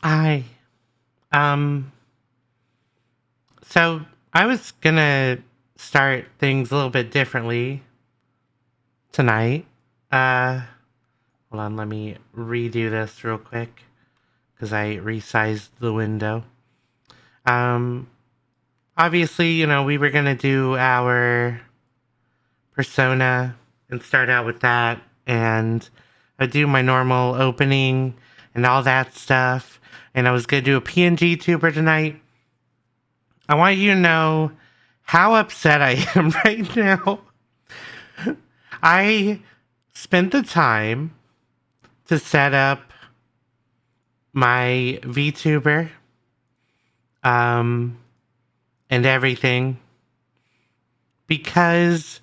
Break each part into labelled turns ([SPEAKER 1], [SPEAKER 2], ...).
[SPEAKER 1] I um so I was gonna start things a little bit differently tonight. Uh Hold on, let me redo this real quick because I resized the window. Um Obviously, we were gonna do our persona and start out with that, and I do my normal opening and all that stuff. And I was gonna do a PNG tuber tonight. I want you to know how upset I am right now. I spent the time to set up my VTuber um, and everything because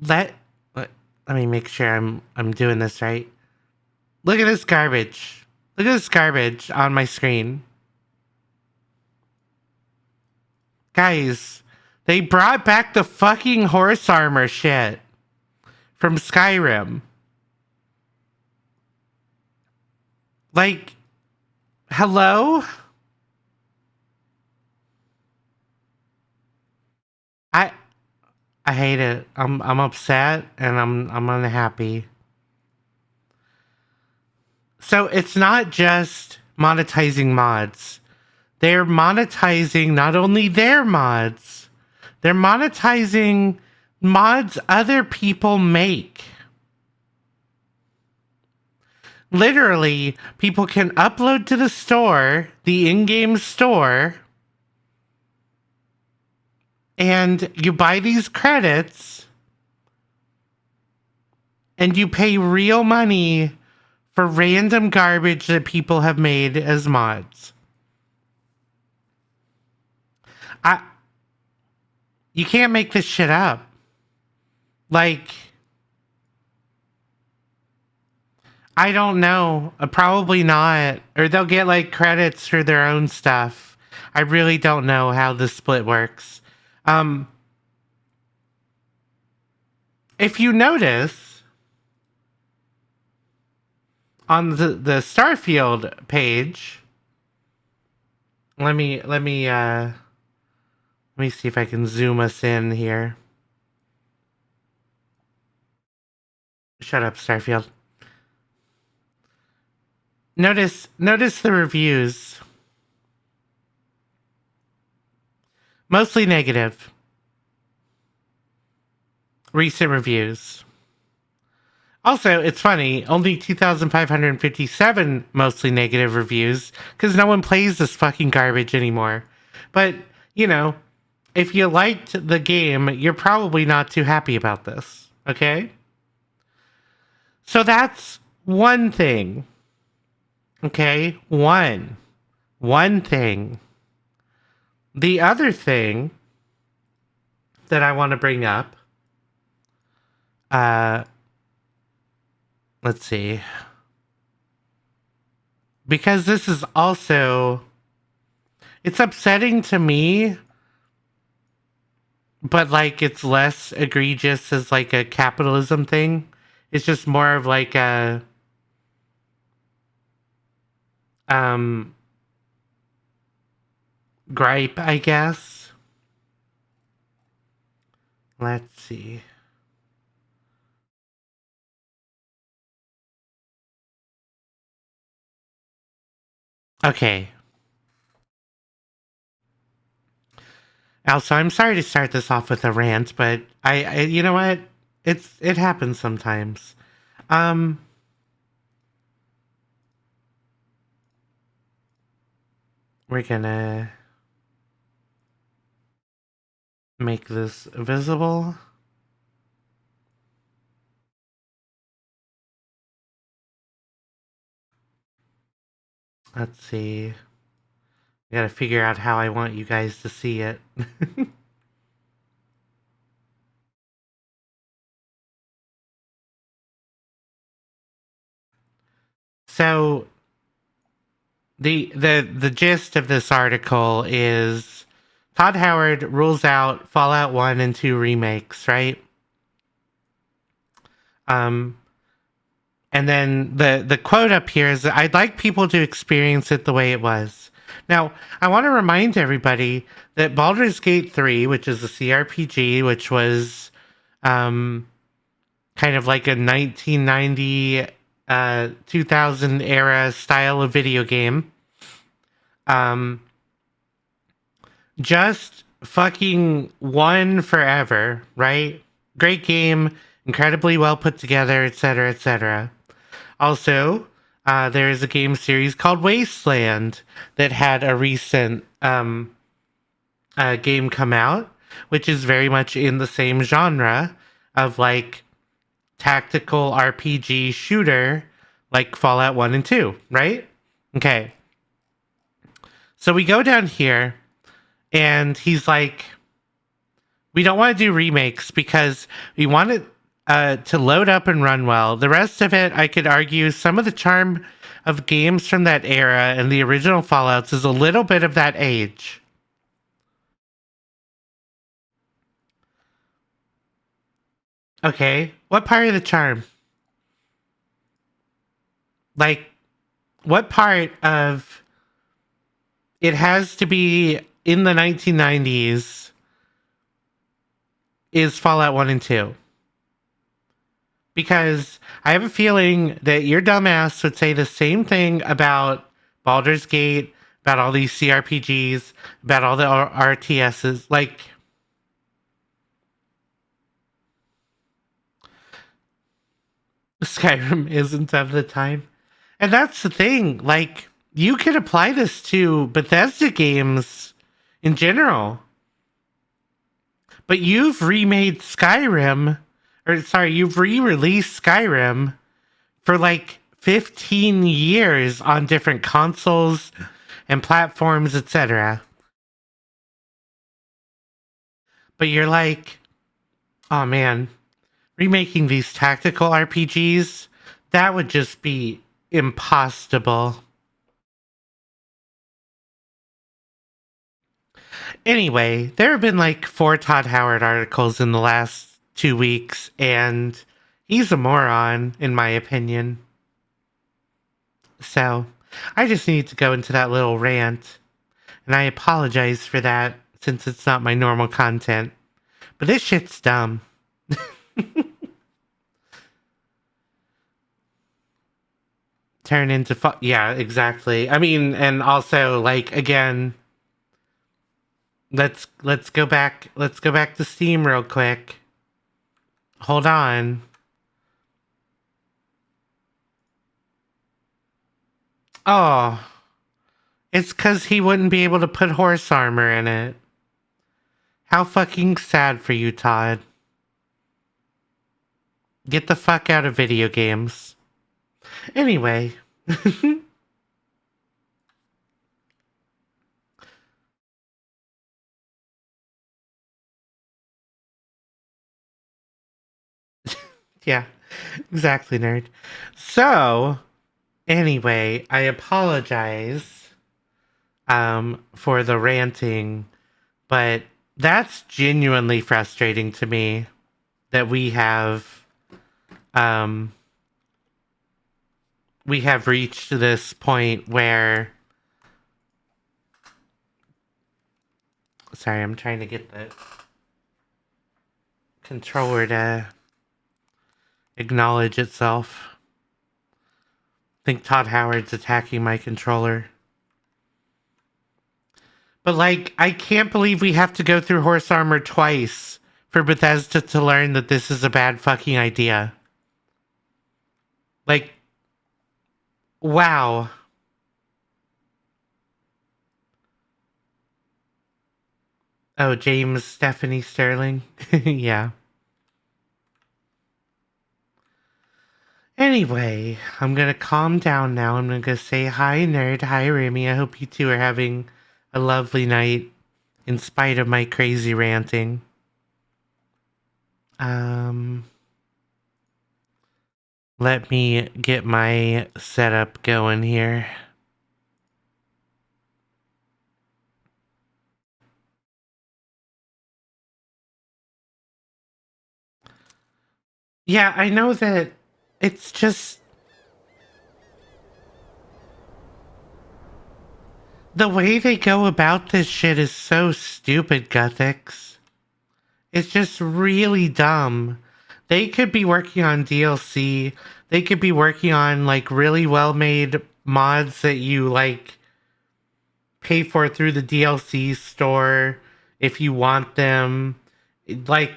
[SPEAKER 1] let, let me make sure I'm doing this right. Look at this garbage. Look at this garbage on my screen. Guys, they brought back the fucking horse armor shit from Skyrim. Like, hello? I I hate it. I'm upset and I'm unhappy. So it's not just monetizing mods. They're monetizing not only their mods, they're monetizing mods other people make. Literally, people can upload to the store, the in-game store, and you buy these credits and you pay real money for random garbage that people have made as mods. I You can't make this shit up. Like, I don't know. Probably not. Or they'll get like credits for their own stuff. I really don't know how the split works. Um, if you notice on the Starfield page, let me see if I can zoom us in here. Shut up, Starfield. Notice the reviews. Mostly negative. Recent reviews. Also, it's funny, only 2,557 mostly negative reviews because no one plays this fucking garbage anymore. But, you know, if you liked the game, you're probably not too happy about this, okay? So that's one thing, okay? One thing. The other thing that I want to bring up, uh, let's see, because this is also, it's upsetting to me, but like it's less egregious as like a capitalism thing. It's just more of like a um gripe, I guess. Let's see. Okay. Also, I'm sorry to start this off with a rant, but I you know what? It happens sometimes. Um we're gonna make this visible. Let's see. I gotta figure out how I want you guys to see it. So the gist of this article is Todd Howard rules out Fallout 1 and 2 remakes, right? Um And then the quote up here is, I'd like people to experience it the way it was. Now, I want to remind everybody that Baldur's Gate 3, which is a CRPG, which was kind of like a 1990, 2000 era style of video game, um, just fucking won forever, right? Great game, incredibly well put together, etc., etc. Also, there is a game series called Wasteland that had a recent game come out, which is very much in the same genre of like tactical RPG shooter, like Fallout 1 and 2, right? Okay. So we go down here, and he's like, we don't want to do remakes because we want it to load up and run well. The rest of it, I could argue, some of the charm of games from that era and the original Fallouts is a little bit of that age. Okay, what part of the charm? Like, what part of it has to be in the 1990s is Fallout 1 and 2? Because I have a feeling that your dumbass would say the same thing about Baldur's Gate, about all these CRPGs, about all the RTSs. Like, Skyrim isn't of the time. And that's the thing. Like, you could apply this to Bethesda games in general. But you've remade Skyrim, or sorry, you've re-released Skyrim for like 15 years on different consoles and platforms, etc. But you're like, oh man, remaking these tactical RPGs, that would just be impossible. Anyway, there have been like 4 Todd Howard articles in the last 2 weeks, and he's a moron, in my opinion. So, I just need to go into that little rant, and I apologize for that since it's not my normal content. But this shit's dumb. Turn into yeah, exactly. I mean, and also like again, let's go back. Let's go back to Steam real quick. Hold on. Oh, it's because he wouldn't be able to put horse armor in it. How fucking sad for you, Todd. Get the fuck out of video games. Anyway. Yeah, exactly, nerd. So, anyway, I apologize for the ranting, but that's genuinely frustrating to me that um we have reached this point where, sorry, I'm trying to get the controller to acknowledge itself. I think Todd Howard's attacking my controller. But like, I can't believe we have to go through horse armor twice for Bethesda to learn that this is a bad fucking idea. Like, wow. Oh, James Stephanie Sterling. Yeah. Anyway, I'm gonna calm down now. I'm gonna say hi, nerd. Hi, Remy. I hope you two are having a lovely night in spite of my crazy ranting. Um, let me get my setup going here. Yeah, I know that it's just The way they go about this shit is so stupid, Guthix. It's just really dumb. They could be working on DLC. They could be working on like really well-made mods that you like pay for through the DLC store if you want them. Like,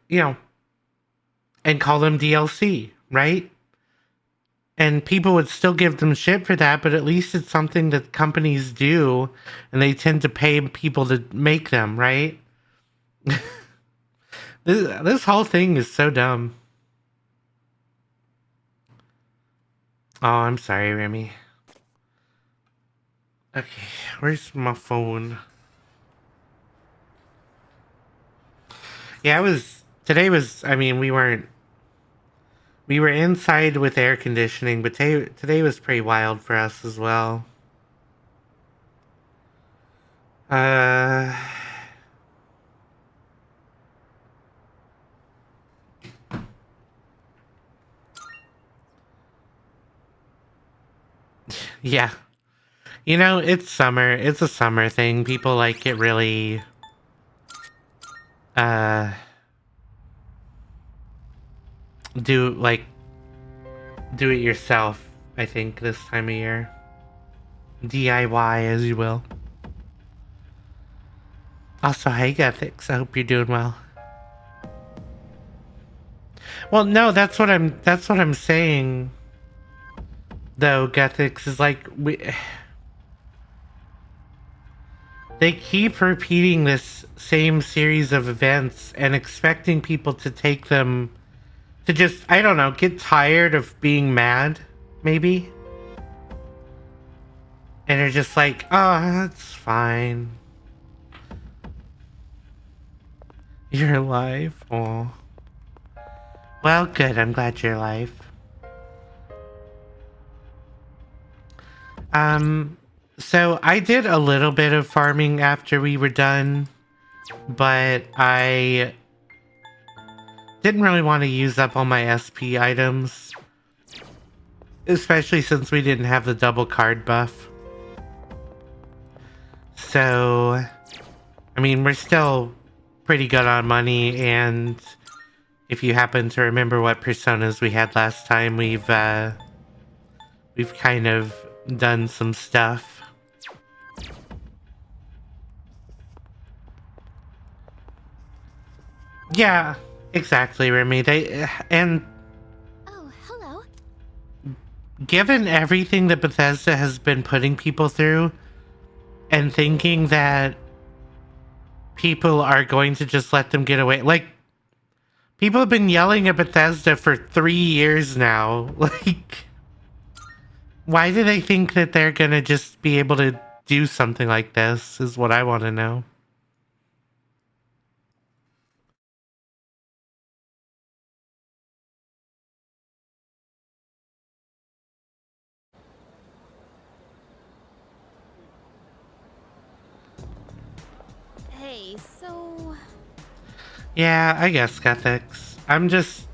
[SPEAKER 1] you know, and call them DLC, right? And people would still give them shit for that, but at least it's something that companies do, and they tend to pay people to make them, right? This whole thing is so dumb. Oh, I'm sorry, Remy. Okay, where's my phone? Yeah, I mean, we were inside with air conditioning, but today was pretty wild for us as well. Yeah. You know, it's summer. It's a summer thing. People like it really do it yourself, I think, this time of year. DIY, as you will. Also, hey Guthix, I hope you're doing well. Well, no, that's what I'm saying. Though, Guthix is like they keep repeating this same series of events and expecting people to take them to just, I don't know, get tired of being mad, maybe. And they're just like, oh, that's fine. You're alive? Oh. Well, good. I'm glad you're alive. So I did a little bit of farming after we were done, but I didn't really want to use up all my SP items, especially since we didn't have the double card buff. So, I mean, we're still pretty good on money, and if you happen to remember what personas we had last time, we've kind of done some stuff. Yeah, exactly, Remy.
[SPEAKER 2] Oh, hello.
[SPEAKER 1] Given everything that Bethesda has been putting people through, and thinking that people are going to just let them get away, like, people have been yelling at Bethesda for 3 years now. Like, why do they think that they're gonna just be able to do something like this, is what I want to know.
[SPEAKER 2] Hey, so...
[SPEAKER 1] Yeah, I guess, Guthix. I'm just...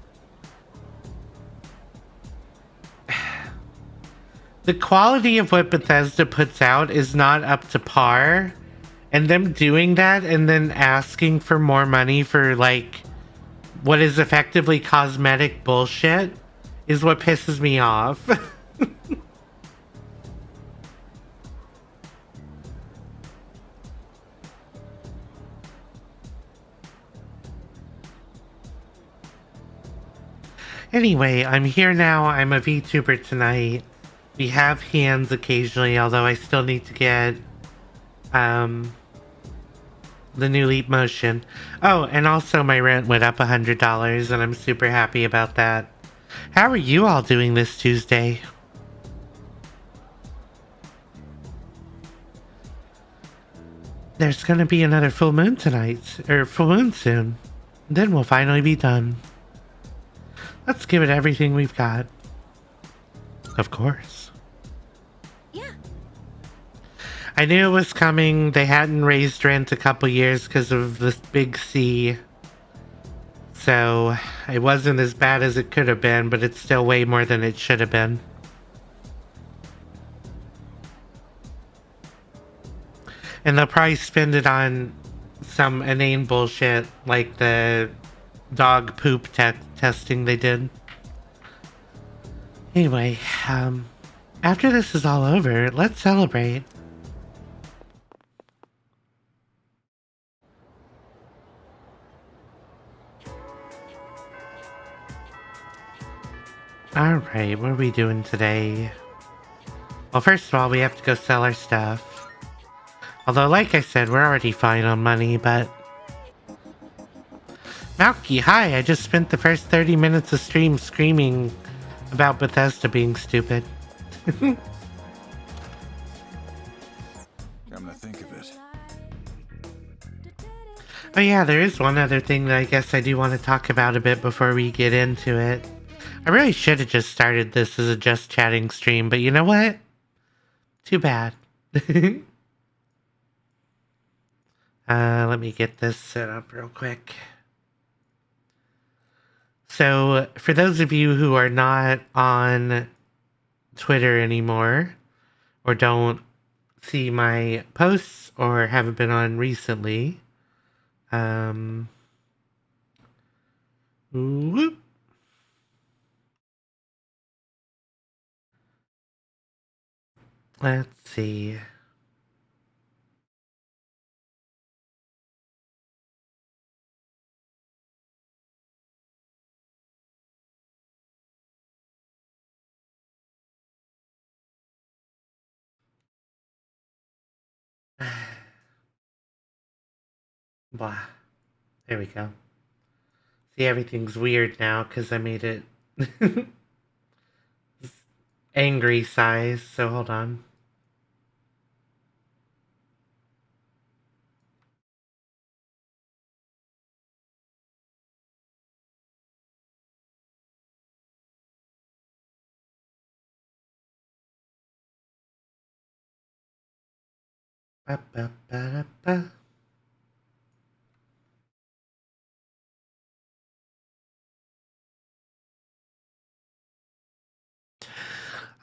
[SPEAKER 1] The quality of what Bethesda puts out is not up to par. And them doing that and then asking for more money for, like, what is effectively cosmetic bullshit is what pisses me off. Anyway, I'm here now. I'm a VTuber tonight. We have hands occasionally, although I still need to get the new Leap Motion. Oh, and also my rent went up $100, and I'm super happy about that. How are you all doing this Tuesday? There's gonna be another full moon tonight, or full moon soon. Then we'll finally be done. Let's give it everything we've got. Of course.
[SPEAKER 2] Yeah.
[SPEAKER 1] I knew it was coming. They hadn't raised rent a couple years because of this big C. So it wasn't as bad as it could have been, but it's still way more than it should have been. And they'll probably spend it on some inane bullshit like the dog poop testing they did. Anyway, after this is all over, let's celebrate. Alright, what are we doing today? Well, first of all, we have to go sell our stuff. Although, like I said, we're already fine on money, but... Malky, hi! I just spent the first 30 minutes of stream screaming about Bethesda being stupid.
[SPEAKER 3] Come to think of it.
[SPEAKER 1] Oh yeah, there is one other thing that I guess I do want to talk about a bit before we get into it. I really should have just started this as a just chatting stream, but you know what? Too bad. Let me get this set up real quick. So, for those of you who are not on Twitter anymore, or don't see my posts, or haven't been on recently, whoop. Let's see. Blah. There we go. See, everything's weird now because I made it angry size, so hold on. Ba, ba, ba, da, ba.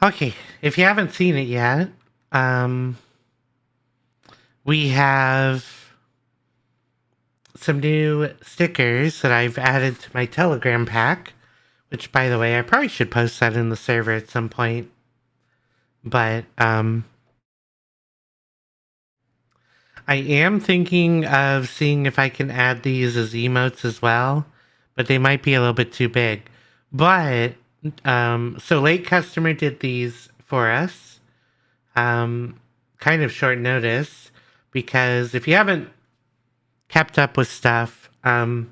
[SPEAKER 1] Okay, if you haven't seen it yet, we have some new stickers that I've added to my Telegram pack, which, by the way, I probably should post that in the server at some point. But, I am thinking of seeing if I can add these as emotes as well, but they might be a little bit too big. But, so Late Customer did these for us, kind of short notice, because if you haven't kept up with stuff, I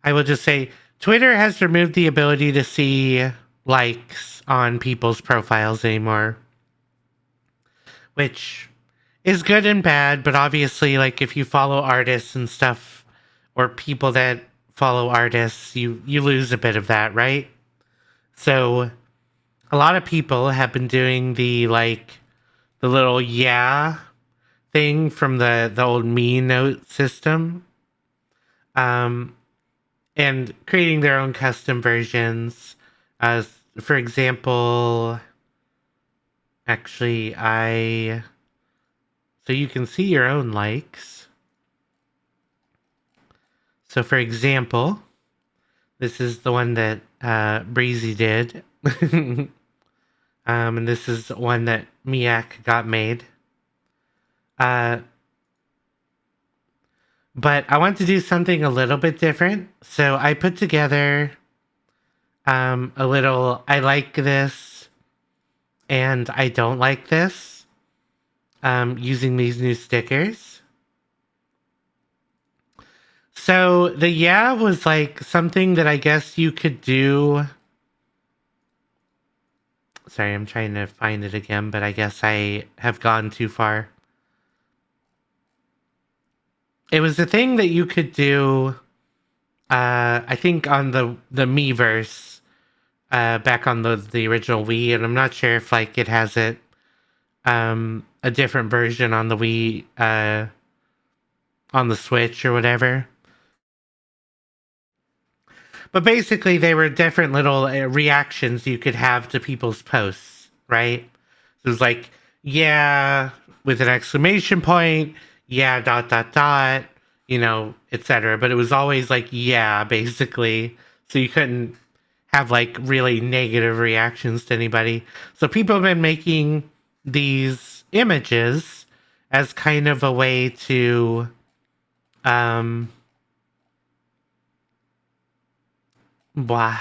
[SPEAKER 1] will just say Twitter has removed the ability to see likes on people's profiles anymore, which is good and bad, but obviously, like, if you follow artists and stuff, or people that follow artists, you lose a bit of that, right? So a lot of people have been doing the little yeah thing from the old me note system, and creating their own custom versions. As for example, actually, so you can see your own likes. So for example, this is the one that Breezy did. And this is one that Miak got made. But I want to do something a little bit different. So I put together a little I like this and I don't like this using these new stickers. So the yeah was like something that I guess you could do. Sorry, I'm trying to find it again, but I guess I have gone too far. It was a thing that you could do, I think on the Miiverse, back on the original Wii, and I'm not sure if like it has it, a different version on the Wii, on the Switch or whatever. But basically, they were different little reactions you could have to people's posts. right? So it was like, yeah, with an exclamation point, yeah, dot, dot, dot, etc. But it was always like, yeah, basically. So you couldn't have like really negative reactions to anybody. So people have been making these images as kind of a way to, blah,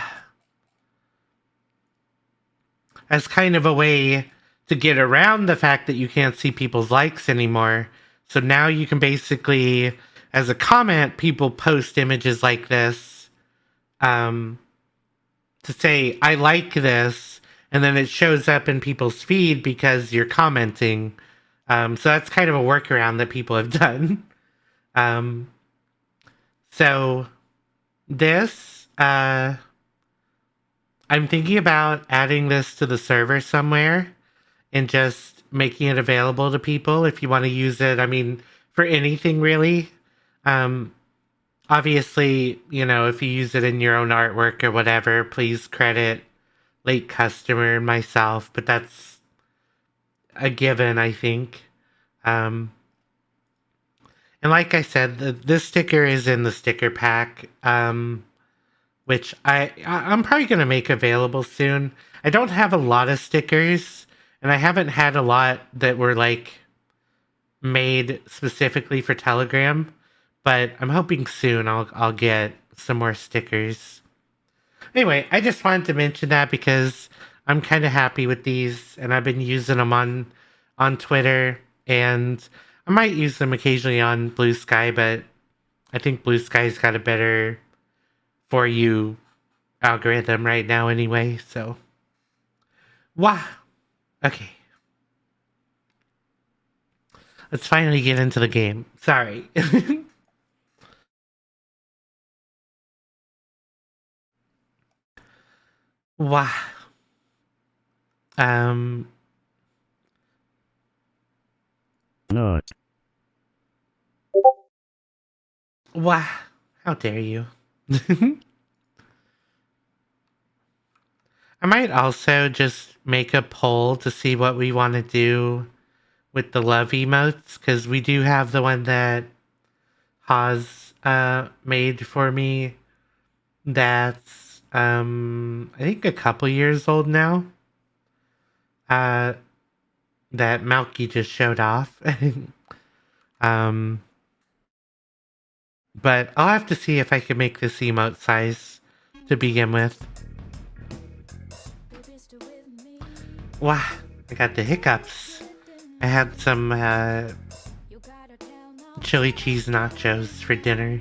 [SPEAKER 1] as kind of a way to get around the fact that you can't see people's likes anymore. So now you can basically, as a comment, people post images like this to say, I like this, and then it shows up in people's feed because you're commenting. So that's kind of a workaround that people have done. So this, I'm thinking about adding this to the server somewhere and just making it available to people if you want to use it. I mean, for anything really. Obviously, if you use it in your own artwork or whatever, please credit Late Customer and myself, but that's a given, I think. And like I said, this sticker is in the sticker pack, which I'm probably going to make available soon. I don't have a lot of stickers, and I haven't had a lot that were like made specifically for Telegram, but I'm hoping soon I'll get some more stickers. Anyway, I just wanted to mention that because I'm kind of happy with these, and I've been using them on Twitter, and I might use them occasionally on Blue Sky, but I think Blue Sky's got a better For You algorithm right now anyway, so. Wow. Okay. Let's finally get into the game. Sorry. Wow.
[SPEAKER 4] No.
[SPEAKER 1] Wow. How dare you? I might also just make a poll to see what we want to do with the love emotes, because we do have the one that Haas made for me that's I think a couple years old now, that Malky just showed off. But I'll have to see if I can make this emote size to begin with. Wow, I got the hiccups. I had some chili cheese nachos for dinner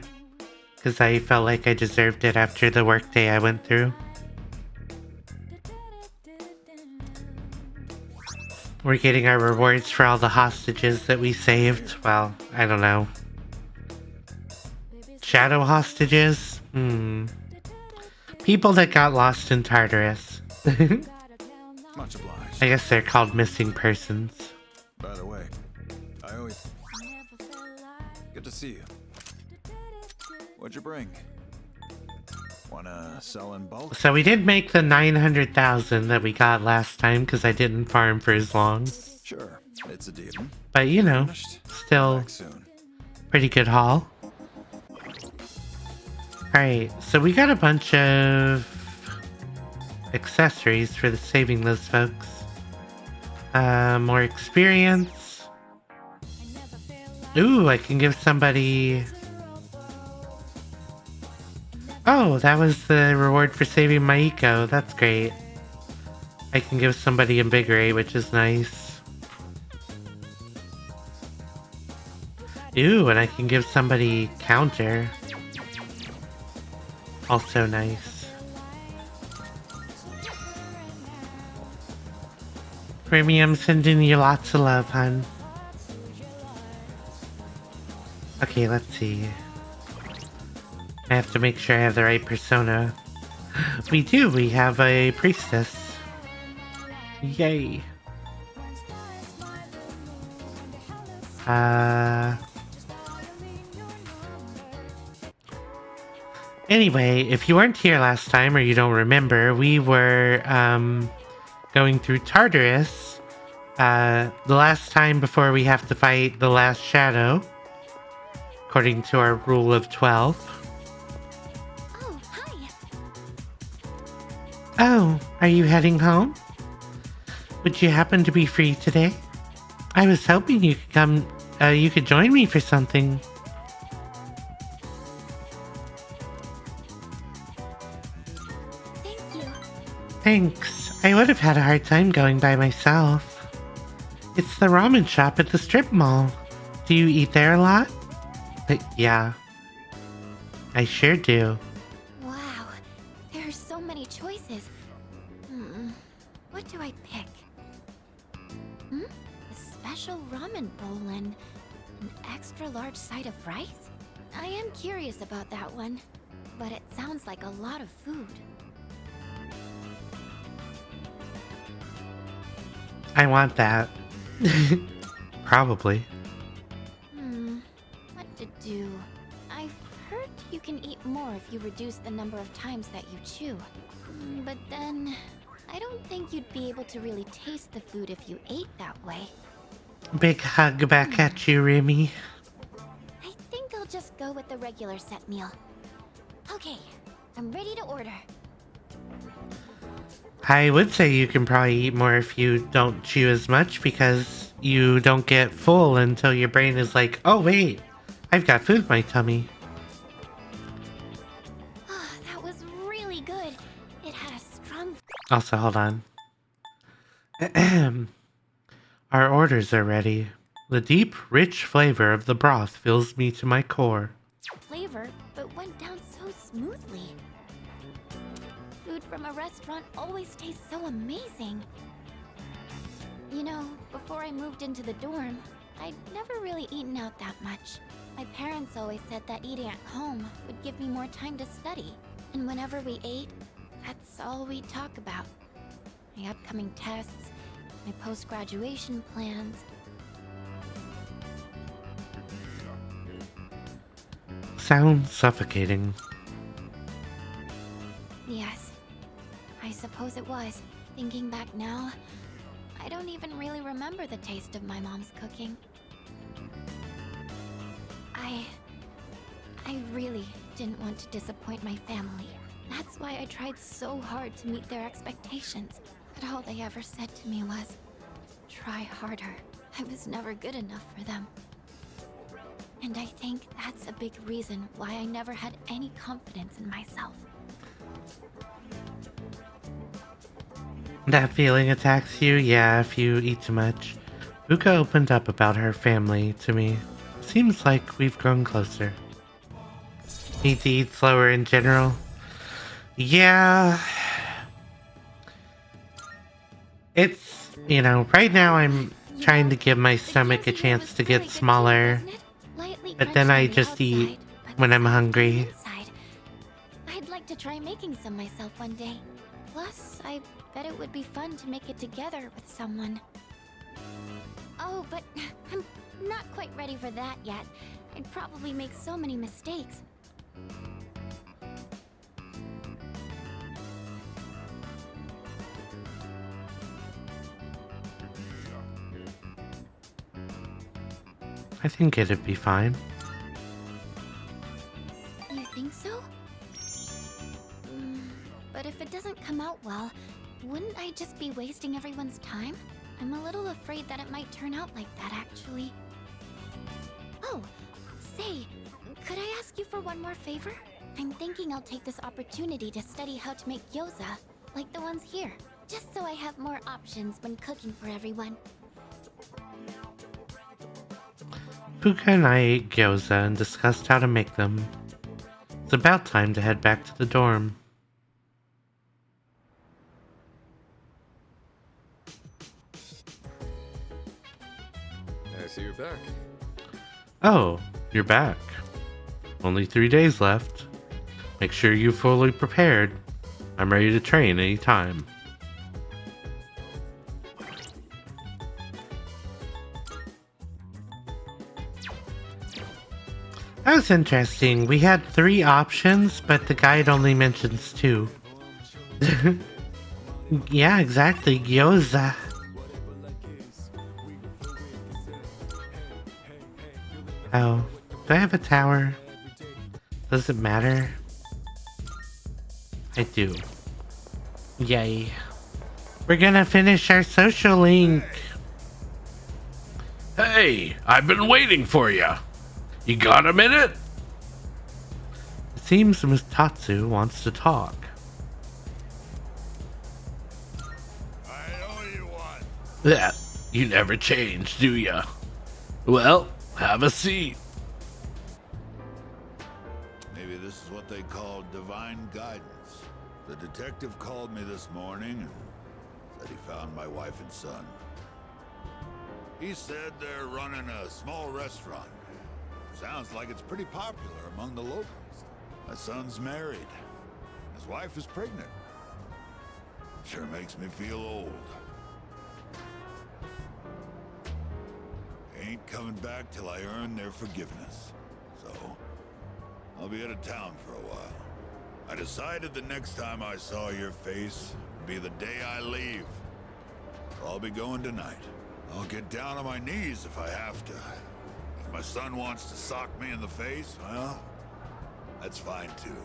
[SPEAKER 1] because I felt like I deserved it after the workday I went through. We're getting our rewards for all the hostages that we saved. Well, I don't know. Shadow hostages? People that got lost in Tartarus.
[SPEAKER 3] Much obliged.
[SPEAKER 1] I guess they're called missing persons.
[SPEAKER 3] By the way, I always... Good to see you. What'd you bring? Wanna sell in bulk?
[SPEAKER 1] So we did make the 900,000 that we got last time because I didn't farm for as long.
[SPEAKER 3] Sure, it's a deal.
[SPEAKER 1] But
[SPEAKER 3] Finished?
[SPEAKER 1] still
[SPEAKER 3] Back soon.
[SPEAKER 1] pretty good haul. Alright, so we got a bunch of accessories for saving those folks. More experience. Ooh, I can give somebody... Oh, that was the reward for saving Maiko. That's great. I can give somebody Invigorate, which is nice. Ooh, and I can give somebody Counter. Also nice. Premium, sending you lots of love, hun. Okay, let's see. I have to make sure I have the right persona. We do, we have a priestess. Yay. Anyway, if you weren't here last time or you don't remember, we were gonna going through Tartarus. The last time before we have to fight the last shadow, according to our rule of 12.
[SPEAKER 2] Oh, hi.
[SPEAKER 1] Oh, are you heading home? Would you happen to be free today? I was hoping you could come, you could join me for something.
[SPEAKER 2] Thank you.
[SPEAKER 1] Thanks. I would have had a hard time going by myself. It's the ramen shop at the strip mall. Do you eat there a lot? Yeah. I sure do.
[SPEAKER 2] Wow, there are so many choices. What do I pick? A special ramen bowl and an extra large side of rice? I am curious about that one, but it sounds like a lot of food.
[SPEAKER 1] I want that. Probably.
[SPEAKER 2] What to do? I've heard you can eat more if you reduce the number of times that you chew. But then, I don't think you'd be able to really taste the food if you ate that way.
[SPEAKER 1] Big hug back at you, Remy.
[SPEAKER 2] I think I'll just go with the regular set meal. Okay, I'm ready to order.
[SPEAKER 1] I would say you can probably eat more if you don't chew as much because you don't get full until your brain is like, oh wait, I've got food in my tummy.
[SPEAKER 2] That was really good. It had a strong...
[SPEAKER 1] Also, hold on. Our orders are ready. The deep, rich flavor of the broth fills me to my core.
[SPEAKER 2] flavor, but went down so smoothly. Food from a restaurant always tastes so amazing. You know, before I moved into the dorm, I'd never really eaten out that much. My parents always said that eating at home would give me more time to study. And whenever we ate, that's all we'd talk about. My upcoming tests, my post-graduation plans.
[SPEAKER 1] Sounds suffocating.
[SPEAKER 2] Yes, I suppose it was. Thinking back now, I don't even really remember the taste of my mom's cooking. I really didn't want to disappoint my family. That's why I tried so hard to meet their expectations. But all they ever said to me was, try harder. I was never good enough for them. And I think that's a big reason why I never had any confidence in myself.
[SPEAKER 1] That feeling attacks you? Yeah, if you eat too much. Fuka opened up about her family to me. Seems like we've grown closer. Need to eat slower in general? Yeah. It's, you know, right now I'm trying to give my stomach a chance to get smaller. But then I just eat when I'm hungry.
[SPEAKER 2] I'd like to try making some myself one day. Plus, I bet it would be fun to make it together with someone. Oh, but I'm not quite ready for that yet. I'd probably make so many mistakes.
[SPEAKER 1] I think it'd be fine.
[SPEAKER 2] You think so? But if it doesn't come out well, wouldn't I just be wasting everyone's time? I'm a little afraid that it might turn out like that, actually. Oh, say, could I ask you for one more favor? I'm thinking I'll take this opportunity to study how to make gyoza, like the ones here, just so I have more options when cooking for everyone.
[SPEAKER 1] Fuka and I ate gyoza and discussed how to make them. It's about time to head back to the dorm.
[SPEAKER 3] I see you're back.
[SPEAKER 1] Oh, you're back. Only 3 days left. Make sure you're fully prepared. I'm ready to train anytime. That was interesting. We had 3 options, but the guide only mentions 2. Yeah, exactly. Gyoza. Oh, do I have a tower? Does it matter? I do. Yay. We're gonna finish our social link.
[SPEAKER 4] Hey, I've been waiting for you. You got a minute?
[SPEAKER 1] It seems Miss Tatsu wants to talk.
[SPEAKER 3] I owe you one.
[SPEAKER 4] That you never change, do ya? Well, have a seat.
[SPEAKER 3] Maybe this is what they call divine guidance. The detective called me this morning and said he found my wife and son. He said they're running a small restaurant. Sounds like it's pretty popular among the locals. My son's married. His wife is pregnant. Sure makes me feel old. Ain't coming back till I earn their forgiveness. So, I'll be out of town for a while. I decided the next time I saw your face would be the day I leave. So I'll be going tonight. I'll get down on my knees if I have to. If my son wants to sock me in the face, well, that's fine too.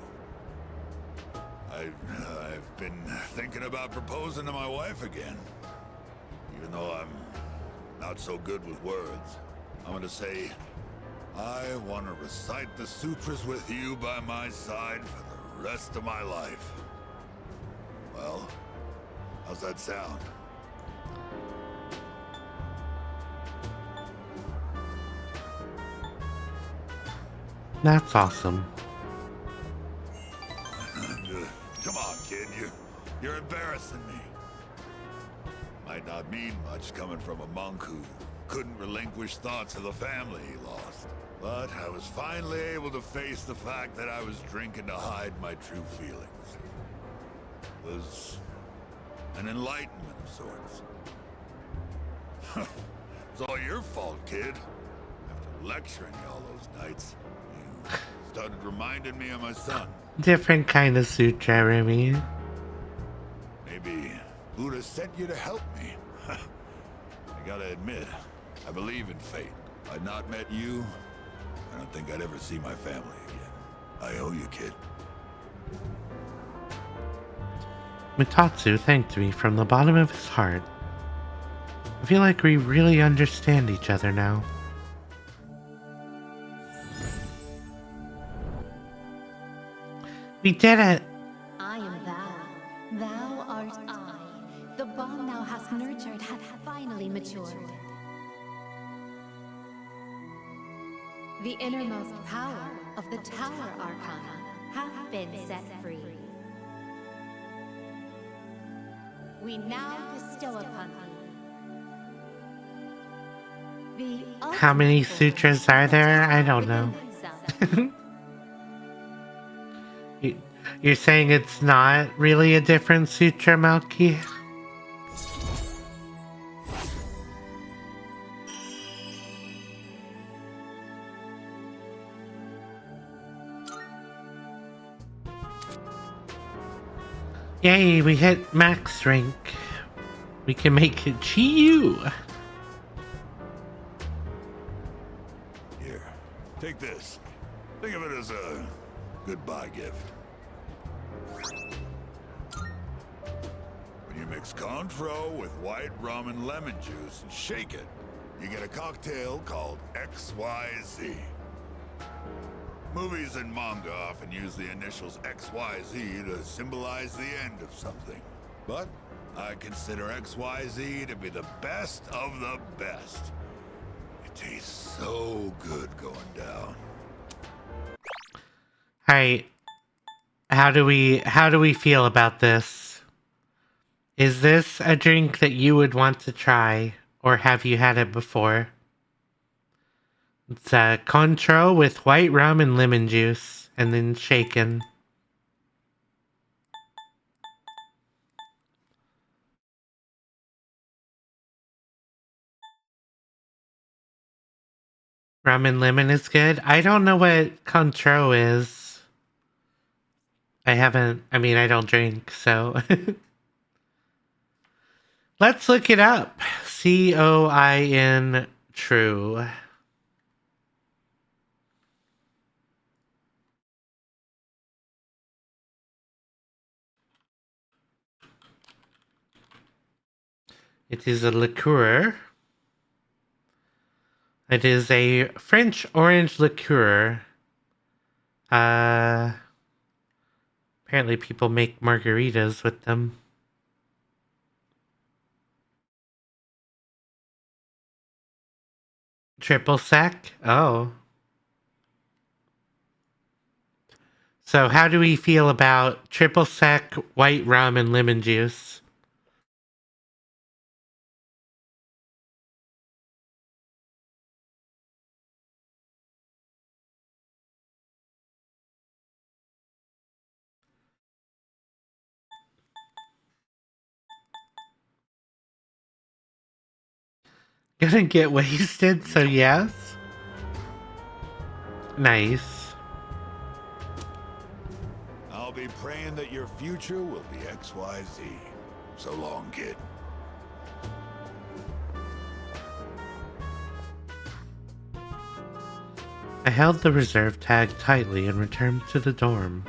[SPEAKER 3] I've been thinking about proposing to my wife again. Even though I'm not so good with words. I'm gonna say, I want to recite the sutras with you by my side for the rest of my life. Well, how's that sound?
[SPEAKER 1] That's awesome.
[SPEAKER 3] Come on, kid. You're embarrassing me. Might not mean much coming from a monk who couldn't relinquish thoughts of the family he lost. But I was finally able to face the fact that I was drinking to hide my true feelings. It was an enlightenment of sorts. It's all your fault, kid. After lecturing you all those nights, you started reminding me of my son.
[SPEAKER 1] Different kind of suit, Jeremy.
[SPEAKER 3] Maybe Buddha sent you to help me. I gotta admit, I believe in fate. If I'd not met you, I don't think I'd ever see my family again. I owe you, kid.
[SPEAKER 1] Mitatsu thanked me from the bottom of his heart. I feel like we really understand each other now. We did it!
[SPEAKER 5] I am thou. Thou art I. The bond thou hast nurtured hath finally matured. The innermost power of the Tower Arcana hath been set free. We now bestow upon thee the
[SPEAKER 1] How many
[SPEAKER 5] ultimate
[SPEAKER 1] sutras are there? I don't know.
[SPEAKER 5] themselves.
[SPEAKER 1] You're saying it's not really a different sutra, Malky? Yay, we hit max rank. We can make it Chiyu.
[SPEAKER 3] Here, take this. Think of it as a goodbye gift. When you mix Cointreau with white rum and lemon juice and shake it, you get a cocktail called XYZ. Movies and manga often use the initials XYZ to symbolize the end of something. But I consider XYZ to be the best of the best. It tastes so good going down.
[SPEAKER 1] Alright. How do we feel about this? Is this a drink that you would want to try? Or have you had it before? It's Cointreau with white rum and lemon juice, and then shaken. Rum and lemon is good. I don't know what Cointreau is. I don't drink, so. Let's look it up. COIN true. It is a liqueur. It is a French orange liqueur. Apparently people make margaritas with them. Triple sec? Oh. So how do we feel about triple sec, white rum, and lemon juice? Gonna get wasted, so yes. Nice.
[SPEAKER 3] I'll be praying that your future will be XYZ. So long, kid.
[SPEAKER 1] I held the reserve tag tightly and returned to the dorm.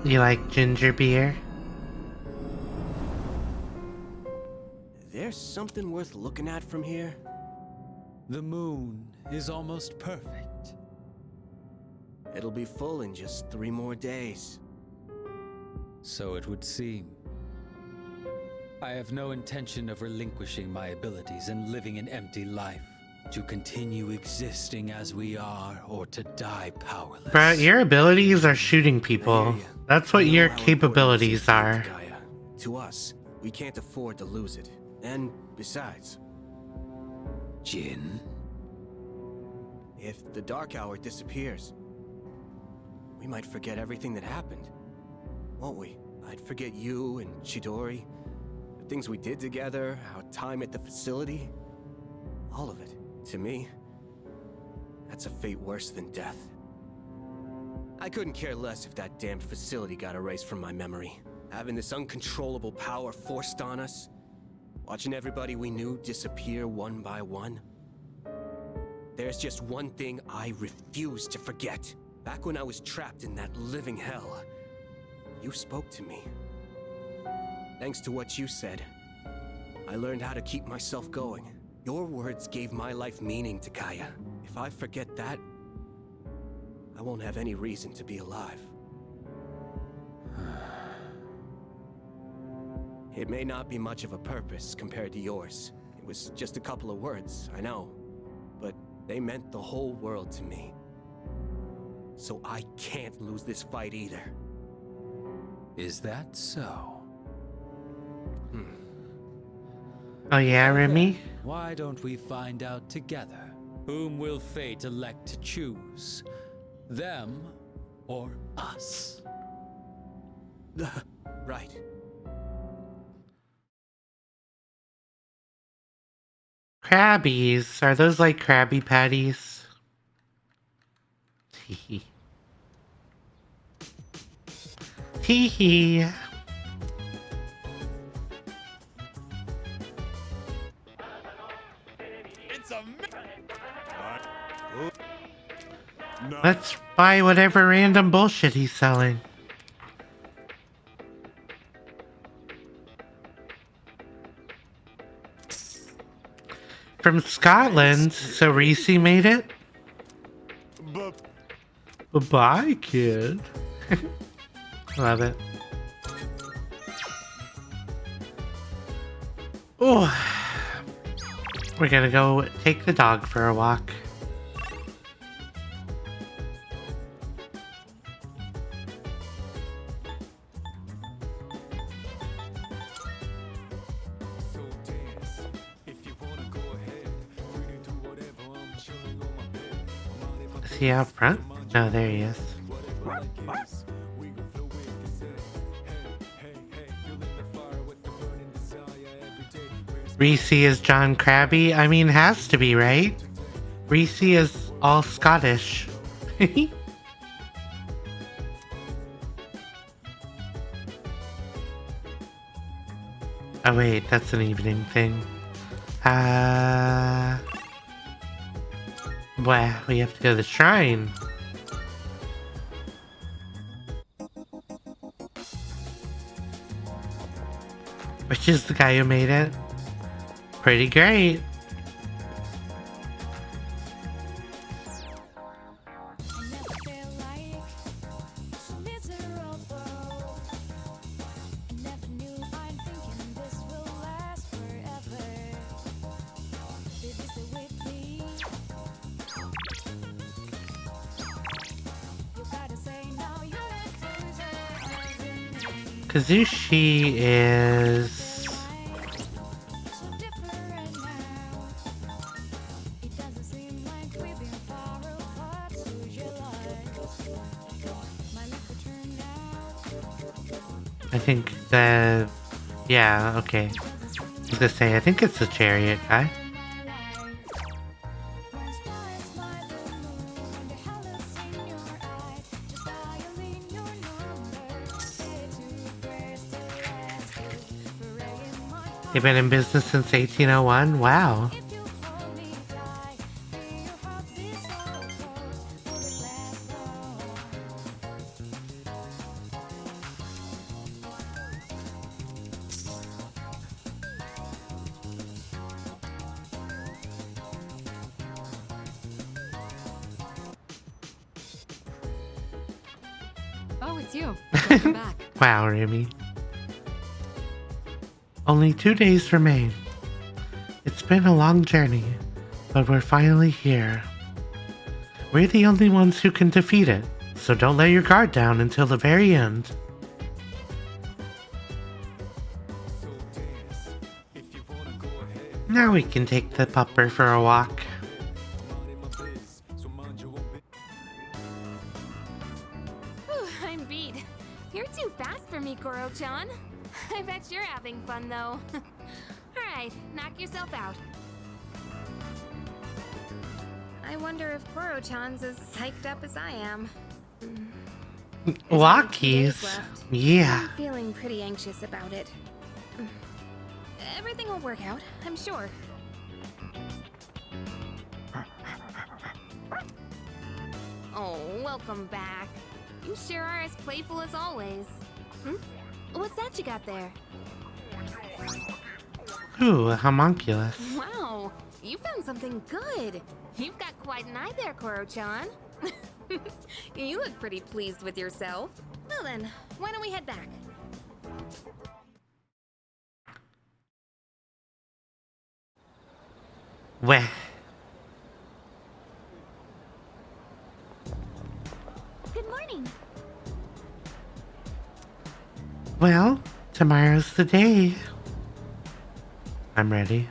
[SPEAKER 1] You like ginger beer?
[SPEAKER 6] There's something worth looking at from here.
[SPEAKER 7] The moon is almost perfect.
[SPEAKER 6] It'll be full in just 3 more days.
[SPEAKER 7] So it would seem. I have no intention of relinquishing my abilities and living an empty life. To continue existing as we are, or to die powerless.
[SPEAKER 1] Bro, your abilities are shooting people.
[SPEAKER 6] I hear ya.
[SPEAKER 1] That's what
[SPEAKER 6] I know
[SPEAKER 1] your
[SPEAKER 6] how
[SPEAKER 1] capabilities
[SPEAKER 6] important
[SPEAKER 1] are.
[SPEAKER 6] this is to Gaia. To us, we can't afford to lose it. And besides,
[SPEAKER 7] Jin?
[SPEAKER 6] if the Dark Hour disappears, we might forget everything that happened. Won't we? I'd forget you and Chidori, the things we did together, our time at the facility. All of it. To me, that's a fate worse than death. I couldn't care less if that damned facility got erased from my memory. Having this uncontrollable power forced on us, watching everybody we knew disappear one by one. There's just one thing I refuse to forget. Back when I was trapped in that living hell, you spoke to me. Thanks to what you said, I learned how to keep myself going. Your words gave my life meaning to Gaia. If I forget that, I won't have any reason to be alive. It may not be much of a purpose compared to yours. It was just a couple of words, I know. But they meant the whole world to me. So I can't lose this fight either.
[SPEAKER 7] Is that so?
[SPEAKER 1] Oh yeah, Remy?
[SPEAKER 7] Why don't we find out together? Whom will fate elect to choose? Them or us?
[SPEAKER 6] Right.
[SPEAKER 1] Krabbies. Are those like Krabby Patties? Teehee. Teehee. Let's buy whatever random bullshit he's selling. From Scotland, so Reese made it? Bye, kid. Love it. Oh, we're gonna go take the dog for a walk. Is he out front? No, there he is. Reese is John Krabby? I mean, has to be, right? Reese is all Scottish. Oh wait, that's an evening thing. Well, we have to go to the shrine. Which is the guy who made it. Pretty great. Kazushi is... I think the... Yeah, okay. I was gonna say, I think it's the chariot guy. They've been in business since 1801? Wow.
[SPEAKER 8] Oh, it's you. Welcome back.
[SPEAKER 1] Wow, Remy. Only 2 days remain. It's been a long journey, but we're finally here. We're the only ones who can defeat it, so don't let your guard down until the very end. Now we can take the pupper for a walk.
[SPEAKER 9] Whew, I'm beat. You're too fast for me, Koro-chan. I bet you're having fun, though. Alright, knock yourself out. I wonder if Koro-chan's as hyped up as I am.
[SPEAKER 1] Walkies? Yeah.
[SPEAKER 9] I'm feeling pretty anxious about it. Everything will work out, I'm sure. Oh, welcome back. You sure are as playful as always. What's that you got there?
[SPEAKER 1] Ooh, a homunculus.
[SPEAKER 9] Wow, you found something good. You've got quite an eye there, Koro-chan. You look pretty pleased with yourself. Well then, why don't we head back?
[SPEAKER 1] Weh.
[SPEAKER 2] Good morning.
[SPEAKER 1] Well, tomorrow's the day. I'm ready.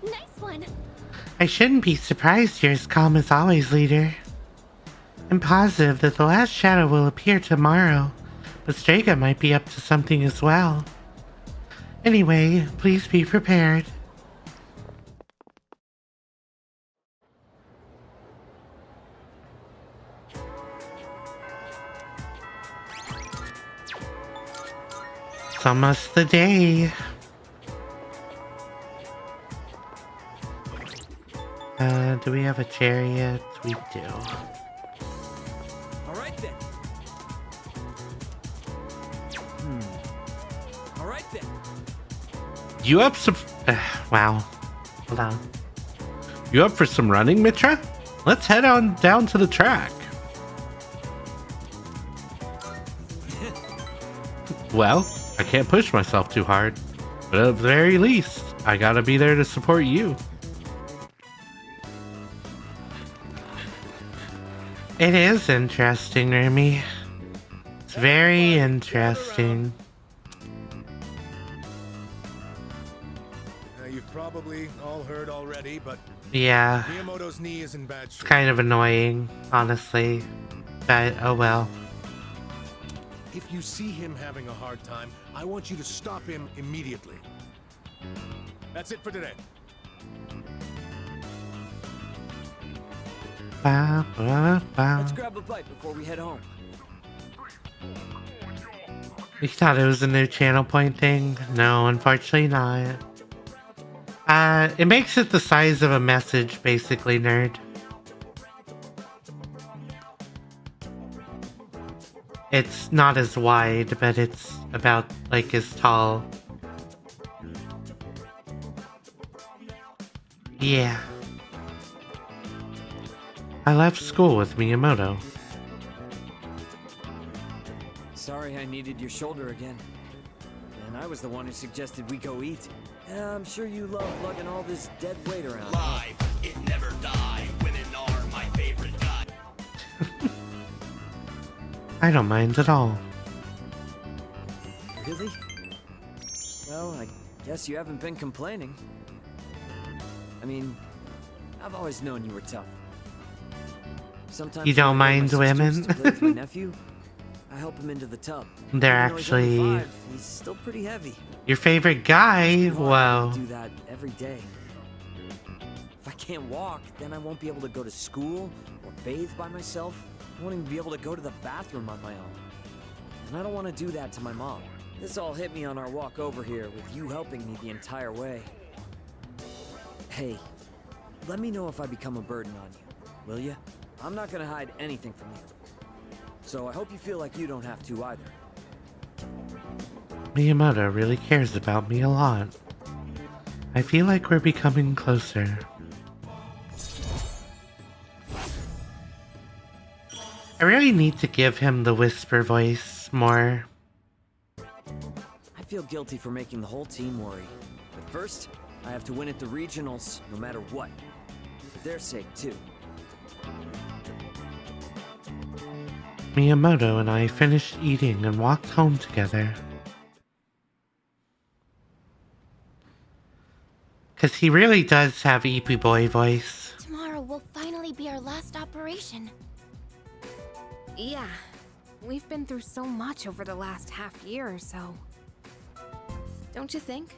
[SPEAKER 2] Nice one.
[SPEAKER 1] I shouldn't be surprised you're as calm as always, leader. I'm positive that the last shadow will appear tomorrow, but Strega might be up to something as well. Anyway, please be prepared. It's almost the day. Do we have a chariot? We do.
[SPEAKER 6] All right then. All right then.
[SPEAKER 4] You up some?
[SPEAKER 1] Wow. Hold on.
[SPEAKER 4] You up for some running, Mitra? Let's head on down to the track. Well, I can't push myself too hard, but at the very least, I gotta be there to support you.
[SPEAKER 1] It is interesting, Remy. It's very interesting.
[SPEAKER 10] You've probably all heard already, but
[SPEAKER 1] Yeah,
[SPEAKER 10] Miyamoto's knee is in bad
[SPEAKER 1] it's
[SPEAKER 10] shape.
[SPEAKER 1] kind of annoying, honestly. But, oh well.
[SPEAKER 10] If you see him having a hard time, I want you to stop him immediately. That's it for today.
[SPEAKER 1] Ba, ba, ba.
[SPEAKER 11] Let's grab a bite before we head home.
[SPEAKER 1] You thought it was a new channel point thing? No, unfortunately not. It makes it the size of a message, basically, nerd. It's not as wide, but it's about, like, as tall. Yeah. I left school with Miyamoto.
[SPEAKER 11] Sorry I needed your shoulder again. And I was the one who suggested we go eat. I'm sure you love lugging all this dead weight around.
[SPEAKER 12] Life, it never die. Women are my favorite guy.
[SPEAKER 1] I don't mind at all.
[SPEAKER 11] Really? Well, I guess you haven't been complaining. I mean, I've always known you were tough. Sometimes
[SPEAKER 1] You don't
[SPEAKER 11] when I
[SPEAKER 1] mind
[SPEAKER 11] go to my sister's
[SPEAKER 1] women?
[SPEAKER 11] to play with my nephew, I help him into the tub.
[SPEAKER 1] They're
[SPEAKER 11] Even though he's only
[SPEAKER 1] actually
[SPEAKER 11] 5, he's still pretty heavy.
[SPEAKER 1] your favorite guy? Wow.
[SPEAKER 11] I do that every day. If I can't walk, then I won't be able to go to school or bathe by myself. I won't even be able to go to the bathroom on my own. And I don't want to do that to my mom. This all hit me on our walk over here with you helping me the entire way. Hey, let me know if I become a burden on you, will you? I'm not gonna hide anything from you. So I hope you feel like you don't have to either.
[SPEAKER 1] Miyamoto really cares about me a lot. I feel like we're becoming closer. I really need to give him the whisper voice more.
[SPEAKER 11] I feel guilty for making the whole team worry. But first, I have to win at the regionals, no matter what. For their sake, too.
[SPEAKER 1] Miyamoto and I finished eating and walked home together. Cause he really does have Eepy Boy voice.
[SPEAKER 2] Tomorrow will finally be our last operation.
[SPEAKER 9] Yeah, we've been through so much over the last half year or so. Don't you think?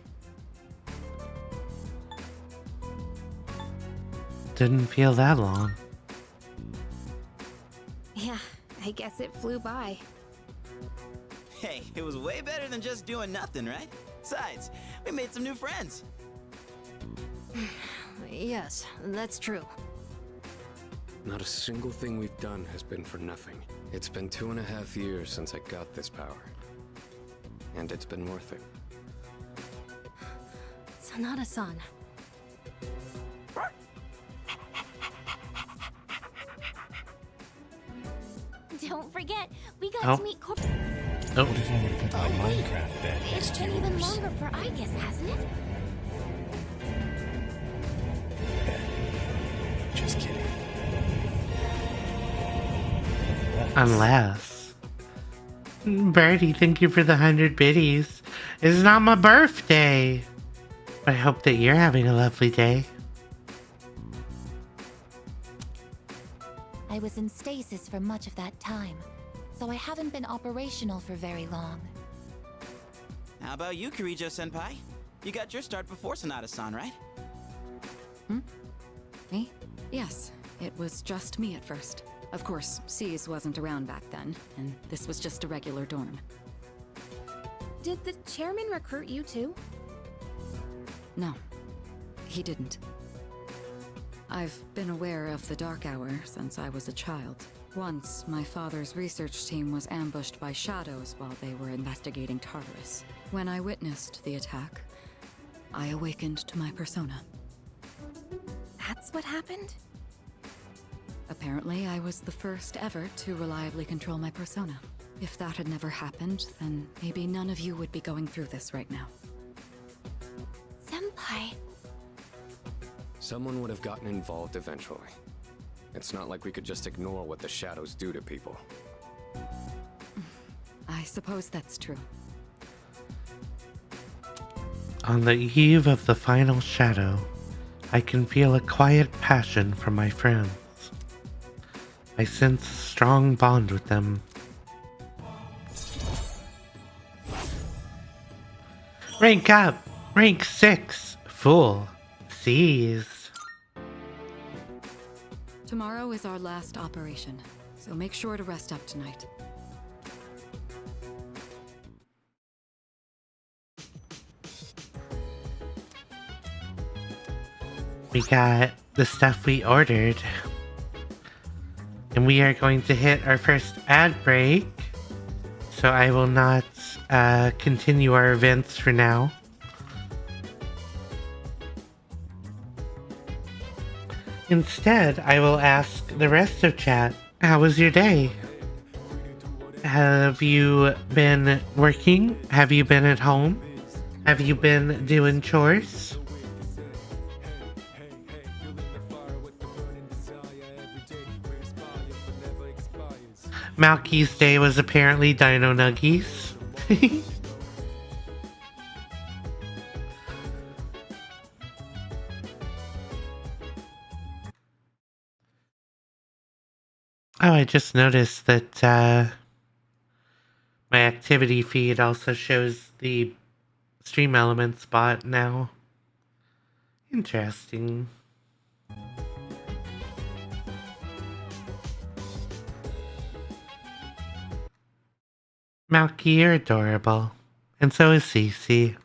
[SPEAKER 1] Didn't feel that long.
[SPEAKER 9] Yeah, I guess it flew by.
[SPEAKER 12] Hey, it was way better than just doing nothing, right? Besides, we made some new friends.
[SPEAKER 8] Yes, that's true.
[SPEAKER 6] Not a single thing we've done has been for nothing. It's been 2.5 years since I got this power. And it's been worth it.
[SPEAKER 8] Sanada-san.
[SPEAKER 2] Don't forget, we got
[SPEAKER 1] Oh.
[SPEAKER 2] to meet Corp.
[SPEAKER 1] Oh.
[SPEAKER 10] What if I were to put my Minecraft bed
[SPEAKER 2] It's
[SPEAKER 10] next to
[SPEAKER 2] been even
[SPEAKER 10] yours?
[SPEAKER 2] longer for Aigis, hasn't it?
[SPEAKER 10] Just kidding.
[SPEAKER 1] Unless. Birdie, thank you for the 100 biddies. It's not my birthday. But I hope that you're having a lovely day.
[SPEAKER 5] I was in stasis for much of that time, so I haven't been operational for very long.
[SPEAKER 12] How about you, Kirijo-senpai? You got your start before Sanada-san, right?
[SPEAKER 8] Me? Yes, it was just me at first. Of course, C's wasn't around back then, and this was just a regular dorm.
[SPEAKER 9] Did the chairman recruit you too?
[SPEAKER 8] No, he didn't. I've been aware of the Dark Hour since I was a child. Once, my father's research team was ambushed by shadows while they were investigating Tartarus. When I witnessed the attack, I awakened to my persona.
[SPEAKER 9] That's what happened?
[SPEAKER 8] Apparently, I was the first ever to reliably control my persona. If that had never happened, then maybe none of you would be going through this right now.
[SPEAKER 2] Senpai.
[SPEAKER 6] Someone would have gotten involved eventually. It's not like we could just ignore what the shadows do to people.
[SPEAKER 8] I suppose that's true.
[SPEAKER 1] On the eve of the final shadow, I can feel a quiet passion for my friends. I sense a strong bond with them. Rank up! Rank 6! Fool. Seize.
[SPEAKER 8] Tomorrow is our last operation, so make sure to rest up tonight.
[SPEAKER 1] we got the stuff we ordered. And we are going to hit our first ad break. So I will not continue our events for now. Instead, I will ask the rest of chat, how was your day? Have you been working? Have you been at home? Have you been doing chores? Malky's day was apparently Dino Nuggies. Oh, I just noticed that my activity feed also shows the Stream Elements bot now. Interesting. Malky, you're adorable. And so is Cece.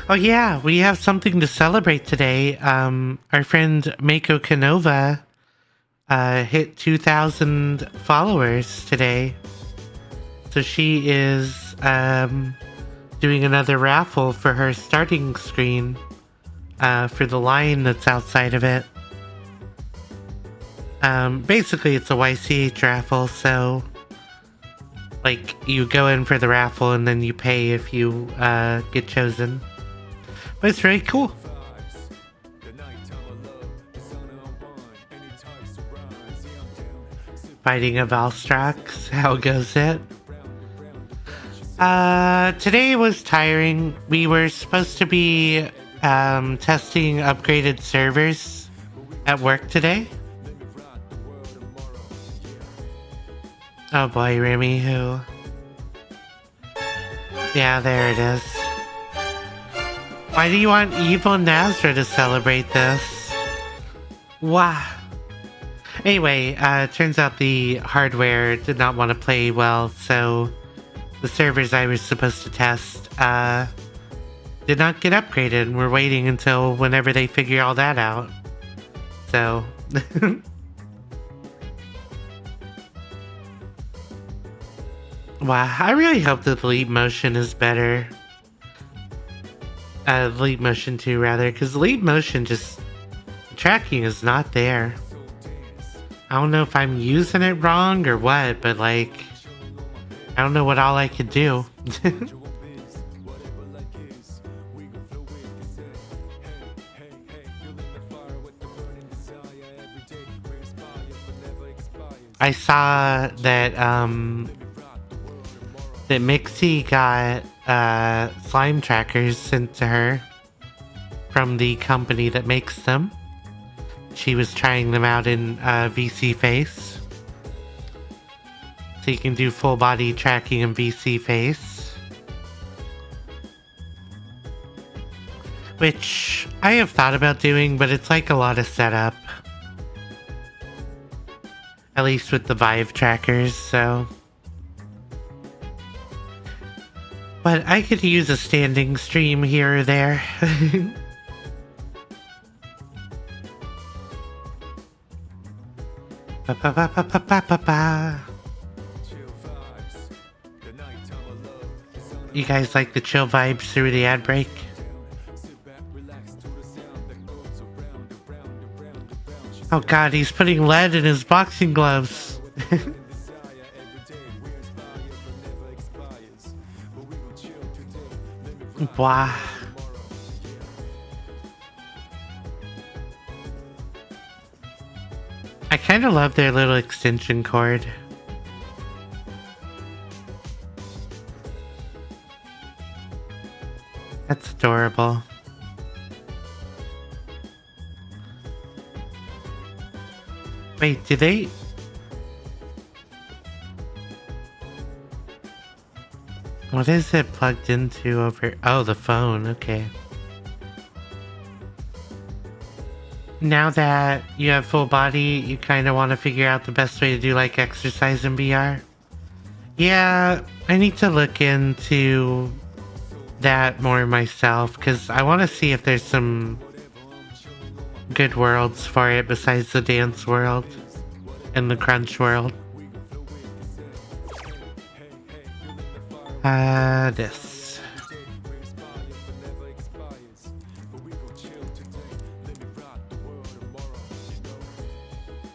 [SPEAKER 1] Oh yeah, we have something to celebrate today. Our friend Mako Canova hit 2,000 followers today. So she is doing another raffle for her starting screen for the line that's outside of it. Basically it's a YCH raffle, so like you go in for the raffle and then you pay if you get chosen. But it's really cool. Fighting a Valstrax, how goes it? Today was tiring. We were supposed to be testing upgraded servers at work today. Oh boy, Remy, who? Yeah, there it is. Why do you want Evil Nazra to celebrate this? Wow. Anyway, turns out the hardware did not want to play well, so the servers I was supposed to test did not get upgraded, and we're waiting until whenever they figure all that out. So... Wow, I really hope that the Leap Motion is better. Leap Motion 2 rather, because Leap Motion just... tracking is not there. I don't know if I'm using it wrong or what, but like... I don't know what all I could do. I saw that, that Mixie got slime trackers sent to her from the company that makes them. She was trying them out in VC Face. So you can do full body tracking in VC Face. Which I have thought about doing, but it's like a lot of setup. At least with the Vive trackers, so... But I could use a standing stream here or there. You guys like the chill vibes through the ad break? Oh god, he's putting lead in his boxing gloves. Wow. I kind of love their little extension cord. That's adorable. Wait, do they... What is it plugged into over... Oh, the phone, okay. Now that you have full body, you kind of want to figure out the best way to do like exercise in VR? Yeah, I need to look into that more myself, because I want to see if there's some good worlds for it besides the dance world and the crunch world. This.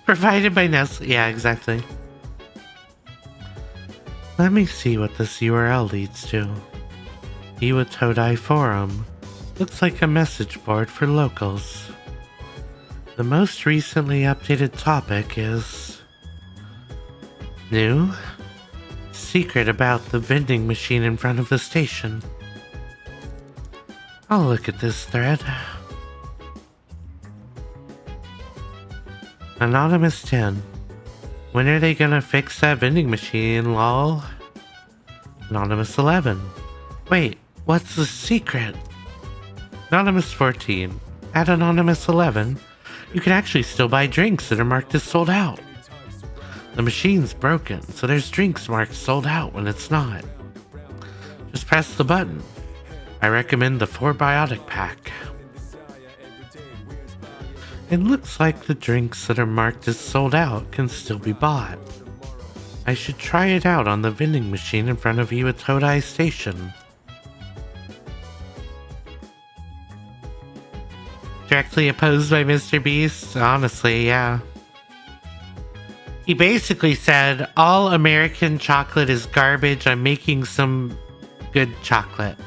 [SPEAKER 1] Provided by Nestle. Yeah, exactly. Let me see what this URL leads to. Iwatodai Forum. Looks like a message board for locals. The most recently updated topic is... new? Secret about the vending machine in front of the station. I'll look at this thread. Anonymous 10. When are they gonna fix that vending machine, lol? Anonymous 11. Wait, what's the secret? Anonymous 14. At Anonymous 11, you can actually still buy drinks that are marked as sold out. The machine's broken, so there's drinks marked sold out when it's not. Just press the button. I recommend the 4-biotic pack. It looks like the drinks that are marked as sold out can still be bought. I should try it out on the vending machine in front of Iwatodai Station. Directly opposed by Mr. Beast? Honestly, yeah. He basically said, all American chocolate is garbage, I'm making some good chocolate.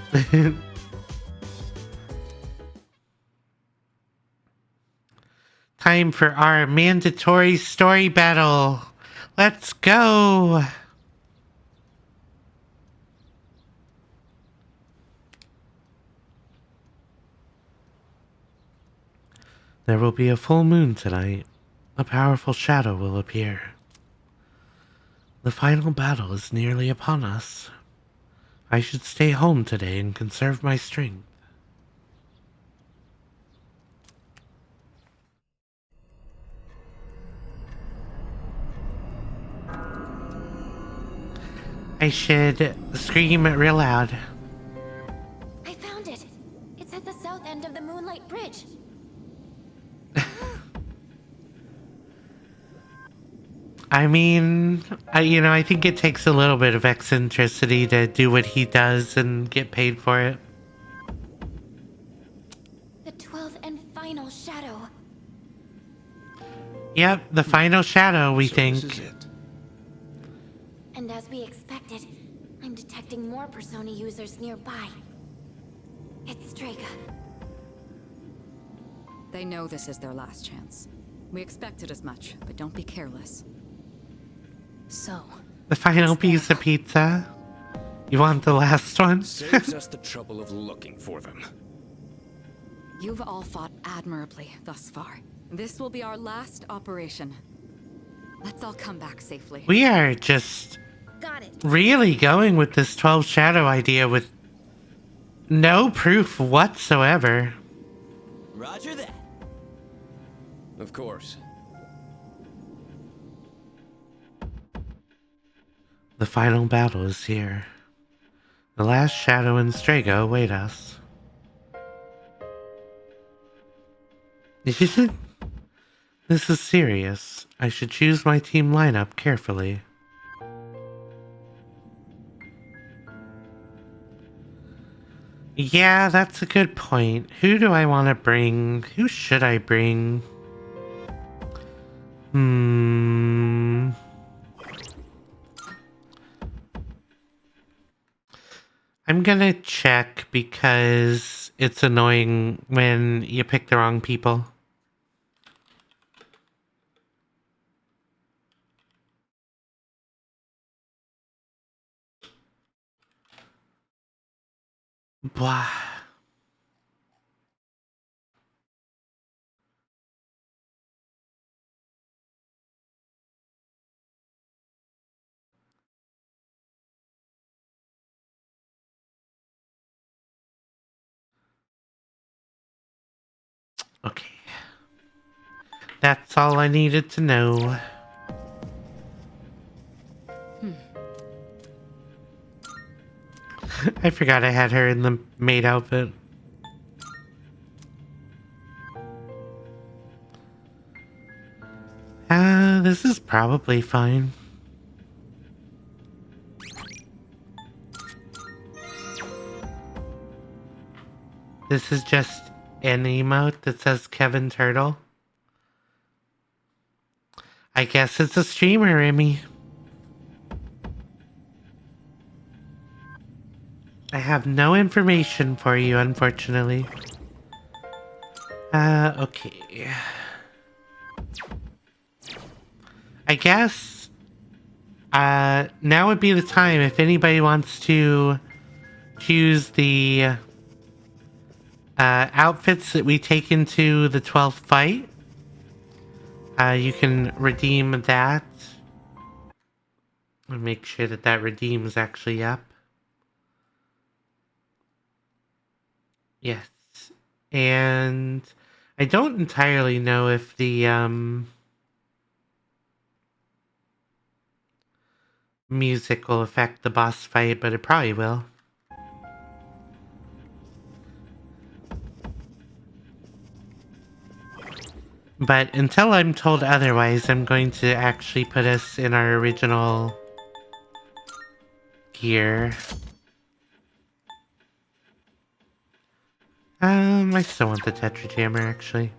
[SPEAKER 1] Time for our mandatory story battle. Let's go! There will be a full moon tonight. A powerful shadow will appear. The final battle is nearly upon us. I should stay home today and conserve my strength. I should scream it real loud.
[SPEAKER 2] I found it. It's at the south end of the Moonlight Bridge.
[SPEAKER 1] I mean, I think it takes a little bit of eccentricity to do what he does and get paid for it.
[SPEAKER 2] The 12th and final shadow.
[SPEAKER 1] Yep, the final shadow, we think.
[SPEAKER 10] This is it.
[SPEAKER 2] And as we expected, I'm detecting more Persona users nearby. It's Strega.
[SPEAKER 8] They know this is their last chance. We expected as much, but don't be careless.
[SPEAKER 2] So,
[SPEAKER 1] The final piece of pizza. You want the last one?
[SPEAKER 6] Saves us the trouble of looking for them.
[SPEAKER 8] You've all fought admirably thus far. This will be our last operation. Let's all come back safely.
[SPEAKER 1] We are just
[SPEAKER 9] Got it.
[SPEAKER 1] really going with this 12 shadow idea with no proof whatsoever.
[SPEAKER 12] Roger that.
[SPEAKER 6] Of course.
[SPEAKER 1] The final battle is here. The last shadow and Strega await us. This is serious. I should choose my team lineup carefully. Yeah, that's a good point. Who do I want to bring? Who should I bring? I'm gonna check because it's annoying when you pick the wrong people. Blah. Okay. That's all I needed to know. I forgot I had her in the maid outfit. This is probably fine. This is just an emote that says Kevin Turtle. I guess it's a streamer, Emmy. I have no information for you, unfortunately. Okay. I guess, now would be the time if anybody wants to choose the, outfits that we take into the 12th fight. You can redeem that. I'll make sure that that redeems actually up. Yes. And I don't entirely know if the, music will affect the boss fight, but it probably will. But until I'm told otherwise, I'm going to actually put us in our original gear. I still want the Tetra Jammer, actually.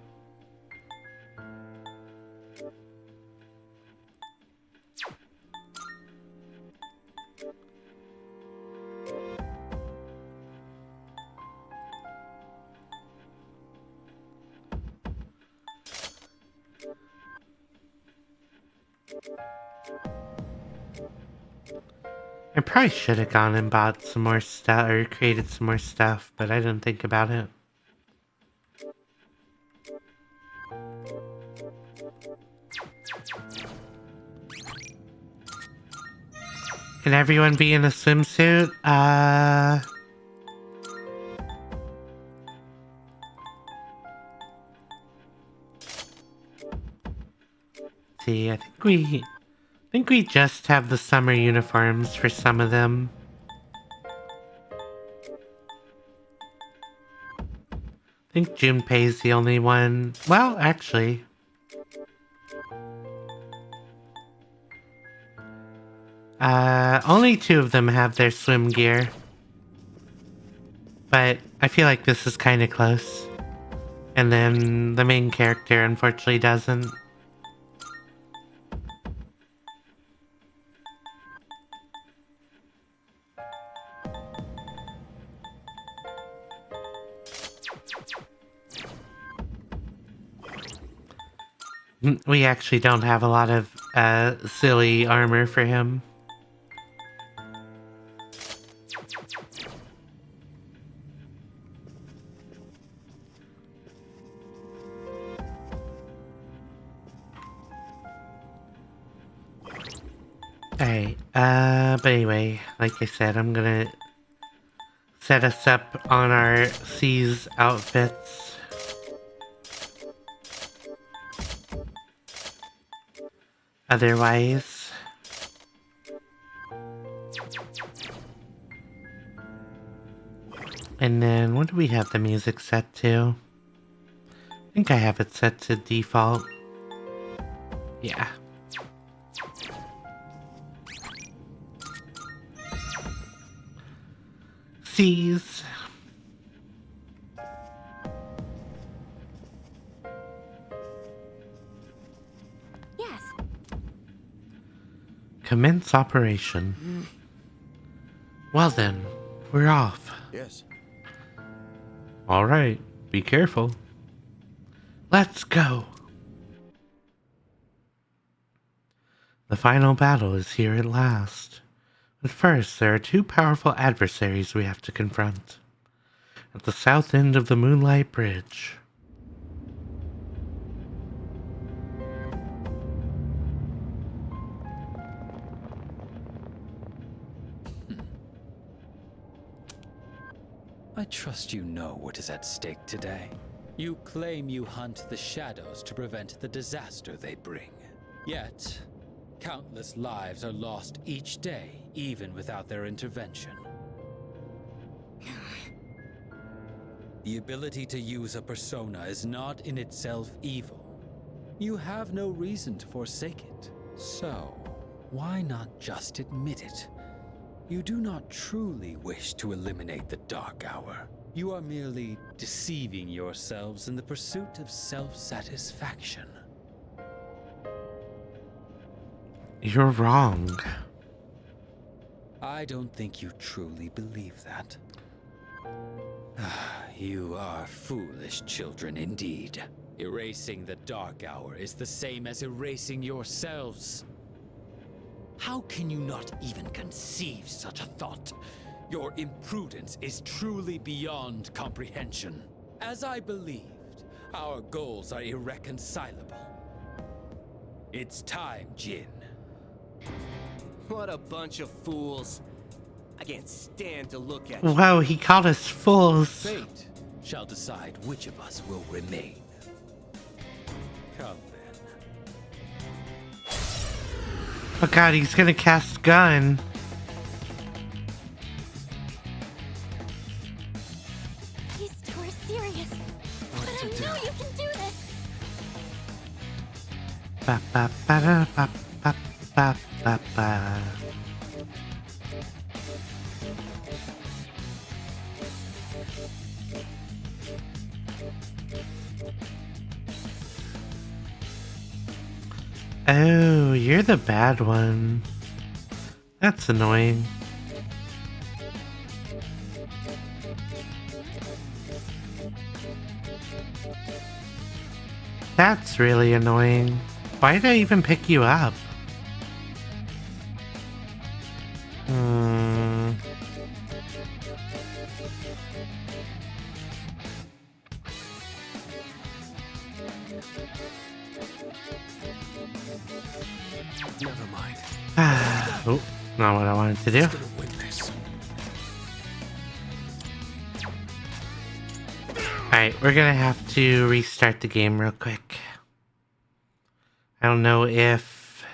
[SPEAKER 1] I probably should have gone and bought some more stuff, or created some more stuff, but I didn't think about it. Can everyone be in a swimsuit? See, I think we just have the summer uniforms for some of them. I think Junpei's the only one. Well, actually. Only 2 of them have their swim gear. But I feel like this is kind of close. And then the main character unfortunately doesn't. We actually don't have a lot of silly armor for him. Alright, but anyway, like I said, I'm gonna set us up on our C's outfits. Otherwise, and then what do we have the music set to? I think I have it set to default. Yeah. C's.
[SPEAKER 2] Yes.
[SPEAKER 1] Commence operation. Well then, we're off.
[SPEAKER 6] Yes.
[SPEAKER 4] Alright, be careful.
[SPEAKER 1] Let's go. The final battle is here at last. But first, there are 2 powerful adversaries we have to confront. At the south end of the Moonlight Bridge.
[SPEAKER 7] I trust you know what is at stake today. You claim you hunt the shadows to prevent the disaster they bring. Yet, countless lives are lost each day, even without their intervention. The ability to use a persona is not in itself evil. You have no reason to forsake it. So, why not just admit it? You do not truly wish to eliminate the Dark Hour. You are merely deceiving yourselves in the pursuit of self-satisfaction.
[SPEAKER 1] You're wrong.
[SPEAKER 7] I don't think you truly believe that. You are foolish children indeed. Erasing the Dark Hour is the same as erasing yourselves. How can you not even conceive such a thought? Your imprudence is truly beyond comprehension. As I believed, our goals are irreconcilable. It's time, Jin.
[SPEAKER 6] What a bunch of fools. I can't stand to look at you.
[SPEAKER 1] Whoa, he called us fools.
[SPEAKER 7] Fate shall decide which of us will remain. Come then.
[SPEAKER 1] Oh god, he's gonna cast gun.
[SPEAKER 2] These two are serious. But I know you can do this.
[SPEAKER 1] Ba ba ba da, ba ba ba ba ba. Oh, you're the bad one. That's annoying. That's really annoying. Why did I even pick you up?
[SPEAKER 6] Never mind.
[SPEAKER 1] Oh, not what I wanted to do.
[SPEAKER 6] Gonna win this.
[SPEAKER 1] Alright, we're gonna have to restart the game real quick. I don't know if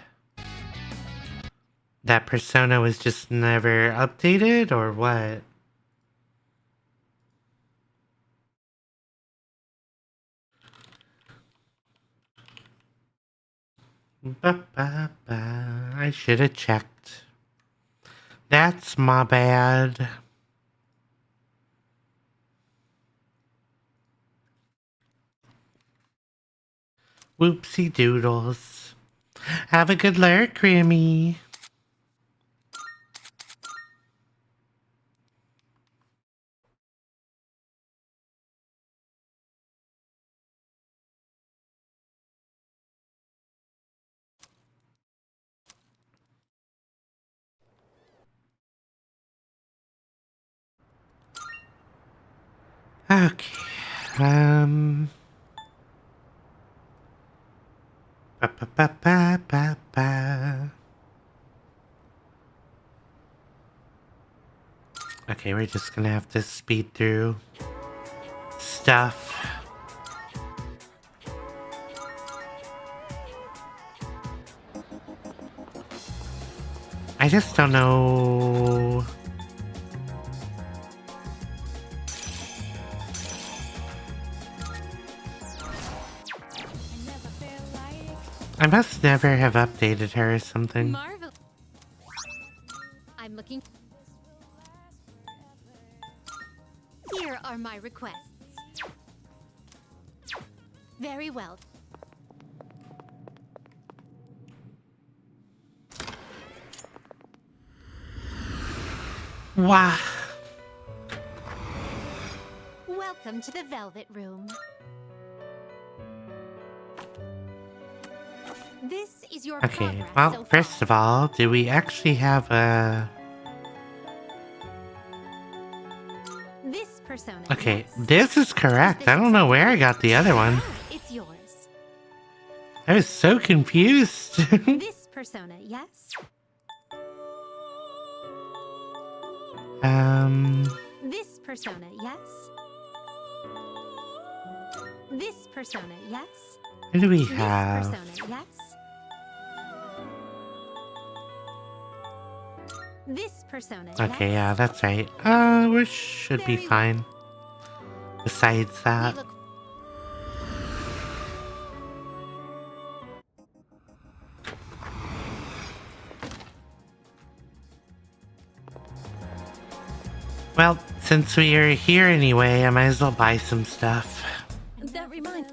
[SPEAKER 1] that persona was just never updated or what. I should have checked. That's my bad. Whoopsie doodles. Have a good lurk, Grammy. Okay. Ba ba ba ba ba ba. Okay, we're just gonna have to speed through stuff. I just don't know. I must never have updated her or something.
[SPEAKER 2] Marvel. I'm looking. Here are my requests. Very well.
[SPEAKER 1] Wow.
[SPEAKER 2] Welcome to the Velvet Room. This is your
[SPEAKER 1] Okay,
[SPEAKER 2] progress
[SPEAKER 1] well,
[SPEAKER 2] so
[SPEAKER 1] first
[SPEAKER 2] far.
[SPEAKER 1] of all, do we actually have a...
[SPEAKER 2] This persona.
[SPEAKER 1] Okay,
[SPEAKER 2] yes.
[SPEAKER 1] this is correct. I don't know where I got the other one.
[SPEAKER 2] It's yours.
[SPEAKER 1] I was so confused.
[SPEAKER 2] This persona, yes. This persona, yes. This persona, yes.
[SPEAKER 1] What do we
[SPEAKER 2] This
[SPEAKER 1] have?
[SPEAKER 2] persona, yes. This persona,
[SPEAKER 1] Okay,
[SPEAKER 2] yes.
[SPEAKER 1] yeah, that's right. We should be
[SPEAKER 2] Very
[SPEAKER 1] fine. besides that. Well, since we are here anyway, I might as well buy some stuff.
[SPEAKER 13] That reminds.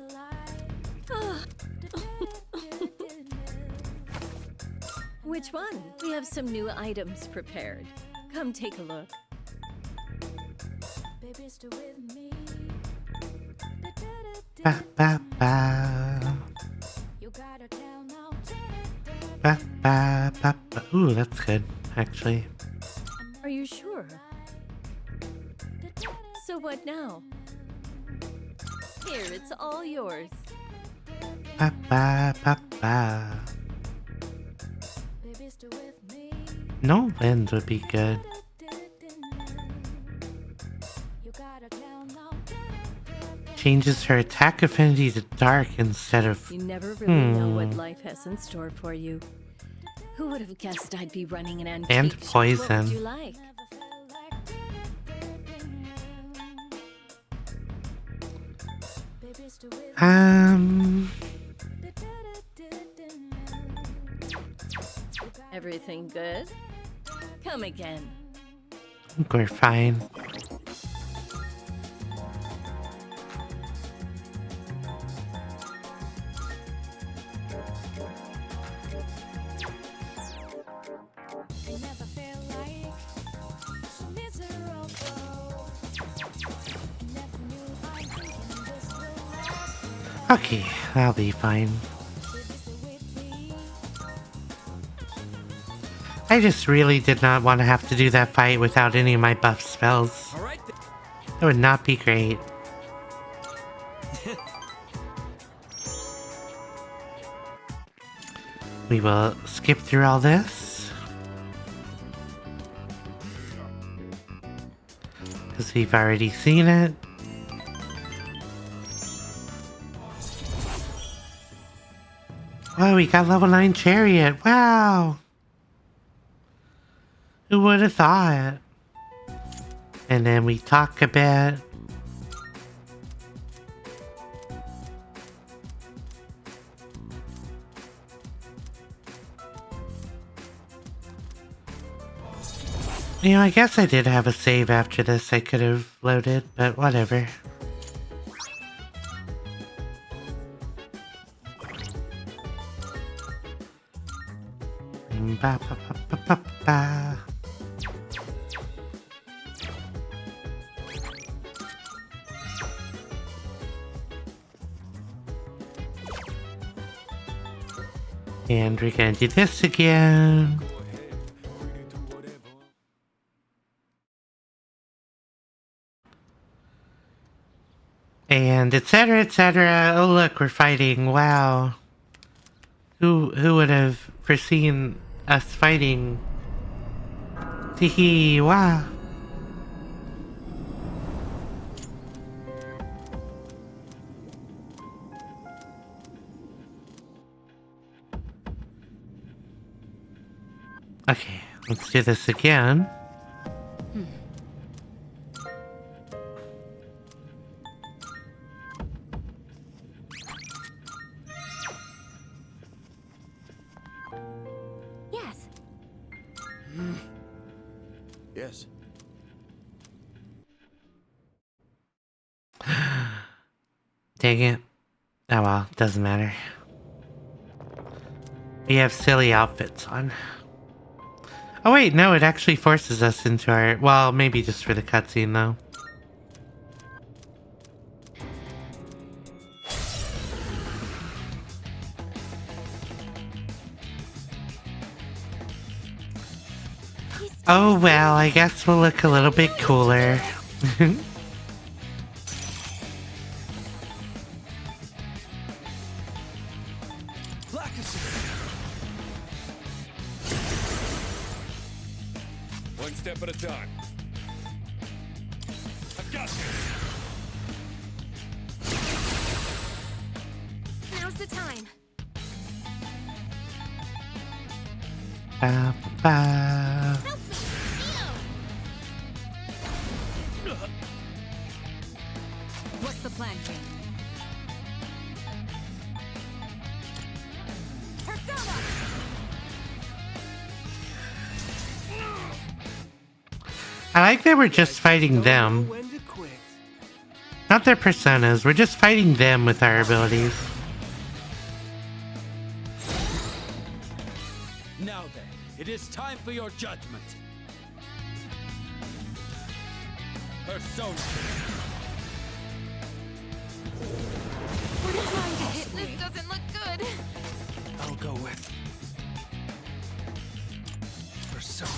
[SPEAKER 13] Which one? We have some new items prepared. Come take a look.
[SPEAKER 1] Ba ba ba. Ba ba ba ba. Ooh, that's good, actually.
[SPEAKER 13] Are you sure? So what now? Here, it's all yours.
[SPEAKER 1] Ba ba ba ba. No lens would be good. Changes her attack affinity to dark instead of...
[SPEAKER 13] You never really know what life has in store for you. Who would have guessed I'd be running an antique
[SPEAKER 1] And
[SPEAKER 13] shop?
[SPEAKER 1] poison.
[SPEAKER 13] What would you like? Everything good? Come again.
[SPEAKER 1] I think we're fine. Okay, I'll be fine. I just really did not want to have to do that fight without any of my buff spells. That would not be great. We will skip through all this, because we've already seen it. Oh, we got level 9 chariot. Wow. Who would have thought? And then we talk a bit. You know, I guess I did have a save after this I could have loaded, but whatever. Ba, ba, ba, ba, ba, ba. And we're gonna do this again. And etc, etc. Oh look, we're fighting. Wow. Who would have foreseen us fighting? Teehee, wow. Okay, let's do this again.
[SPEAKER 2] Yes.
[SPEAKER 6] Yes.
[SPEAKER 1] Dang it. Oh well, doesn't matter. We have silly outfits on. Oh wait, no, it actually forces us into our... Well, maybe just for the cutscene though. Oh well, I guess we'll look a little bit cooler.
[SPEAKER 14] One step at a time. I've got you.
[SPEAKER 9] Now's the time.
[SPEAKER 1] Ba, ba.
[SPEAKER 8] working.
[SPEAKER 1] I like that we're just fighting them. Not their personas, we're just fighting them with our abilities.
[SPEAKER 7] Now then, it is time for your judgment. Persona.
[SPEAKER 9] We're trying to hit. This doesn't look good.
[SPEAKER 10] I'll go with Persona.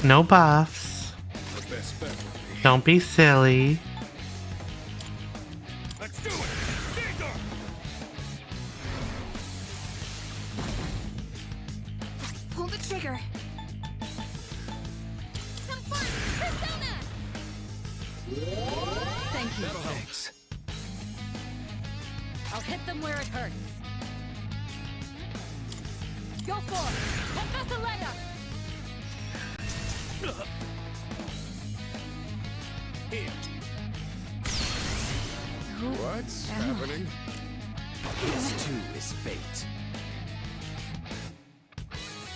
[SPEAKER 1] No buffs.
[SPEAKER 10] The best bet would be.
[SPEAKER 1] Don't be silly.
[SPEAKER 10] Let's do it! Caesar!
[SPEAKER 9] Pull the trigger. Come on, Persona!
[SPEAKER 8] Thank you.
[SPEAKER 10] Thanks.
[SPEAKER 8] I'll hit them where it hurts. Go for it! Professor Leia!
[SPEAKER 10] Here. What's happening?
[SPEAKER 11] This too is fate.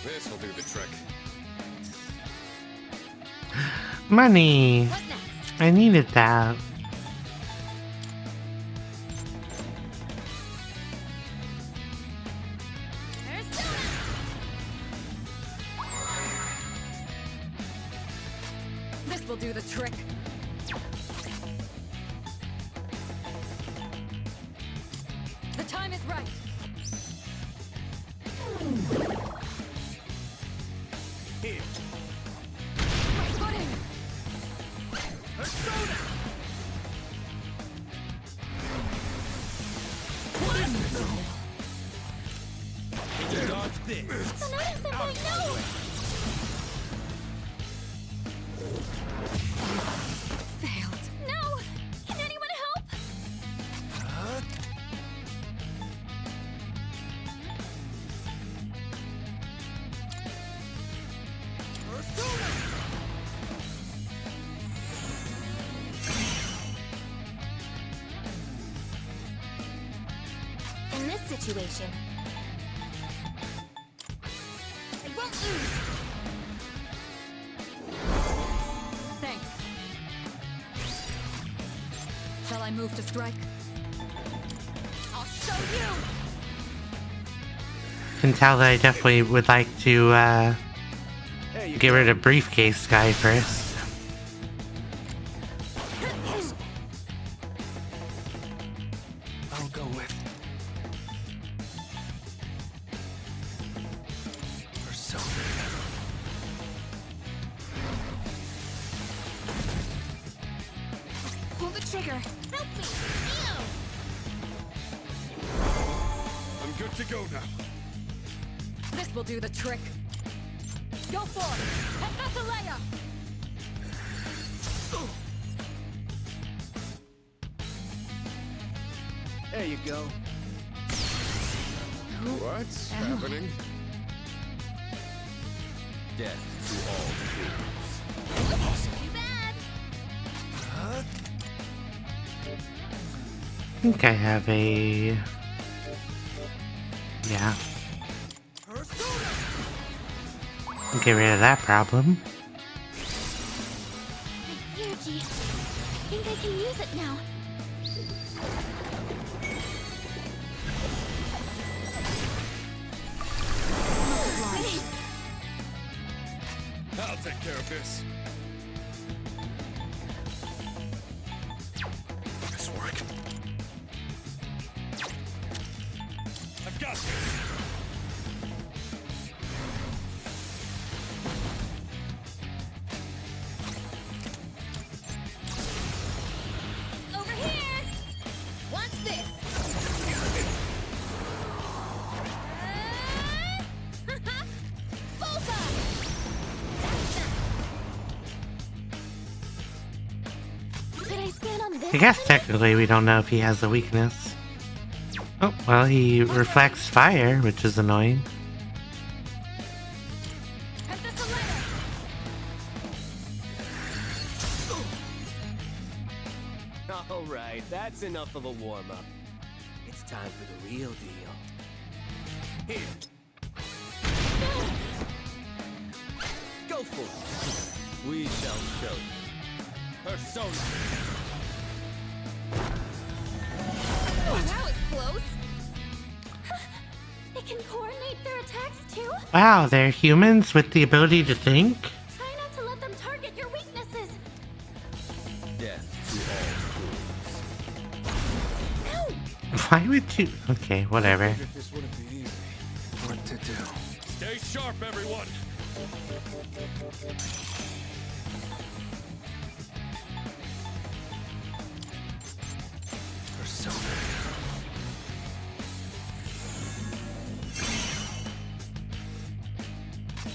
[SPEAKER 14] This'll do the trick.
[SPEAKER 1] Money. I needed that.
[SPEAKER 8] This will do the trick. The time is right.
[SPEAKER 10] Here.
[SPEAKER 8] My footing.
[SPEAKER 10] Persona!
[SPEAKER 7] Dodge this.
[SPEAKER 2] Sonoda-senpai, no!
[SPEAKER 8] Failed.
[SPEAKER 2] No! Can anyone help? In this situation, I won't lose.
[SPEAKER 8] Thanks. Shall I move to strike?
[SPEAKER 2] I'll show you!
[SPEAKER 1] Can tell that I definitely would like to get rid of briefcase guy first.
[SPEAKER 10] I'll go with Persona.
[SPEAKER 9] Pull the trigger.
[SPEAKER 2] Help me!
[SPEAKER 14] I'm good to go now.
[SPEAKER 8] This will do the trick. Go for it! Professor Leia!
[SPEAKER 6] There you go.
[SPEAKER 10] What's happening?
[SPEAKER 14] Death to all fools.
[SPEAKER 2] Too bad!
[SPEAKER 1] I think I have a... Yeah. Get rid of that problem.
[SPEAKER 2] My energy. I think I can use it now.
[SPEAKER 14] I'll take care of this.
[SPEAKER 10] This work.
[SPEAKER 14] I've got this.
[SPEAKER 2] Over here! Watch this! Volta! Should I stand on this?
[SPEAKER 1] I guess technically we don't know if he has a weakness. Oh, well, he reflects fire, which is annoying.
[SPEAKER 6] Alright, that's enough of a warm-up. It's time for the real deal. Here. Go for it. We shall show you. Persona.
[SPEAKER 9] Oh, that was close.
[SPEAKER 2] They can coordinate their attacks too?
[SPEAKER 1] Wow, they're humans with the ability to think?
[SPEAKER 2] Try not to let them target your weaknesses.
[SPEAKER 7] Death to all fools.
[SPEAKER 1] Why would you? Okay, whatever.
[SPEAKER 10] This wouldn't be easy. What to do?
[SPEAKER 14] Stay sharp, everyone.
[SPEAKER 10] Persona.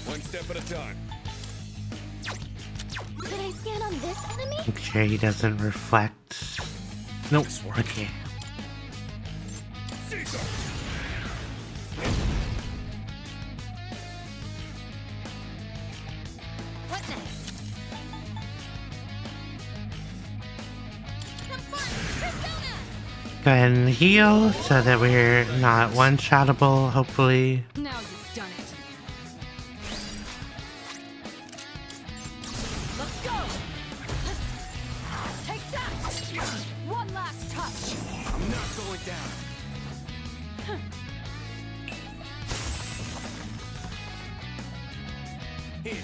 [SPEAKER 14] One step at a time.
[SPEAKER 2] Did I scan on this enemy?
[SPEAKER 1] Make sure he doesn't reflect. Nope. Okay.
[SPEAKER 14] Caesar!
[SPEAKER 9] What next?
[SPEAKER 1] Go ahead and heal so that we're not one-shottable, hopefully.
[SPEAKER 8] Now you've done it.
[SPEAKER 5] Let's go! Take that! One last touch!
[SPEAKER 6] I'm not going down. Here.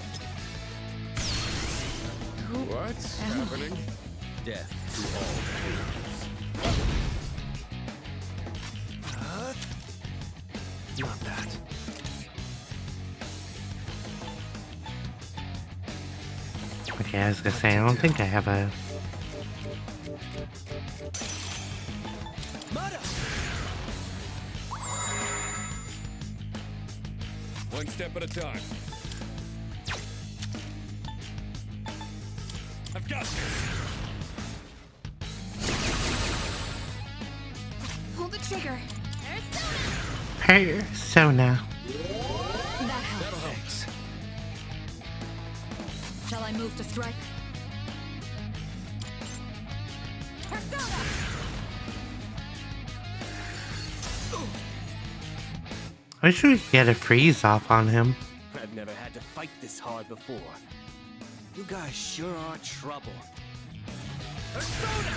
[SPEAKER 14] What's happening?
[SPEAKER 7] Death to all fools.
[SPEAKER 6] Not that.
[SPEAKER 1] Okay, I was gonna say, I don't think I have a...
[SPEAKER 14] One step at a time. I've got this.
[SPEAKER 9] Pull the trigger.
[SPEAKER 1] Persona.
[SPEAKER 8] That helps. Shall I move to strike?
[SPEAKER 5] Persona!
[SPEAKER 1] I wish we could get a freeze off on him.
[SPEAKER 6] I've never had to fight this hard before. You guys sure are trouble. Persona!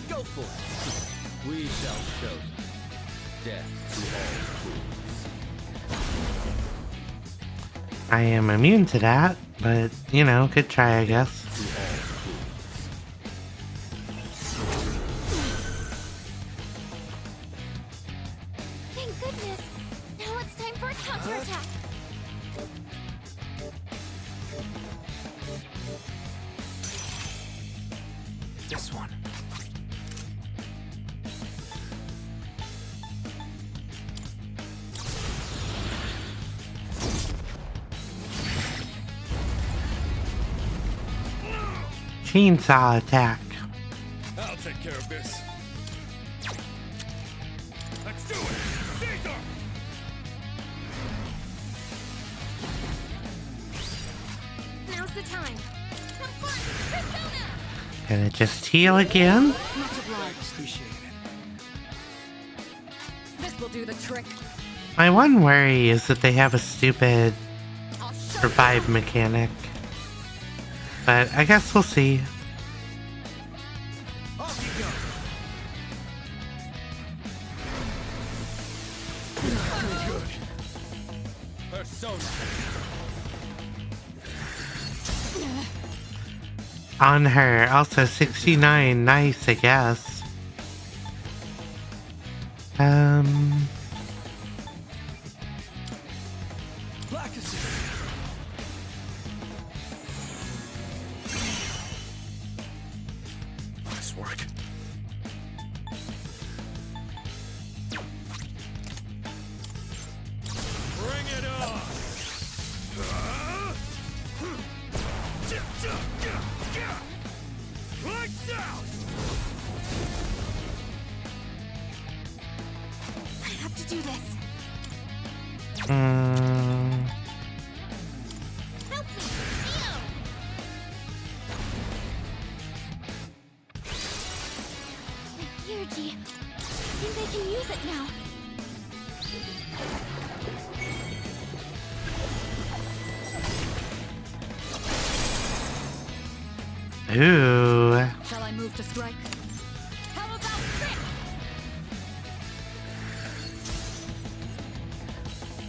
[SPEAKER 6] Go for it.
[SPEAKER 7] We shall show you. Death to all fools.
[SPEAKER 1] I am immune to that, but, you know, good try, I guess.
[SPEAKER 7] To all fools.
[SPEAKER 2] Thank goodness. Now it's time for a counterattack.
[SPEAKER 6] This one.
[SPEAKER 1] Chainsaw attack.
[SPEAKER 14] I'll take care of this. Let's do it! Caesar!
[SPEAKER 9] Now's the time. Have fun! Persona!
[SPEAKER 1] Gonna just heal again.
[SPEAKER 8] Much obliged.
[SPEAKER 6] Appreciate it.
[SPEAKER 8] This will do the trick.
[SPEAKER 1] My one worry is that they have a stupid revive mechanic. But I guess we'll see.
[SPEAKER 6] Off you go.
[SPEAKER 14] Persona!
[SPEAKER 1] On her. Also 69. Nice, I guess.
[SPEAKER 10] Nice work.
[SPEAKER 14] Bring it on! Lights out!
[SPEAKER 2] I have to do this.
[SPEAKER 1] Ooh.
[SPEAKER 8] Shall I move to strike?
[SPEAKER 2] How about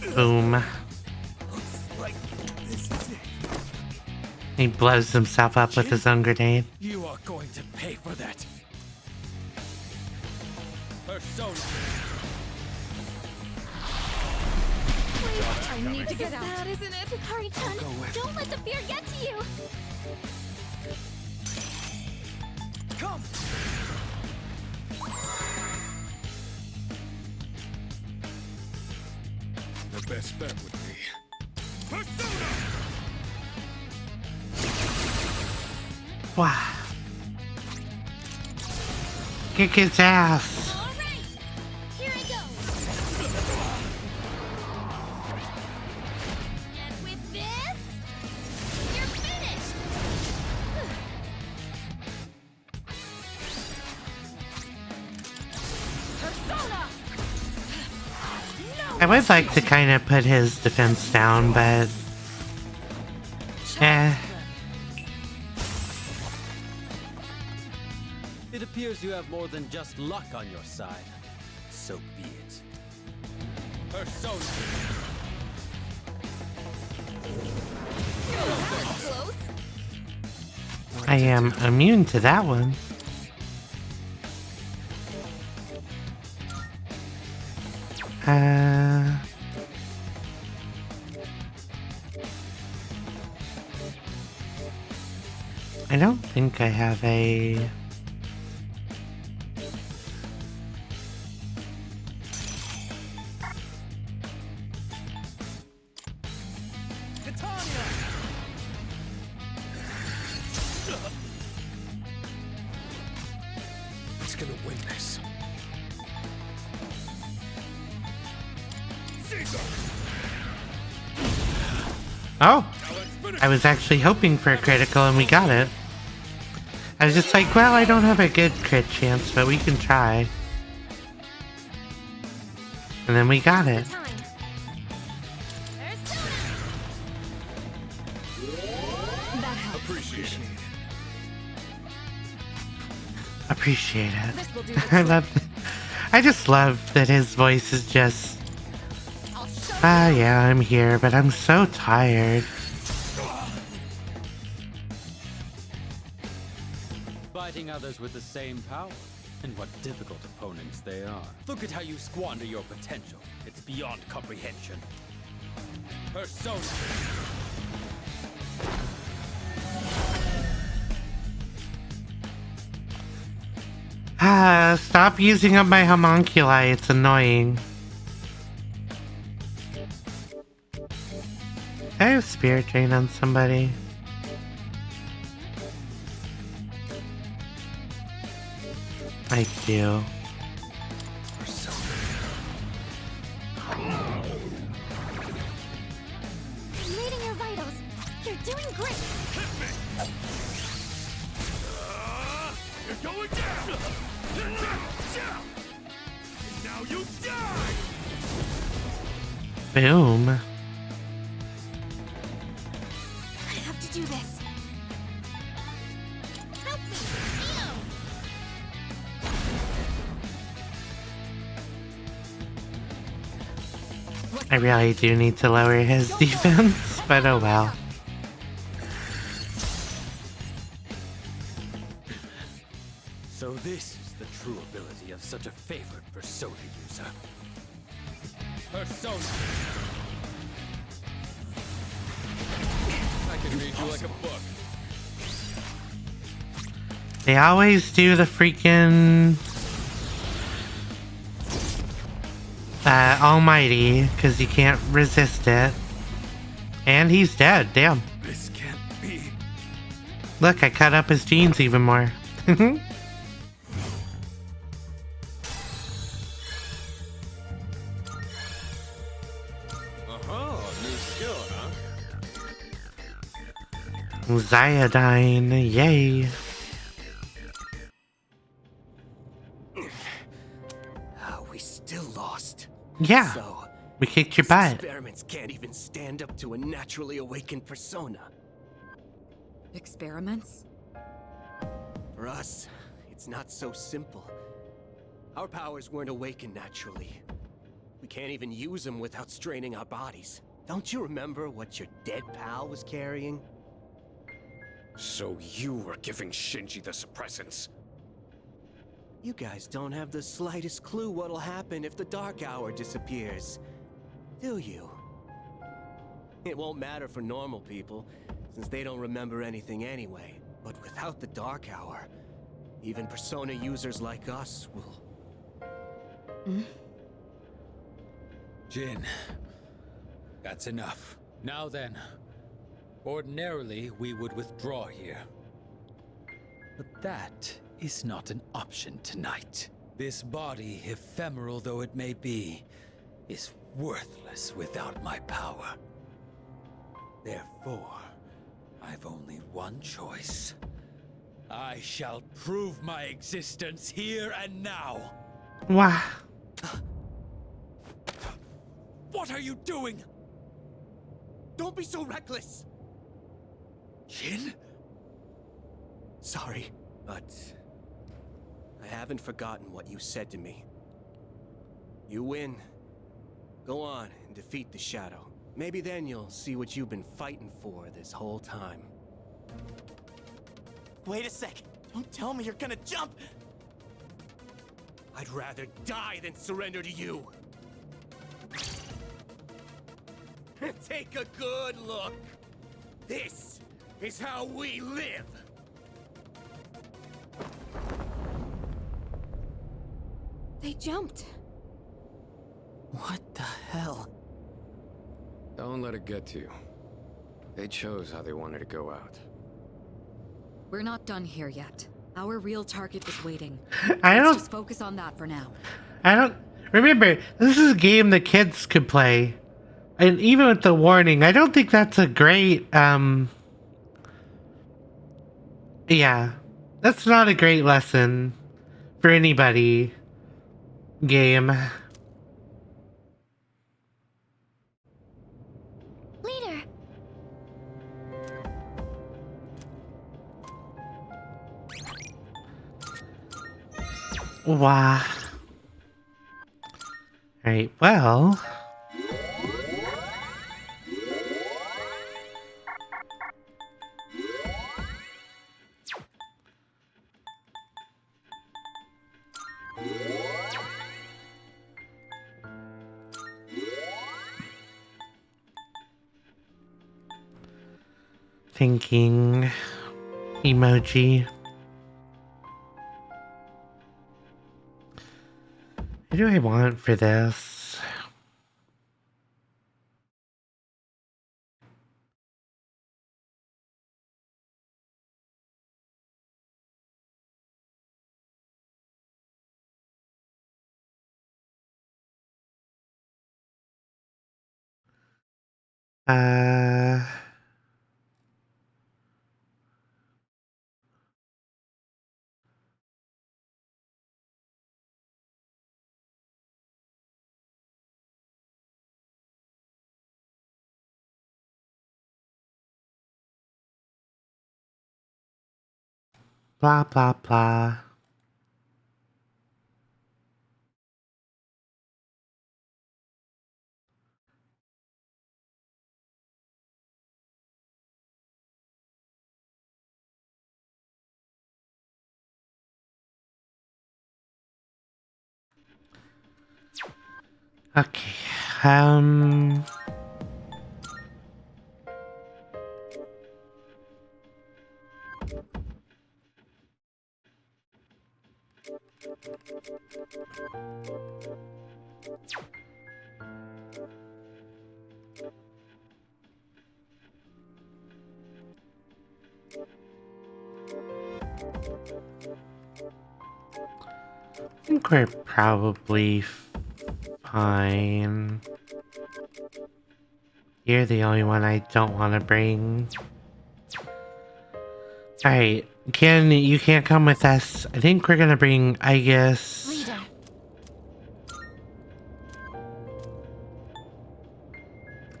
[SPEAKER 2] this?
[SPEAKER 1] Boom.
[SPEAKER 10] Looks like this is it.
[SPEAKER 1] He blows himself up with his own grenade.
[SPEAKER 10] You are going to pay for that.
[SPEAKER 14] Persona.
[SPEAKER 2] I need to get out. That isn't it, Hikari-chan. Don't let the fear get to you.
[SPEAKER 10] Come. The best bet would be Persona.
[SPEAKER 1] Wow. Kick his ass.
[SPEAKER 2] All right, here I go. And with this, you're finished. Persona.
[SPEAKER 1] I would like to kind of put his defense down, but...
[SPEAKER 7] It appears you have more than just luck on your side. So be it.
[SPEAKER 14] Persona.
[SPEAKER 2] Close.
[SPEAKER 1] I am immune to that one. I don't think I have a...
[SPEAKER 10] It's gonna win this.
[SPEAKER 1] Oh! I was actually hoping for a critical and we got it. I was just like, well, I don't have a good crit chance, but we can try. And then we got it. Appreciate it. I just love that his voice is just... Ah, yeah, I'm here, but I'm so tired.
[SPEAKER 7] Fighting others with the same power. And what difficult opponents they are. Look at how you squander your potential. It's beyond comprehension.
[SPEAKER 14] Persona.
[SPEAKER 1] Ah, stop using up my homunculi, it's annoying. I have Spirit Drain on somebody. I do.
[SPEAKER 2] Reading your vitals. You're doing great.
[SPEAKER 14] You're going down. And now you die.
[SPEAKER 1] Boom.
[SPEAKER 2] I have to do this. Help me.
[SPEAKER 1] I really do need to lower his defense, but oh well.
[SPEAKER 7] So this is the true ability of such a favored Persona user.
[SPEAKER 14] Persona. I can read you like a book.
[SPEAKER 1] They always do the freaking... Almighty, because you can't resist it. And he's dead, damn.
[SPEAKER 10] This can't be.
[SPEAKER 1] Look, I cut up his jeans even more.
[SPEAKER 10] New skill, huh?
[SPEAKER 1] Zyodine, yay.
[SPEAKER 6] We still lost.
[SPEAKER 1] Yeah,
[SPEAKER 6] So,
[SPEAKER 1] we kicked your
[SPEAKER 6] these
[SPEAKER 1] butt.
[SPEAKER 6] experiments can't even stand up to a naturally awakened persona.
[SPEAKER 8] Experiments?
[SPEAKER 6] For us, it's not so simple. Our powers weren't awakened naturally. We can't even use them without straining our bodies. Don't you remember what your dead pal was carrying?
[SPEAKER 10] So you were giving Shinji the suppressants?
[SPEAKER 6] You guys don't have the slightest clue what'll happen if the Dark Hour disappears, do you? It won't matter for normal people, since they don't remember anything anyway. But without the Dark Hour, even Persona users like us will...
[SPEAKER 7] Jin, that's enough. Now then, ordinarily we would withdraw here. But that is not an option tonight. This body, ephemeral though it may be, is worthless without my power. Therefore, I've only one choice. I shall prove my existence here and now.
[SPEAKER 1] Wow.
[SPEAKER 7] What are you doing?
[SPEAKER 6] Don't be so reckless!
[SPEAKER 7] Jin?
[SPEAKER 6] Sorry, but... I haven't forgotten what you said to me. You win. Go on and defeat the Shadow. Maybe then you'll see what you've been fighting for this whole time.
[SPEAKER 12] Wait a sec. Don't tell me you're gonna jump!
[SPEAKER 6] I'd rather die than surrender to you. Take a good look. This is how we live.
[SPEAKER 9] They jumped.
[SPEAKER 12] What the hell?
[SPEAKER 15] Don't let it get to you. They chose how they wanted to go out.
[SPEAKER 8] We're not done here yet. Our real target is waiting.
[SPEAKER 1] I
[SPEAKER 8] Let's
[SPEAKER 1] don't-
[SPEAKER 8] just focus on that for now.
[SPEAKER 1] I don't remember. This is a game the kids could play, and even with the warning, I don't think that's a great. Yeah, that's not a great lesson for anybody. Game.
[SPEAKER 2] Leader!
[SPEAKER 1] Wow. Alright, well. Thinking emoji. What do I want for this? Uh... Blah, blah, blah. Okay, I think we're probably fine. You're the only one I don't want to bring. Alright, Ken, you can't come with us. I think we're gonna bring Aegis.
[SPEAKER 2] Leader.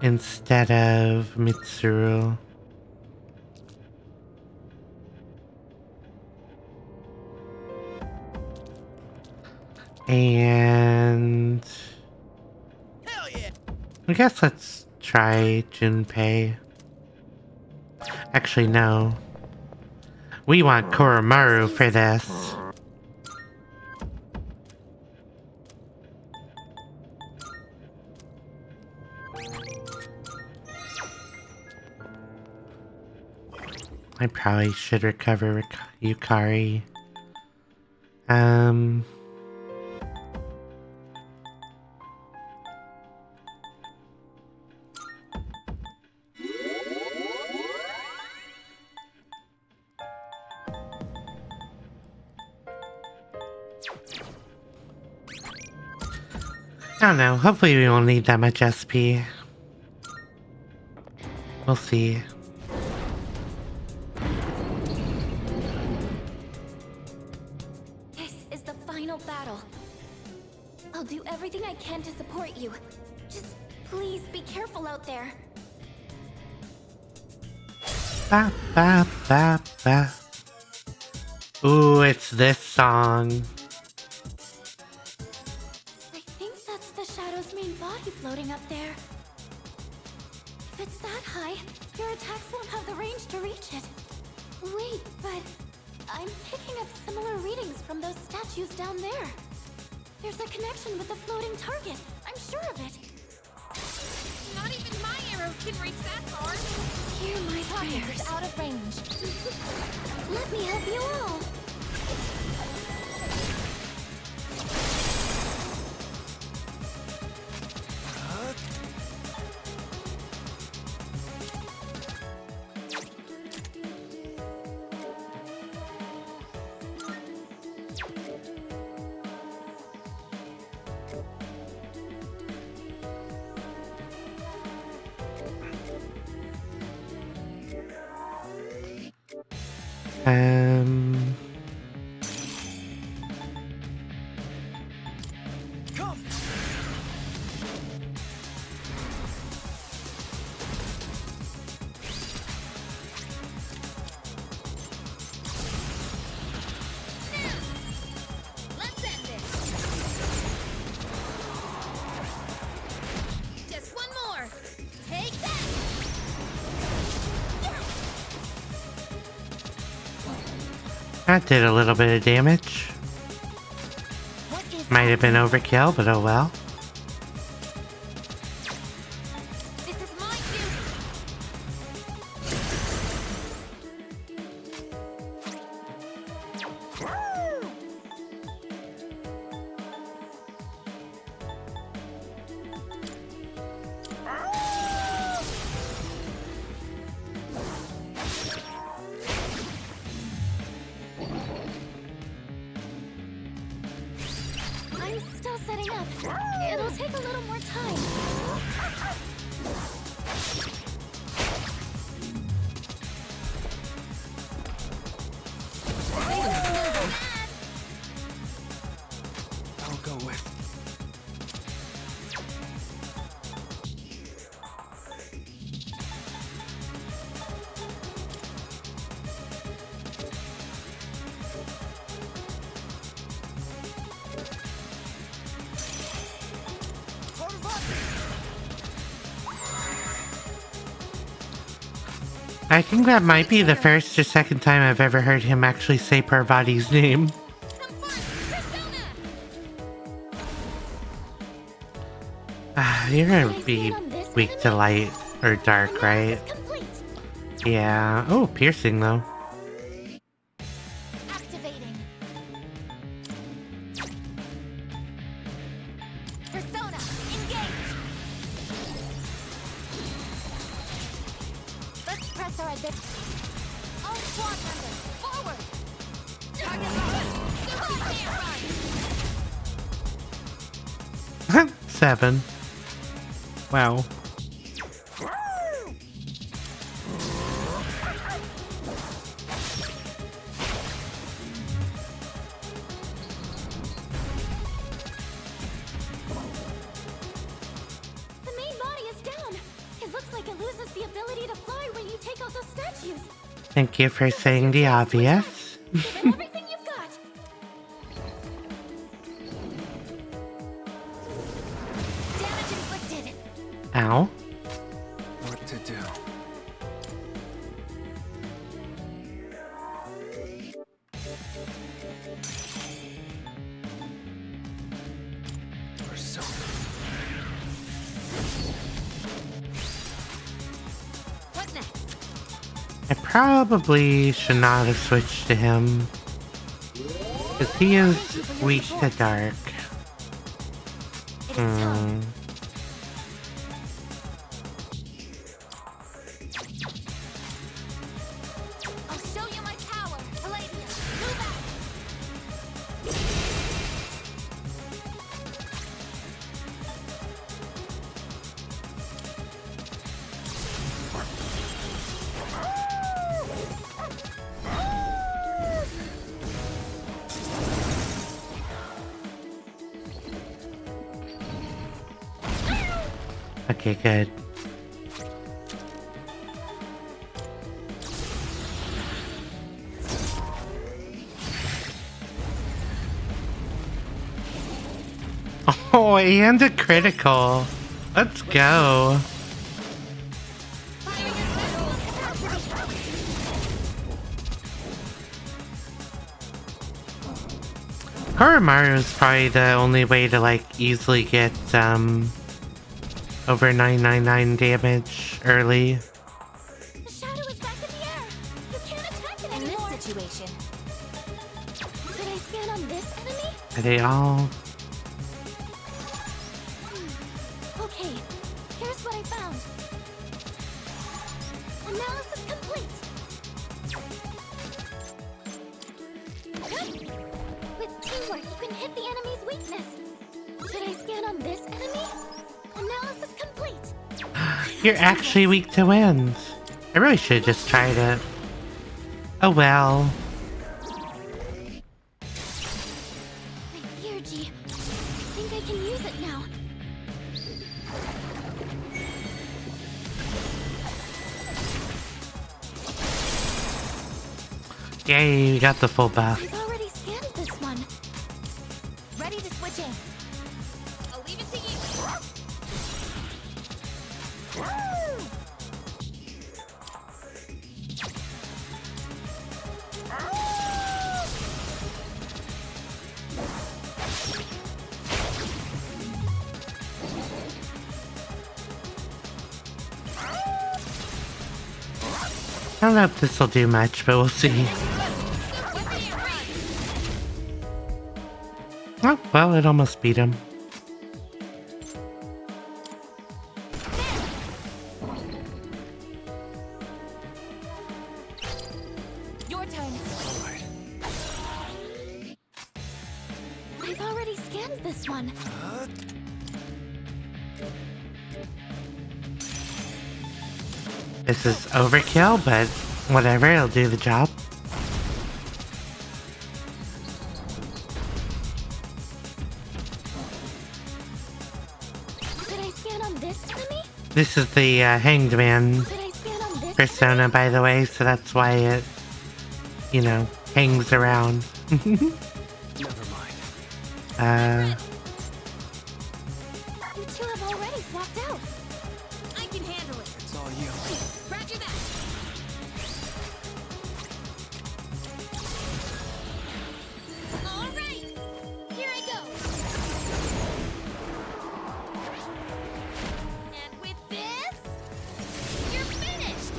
[SPEAKER 1] Instead of Mitsuru. And I guess let's try Junpei. Actually, no. We want Koromaru for this. I probably should recover Yukari. I don't know. Hopefully we won't need that much SP. We'll see.
[SPEAKER 2] This is the final battle. I'll do everything I can to support you. Just please be careful out there.
[SPEAKER 1] Ba, ba, ba, ba. Ooh, it's this song.
[SPEAKER 2] I think that's the Shadow's main body floating up there. If it's that high, your attacks won't have the range to reach it. Wait, but I'm picking up similar readings from those statues down there. There's a connection with the floating target. I'm sure of it.
[SPEAKER 9] Not even my arrows can reach that far.
[SPEAKER 2] Hear my prayers. Out of range. Let me help you all.
[SPEAKER 9] Let's end this. Just one more. Take that.
[SPEAKER 1] That did a little bit of damage. Might have been overkill, but oh well.
[SPEAKER 9] This is my duty.
[SPEAKER 2] I'm still setting up. It'll take a little more time.
[SPEAKER 6] I'll go with.
[SPEAKER 1] I think that might be the first or second time I've ever heard him actually say Parvati's name. You're gonna be weak to light or dark, right? Yeah. Oh, piercing though.
[SPEAKER 2] Activating. Persona, engage. Let's press our advantage. All squad members, forward. Target locked.
[SPEAKER 1] 7. Wow.
[SPEAKER 2] The main body is down. It looks like it loses the ability to fly when you take out those statues.
[SPEAKER 1] Thank you for saying the obvious.
[SPEAKER 2] Give it everything you've got.
[SPEAKER 1] Now?
[SPEAKER 6] What to do?
[SPEAKER 9] What next?
[SPEAKER 1] I probably should not have switched to him. Because he is weak to dark. Hmm.
[SPEAKER 2] I'll show you my power, Palladium. Move out.
[SPEAKER 1] Okay, good. Oh, and a critical. Let's go. Koromaru is probably the only way to like easily get over 999 damage early.
[SPEAKER 2] The shadow is back in the air. You can't attack it anymore. In this situation, could I scan on this enemy?
[SPEAKER 1] Are they all?
[SPEAKER 2] Okay, here's what I found. Analysis complete. Good. With teamwork, you can hit the enemy's weakness. Should I scan on this enemy? Analysis complete.
[SPEAKER 1] You're actually weak to wind. I really should have just tried it. Oh well.
[SPEAKER 2] My Geargy. I think I can use it now.
[SPEAKER 1] Yay, we got the full buff.
[SPEAKER 2] I've already scanned this one. Ready to switch in. I'll leave it to you.
[SPEAKER 1] I don't know if this will do much, but we'll see. Oh, well, it almost beat him.
[SPEAKER 2] Your turn. I've already scanned this one.
[SPEAKER 1] This is overkill, but whatever, it'll do the job.
[SPEAKER 2] Could I scan on this enemy?
[SPEAKER 1] This is the Hanged Man
[SPEAKER 2] Could I scan on this
[SPEAKER 1] persona, by the way, so that's why it, you know, hangs around.
[SPEAKER 6] Never mind.
[SPEAKER 2] You two have already swapped out.
[SPEAKER 9] I can handle it.
[SPEAKER 6] It's all you.
[SPEAKER 9] Roger that. All right. Here I go. And with this, you're finished.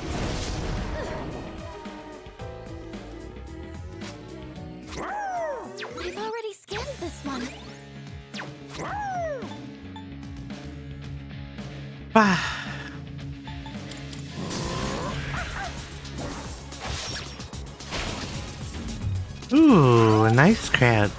[SPEAKER 2] I've already scanned this one.
[SPEAKER 1] Ooh, a nice crit.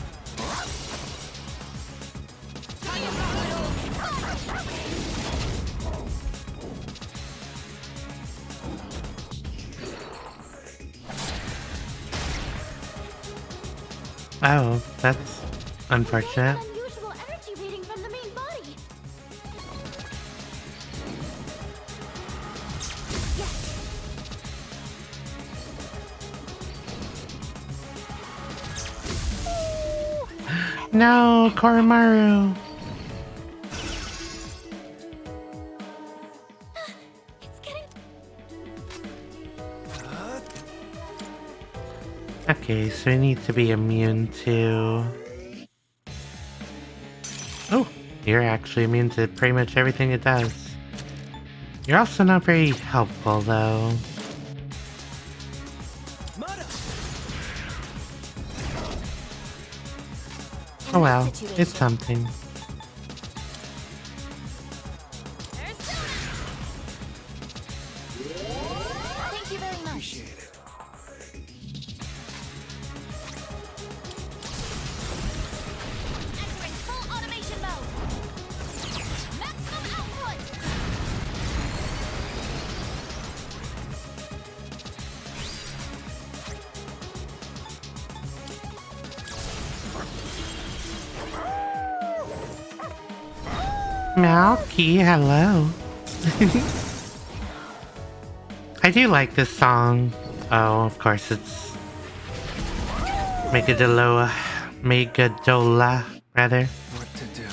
[SPEAKER 1] Oh, that's unfortunate.
[SPEAKER 2] Unusual energy reading from the main body.
[SPEAKER 1] No, Koromaru. Okay, so I need to be immune to... Oh, you're actually immune to pretty much everything it does. You're also not very helpful, though. Oh well, it's something.
[SPEAKER 2] Thank you very much. Entering full automation mode. Maximum output.
[SPEAKER 1] Malky, hello. I do like this song. Oh, of course it's Megadola, rather.
[SPEAKER 6] What to do?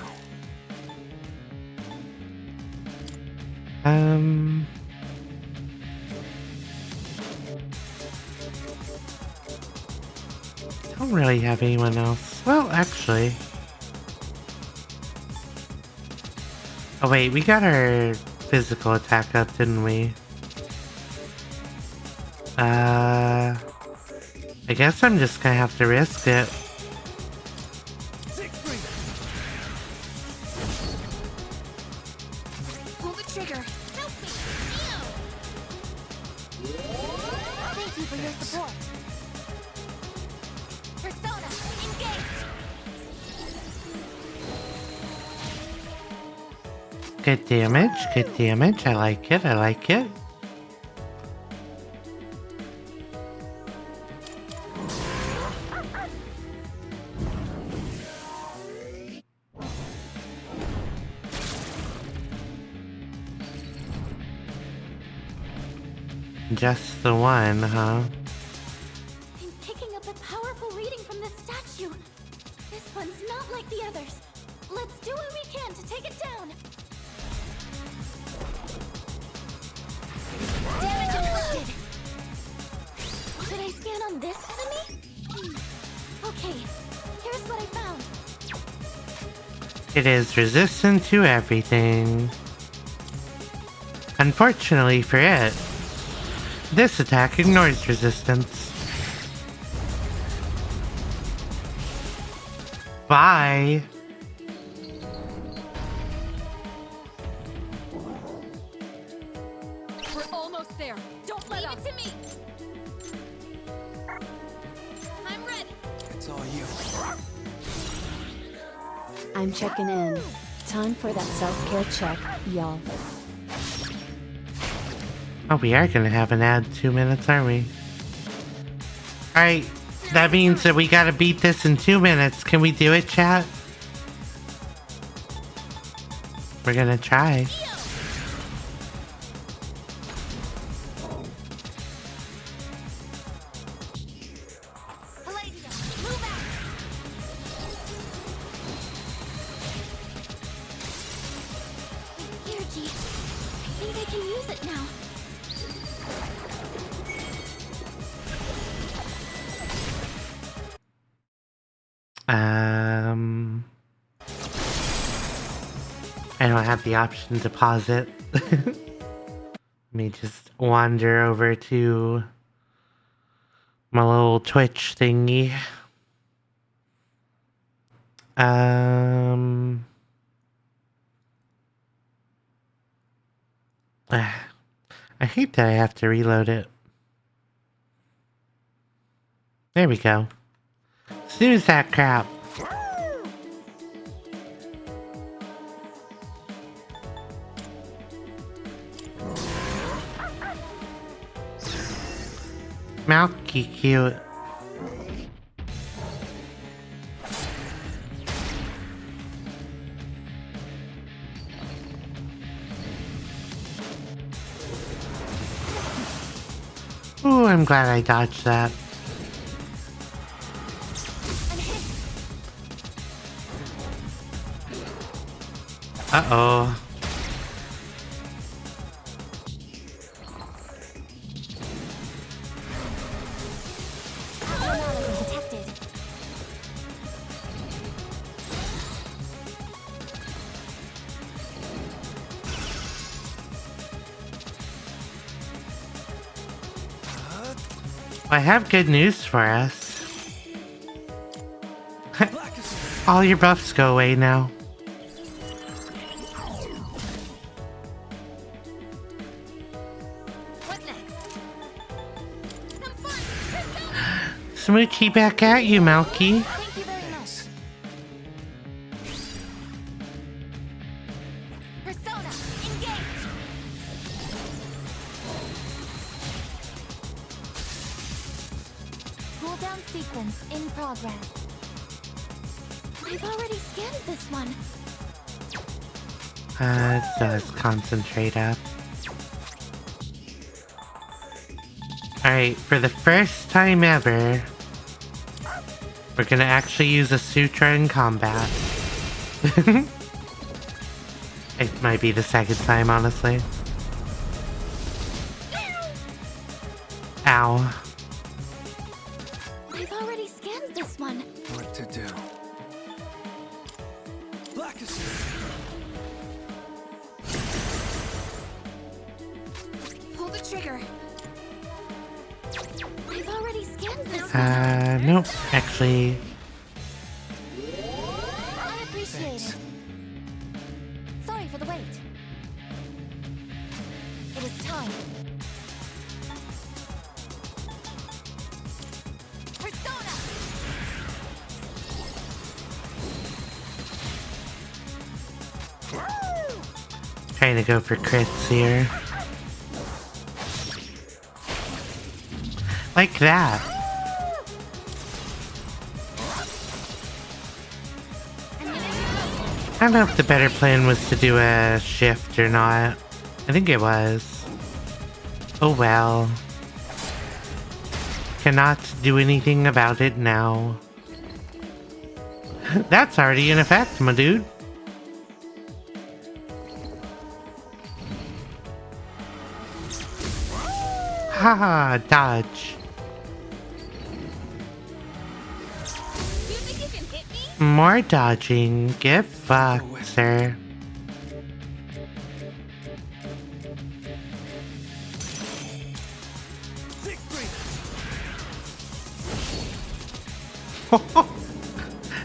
[SPEAKER 1] Don't really have anyone else. Well, actually. Oh wait, we got our physical attack up, didn't we? I guess I'm just gonna have to risk it.
[SPEAKER 2] Pull the trigger. Help me. Thank you for your support. Persona, engage.
[SPEAKER 1] Good damage, good damage. I like it, I like it. Just the one, huh?
[SPEAKER 2] I'm picking up a powerful reading from this statue. This one's not like the others. Let's do what we can to take it down. Damage inflicted. Should I scan on this enemy? Okay, here's what I found.
[SPEAKER 1] It is resistant to everything. Unfortunately for it, this attack ignores resistance. Bye.
[SPEAKER 9] We're almost there. Don't let up.
[SPEAKER 2] Leave it to me. I'm ready.
[SPEAKER 6] It's all you.
[SPEAKER 13] I'm checking in. Time for that self-care check, y'all.
[SPEAKER 1] Oh, we are gonna have an ad 2 minutes, aren't we? Alright, that means that we gotta beat this in 2 minutes. Can we do it, chat? We're gonna try.
[SPEAKER 2] Geargy, I think I can use it now.
[SPEAKER 1] I don't have the option to pause it. Let me just wander over to my little Twitch thingy. I hate that I have to reload it. There we go. Snooze that crap. Malky cute. Ooh, I'm glad I dodged that. Uh-oh. I have good news for us. All your buffs go away now.
[SPEAKER 9] What next?
[SPEAKER 1] Smoochie back at you, Malky.
[SPEAKER 2] Thank you very much. Persona, engage! Cooldown sequence in progress. I've already scanned this one.
[SPEAKER 1] Let's concentrate up. Alright, for the first time ever, we're gonna actually use a sutra in combat. It might be the second time, honestly. Ow.
[SPEAKER 2] I've already scanned this one.
[SPEAKER 6] What to do?
[SPEAKER 9] Pull the trigger.
[SPEAKER 2] I've already scanned this one.
[SPEAKER 1] Nope, actually.
[SPEAKER 2] I appreciate it. Sorry for the wait. It is time. Persona!
[SPEAKER 1] Trying to go for crits here. Like that. I don't know if the better plan was to do a shift or not. I think it was. Oh well. Cannot do anything about it now. That's already in effect, my dude. Haha, dodge.
[SPEAKER 9] You think you can hit me?
[SPEAKER 1] More dodging. Get fucked, sir.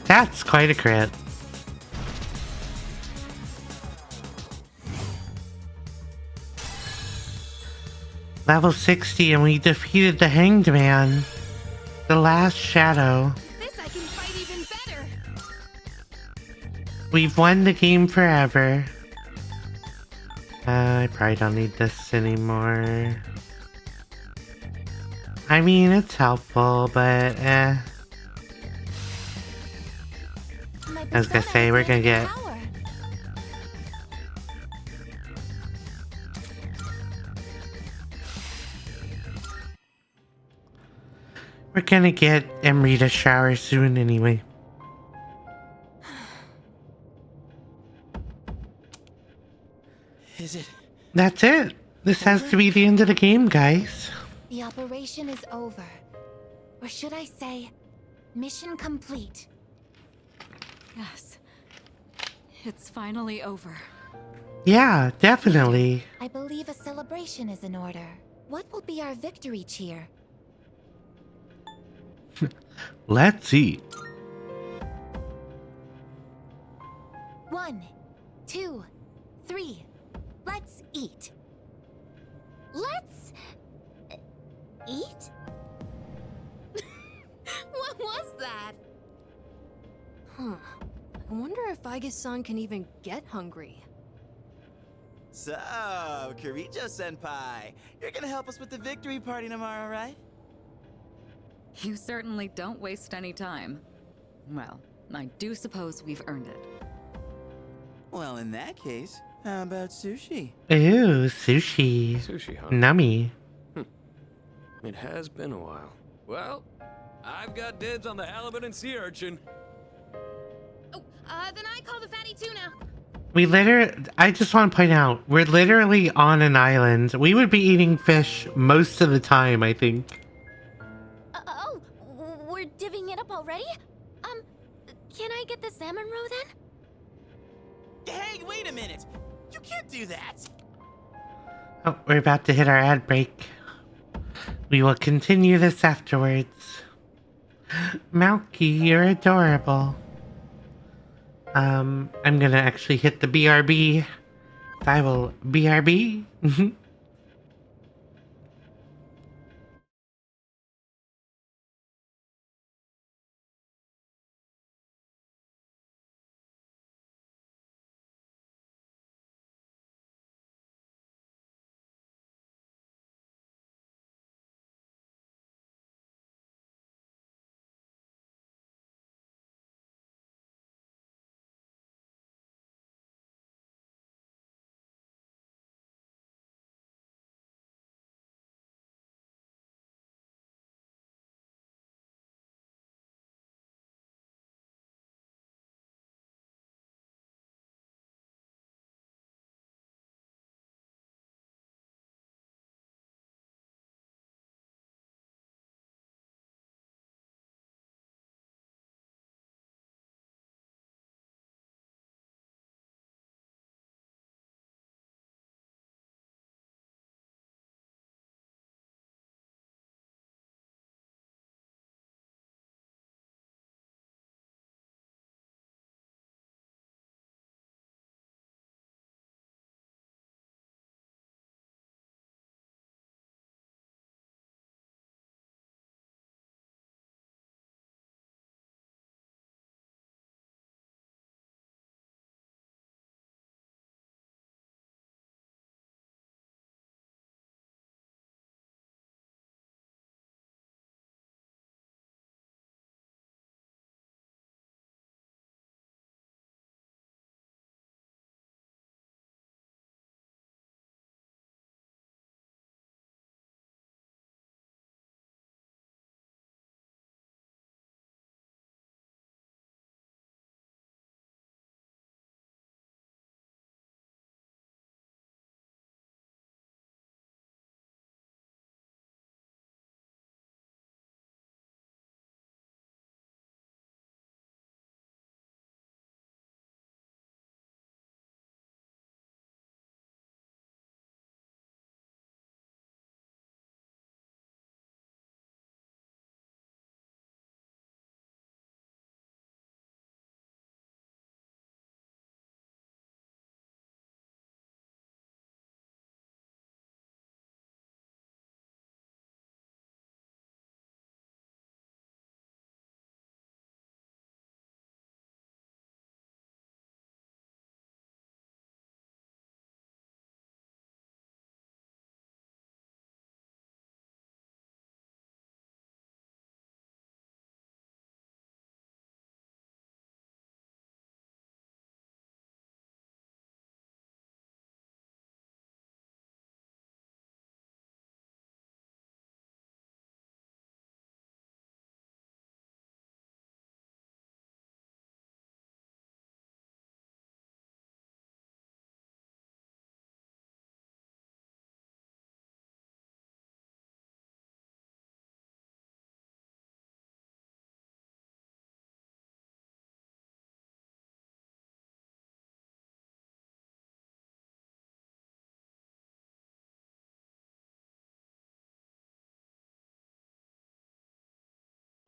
[SPEAKER 1] That's quite a crit. Level 60 and we defeated the Hanged Man. The last shadow.
[SPEAKER 9] This I can fight even better.
[SPEAKER 1] We've won the game forever. I probably don't need this anymore. I mean, it's helpful, but I was gonna say, we're gonna get... We're gonna get Amrita shower soon anyway.
[SPEAKER 12] Is it?
[SPEAKER 1] That's it. This has to be the end of the game, guys.
[SPEAKER 2] The operation is over. Or should I say, mission complete.
[SPEAKER 8] Yes. It's finally over.
[SPEAKER 1] Yeah, definitely.
[SPEAKER 2] I believe a celebration is in order. What will be our victory cheer?
[SPEAKER 4] Let's eat.
[SPEAKER 2] 1, 2, 3. Let's eat. Let's... eat?
[SPEAKER 9] What was that?
[SPEAKER 13] Huh. I wonder if Aigis-san can even get hungry.
[SPEAKER 12] So, Kirijo-senpai, you're gonna help us with the victory party tomorrow, right?
[SPEAKER 8] You certainly don't waste any time. Well, I do suppose we've earned it.
[SPEAKER 12] Well, in that case, how about sushi?
[SPEAKER 1] Ooh, sushi.
[SPEAKER 15] Sushi, huh?
[SPEAKER 1] Nummy.
[SPEAKER 15] It has been a while.
[SPEAKER 14] Well, I've got dibs on the halibut and sea urchin.
[SPEAKER 9] Oh, then I call the fatty tuna.
[SPEAKER 1] We I just want to point out, we're literally on an island. We would be eating fish most of the time, I think.
[SPEAKER 2] Oh, we're divvying it up already? Can I get the salmon roe then?
[SPEAKER 12] Hey, wait a minute! You can't do that!
[SPEAKER 1] Oh, we're about to hit our ad break. We will continue this afterwards. Malky, you're adorable. I'm gonna actually hit the BRB. I will BRB.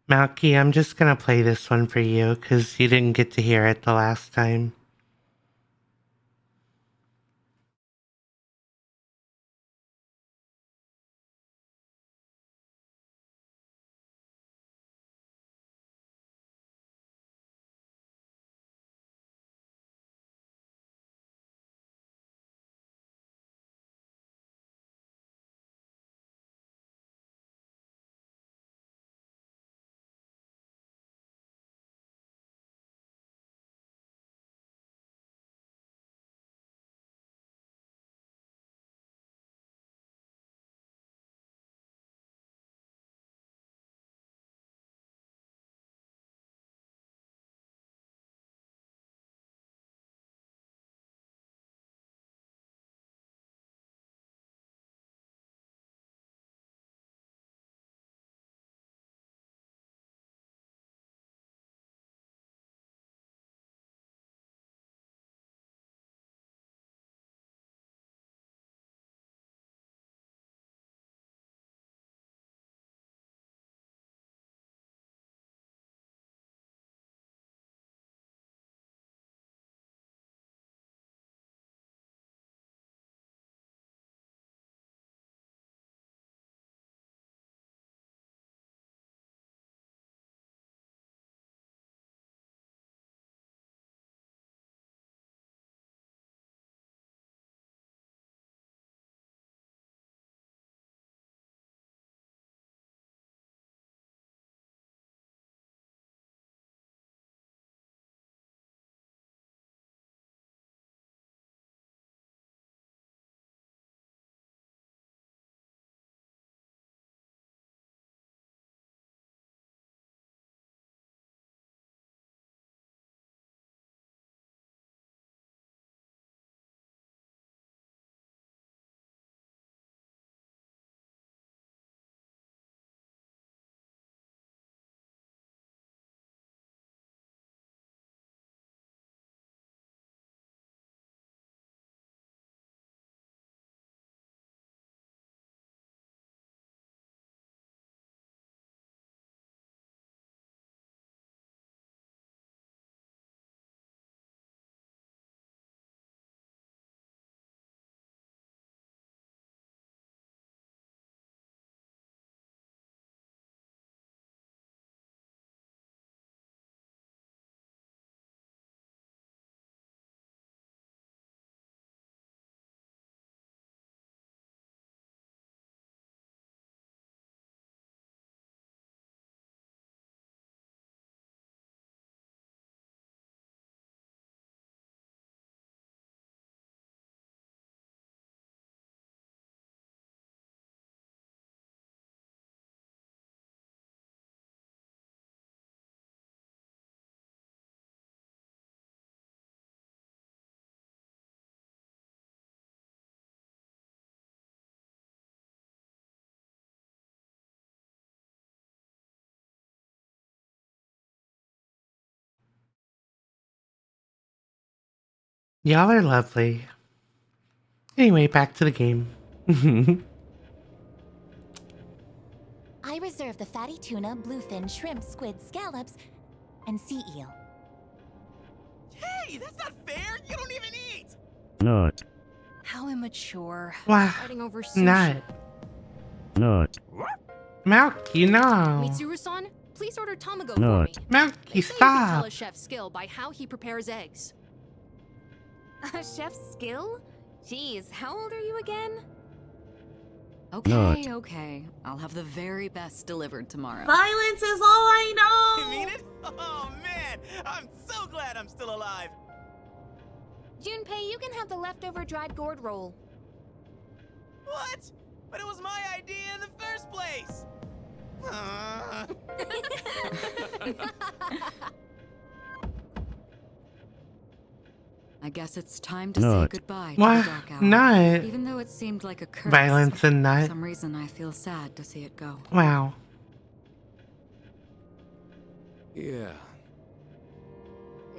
[SPEAKER 1] Malky, I'm just gonna play this one for you because you didn't get to hear it the last time. Y'all are lovely. Anyway, back to the game.
[SPEAKER 2] I reserve the fatty tuna, bluefin, shrimp, squid, scallops, and sea eel.
[SPEAKER 12] Hey, that's not fair! You don't even eat!
[SPEAKER 16] Not.
[SPEAKER 13] How immature.
[SPEAKER 1] Wow.
[SPEAKER 13] Fighting over sushi.
[SPEAKER 16] Not.
[SPEAKER 1] Malky, no.
[SPEAKER 13] Mitsuru-san, please order tamago
[SPEAKER 16] No.
[SPEAKER 13] for me.
[SPEAKER 1] Malky,
[SPEAKER 13] They say you can tell
[SPEAKER 1] stop.
[SPEAKER 13] a chef's skill by how he prepares eggs.
[SPEAKER 9] A chef's skill? Jeez, how old are you again?
[SPEAKER 8] Okay,
[SPEAKER 16] Not.
[SPEAKER 8] okay. I'll have the very best delivered tomorrow.
[SPEAKER 17] Violence is all I know!
[SPEAKER 12] You mean it? Oh man, I'm so glad I'm still alive.
[SPEAKER 9] Junpei, you can have the leftover dried gourd roll.
[SPEAKER 12] What? But it was my idea in the first place.
[SPEAKER 8] I guess it's time to say
[SPEAKER 16] Not.
[SPEAKER 8] goodbye to
[SPEAKER 1] What?
[SPEAKER 8] the dark hour.
[SPEAKER 1] Not.
[SPEAKER 8] Even though it seemed like a curse.
[SPEAKER 1] Violence and
[SPEAKER 8] For
[SPEAKER 1] nut.
[SPEAKER 8] some reason I feel sad to see it go.
[SPEAKER 1] Wow.
[SPEAKER 15] Yeah.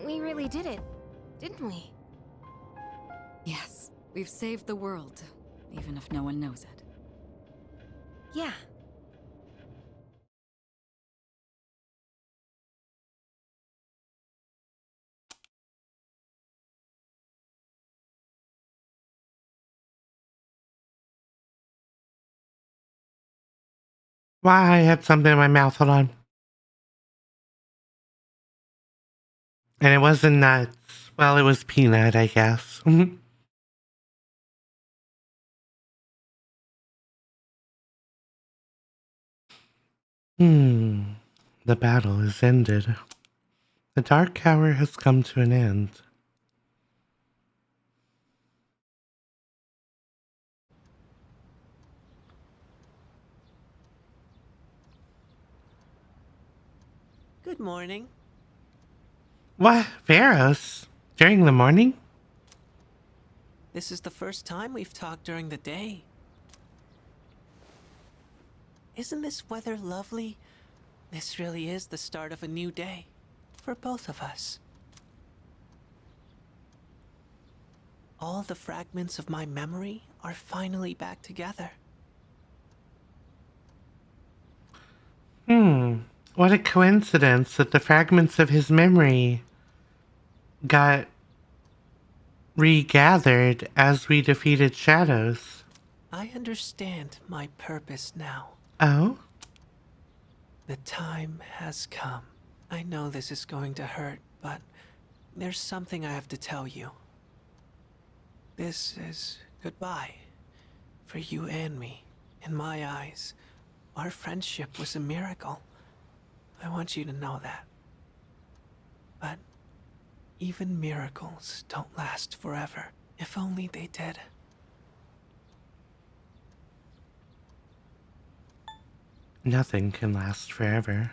[SPEAKER 9] We really did it, didn't we?
[SPEAKER 8] Yes, we've saved the world, even if no one knows it.
[SPEAKER 9] Yeah.
[SPEAKER 1] Why? I had something in my mouth. Hold on. And it wasn't nuts. Well, it was peanut, I guess. The battle is ended. The Dark Hour has come to an end.
[SPEAKER 18] Good morning.
[SPEAKER 1] What? Veros? During the morning?
[SPEAKER 18] This is the first time we've talked during the day. Isn't this weather lovely? This really is the start of a new day. For both of us. All the fragments of my memory are finally back together.
[SPEAKER 1] What a coincidence that the fragments of his memory got regathered as we defeated shadows.
[SPEAKER 18] I understand my purpose now.
[SPEAKER 1] Oh?
[SPEAKER 18] The time has come. I know this is going to hurt, but there's something I have to tell you. This is goodbye. For you and me. In my eyes, our friendship was a miracle. I want you to know that. But even miracles don't last forever. If only they did.
[SPEAKER 1] Nothing can last forever.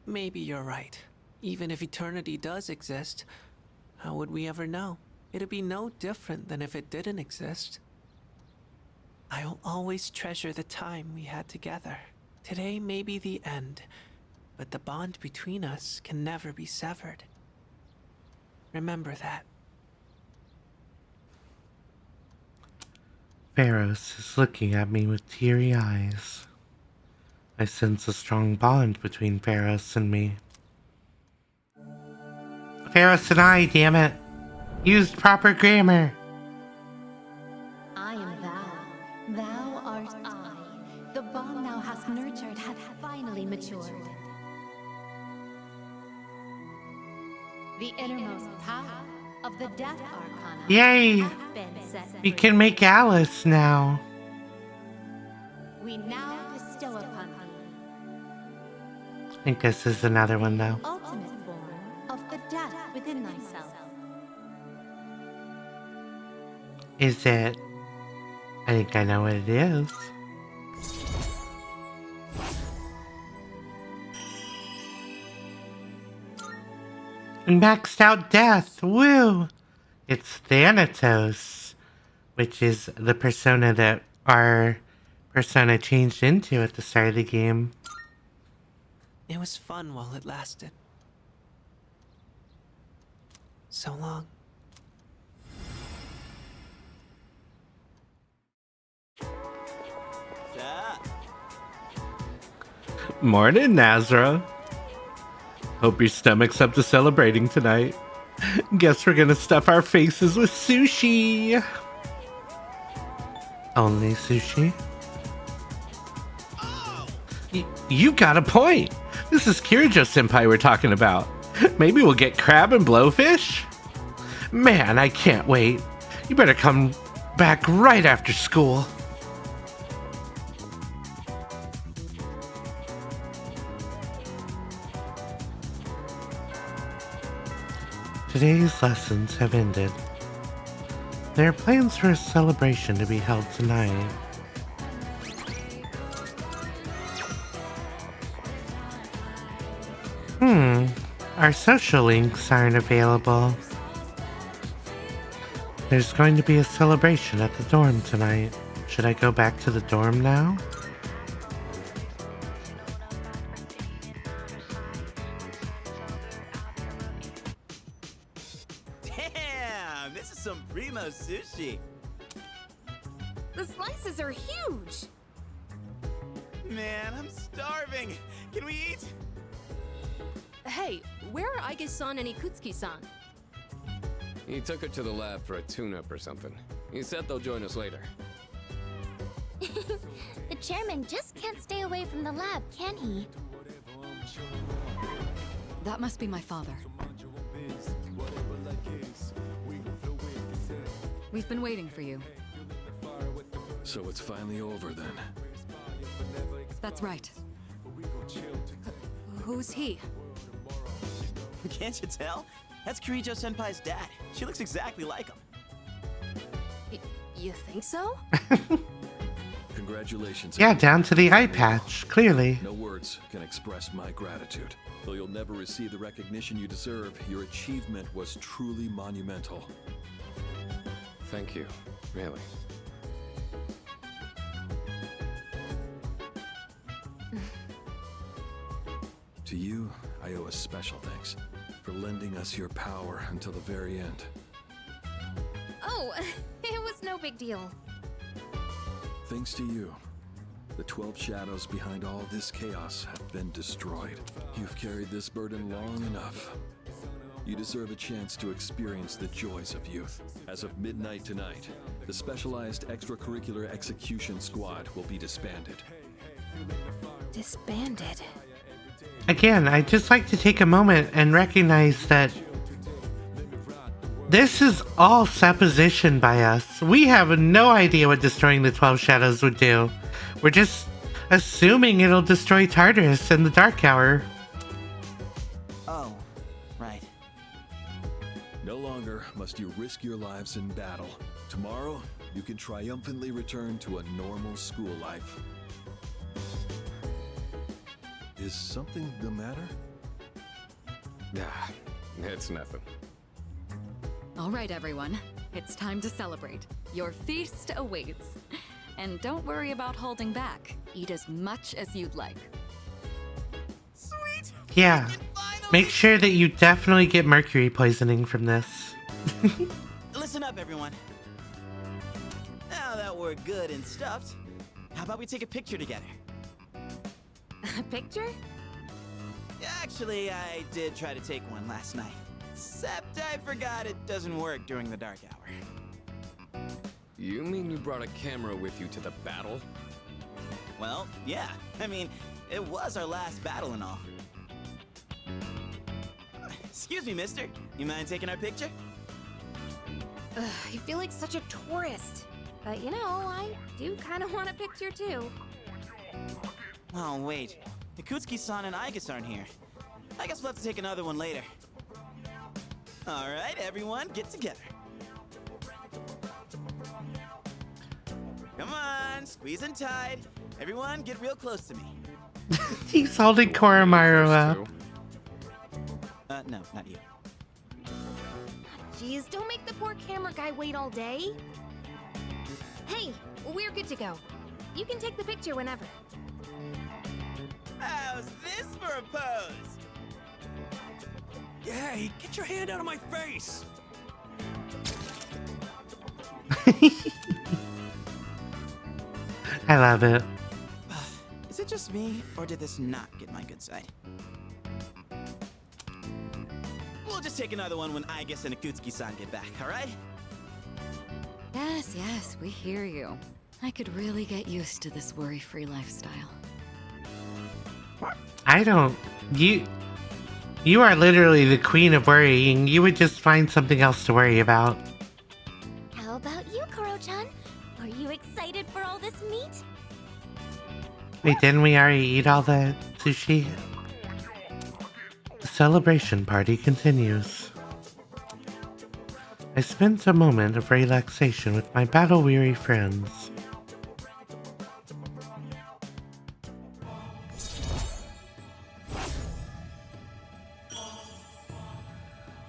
[SPEAKER 18] Maybe you're right. Even if eternity does exist, how would we ever know? It'd be no different than if it didn't exist. I'll always treasure the time we had together. Today may be the end, but the bond between us can never be severed. Remember that.
[SPEAKER 1] Pharos is looking at me with teary eyes. I sense a strong bond between Pharos and me. Pharos and I, damn it! Used proper grammar!
[SPEAKER 5] I am thou, thou art I. The bond thou hast nurtured hath finally matured. The innermost power of the Death Arcana
[SPEAKER 1] Yay!
[SPEAKER 5] hath been set
[SPEAKER 1] We
[SPEAKER 5] free.
[SPEAKER 1] can make Alice now.
[SPEAKER 5] We now bestow upon thee
[SPEAKER 1] I think this is another one though.
[SPEAKER 5] ultimate form of the death within thyself.
[SPEAKER 1] Is it? I think I know what it is. Maxed out death, woo! It's Thanatos, which is the persona that our persona changed into at the start of the game.
[SPEAKER 18] It was fun while it lasted. So long.
[SPEAKER 4] Morning, Nazra. Hope your stomach's up to celebrating tonight. Guess we're gonna stuff our faces with sushi.
[SPEAKER 1] Only sushi?
[SPEAKER 4] You got a point. This is Kirijo-senpai we're talking about. Maybe we'll get crab and blowfish? Man, I can't wait. You better come back right after school.
[SPEAKER 1] Today's lessons have ended. There are plans for a celebration to be held tonight. Our social links aren't available. There's going to be a celebration at the dorm tonight. Should I go back to the dorm now?
[SPEAKER 12] Damn, this is some primo sushi.
[SPEAKER 9] The slices are huge.
[SPEAKER 12] Man, I'm starving. Can we eat?
[SPEAKER 19] Hey, where are Aige-san and Ikutsuki-san?
[SPEAKER 15] He took her to the lab for a tune-up or something. He said they'll join us later.
[SPEAKER 2] The chairman just can't stay away from the lab, can he?
[SPEAKER 8] That must be my father. We've been waiting for you.
[SPEAKER 10] So it's finally over then.
[SPEAKER 8] That's right.
[SPEAKER 19] Who's he?
[SPEAKER 12] Can't you tell? That's Kirijo-senpai's dad. She looks exactly like him.
[SPEAKER 19] You think so?
[SPEAKER 10] Congratulations.
[SPEAKER 1] Yeah, down to the eye patch, clearly.
[SPEAKER 10] No words can express my gratitude. Though you'll never receive the recognition you deserve, your achievement was truly monumental.
[SPEAKER 15] Thank you, really.
[SPEAKER 10] To you, I owe a special thanks for lending us your power until the very end.
[SPEAKER 9] Oh, it was no big deal.
[SPEAKER 10] Thanks to you, the 12 shadows behind all this chaos have been destroyed. You've carried this burden long enough. You deserve a chance to experience the joys of youth. As of midnight tonight, the Specialized Extracurricular Execution Squad will be disbanded.
[SPEAKER 9] Disbanded?
[SPEAKER 1] Again, I'd just like to take a moment and recognize that this is all supposition by us. We have no idea what destroying the 12 Shadows would do. We're just assuming it'll destroy Tartarus in the Dark Hour.
[SPEAKER 12] Oh, right.
[SPEAKER 10] No longer must you risk your lives in battle. Tomorrow, you can triumphantly return to a normal school life. Is something the matter?
[SPEAKER 15] Ah, it's nothing.
[SPEAKER 8] All right, everyone. It's time to celebrate. Your feast awaits. And don't worry about holding back. Eat as much as you'd like.
[SPEAKER 12] Sweet!
[SPEAKER 1] Yeah. Make sure that you definitely get mercury poisoning from this.
[SPEAKER 12] Listen up, everyone. Now that we're good and stuffed, how about we take a picture together?
[SPEAKER 9] A picture?
[SPEAKER 12] Actually, I did try to take one last night. Except I forgot it doesn't work during the dark hour.
[SPEAKER 15] You mean you brought a camera with you to the battle?
[SPEAKER 12] Well, yeah. I mean, it was our last battle and all. Excuse me, mister. You mind taking our picture?
[SPEAKER 9] I feel like such a tourist. But you know, I do kind of want a picture too.
[SPEAKER 12] Oh, wait. Ikutsuki-san and Aige aren't here. I guess we'll have to take another one later. Alright, everyone, get together. Come on, squeeze in tight. Everyone, get real close to me.
[SPEAKER 1] He's holding Koromaru up.
[SPEAKER 12] No, not you.
[SPEAKER 9] Jeez, don't make the poor camera guy wait all day. Hey, we're good to go. You can take the picture whenever.
[SPEAKER 12] How's this for a pose?
[SPEAKER 14] Hey, get your hand out of my face!
[SPEAKER 1] I love it.
[SPEAKER 12] Is it just me, or did this not get my good side? We'll just take another one when Aigis and Akutsuki-san get back, alright?
[SPEAKER 8] Yes, yes, we hear you. I could really get used to this worry-free lifestyle.
[SPEAKER 1] I don't... You are literally the queen of worrying. You would just find something else to worry about.
[SPEAKER 2] How about you, Koro-chan? Are you excited for all this meat?
[SPEAKER 1] Wait, didn't we already eat all the sushi? The celebration party continues. I spent a moment of relaxation with my battle-weary friends.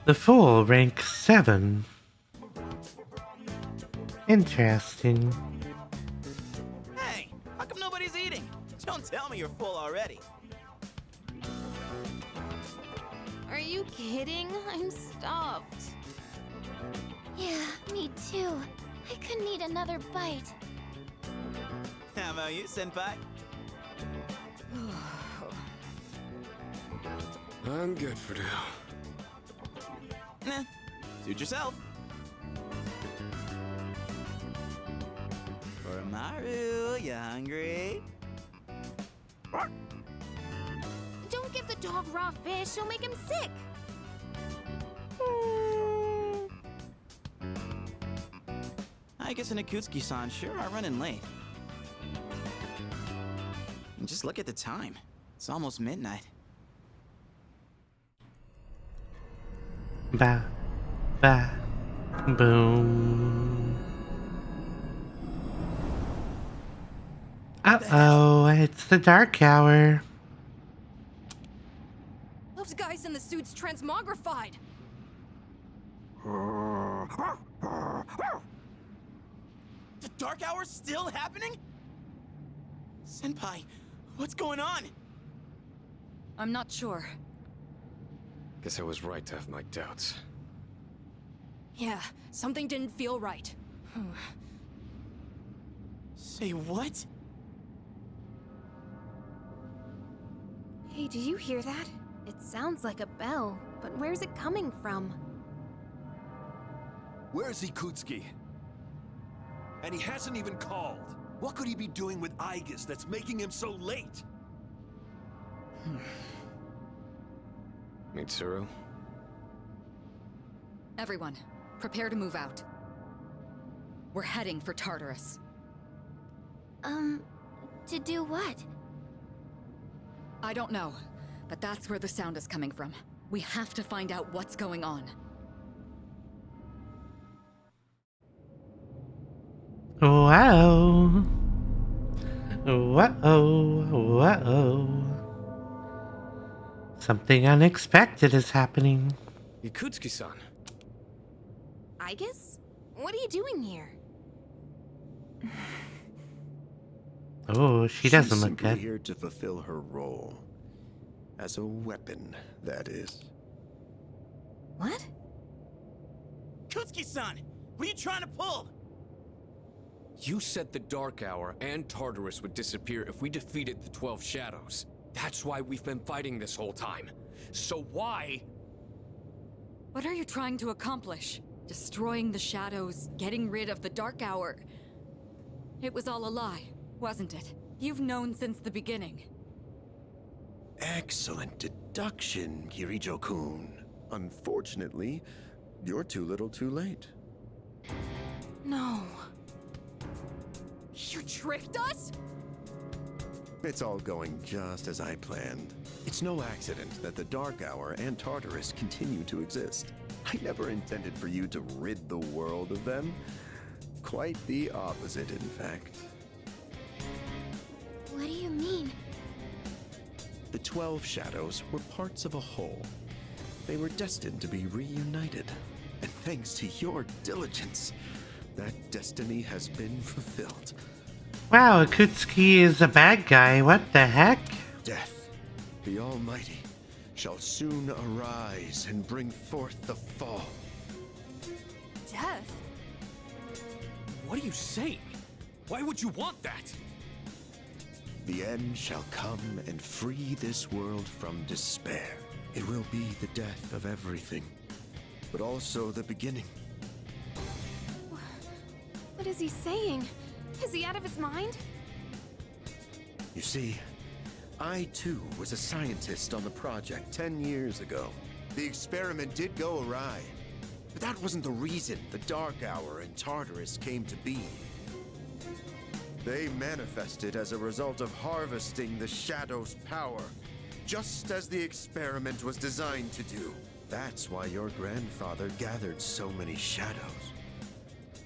[SPEAKER 1] The Fool ranks 7. Interesting.
[SPEAKER 12] Hey, how come nobody's eating? Don't tell me you're full already.
[SPEAKER 9] Are you kidding? I'm stuffed.
[SPEAKER 2] Yeah, me too. I couldn't eat another bite.
[SPEAKER 12] How about you, Senpai?
[SPEAKER 15] I'm good for now.
[SPEAKER 12] Nah, suit yourself. Oromaru, you hungry?
[SPEAKER 9] Don't give the dog raw fish, you'll make him sick.
[SPEAKER 12] Aigis and Akutsuki-san sure are running late. And just look at the time. It's almost midnight.
[SPEAKER 1] Ba, ba, boom. Uh-oh, it's the dark hour.
[SPEAKER 19] Those guys in the suits transmogrified.
[SPEAKER 12] The Dark Hour's still happening? Senpai, what's going on?
[SPEAKER 8] I'm not sure.
[SPEAKER 15] Guess I was right to have my doubts.
[SPEAKER 19] Yeah, something didn't feel right.
[SPEAKER 12] Say what?
[SPEAKER 9] Hey, did you hear that? It sounds like a bell, but where's it coming from?
[SPEAKER 10] Where's Ikutsuki? And he hasn't even called. What could he be doing with Aigis that's making him so late?
[SPEAKER 15] Mitsuru?
[SPEAKER 8] Everyone, prepare to move out. We're heading for Tartarus.
[SPEAKER 2] To do what?
[SPEAKER 8] I don't know, but that's where the sound is coming from. We have to find out what's going on.
[SPEAKER 1] Wow. Whoa, whoa. Something unexpected is happening.
[SPEAKER 15] Ikutsuki-san.
[SPEAKER 9] Aigis? What are you doing here?
[SPEAKER 1] Oh, she doesn't
[SPEAKER 6] She's
[SPEAKER 1] look
[SPEAKER 6] simply
[SPEAKER 1] good.
[SPEAKER 6] here to fulfill her role. As a weapon, that is.
[SPEAKER 9] What?
[SPEAKER 12] Kutsuki-san, what are you trying to pull?
[SPEAKER 15] You said the Dark Hour and Tartarus would disappear if we defeated the 12 Shadows. That's why we've been fighting this whole time. So why?
[SPEAKER 8] What are you trying to accomplish? Destroying the shadows, getting rid of the Dark Hour. It was all a lie, wasn't it? You've known since the beginning.
[SPEAKER 6] Excellent deduction, Kirijo-kun. Unfortunately, you're too little too late.
[SPEAKER 9] No.
[SPEAKER 19] You tricked us?
[SPEAKER 6] It's all going just as I planned. It's no accident that the Dark Hour and Tartarus continue to exist. I never intended for you to rid the world of them. Quite the opposite, in fact.
[SPEAKER 2] What do you mean?
[SPEAKER 6] The 12 Shadows were parts of a whole. They were destined to be reunited. And thanks to your diligence, that destiny has been fulfilled.
[SPEAKER 1] Wow, Akutsuki is a bad guy. What the heck?
[SPEAKER 6] Death, the Almighty, shall soon arise and bring forth the fall.
[SPEAKER 9] Death?
[SPEAKER 15] What are you saying? Why would you want that?
[SPEAKER 6] The end shall come and free this world from despair. It will be the death of everything, but also the beginning.
[SPEAKER 9] What is he saying? Is he out of his mind?
[SPEAKER 6] You see, I too was a scientist on the project 10 years ago. The experiment did go awry, but that wasn't the reason the Dark Hour and Tartarus came to be. They manifested as a result of harvesting the Shadow's power, just as the experiment was designed to do. That's why your grandfather gathered so many shadows,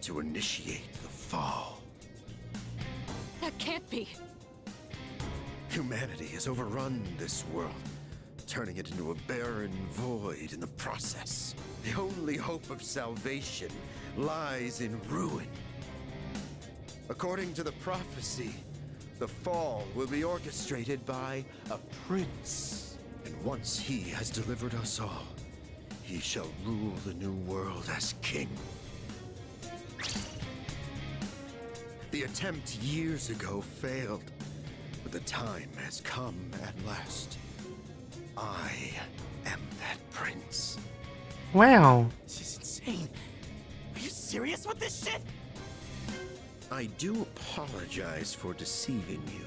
[SPEAKER 6] to initiate the fall.
[SPEAKER 8] That can't be.
[SPEAKER 6] Humanity has overrun this world, turning it into a barren void in the process. The only hope of salvation lies in ruin. According to the prophecy, the fall will be orchestrated by a prince. And once he has delivered us all, he shall rule the new world as king. The attempt years ago failed, but the time has come at last. I am that prince.
[SPEAKER 1] Wow.
[SPEAKER 12] This is insane. Are you serious with this shit?
[SPEAKER 6] I do apologize for deceiving you,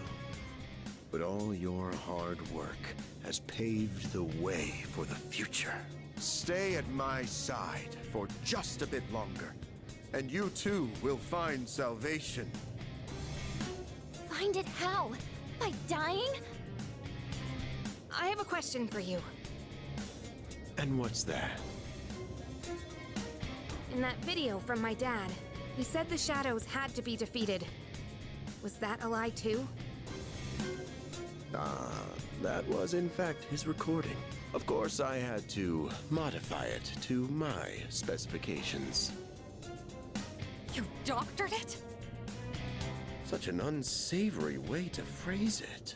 [SPEAKER 6] but all your hard work has paved the way for the future. Stay at my side for just a bit longer, and you too will find salvation.
[SPEAKER 2] Find it how? By dying?
[SPEAKER 9] I have a question for you.
[SPEAKER 6] And what's that?
[SPEAKER 9] In that video from my dad, he said the shadows had to be defeated. Was that a lie too?
[SPEAKER 6] That was in fact his recording. Of course, I had to modify it to my specifications.
[SPEAKER 8] You doctored it?
[SPEAKER 6] Such an unsavory way to phrase it.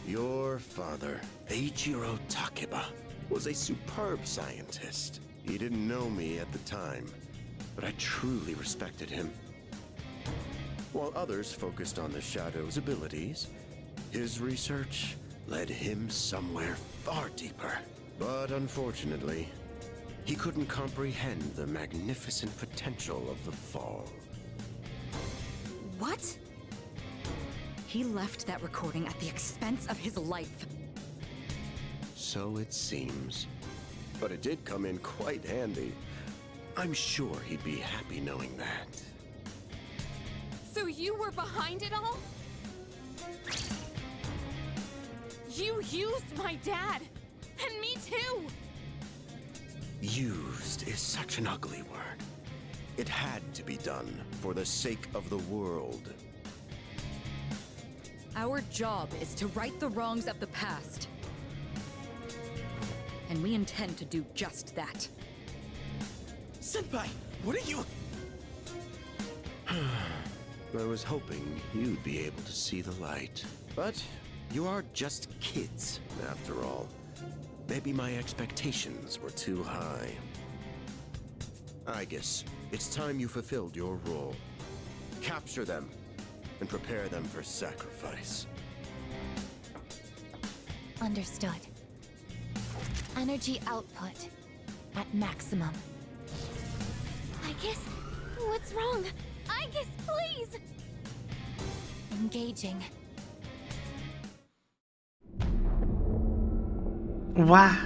[SPEAKER 6] Your father, Eiichiro Takeba, was a superb scientist. He didn't know me at the time, but I truly respected him. While others focused on the Shadow's abilities, his research led him somewhere far deeper. But unfortunately, he couldn't comprehend the magnificent potential of the Fall.
[SPEAKER 8] What? He left that recording at the expense of his life.
[SPEAKER 6] So it seems. But it did come in quite handy. I'm sure he'd be happy knowing that.
[SPEAKER 9] So you were behind it all? You used my dad! And me too!
[SPEAKER 6] Used is such an ugly word. It had to be done for the sake of the world.
[SPEAKER 8] Our job is to right the wrongs of the past. And we intend to do just that.
[SPEAKER 12] Senpai, what are you...
[SPEAKER 6] I was hoping you'd be able to see the light. But you are just kids, after all. Maybe my expectations were too high. I guess it's time you fulfilled your role. Capture them and prepare them for sacrifice.
[SPEAKER 2] Understood. Energy output at maximum. I guess... What's wrong? I guess, please! Engaging.
[SPEAKER 1] Wow.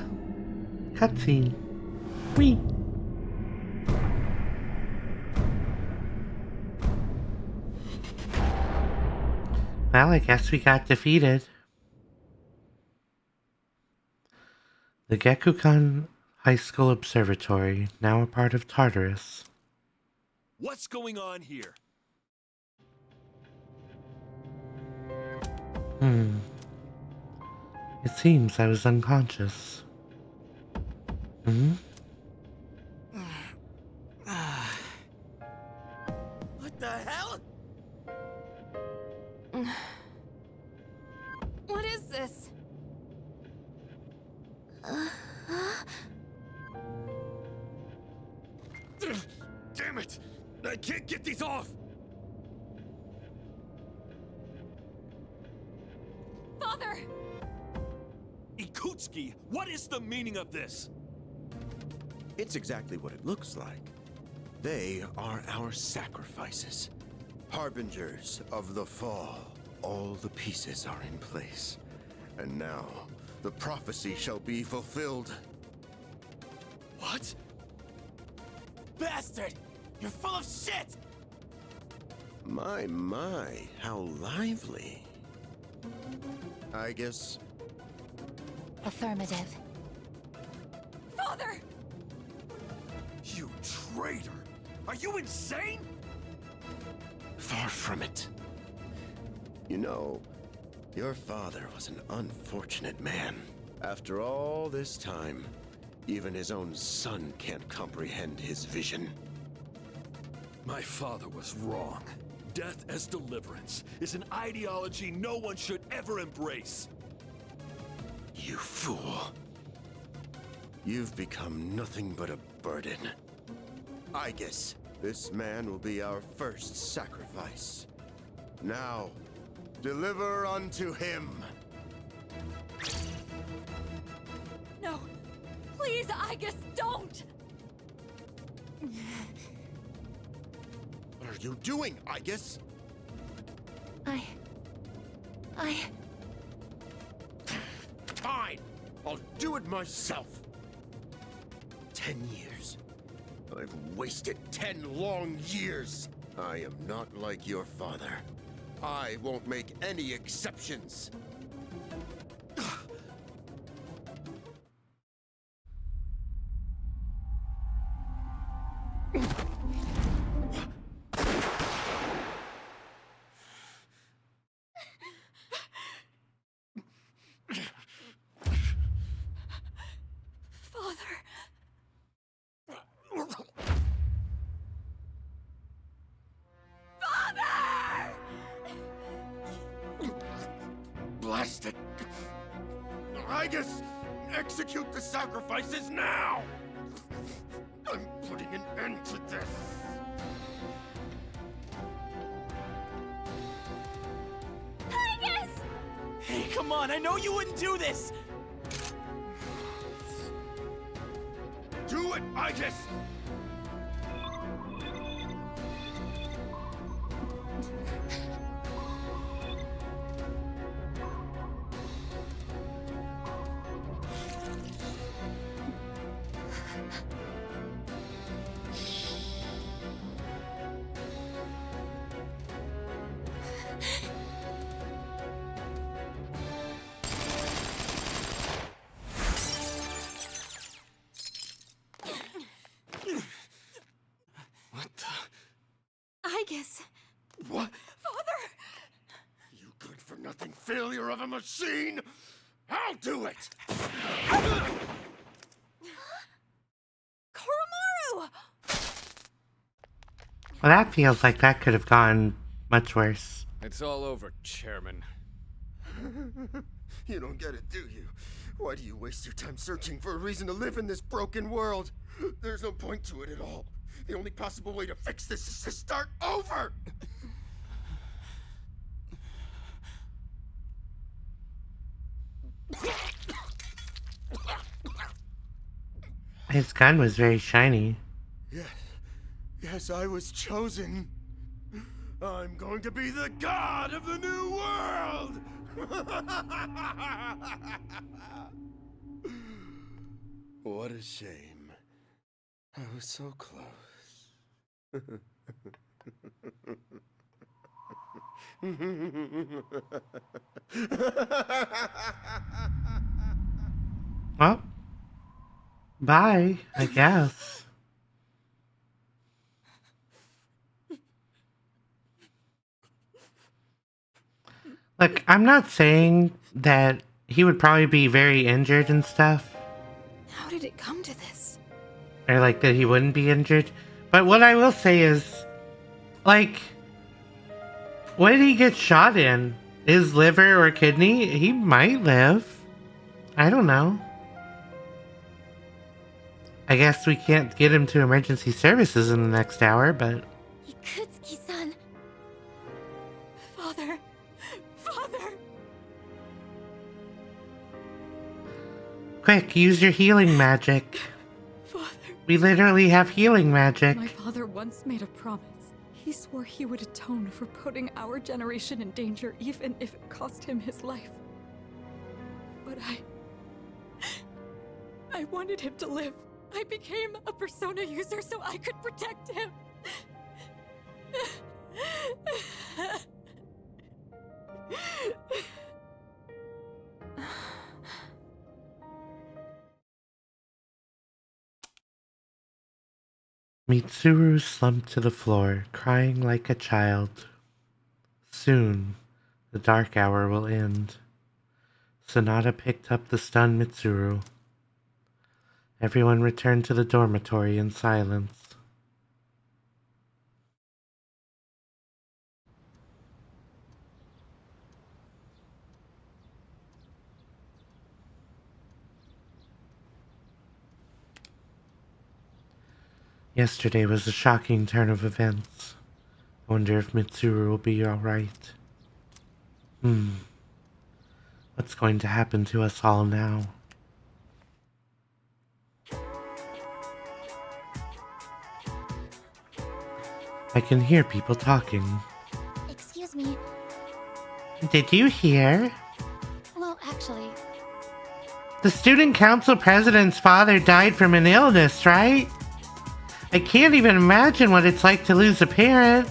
[SPEAKER 1] Cutscene. Whee. Well, I guess we got defeated. The Gekukan High School Observatory, now a part of Tartarus.
[SPEAKER 14] What's going on here?
[SPEAKER 1] It seems I was unconscious.
[SPEAKER 12] What the hell?
[SPEAKER 9] What is this?
[SPEAKER 15] it! I can't get these off!
[SPEAKER 19] Father!
[SPEAKER 14] Ikutsuki, what is the meaning of this?
[SPEAKER 6] It's exactly what it looks like. They are our sacrifices. Harbingers of the fall. All the pieces are in place. And now, the prophecy shall be fulfilled.
[SPEAKER 12] What? Bastard! You're full of shit!
[SPEAKER 6] My, how lively. I guess...
[SPEAKER 2] Affirmative.
[SPEAKER 19] Father!
[SPEAKER 14] You traitor! Are you insane?
[SPEAKER 6] Far from it. You know, your father was an unfortunate man. After all this time, even his own son can't comprehend his vision.
[SPEAKER 14] My father was wrong. Death as deliverance is an ideology no one should ever embrace.
[SPEAKER 6] You fool. You've become nothing but a burden. Aigis, this man will be our first sacrifice. Now, deliver unto him.
[SPEAKER 19] No! Please, Aigis, don't!
[SPEAKER 6] What are you doing, Aigis? Fine! I'll do it myself! 10 years. I've wasted 10 long years! I am not like your father. I won't make any exceptions! Blast it! Aigis! Execute the sacrifices now! I'm putting an end to this!
[SPEAKER 12] Aigis! Hey, come on, I know you wouldn't do this!
[SPEAKER 6] Do it, Aigis!
[SPEAKER 19] Aigis!
[SPEAKER 6] What?
[SPEAKER 19] Father!
[SPEAKER 6] You good-for-nothing failure of a machine! I'll do it!
[SPEAKER 19] Koromaru!
[SPEAKER 1] Well, that feels like that could have gone much worse.
[SPEAKER 15] It's all over, Chairman.
[SPEAKER 6] You don't get it, do you? Why do you waste your time searching for a reason to live in this broken world? There's no point to it at all. The only possible way to fix this is to start over!
[SPEAKER 1] His gun was very shiny.
[SPEAKER 6] Yes, I was chosen. I'm going to be the god of the new world! What a shame. I was so close.
[SPEAKER 1] Well, bye, I guess. Look, I'm not saying that he would probably be very injured and stuff,
[SPEAKER 19] How did it come to this?
[SPEAKER 1] or like that he wouldn't be injured. But what I will say is, like, what did he get shot in? His liver or kidney? He might live. I don't know. I guess we can't get him to emergency services in the next hour, but...
[SPEAKER 2] Ikutsuki-san! Father! Father!
[SPEAKER 1] Quick, use your healing magic.
[SPEAKER 8] Father.
[SPEAKER 1] We literally have healing magic.
[SPEAKER 8] My father once made a promise. He swore he would atone for putting our generation in danger, even if it cost him his life. But I wanted him to live. I became a Persona user so I could protect him.
[SPEAKER 1] Mitsuru slumped to the floor, crying like a child. Soon, the dark hour will end. Sonata picked up the stunned Mitsuru. Everyone returned to the dormitory in silence. Yesterday was a shocking turn of events. I wonder if Mitsuru will be alright. What's going to happen to us all now? I can hear people talking.
[SPEAKER 2] Excuse me.
[SPEAKER 1] Did you hear?
[SPEAKER 2] Well, actually,
[SPEAKER 1] The student council president's father died from an illness, right? I can't even imagine what it's like to lose a parent.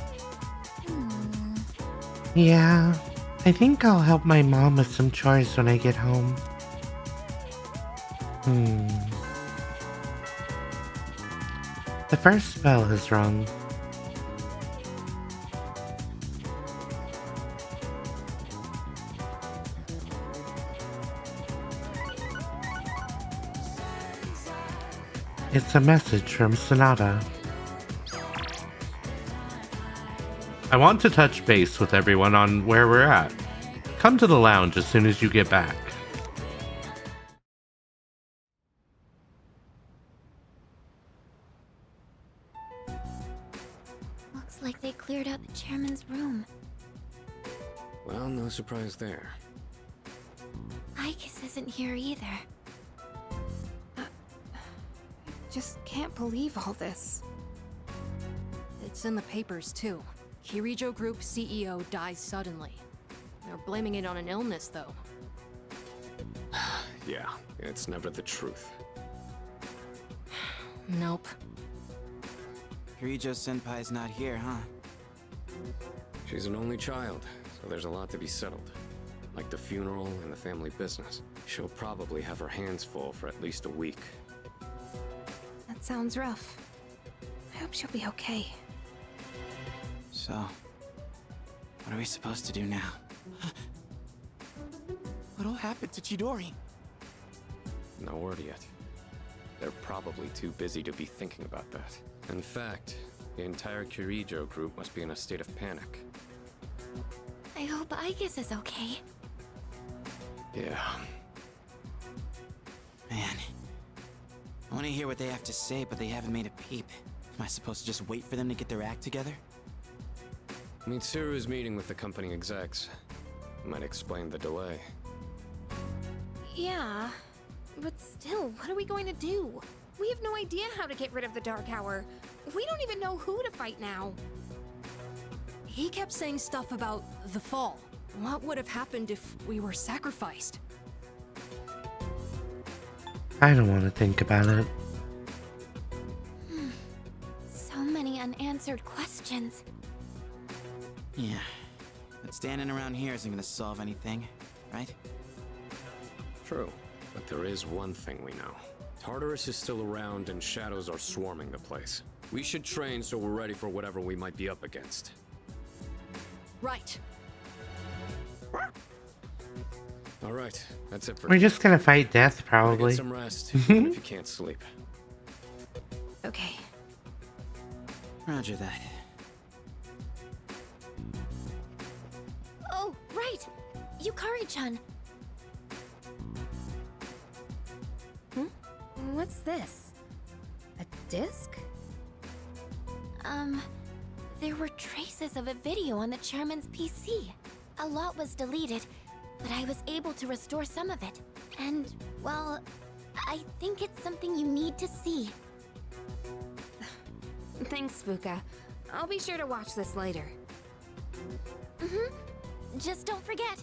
[SPEAKER 1] Yeah, I think I'll help my mom with some chores when I get home. The first bell has rung. It's a message from Sonata. I want to touch base with everyone on where we're at. Come to the lounge as soon as you get back.
[SPEAKER 2] looks like they cleared out the chairman's room.
[SPEAKER 15] Well, no surprise there.
[SPEAKER 2] Ikis isn't here either.
[SPEAKER 9] Just can't believe all this.
[SPEAKER 19] It's in the papers, too. Kirijo Group CEO dies suddenly. They're blaming it on an illness, though.
[SPEAKER 15] Yeah, it's never the truth.
[SPEAKER 19] Nope.
[SPEAKER 12] Kirijo-senpai's not here, huh?
[SPEAKER 15] She's an only child, so there's a lot to be settled. Like the funeral and the family business. She'll probably have her hands full for at least a week.
[SPEAKER 9] That sounds rough. I hope she'll be okay.
[SPEAKER 12] So, what are we supposed to do now? What'll happen to Chidori?
[SPEAKER 15] No word yet. They're probably too busy to be thinking about that. In fact, the entire Kirijo group must be in a state of panic.
[SPEAKER 2] I hope Ikis is okay.
[SPEAKER 15] Yeah.
[SPEAKER 12] Man. I want to hear what they have to say, but they haven't made a peep. Am I supposed to just wait for them to get their act together?
[SPEAKER 15] Mitsuru's meeting with the company execs. Might explain the delay.
[SPEAKER 9] Yeah, but still, what are we going to do? We have no idea how to get rid of the Dark Hour. We don't even know who to fight now.
[SPEAKER 19] He kept saying stuff about the fall. What would have happened if we were sacrificed?
[SPEAKER 1] I don't want to think about it.
[SPEAKER 2] So many unanswered questions.
[SPEAKER 12] Yeah. But standing around here isn't gonna solve anything, right?
[SPEAKER 15] True, but there is one thing we know. Tartarus is still around and shadows are swarming the place. We should train so we're ready for whatever we might be up against.
[SPEAKER 19] Right.
[SPEAKER 15] Alright, that's it for
[SPEAKER 1] We're just gonna fight death, probably.
[SPEAKER 15] Get some rest, even if you can't sleep.
[SPEAKER 9] Okay.
[SPEAKER 12] Roger that.
[SPEAKER 2] Oh, right! Yukari-chan!
[SPEAKER 9] What's this? disc?
[SPEAKER 2] There were traces of a video on the chairman's PC. A lot was deleted, but I was able to restore some of it. And, well, I think it's something you need to see.
[SPEAKER 9] Thanks, Fuka. I'll be sure to watch this later.
[SPEAKER 2] Just don't forget.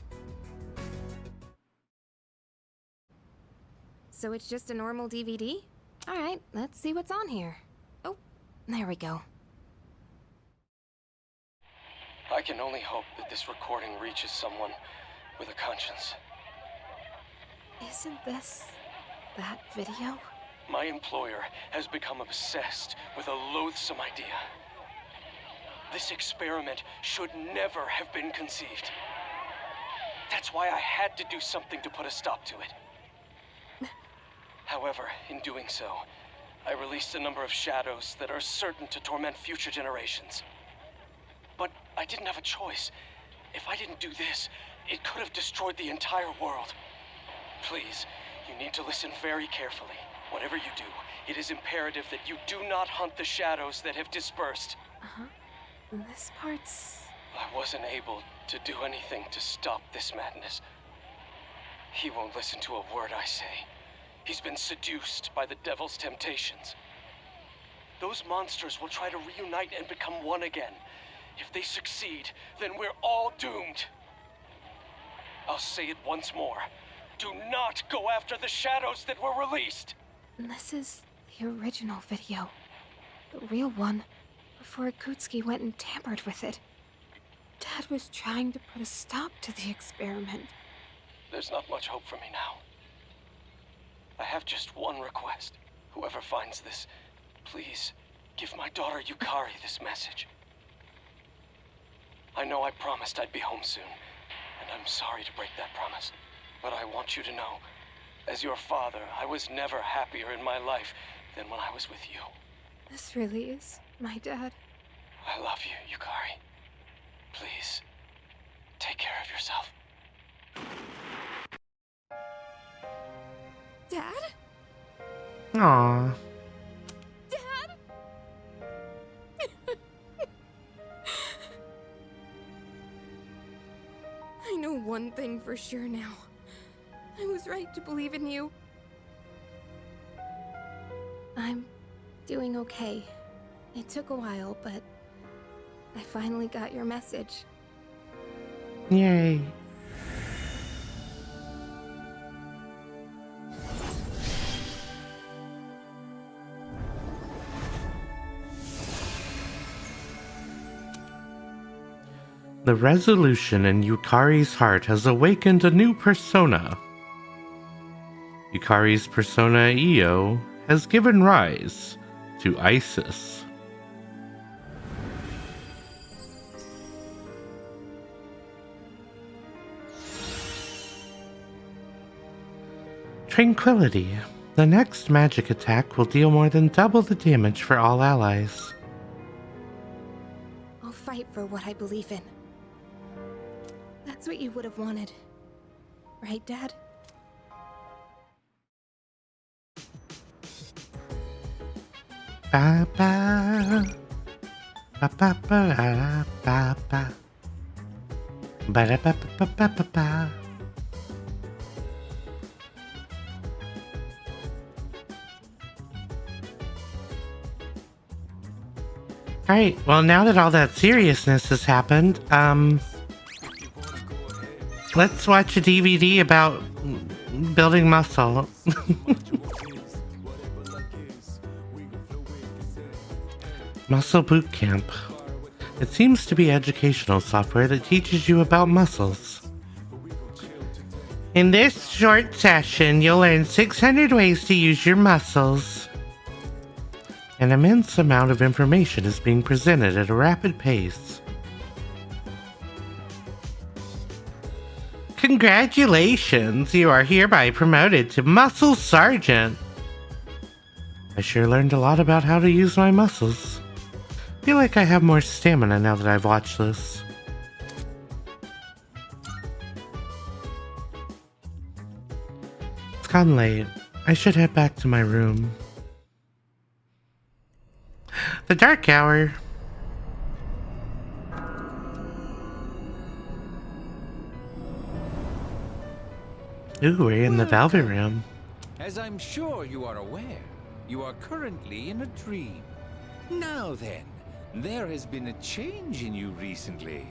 [SPEAKER 9] So it's just a normal DVD? Alright, let's see what's on here. Oh, there we go.
[SPEAKER 20] I can only hope that this recording reaches someone with a conscience.
[SPEAKER 19] Isn't this that video?
[SPEAKER 20] My employer has become obsessed with a loathsome idea. This experiment should never have been conceived. That's why I had to do something to put a stop to it. However, in doing so, I released a number of shadows that are certain to torment future generations. But I didn't have a choice. If I didn't do this, it could have destroyed the entire world. Please, you need to listen very carefully. Whatever you do, it is imperative that you do not hunt the shadows that have dispersed.
[SPEAKER 19] This part's...
[SPEAKER 20] I wasn't able to do anything to stop this madness. He won't listen to a word I say. He's been seduced by the devil's temptations. Those monsters will try to reunite and become one again. If they succeed, then we're all doomed. I'll say it once more. Do not go after the shadows that were released!
[SPEAKER 19] This is the original video. The real one, before Akutsuki went and tampered with it. Dad was trying to put a stop to the experiment.
[SPEAKER 20] There's not much hope for me now. I have just one request. Whoever finds this, please give my daughter Yukari this message. I know I promised I'd be home soon, and I'm sorry to break that promise. But I want you to know, as your father, I was never happier in my life than when I was with you.
[SPEAKER 19] This really is my dad.
[SPEAKER 20] I love you, Yukari. Please, take care of yourself.
[SPEAKER 19] Dad?
[SPEAKER 1] Aww.
[SPEAKER 19] Dad? I know one thing for sure now. I was right to believe in you. I'm doing okay. It took a while, but I finally got your message.
[SPEAKER 1] Yay. The resolution in Yukari's heart has awakened a new persona. Yukari's persona Io has given rise to Isis. Tranquility. The next magic attack will deal more than double the damage for all allies.
[SPEAKER 19] I'll fight for what I believe in. That's what you would have wanted. Right, Dad?
[SPEAKER 1] Ba ba ba ba ba ba ba ba da ba ba ba ba ba. Alright, well now that all that seriousness has happened, let's watch a DVD about building muscle. Muscle Boot Camp. It seems to be educational software that teaches you about muscles. In this short session, you'll learn 600 ways to use your muscles. An immense amount of information is being presented at a rapid pace. Congratulations! You are hereby promoted to Muscle Sergeant. I sure learned a lot about how to use my muscles. Feel like I have more stamina now that I've watched this. It's gotten late. I should head back to my room. The Dark Hour. Ooh, we're in the Velvet Room.
[SPEAKER 21] As I'm sure you are aware, you are currently in a dream. Now then, there has been a change in you recently.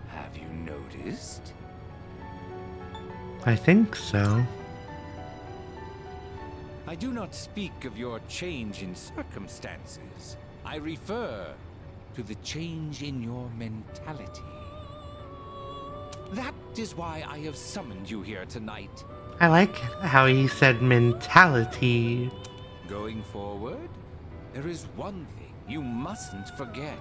[SPEAKER 21] Have you noticed?
[SPEAKER 1] I think so.
[SPEAKER 21] I do not speak of your change in circumstances. I refer to the change in your mentality. That is why I have summoned you here tonight.
[SPEAKER 1] I like how he said mentality.
[SPEAKER 21] Going forward, there is one thing you mustn't forget.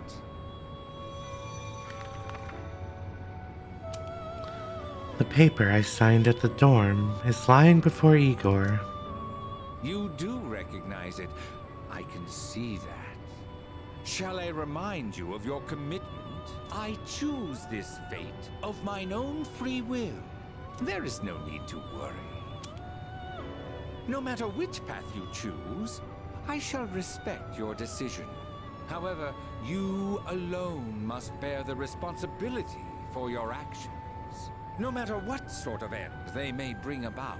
[SPEAKER 1] The paper I signed at the dorm is lying before Igor.
[SPEAKER 21] You do recognize it. I can see that. Shall I remind you of your commitment? I choose this fate of mine own free will. There is no need to worry. No matter which path you choose, I shall respect your decision. However, you alone must bear the responsibility for your actions, no matter what sort of end they may bring about.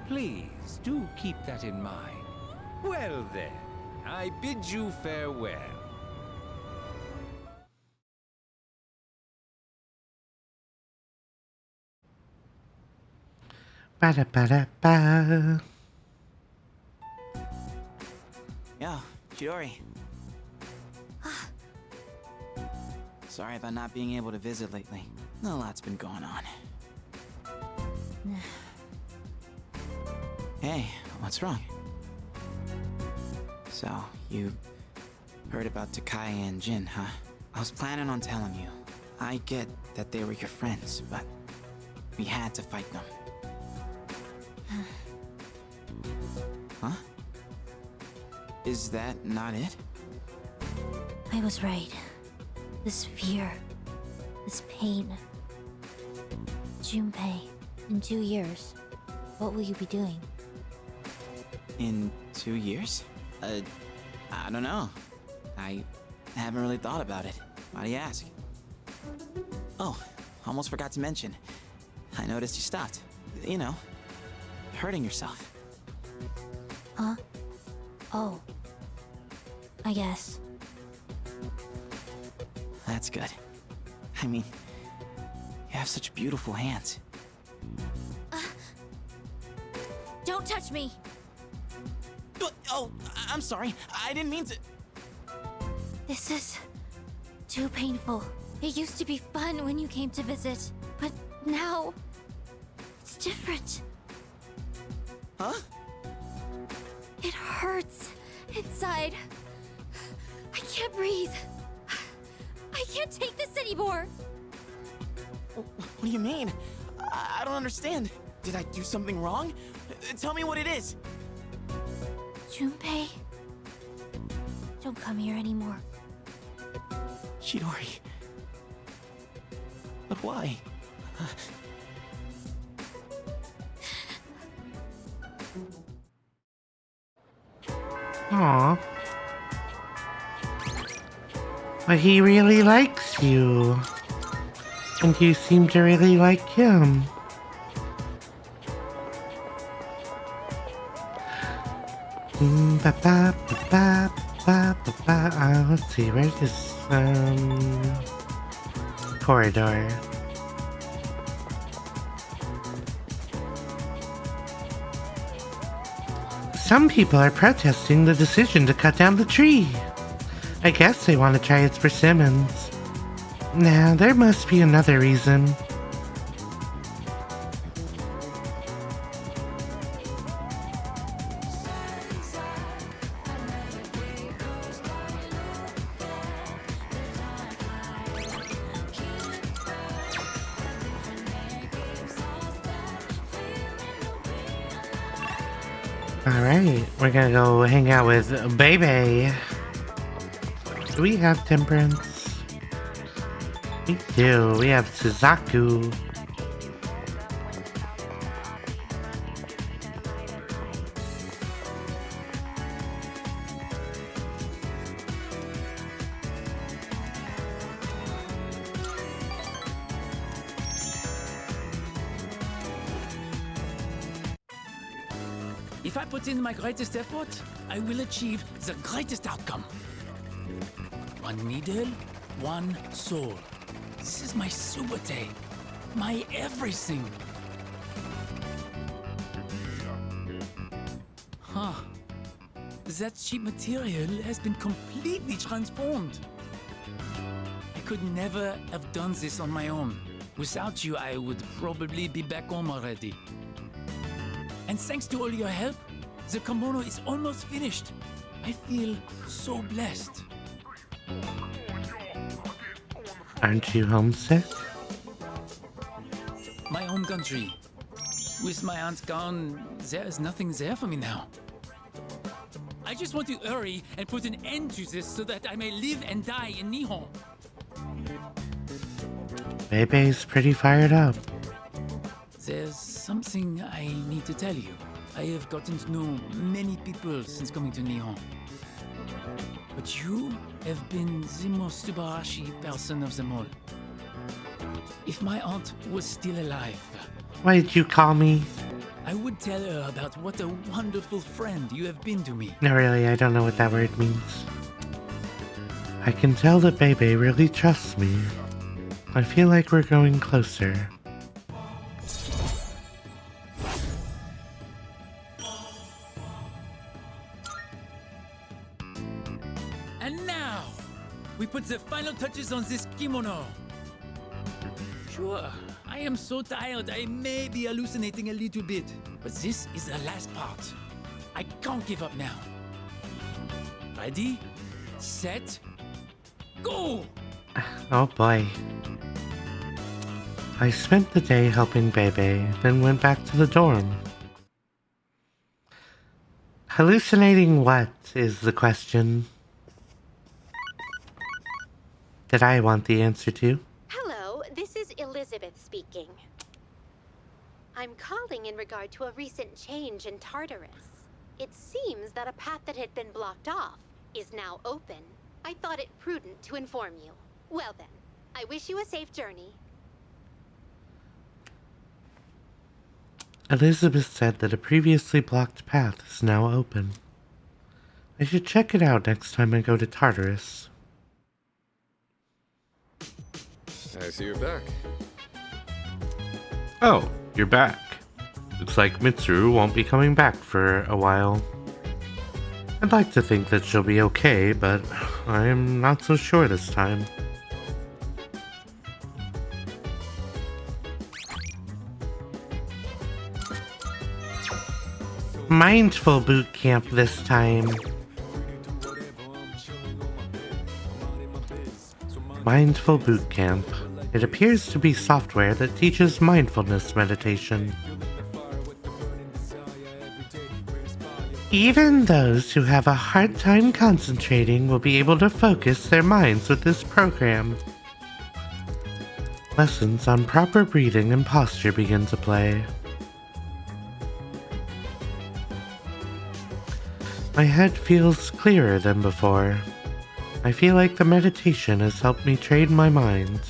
[SPEAKER 21] Please do keep that in mind. Well then, I bid you farewell.
[SPEAKER 1] Ba-da-ba-da-ba.
[SPEAKER 12] Yo, Chidori. Sorry about not being able to visit lately. A lot's been going on. Hey, what's wrong? So, you heard about Takai and Jin, huh? I was planning on telling you. I get that they were your friends, but we had to fight them. Huh? Is that not it?
[SPEAKER 2] I was right. This fear, this pain. Junpei, in 2 years, what will you be doing?
[SPEAKER 12] In 2 years? I don't know. I haven't really thought about it. Why do you ask? Oh, almost forgot to mention. I noticed you stopped. You know, hurting yourself.
[SPEAKER 2] Huh? Oh. I guess.
[SPEAKER 12] That's good. I mean, you have such beautiful hands.
[SPEAKER 2] Don't touch me!
[SPEAKER 12] Oh, I'm sorry. I didn't mean to.
[SPEAKER 2] This is too painful. It used to be fun when you came to visit, but now it's different.
[SPEAKER 12] Huh?
[SPEAKER 2] It hurts inside. I can't breathe. I can't take this anymore.
[SPEAKER 12] What do you mean? I don't understand. Did I do something wrong? Tell me what it is.
[SPEAKER 2] Junpei, don't come here anymore.
[SPEAKER 12] Chidori. But why?
[SPEAKER 1] Aw. But he really likes you. And you seem to really like him. Let's see, where's this corridor? Some people are protesting the decision to cut down the tree. I guess they want to try its persimmons. Nah, there must be another reason. Alright, we're gonna go hang out with Bebe. Do we have Temperance? We do. We have Suzaku.
[SPEAKER 3] If I put in my greatest effort, I will achieve the greatest outcome. One needle, one soul. This is my subate, my everything. Huh. That cheap material has been completely transformed. I could never have done this on my own. Without you, I would probably be back home already. And thanks to all your help, the kimono is almost finished. I feel so blessed.
[SPEAKER 1] Aren't you homesick?
[SPEAKER 3] My home country. With my aunt gone, there is nothing there for me now. I just want to hurry and put an end to this so that I may live and die in Nihon.
[SPEAKER 1] Bebe's pretty fired up.
[SPEAKER 3] There's something I need to tell you. I have gotten to know many people since coming to Nihon. But you have been the most Subarashi person of them all. If my aunt was still alive...
[SPEAKER 1] Why did you call me?
[SPEAKER 3] I would tell her about what a wonderful friend you have been to me.
[SPEAKER 1] No, really, I don't know what that word means. I can tell that Bebe really trusts me. I feel like we're growing closer.
[SPEAKER 3] And now, we put the final touches on this kimono. Sure, I am so tired I may be hallucinating a little bit. But this is the last part. I can't give up now. Ready? Set? Go!
[SPEAKER 1] Oh boy. I spent the day helping Bebe, then went back to the dorm. Hallucinating what is the question that I want the answer to.
[SPEAKER 22] Hello, this is Elizabeth speaking. I'm calling in regard to a recent change in Tartarus. It seems that a path that had been blocked off is now open. I thought it prudent to inform you. Well then, I wish you a safe journey.
[SPEAKER 1] Elizabeth said that a previously blocked path is now open. I should check it out next time I go to Tartarus.
[SPEAKER 15] I see you're back.
[SPEAKER 1] Oh, you're back. Looks like Mitsuru won't be coming back for a while. I'd like to think that she'll be okay, but I'm not so sure this time. Mindful boot camp this time. Mindful boot camp. It appears to be software that teaches mindfulness meditation. Even those who have a hard time concentrating will be able to focus their minds with this program. Lessons on proper breathing and posture begin to play. My head feels clearer than before. I feel like the meditation has helped me train my mind.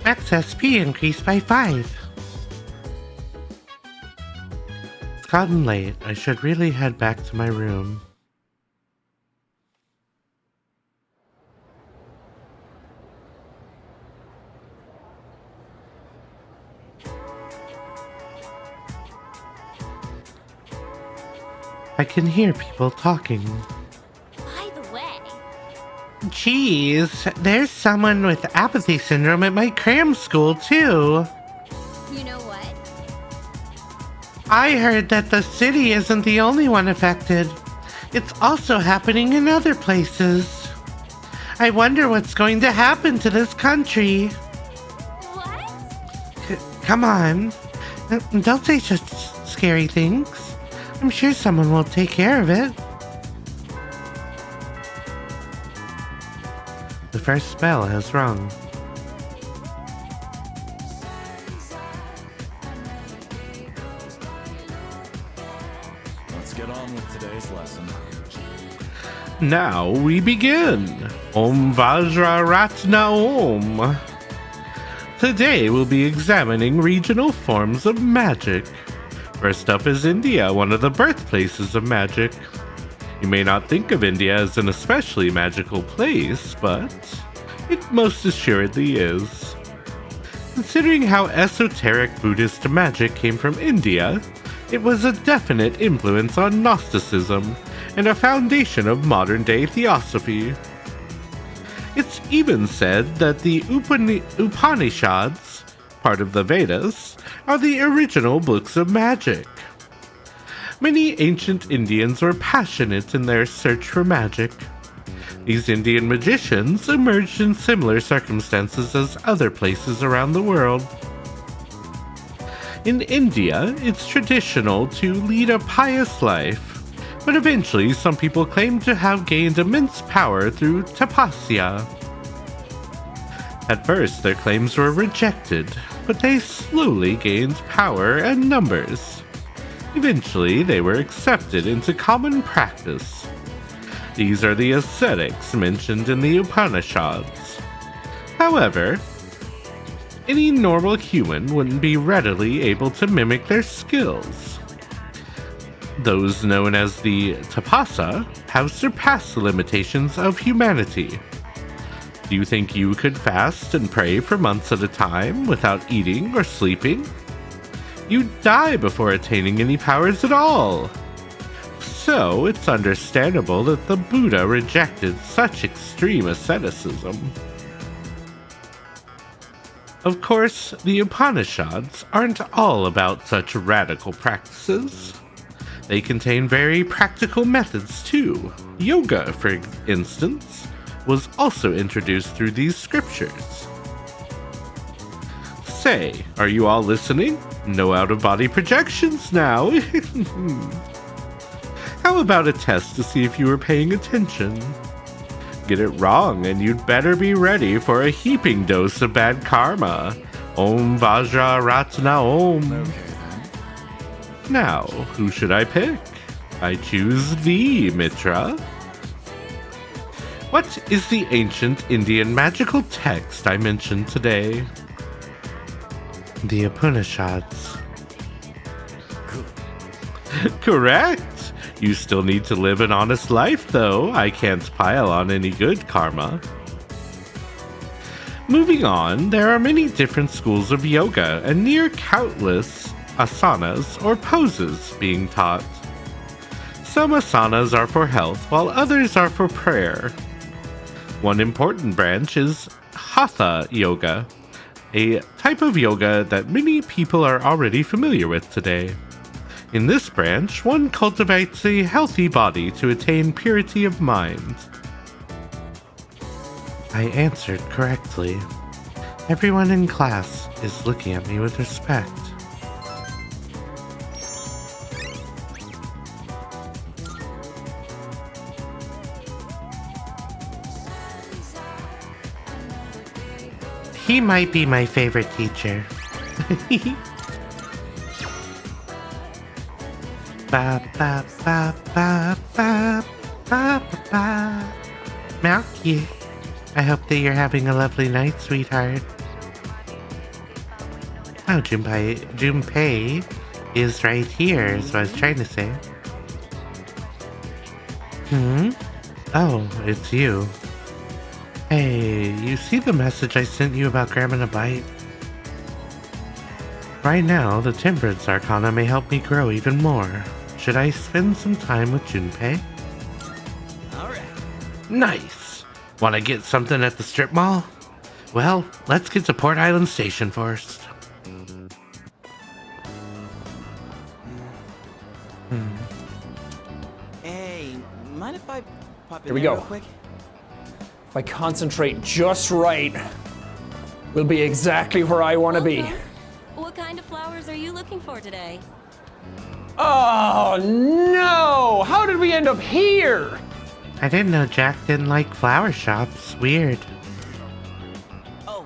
[SPEAKER 1] Max SP increased by 5. It's gotten late. I should really head back to my room. I can hear people talking.
[SPEAKER 2] By the way,
[SPEAKER 1] Geez, there's someone with apathy syndrome at my cram school, too.
[SPEAKER 2] you know what?
[SPEAKER 1] I heard that the city isn't the only one affected. It's also happening in other places. I wonder what's going to happen to this country.
[SPEAKER 2] What?
[SPEAKER 1] Come on. Don't say such scary things. I'm sure someone will take care of it. The first spell has rung.
[SPEAKER 10] Let's get on with today's lesson.
[SPEAKER 1] Now we begin. Om Vajra Ratna Om. Today we'll be examining regional forms of magic.
[SPEAKER 4] First up is India, one of the birthplaces of magic. You may not think of India as an especially magical place, but it most assuredly is. Considering how esoteric Buddhist magic came from India, it was a definite influence on Gnosticism and a foundation of modern-day theosophy. It's even said that the Upanishads, part of the Vedas, are the original books of magic. Many ancient Indians were passionate in their search for magic. These Indian magicians emerged in similar circumstances as other places around the world. In India, it's traditional to lead a pious life, but eventually some people claim to have gained immense power through tapasya. At first, their claims were rejected, but they slowly gained power and numbers. Eventually, they were accepted into common practice. These are the ascetics mentioned in the Upanishads. However, any normal human wouldn't be readily able to mimic their skills. Those known as the Tapasa have surpassed the limitations of humanity. Do you think you could fast and pray for months at a time without eating or sleeping? You'd die before attaining any powers at all. So it's understandable that the Buddha rejected such extreme asceticism. Of course, the Upanishads aren't all about such radical practices. They contain very practical methods too. Yoga, for instance, was also introduced through these scriptures. Say, are you all listening? No out-of-body projections now. How about a test to see if you were paying attention? Get it wrong, and you'd better be ready for a heaping dose of bad karma. Om Vajra Ratna Om. Now, who should I pick? I choose thee, Mitra. What is the ancient Indian magical text I mentioned today?
[SPEAKER 1] The Upanishads.
[SPEAKER 4] Correct! You still need to live an honest life, though. I can't pile on any good karma. Moving on, there are many different schools of yoga and near countless asanas or poses being taught. Some asanas are for health, while others are for prayer. One important branch is Hatha Yoga, a type of yoga that many people are already familiar with today. In this branch, one cultivates a healthy body to attain purity of mind.
[SPEAKER 1] I answered correctly. Everyone in class is looking at me with respect. He might be my favorite teacher. Ba ba ba ba ba ba ba. Malky, I hope that you're having a lovely night, sweetheart. Oh, Junpei is right here, is what I was trying to say. Oh, it's you. Hey, you see the message I sent you about grabbing a bite? Right now, the Temperance Arcana may help me grow even more. Should I spend some time with Junpei?
[SPEAKER 12] Alright.
[SPEAKER 1] Nice! Wanna get something at the strip mall? Well, let's get to Port Island Station first.
[SPEAKER 12] Hey, mind if I pop in
[SPEAKER 7] Here we
[SPEAKER 12] there
[SPEAKER 7] go.
[SPEAKER 12] real quick?
[SPEAKER 7] If I concentrate just right, we'll be exactly where I want to be.
[SPEAKER 11] What kind of flowers are you looking for today?
[SPEAKER 7] Oh no! How did we end up here?
[SPEAKER 1] I didn't know Jack didn't like flower shops. Weird.
[SPEAKER 12] Oh,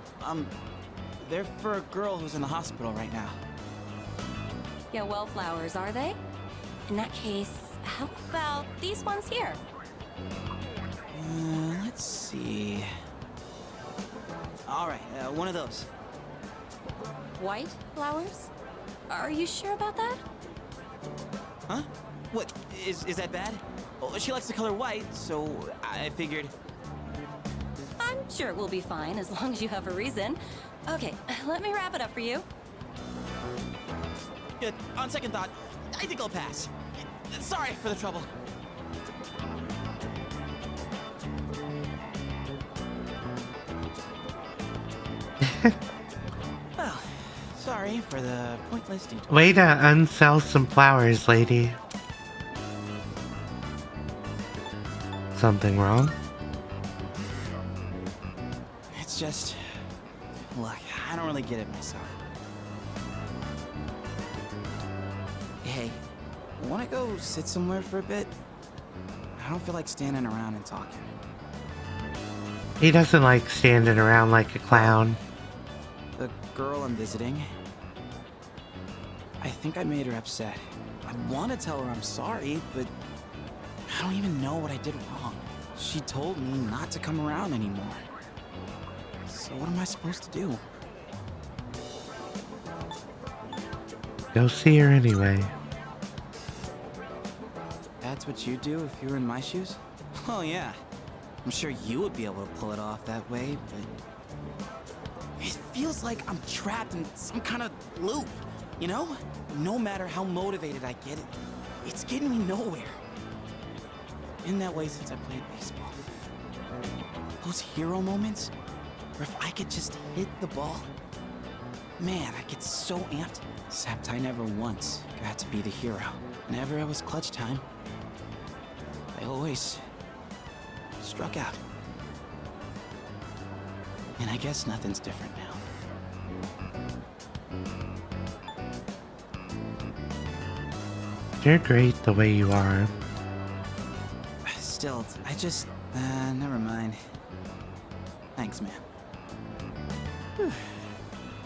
[SPEAKER 12] they're for a girl who's in the hospital right now.
[SPEAKER 11] Yeah, wildflowers, are they? In that case, how about these ones here?
[SPEAKER 12] Let's see. Alright, one of those.
[SPEAKER 11] White flowers? Are you sure about that?
[SPEAKER 12] Huh? What? Is that bad? Oh, she likes the color white, so I figured...
[SPEAKER 11] I'm sure we'll be fine as long as you have a reason. Okay, let me wrap it up for you.
[SPEAKER 12] Good. On second thought, I think I'll pass. Sorry for the trouble. Well, sorry for the pointless detour.
[SPEAKER 1] Way to unsell some flowers, lady. Something wrong?
[SPEAKER 12] It's just... Look, I don't really get it myself. Hey, wanna go sit somewhere for a bit? I don't feel like standing around and talking.
[SPEAKER 1] He doesn't like standing around like a clown.
[SPEAKER 12] The girl I'm visiting... I think I made her upset. I want to tell her I'm sorry, but... I don't even know what I did wrong. She told me not to come around anymore. So what am I supposed to do?
[SPEAKER 1] Go see her anyway.
[SPEAKER 12] That's what you'd do if you were in my shoes? Oh yeah. I'm sure you would be able to pull it off that way, but... It feels like I'm trapped in some kind of loop, you know? No matter how motivated I get, it's getting me nowhere. Been that way since I played baseball. Those hero moments, where if I could just hit the ball, man, I get so amped. Except I never once got to be the hero. Whenever it was clutch time, I always struck out. And I guess nothing's different now.
[SPEAKER 1] You're great the way you are.
[SPEAKER 12] Still, I just... never mind. Thanks, man. Whew.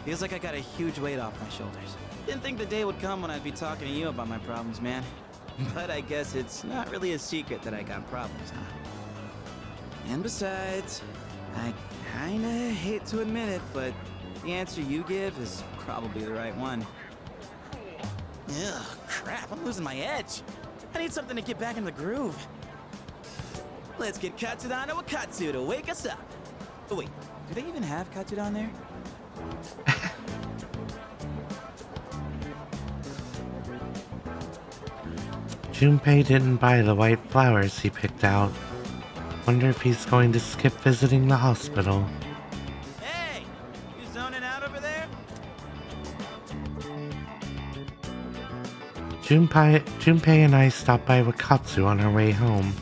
[SPEAKER 12] Feels like I got a huge weight off my shoulders. Didn't think the day would come when I'd be talking to you about my problems, man. But I guess it's not really a secret that I got problems, huh? And besides, I kinda hate to admit it, but the answer you give is probably the right one. Ugh, crap, I'm losing my edge. I need something to get back in the groove. Let's get Katsudan to Wakatsu to wake us up. Oh wait, do they even have Katsudan there?
[SPEAKER 1] Junpei didn't buy the white flowers he picked out. Wonder if he's going to skip visiting the hospital.
[SPEAKER 12] Hey! You zoning out over there?
[SPEAKER 1] Junpei and I stopped by Wakatsu on our way home.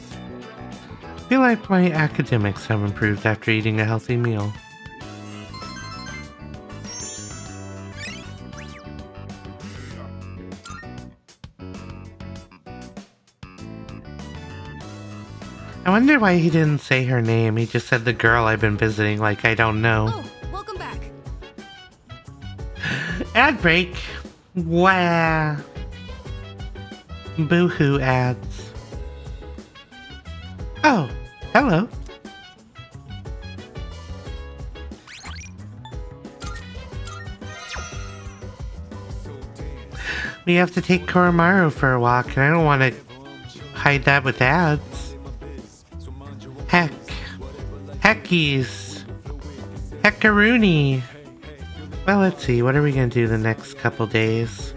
[SPEAKER 1] Feel like my academics have improved after eating a healthy meal. I wonder why he didn't say her name. He just said the girl I've been visiting like I don't know.
[SPEAKER 11] Oh, welcome back.
[SPEAKER 1] Ad break. Wah. Boo-hoo ads. Oh, hello. We have to take Koromaru for a walk, and I don't want to hide that with ads. Heckies. Heckaroony. Well, let's see. What are we going to do the next couple days?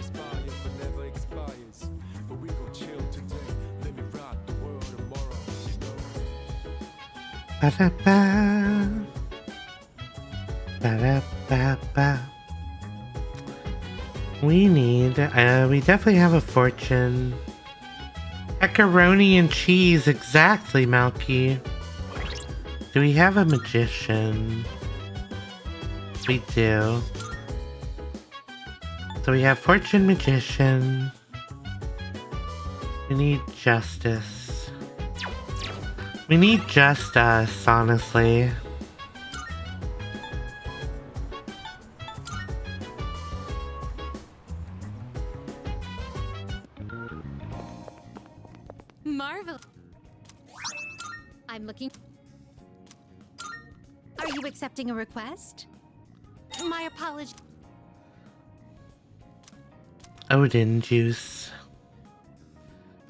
[SPEAKER 1] Ba-da-ba. Ba-da-ba-ba. We need, we definitely have a fortune. Macaroni and cheese, exactly, Malky. Do we have a magician? We do. So we have fortune, magician. We need justice. We need just us, honestly.
[SPEAKER 2] Marvel. I'm looking. Are you accepting a request? My apologies.
[SPEAKER 1] Odin juice.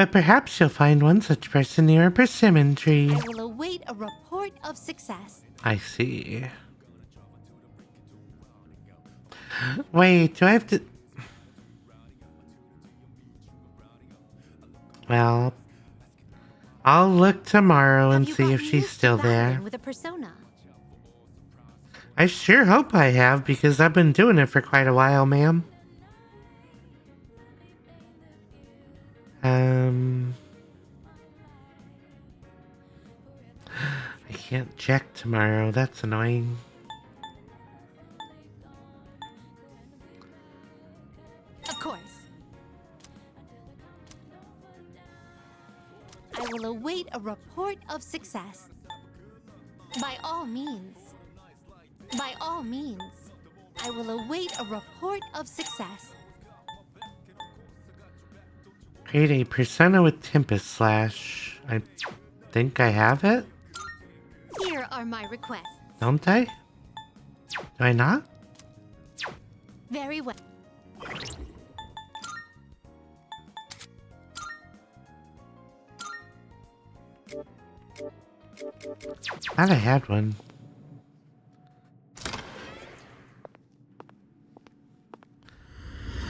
[SPEAKER 1] But perhaps you'll find one such person near a persimmon tree.
[SPEAKER 5] I will await a report of success.
[SPEAKER 1] I see. Wait, do I have to... Well, I'll look tomorrow and see if she's still there.
[SPEAKER 5] With a persona.
[SPEAKER 1] I sure hope I have, because I've been doing it for quite a while, ma'am. I can't check tomorrow. That's annoying.
[SPEAKER 5] Of course. I will await a report of success. By all means. By all means. I will await a report of success.
[SPEAKER 1] Create a persona with Tempest Slash. I think I have it.
[SPEAKER 5] Here are my requests.
[SPEAKER 1] Don't I? Do I not?
[SPEAKER 5] Very well.
[SPEAKER 1] Thought I had one.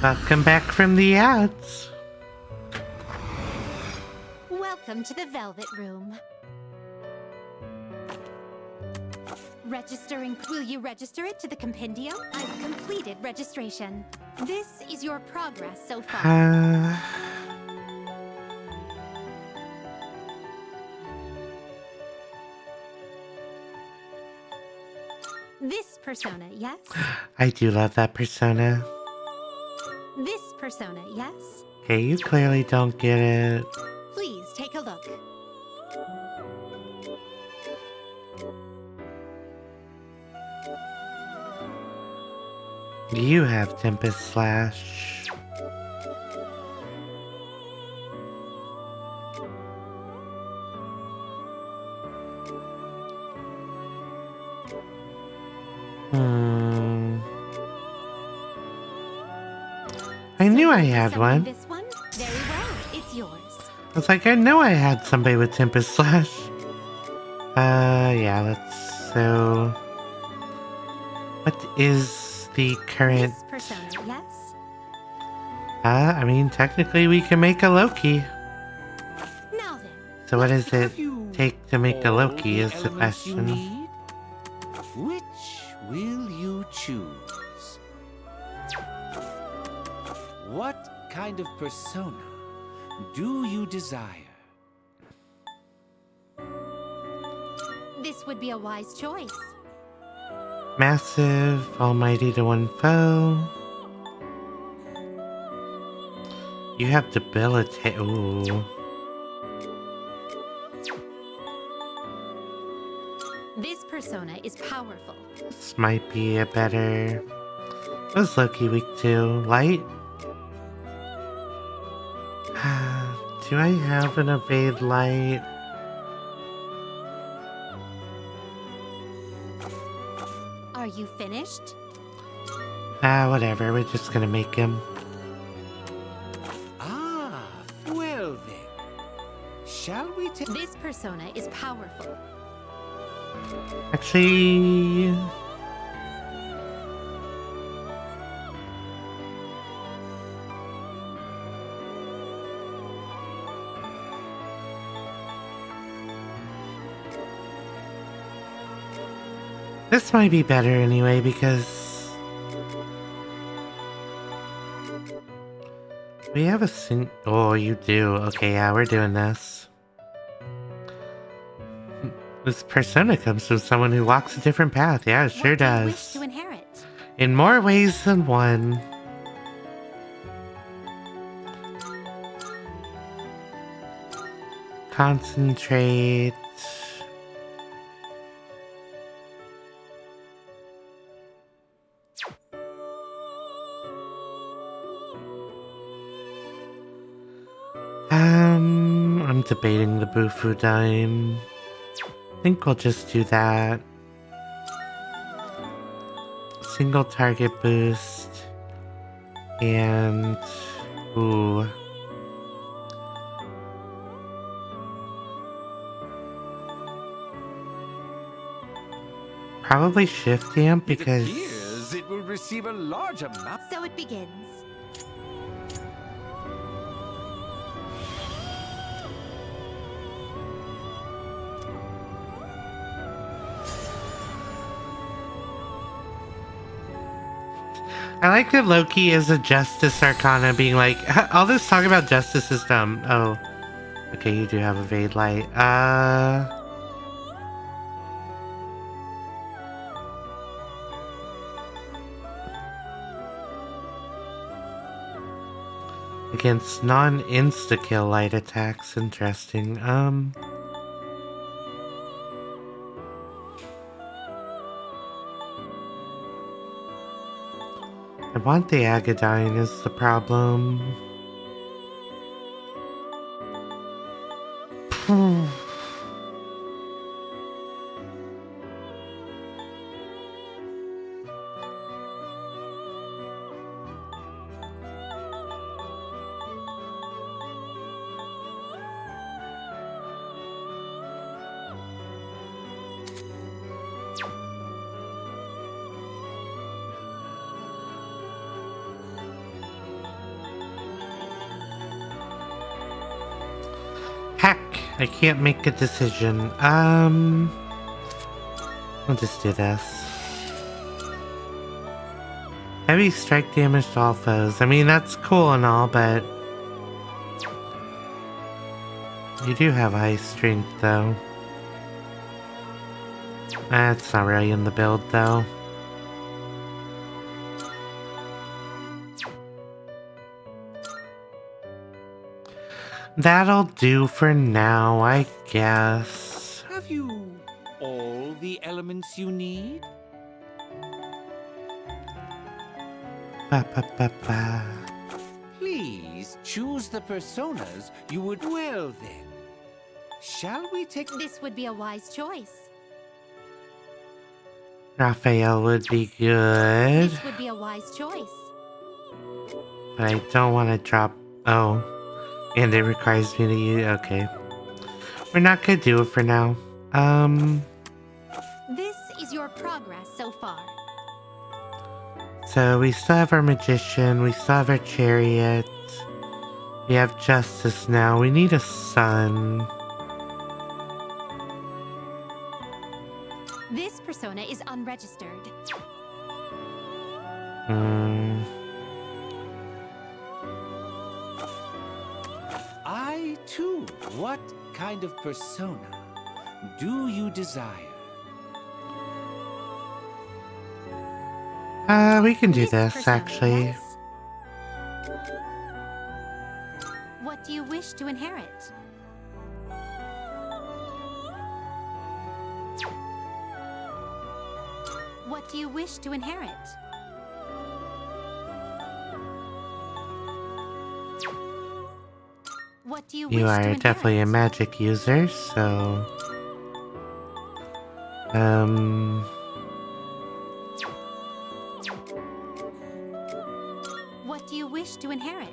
[SPEAKER 1] Welcome back from the ads.
[SPEAKER 5] Welcome to the Velvet Room. Registering. Will you register it to the compendium? I've completed registration. This is your progress so far. This persona, yes?
[SPEAKER 1] I do love that persona.
[SPEAKER 5] This persona, yes?
[SPEAKER 1] Okay, you clearly don't get it.
[SPEAKER 5] Please take a look.
[SPEAKER 1] You have Tempest Slash. I knew I had one.
[SPEAKER 5] This one? Very well, it's yours.
[SPEAKER 1] I was like, I know I had somebody with Tempest Slash. Yeah, so... What is the current...
[SPEAKER 5] This persona, yes?
[SPEAKER 1] I mean, technically we can make a Loki.
[SPEAKER 5] Now then.
[SPEAKER 1] So what does it take to make a Loki is the question.
[SPEAKER 13] Which will you choose? What kind of persona do you desire?
[SPEAKER 5] This would be a wise choice.
[SPEAKER 1] Massive, almighty to one foe. You have debilitate. Ooh.
[SPEAKER 5] This persona is powerful.
[SPEAKER 1] This might be a better... What was Loki week 2? Light? Do I have an evade light?
[SPEAKER 5] Are you finished?
[SPEAKER 1] Whatever. We're just gonna make him.
[SPEAKER 13] Ah, well then. Shall we take...
[SPEAKER 5] This persona is powerful.
[SPEAKER 1] Actually... This might be better anyway, because... We have a Oh, you do. Okay, yeah, we're doing this. This persona comes from someone who walks a different path. Yeah, it sure does.
[SPEAKER 5] Wish to inherit.
[SPEAKER 1] In more ways than one. Concentrate. I'm debating the Bufu Dime. I think we'll just do that. Single target boost. And... Ooh. Probably shift amp because
[SPEAKER 21] It appears it will receive a large amount.
[SPEAKER 5] So it begins.
[SPEAKER 1] I like that Loki is a justice arcana, being like, all this talk about justice is dumb. Oh, okay, you do have a Vade Light. Against non-insta-kill light attacks, interesting. I want the Agadine is the problem. Heck, I can't make a decision. I'll just do this. Heavy strike damage to all foes. I mean, that's cool and all, but you do have high strength, though. That's not really in the build, though. That'll do for now, I guess.
[SPEAKER 21] Have you all the elements you need?
[SPEAKER 1] Ba, ba, ba, ba.
[SPEAKER 21] Please choose the personas you would. Well then, shall we take?
[SPEAKER 5] This would be a wise choice.
[SPEAKER 1] Raphael would be good.
[SPEAKER 5] This would be a wise choice.
[SPEAKER 1] But I don't want to drop... Oh. And it requires me to use... Okay. We're not gonna do it for now.
[SPEAKER 5] This is your progress so far.
[SPEAKER 1] So we still have our Magician. We still have our Chariot. We have Justice now. We need a Sun.
[SPEAKER 5] This persona is unregistered.
[SPEAKER 21] I too. What kind of persona do you desire?
[SPEAKER 1] We can do this, actually.
[SPEAKER 5] What do you wish to inherit? What do you wish to inherit? What do you wish
[SPEAKER 1] You
[SPEAKER 5] to
[SPEAKER 1] are
[SPEAKER 5] inherit?
[SPEAKER 1] definitely a magic user, so...
[SPEAKER 5] What do you wish to inherit?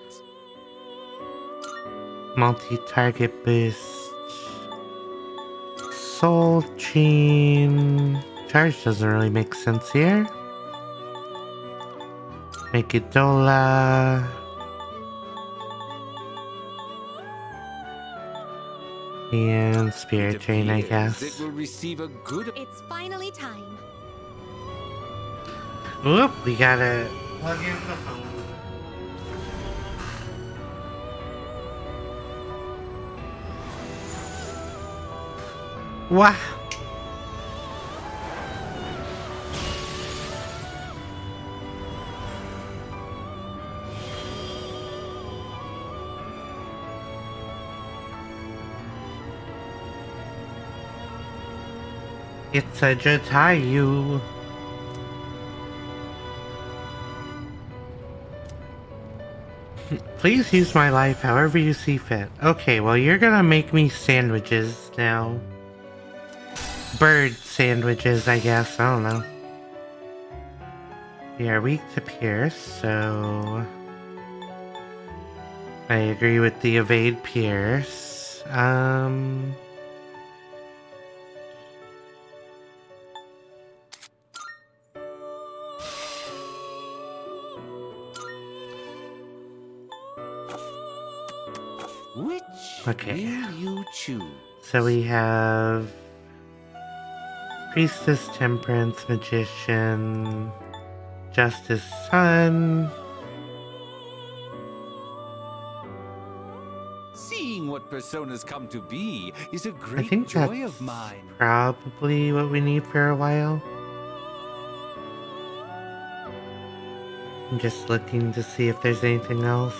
[SPEAKER 1] Multi-target boost. Soul Chain. Charge doesn't really make sense here. Megidola. And Spirit Chain, I guess.
[SPEAKER 21] It will receive a good.
[SPEAKER 5] It's finally time.
[SPEAKER 1] Whoop, we gotta plug in the phone. Wow. It's a Jatayu. Please use my life however you see fit. Okay, well, you're gonna make me sandwiches now. Bird sandwiches, I guess. I don't know. We are weak to Pierce, so... I agree with the evade Pierce.
[SPEAKER 13] Which
[SPEAKER 1] Okay.
[SPEAKER 13] will you choose?
[SPEAKER 1] So we have Priestess, Temperance, Magician, Justice, Sun.
[SPEAKER 13] Seeing what personas come to be is a
[SPEAKER 1] I
[SPEAKER 13] great
[SPEAKER 1] think
[SPEAKER 13] joy
[SPEAKER 1] that's
[SPEAKER 13] of mine.
[SPEAKER 1] probably what we need for a while. I'm just looking to see if there's anything else.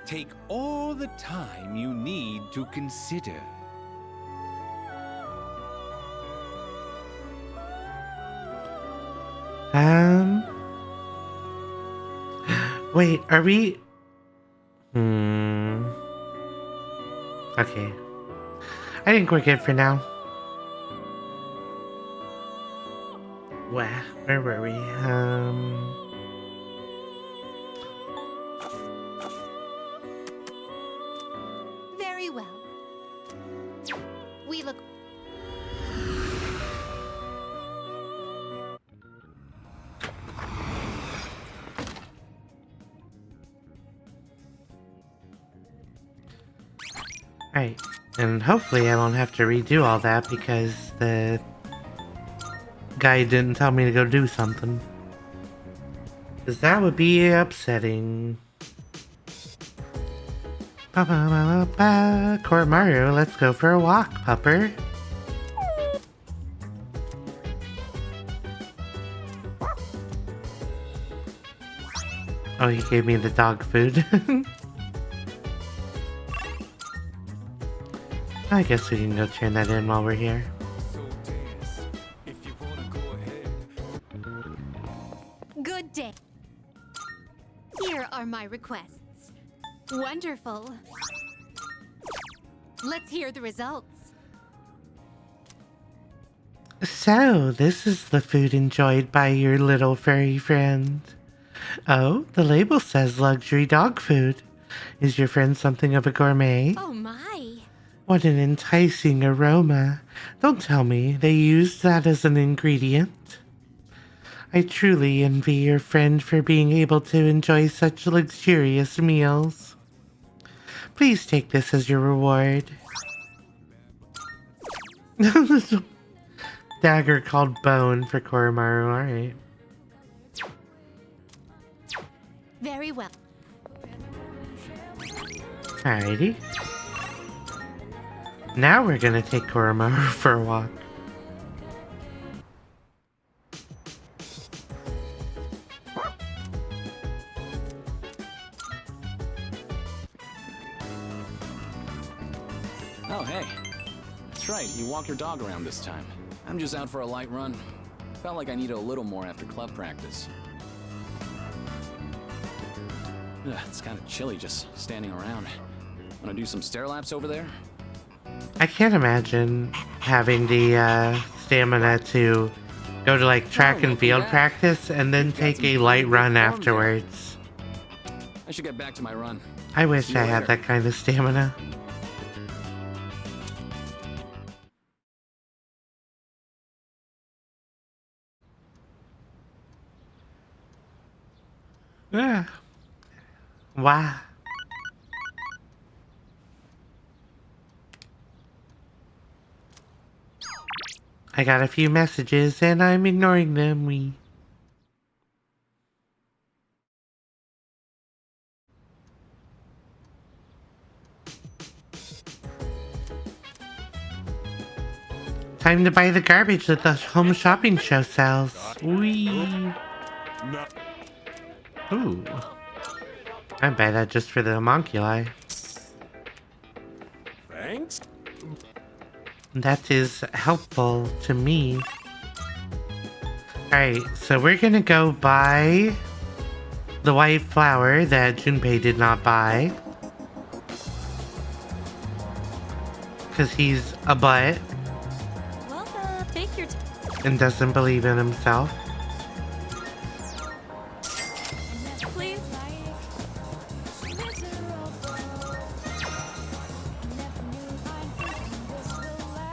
[SPEAKER 13] Take all the time you need to consider.
[SPEAKER 1] Wait, are we? Okay. I think we're good for now. Where were we?
[SPEAKER 5] Very well. We look.
[SPEAKER 1] Right. And hopefully I won't have to redo all that because the guy didn't tell me to go do something. Because that would be upsetting. Koromaru, let's go for a walk, pupper. Oh, he gave me the dog food. I guess we can go turn that in while we're here.
[SPEAKER 5] Good day. Here are my requests. Wonderful. Let's hear the results.
[SPEAKER 1] So, this is the food enjoyed by your little furry friend. Oh, the label says luxury dog food. Is your friend something of a gourmet?
[SPEAKER 5] Oh my.
[SPEAKER 1] What an enticing aroma. Don't tell me they used that as an ingredient. I truly envy your friend for being able to enjoy such luxurious meals. Please take this as your reward. Dagger called Bone for Koromaru, alright.
[SPEAKER 5] Very well.
[SPEAKER 1] Alrighty. Now we're gonna take Koromaru for a walk.
[SPEAKER 12] Oh, hey. That's right, you walk your dog around this time. I'm just out for a light run. Felt like I needed a little more after club practice. Ugh, it's kind of chilly just standing around. Wanna do some stair laps over there?
[SPEAKER 1] I can't imagine having the stamina to go to like track and field practice and then take a light run afterwards.
[SPEAKER 12] I should get back to my run.
[SPEAKER 1] I wish
[SPEAKER 12] See you
[SPEAKER 1] I had
[SPEAKER 12] later.
[SPEAKER 1] that kind of stamina. Yeah. Wow. I got a few messages and I'm ignoring them. Time to buy the garbage that the home shopping show sells. Wee. Ooh. I buy that just for the homunculi.
[SPEAKER 14] Thanks.
[SPEAKER 1] That is helpful to me. Alright, so we're gonna go buy the white flower that Junpei did not buy. Because he's a butt
[SPEAKER 11] Well, take your time.
[SPEAKER 1] and doesn't believe in himself.
[SPEAKER 11] Please.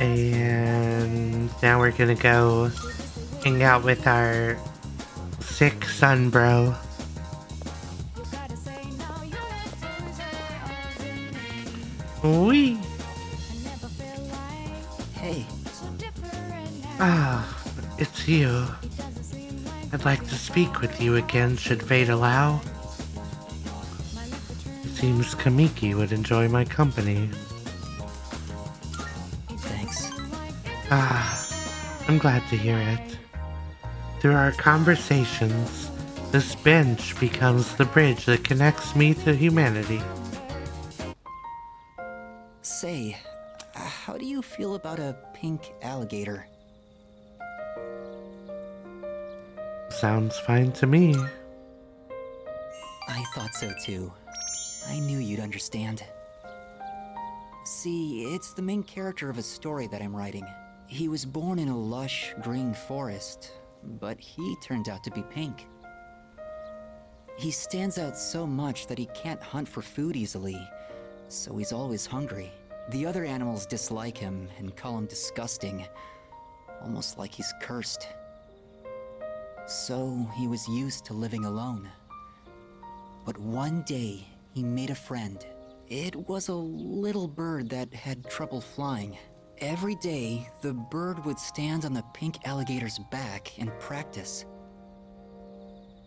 [SPEAKER 1] And now we're gonna go hang out with our sick son bro. Wee.
[SPEAKER 16] Hey.
[SPEAKER 1] Ah, it's you. I'd like to speak with you again, should fate allow. It seems Kamiki would enjoy my company.
[SPEAKER 16] Thanks.
[SPEAKER 1] Ah, I'm glad to hear it. Through our conversations, this bench becomes the bridge that connects me to humanity.
[SPEAKER 16] Say, how do you feel about a pink alligator?
[SPEAKER 1] Sounds fine to me.
[SPEAKER 16] I thought so too. I knew you'd understand. See, it's the main character of a story that I'm writing. He was born in a lush, green forest, but he turned out to be pink. He stands out so much that he can't hunt for food easily, so he's always hungry. The other animals dislike him and call him disgusting, almost like he's cursed. So he was used to living alone. But one day, he made a friend. It was a little bird that had trouble flying. Every day, the bird would stand on the pink alligator's back and practice.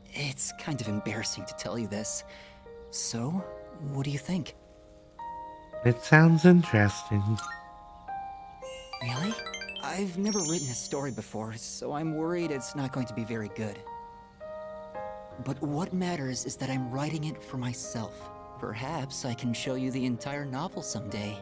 [SPEAKER 16] It's kind of embarrassing to tell you this. So, what do you think?
[SPEAKER 1] It sounds interesting.
[SPEAKER 16] Really? I've never written a story before, so I'm worried it's not going to be very good. But what matters is that I'm writing it for myself. Perhaps I can show you the entire novel someday.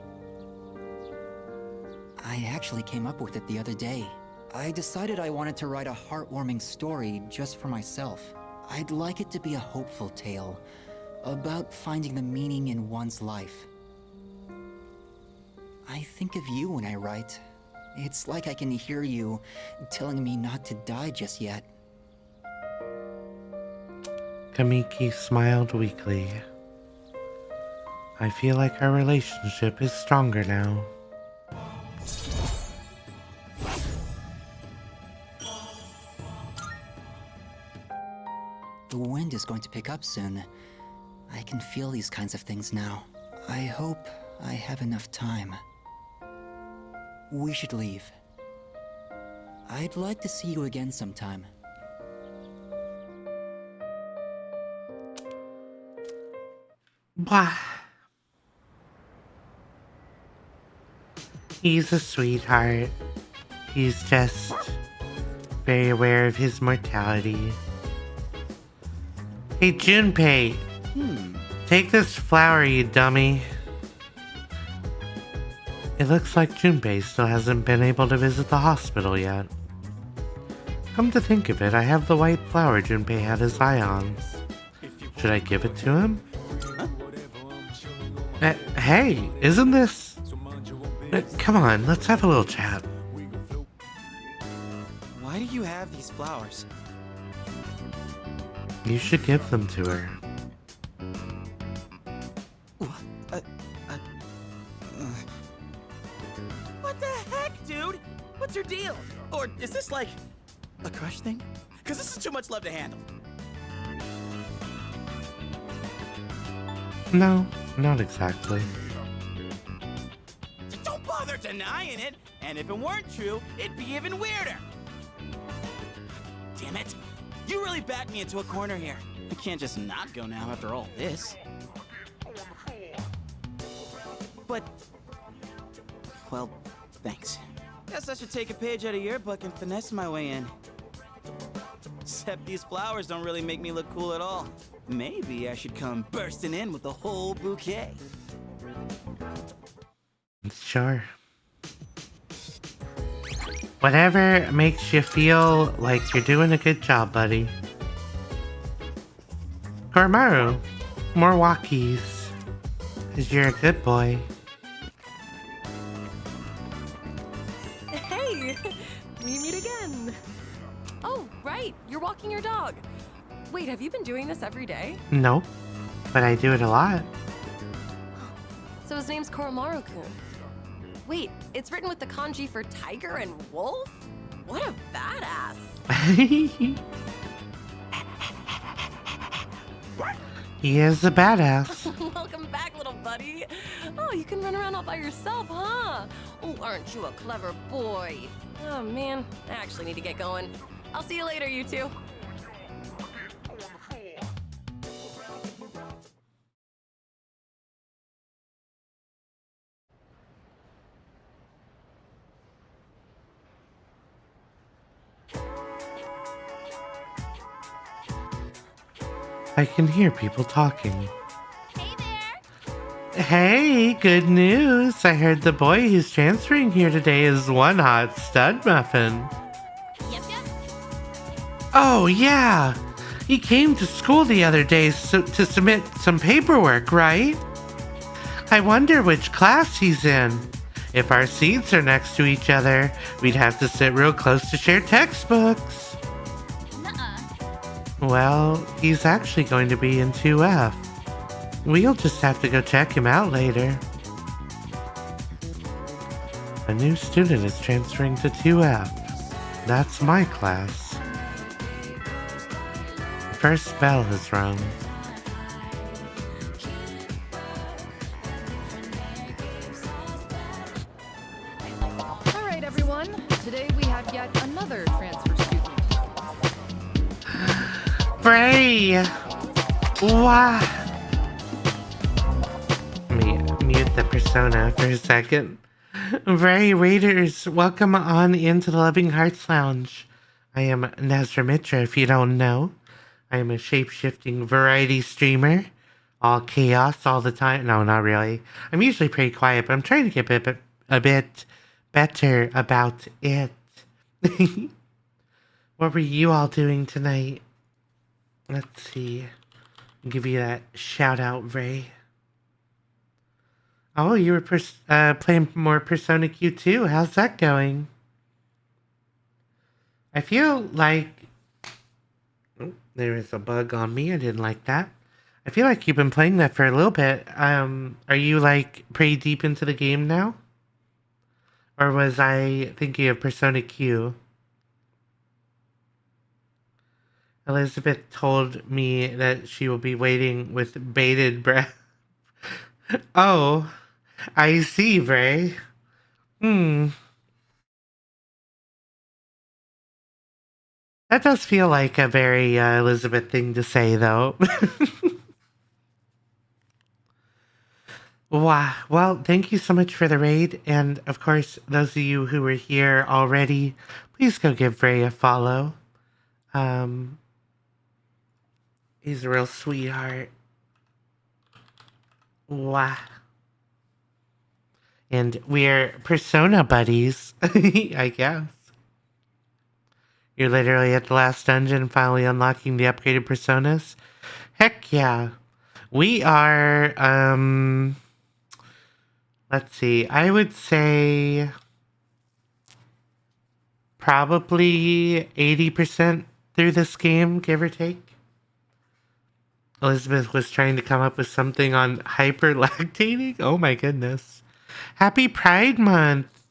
[SPEAKER 16] I actually came up with it the other day. I decided I wanted to write a heartwarming story just for myself. I'd like it to be a hopeful tale about finding the meaning in one's life. I think of you when I write. It's like I can hear you telling me not to die just yet.
[SPEAKER 1] Kamiki smiled weakly. I feel like our relationship is stronger now.
[SPEAKER 16] The wind is going to pick up soon. I can feel these kinds of things now. I hope I have enough time. We should leave. I'd like to see you again sometime.
[SPEAKER 1] Wah. He's a sweetheart. He's just very aware of his mortality. Hey, Junpei. Take this flower, you dummy. It looks like Junpei still hasn't been able to visit the hospital yet. Come to think of it, I have the white flower Junpei had his eye on. Should I give it to him? Hey, isn't this... come on, let's have a little chat.
[SPEAKER 12] Why do you have these flowers?
[SPEAKER 1] You should give them to her.
[SPEAKER 12] What the heck, dude? What's your deal? Or is this like a crush thing? Because this is too much love to handle.
[SPEAKER 1] No, not exactly.
[SPEAKER 12] Don't bother denying it. And if it weren't true, it'd be even weirder. Damn it. You really backed me into a corner here. I can't just not go now after all this. But, well, thanks. Guess I should take a page out of your book and finesse my way in. Except these flowers don't really make me look cool at all. Maybe I should come bursting in with the whole bouquet.
[SPEAKER 1] Sure. Whatever makes you feel like you're doing a good job, buddy. Koromaru, more walkies. 'Cause you're a good boy.
[SPEAKER 17] Hey! We meet again! Oh, right! You're walking your dog! Wait, have you been doing this every day?
[SPEAKER 1] Nope, but I do it a lot.
[SPEAKER 17] So his name's Koromaru-kun. Wait, it's written with the kanji for tiger and wolf? What a badass.
[SPEAKER 1] He is a badass.
[SPEAKER 17] Welcome back, little buddy. Oh, you can run around all by yourself, huh? Oh, aren't you a clever boy? Oh, man, I actually need to get going. I'll see you later, you two.
[SPEAKER 1] I can hear people talking. Hey, good news. I heard the boy who's transferring here today is one hot stud muffin. Oh, yeah. He came to school the other day to submit some paperwork, right? I wonder which class he's in. If our seats are next to each other, we'd have to sit real close to share textbooks. Well, he's actually going to be in 2F. We'll just have to go check him out later. A new student is transferring to 2F. That's my class. First bell has rung.
[SPEAKER 6] All right, everyone. Today we have yet another transfer student.
[SPEAKER 1] Frey! Wow! Let me mute the persona for a second. Frey Raiders, welcome on into the Loving Hearts Lounge. I am Nezra Mitra, if you don't know. I am a shape-shifting variety streamer. All chaos all the time. No, not really. I'm usually pretty quiet, but I'm trying to get a bit better about it. What were you all doing tonight? Let's see. I'll give you that shout out, Ray. Oh, you were playing more Persona Q2. How's that going? I feel like... Oh, there is a bug on me. I didn't like that. I feel like you've been playing that for a little bit. Are you like pretty deep into the game now? Or was I thinking of Persona Q? Elizabeth told me that she will be waiting with bated breath. Oh, I see, Ray. That does feel like a very Elizabeth thing to say, though. Wow. Well, thank you so much for the raid. And, of course, those of you who were here already, please go give Ray a follow. He's a real sweetheart. Wow. And we're Persona buddies, I guess. You're literally at the last dungeon, finally unlocking the upgraded Personas. Heck yeah. We are, let's see, I would say probably 80% through this game, give or take. Elizabeth was trying to come up with something on hyperlactating. Oh my goodness. Happy Pride Month.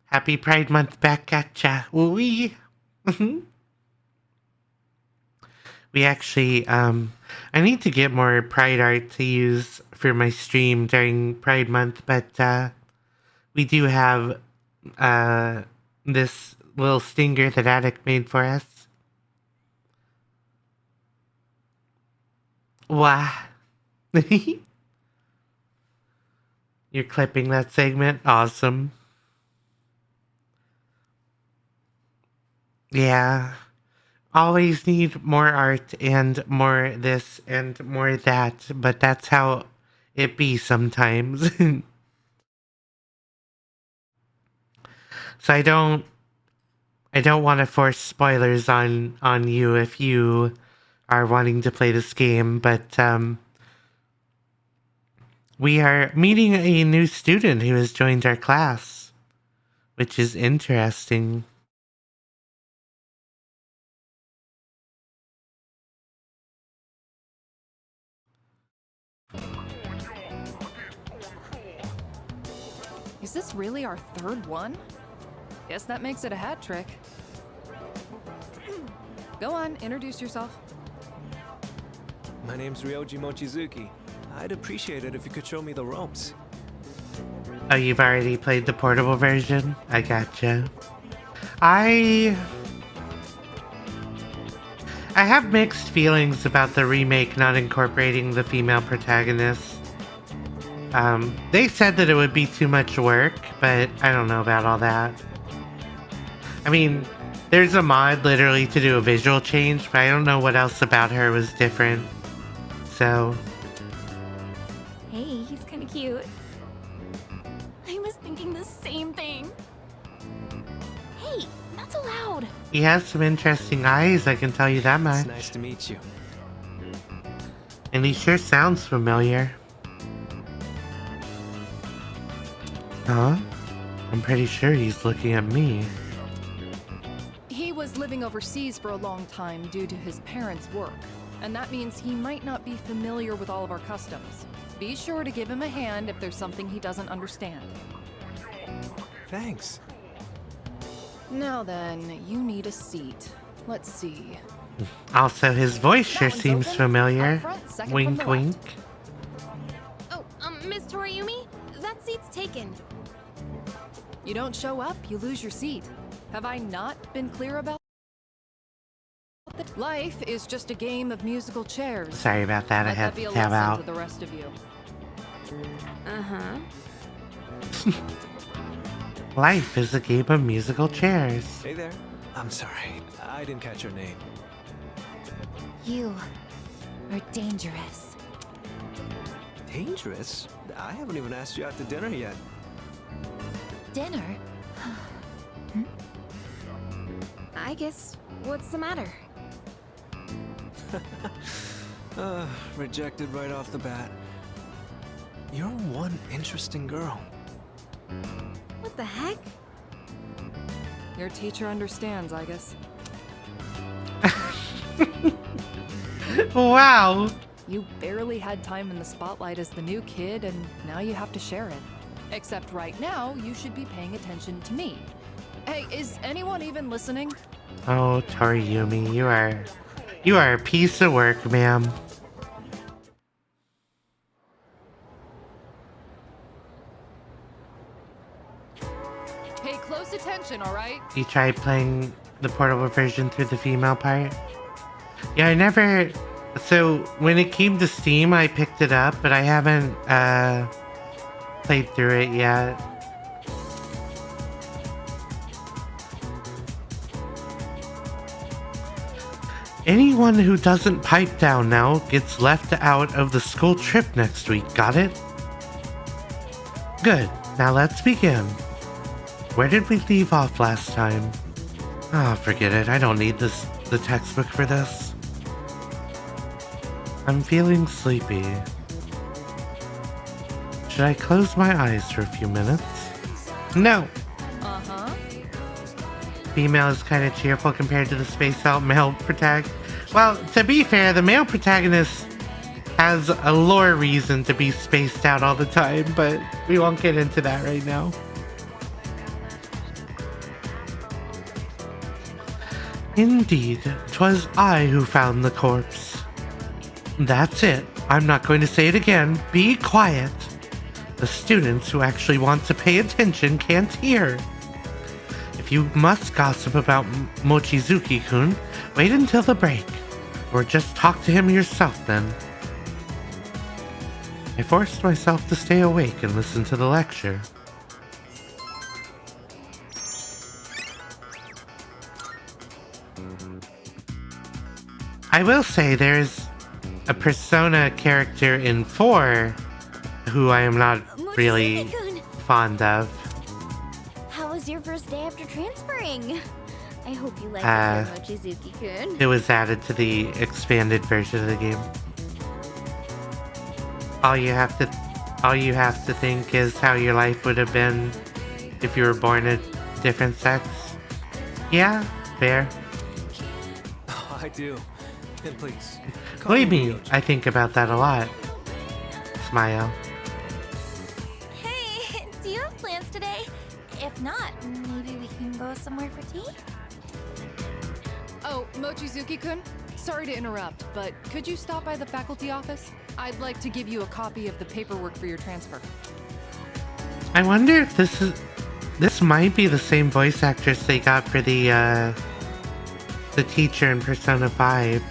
[SPEAKER 1] Happy Pride Month back at ya. We actually, I need to get more Pride art to use for my stream during Pride Month, but we do have this little stinger that Attic made for us. Wow. You're clipping that segment? Awesome. Yeah. Always need more art and more this and more that, but that's how it be sometimes. So I don't want to force spoilers on you if you are wanting to play this game, but we are meeting a new student who has joined our class, which is interesting.
[SPEAKER 6] Is this really our third one? Guess that makes it a hat trick. Go on, introduce yourself.
[SPEAKER 8] My name's Ryoji Mochizuki. I'd appreciate it if you could show me the ropes.
[SPEAKER 1] Oh, you've already played the portable version? I gotcha. I have mixed feelings about the remake not incorporating the female protagonist. They said that it would be too much work, but I don't know about all that. I mean, there's a mod literally to do a visual change, but I don't know what else about her was different. So...
[SPEAKER 2] Hey, he's kind of cute. I was thinking the same thing. Hey, not so loud.
[SPEAKER 1] he has some interesting eyes, I can tell you that much.
[SPEAKER 8] It's nice to meet you.
[SPEAKER 1] And he sure sounds familiar. Huh? I'm pretty sure he's looking at me.
[SPEAKER 6] He was living overseas for a long time due to his parents' work, and that means he might not be familiar with all of our customs. Be sure to give him a hand if there's something he doesn't understand.
[SPEAKER 8] Thanks.
[SPEAKER 6] Now then, you need a seat. Let's see.
[SPEAKER 1] Also, his voice sure
[SPEAKER 6] one's
[SPEAKER 1] seems
[SPEAKER 6] open.
[SPEAKER 1] familiar.
[SPEAKER 6] Up front, second from
[SPEAKER 1] Wink,
[SPEAKER 6] the
[SPEAKER 1] wink.
[SPEAKER 9] Oh, Miss Toriumi? That seat's taken.
[SPEAKER 6] You don't show up, you lose your seat. Have I not been clear about that? Life is just a game of musical chairs.
[SPEAKER 1] Sorry about that, I
[SPEAKER 6] Let
[SPEAKER 1] had
[SPEAKER 6] be
[SPEAKER 1] to
[SPEAKER 6] a
[SPEAKER 1] tab
[SPEAKER 6] lesson
[SPEAKER 1] out.
[SPEAKER 6] to the rest of you.
[SPEAKER 9] Uh-huh.
[SPEAKER 1] Life is a game of musical chairs.
[SPEAKER 8] Hey there. I'm sorry. I didn't catch your name.
[SPEAKER 2] You are dangerous.
[SPEAKER 8] Dangerous? I haven't even asked you out to dinner yet.
[SPEAKER 2] Dinner?
[SPEAKER 9] I guess, what's the matter?
[SPEAKER 8] Rejected right off the bat. You're one interesting girl.
[SPEAKER 9] What the heck?
[SPEAKER 6] Your teacher understands, I guess.
[SPEAKER 1] Wow.
[SPEAKER 6] You barely had time in the spotlight as the new kid, and now you have to share it. Except right now, you should be paying attention to me. Hey, is anyone even listening?
[SPEAKER 1] Oh, Toriumi, you are a piece of work, ma'am.
[SPEAKER 6] Pay close attention, all right?
[SPEAKER 1] You tried playing the portable version through the female part? Yeah, I never... So, when it came to Steam, I picked it up, but I haven't, played through it yet. Anyone who doesn't pipe down now gets left out of the school trip next week, got it? Good, now let's begin. Where did we leave off last time? Oh, forget it, I don't need the textbook for this. I'm feeling sleepy. Should I close my eyes for a few minutes? No!
[SPEAKER 6] Uh-huh.
[SPEAKER 1] Female is kind of cheerful compared to the spaced out male protagonist. Well, to be fair, the male protagonist has a lore reason to be spaced out all the time, but we won't get into that right now. Indeed, 'twas I who found the corpse. That's it. I'm not going to say it again. Be quiet. The students who actually want to pay attention can't hear. If you must gossip about Mochizuki-kun, wait until the break. Or just talk to him yourself then. I forced myself to stay awake and listen to the lecture. I will say there's a Persona character in 4 who I am not really fond of.
[SPEAKER 2] How was your first day after transferring? I hope you like it, Mochizuki-kun.
[SPEAKER 1] It was added to the expanded version of the game. All you have to think is how your life would have been if you were born a different sex. Yeah, fair.
[SPEAKER 8] Oh, I do. And please.
[SPEAKER 1] Believe me, I think about that a lot. Smile.
[SPEAKER 2] Hey, do you have plans If not, maybe we can go somewhere for tea?
[SPEAKER 6] Oh, Mochizuki-kun? Sorry to interrupt, but could you stop by the faculty office? I'd like to give you a copy of the paperwork for your transfer.
[SPEAKER 1] I wonder if this might be the same voice actress they got for the teacher in Persona 5.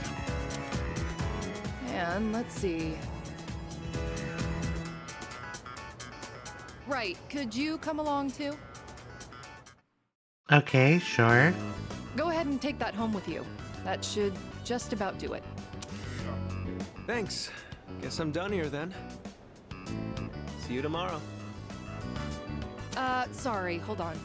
[SPEAKER 6] And let's see. Right, could you come along too?
[SPEAKER 1] Okay, sure.
[SPEAKER 6] Go ahead and take that home with you. That should just about do it.
[SPEAKER 8] Thanks. Guess I'm done here then. See you tomorrow.
[SPEAKER 6] Sorry, hold on.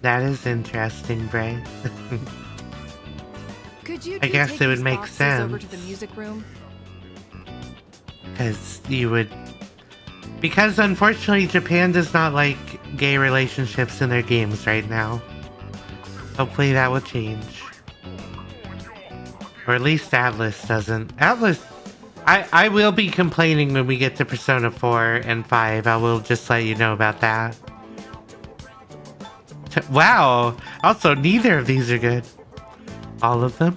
[SPEAKER 1] That is interesting, Bray.
[SPEAKER 6] Could you
[SPEAKER 1] I guess
[SPEAKER 6] take
[SPEAKER 1] it would
[SPEAKER 6] these
[SPEAKER 1] make
[SPEAKER 6] boxes
[SPEAKER 1] sense.
[SPEAKER 6] over to the music room?
[SPEAKER 1] Because you would... Because unfortunately Japan does not like gay relationships in their games right now. Hopefully that will change. Or at least Atlas doesn't. Atlas... I will be complaining when we get to Persona 4 and 5. I will just let you know about that. Wow! Also, neither of these are good. All of them?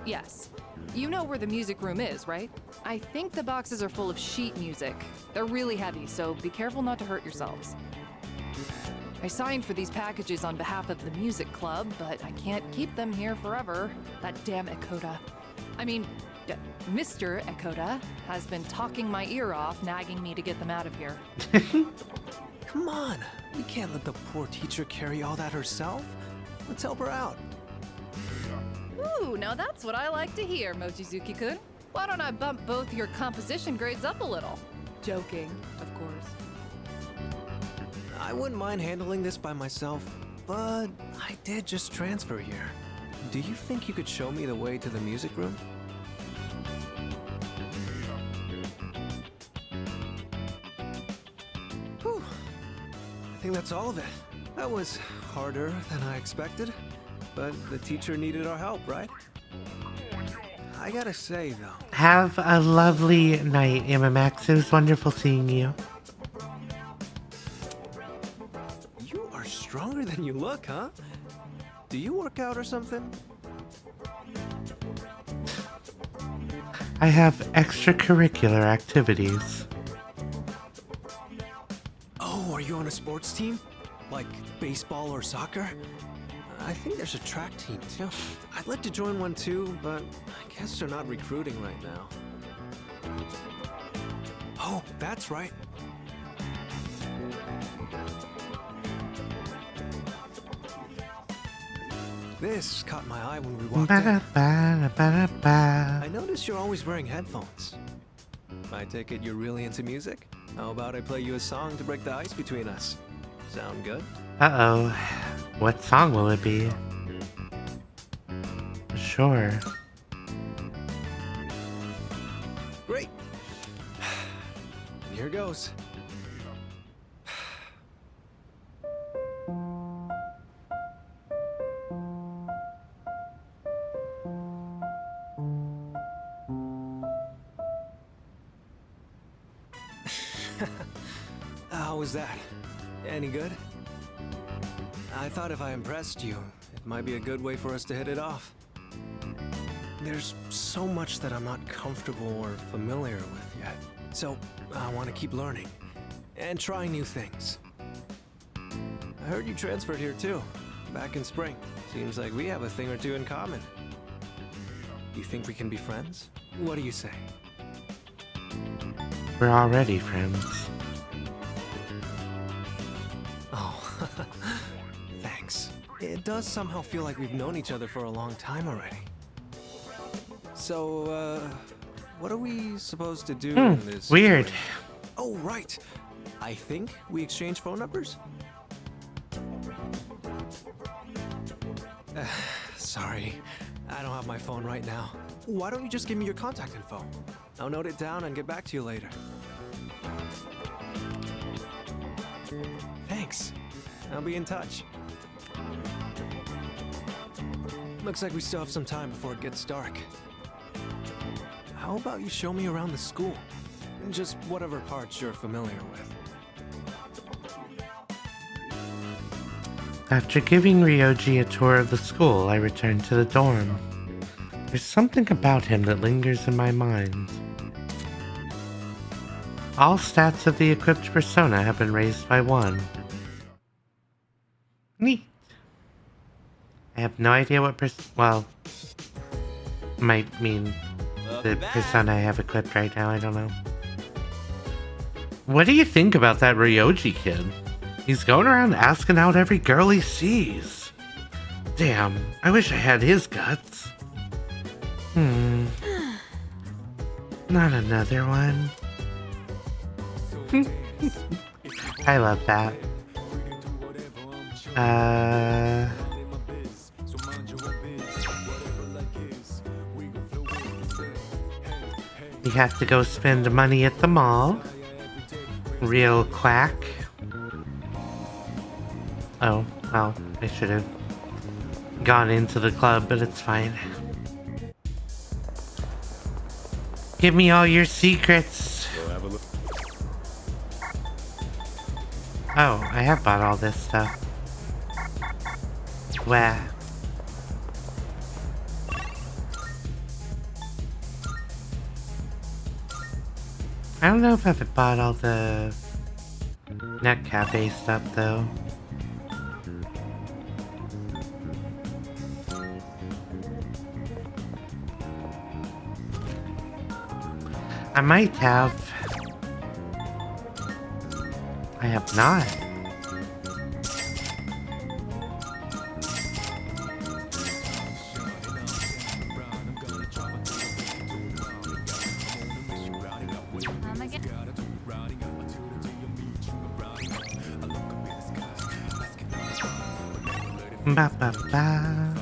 [SPEAKER 6] Yes. You know where the music room is, right? I think the boxes are full of sheet music. They're really heavy, so be careful not to hurt yourselves. I signed for these packages on behalf of the music club, but I can't keep them here forever. That damn Ekoda. I mean, Mr. Ekoda has been talking my ear off, nagging me to get them out of here.
[SPEAKER 8] Come on, we can't let the poor teacher carry all that herself. Let's help her out.
[SPEAKER 6] Ooh, now that's what I like to hear, Mochizuki-kun. Why don't I bump both your composition grades up a little? Joking, of course.
[SPEAKER 8] I wouldn't mind handling this by myself, but I did just transfer here. Do you think you could show me the way to the music room? Whew. I think that's all of it. That was harder than I expected, but the teacher needed our help, right? I gotta say, though.
[SPEAKER 1] Have a lovely night, Imamax. It was wonderful seeing you.
[SPEAKER 8] You are stronger than you look, huh? Do you work out or something?
[SPEAKER 1] I have extracurricular activities.
[SPEAKER 8] Oh, are you on a sports team? Like baseball or soccer? I think there's a track team too. I'd like to join one too, but I guess they're not recruiting right now. Oh, that's right. This caught my eye when we walked in. I noticed you're always wearing headphones. I take it you're really into music? How about I play you a song to break the ice between us? Sound good?
[SPEAKER 1] Uh-oh. What song will it be? Sure.
[SPEAKER 8] Great. Here goes. How was that? Any good? I thought if I impressed you, it might be a good way for us to hit it off. There's so much that I'm not comfortable or familiar with yet, so I want to keep learning and trying new things. I heard you transferred here too, back in spring. Seems like we have a thing or two in common. You think we can be friends? What do you say?
[SPEAKER 1] We're already friends.
[SPEAKER 8] Oh, thanks. It does somehow feel like we've known each other for a long time already. So, what are we supposed to do in this?
[SPEAKER 1] Weird.
[SPEAKER 8] Oh, right. I think we exchange phone numbers? Sorry, I don't have my phone right now. Why don't you just give me your contact info? I'll note it down and get back to you later. Thanks. I'll be in touch. Looks like we still have some time before it gets dark. how about you show me around the school? Just whatever parts you're familiar with.
[SPEAKER 1] After giving Ryoji a tour of the school, I returned to the dorm. There's something about him that lingers in my mind. All stats of the equipped persona have been raised by 1. Neat. I have no idea what well, might mean the persona I have equipped right now, I don't know. What do you think about that Ryoji kid? He's going around asking out every girl he sees. Damn, I wish I had his guts. Not another one. I love that. We have to go spend money at the mall. Real quack. Oh, well, I should have gone into the club, but it's fine. Give me all your secrets. Oh, I have bought all this stuff. Where? I don't know if I've bought all the Net Cafe stuff though. I might have. I have not. Ba ba ba.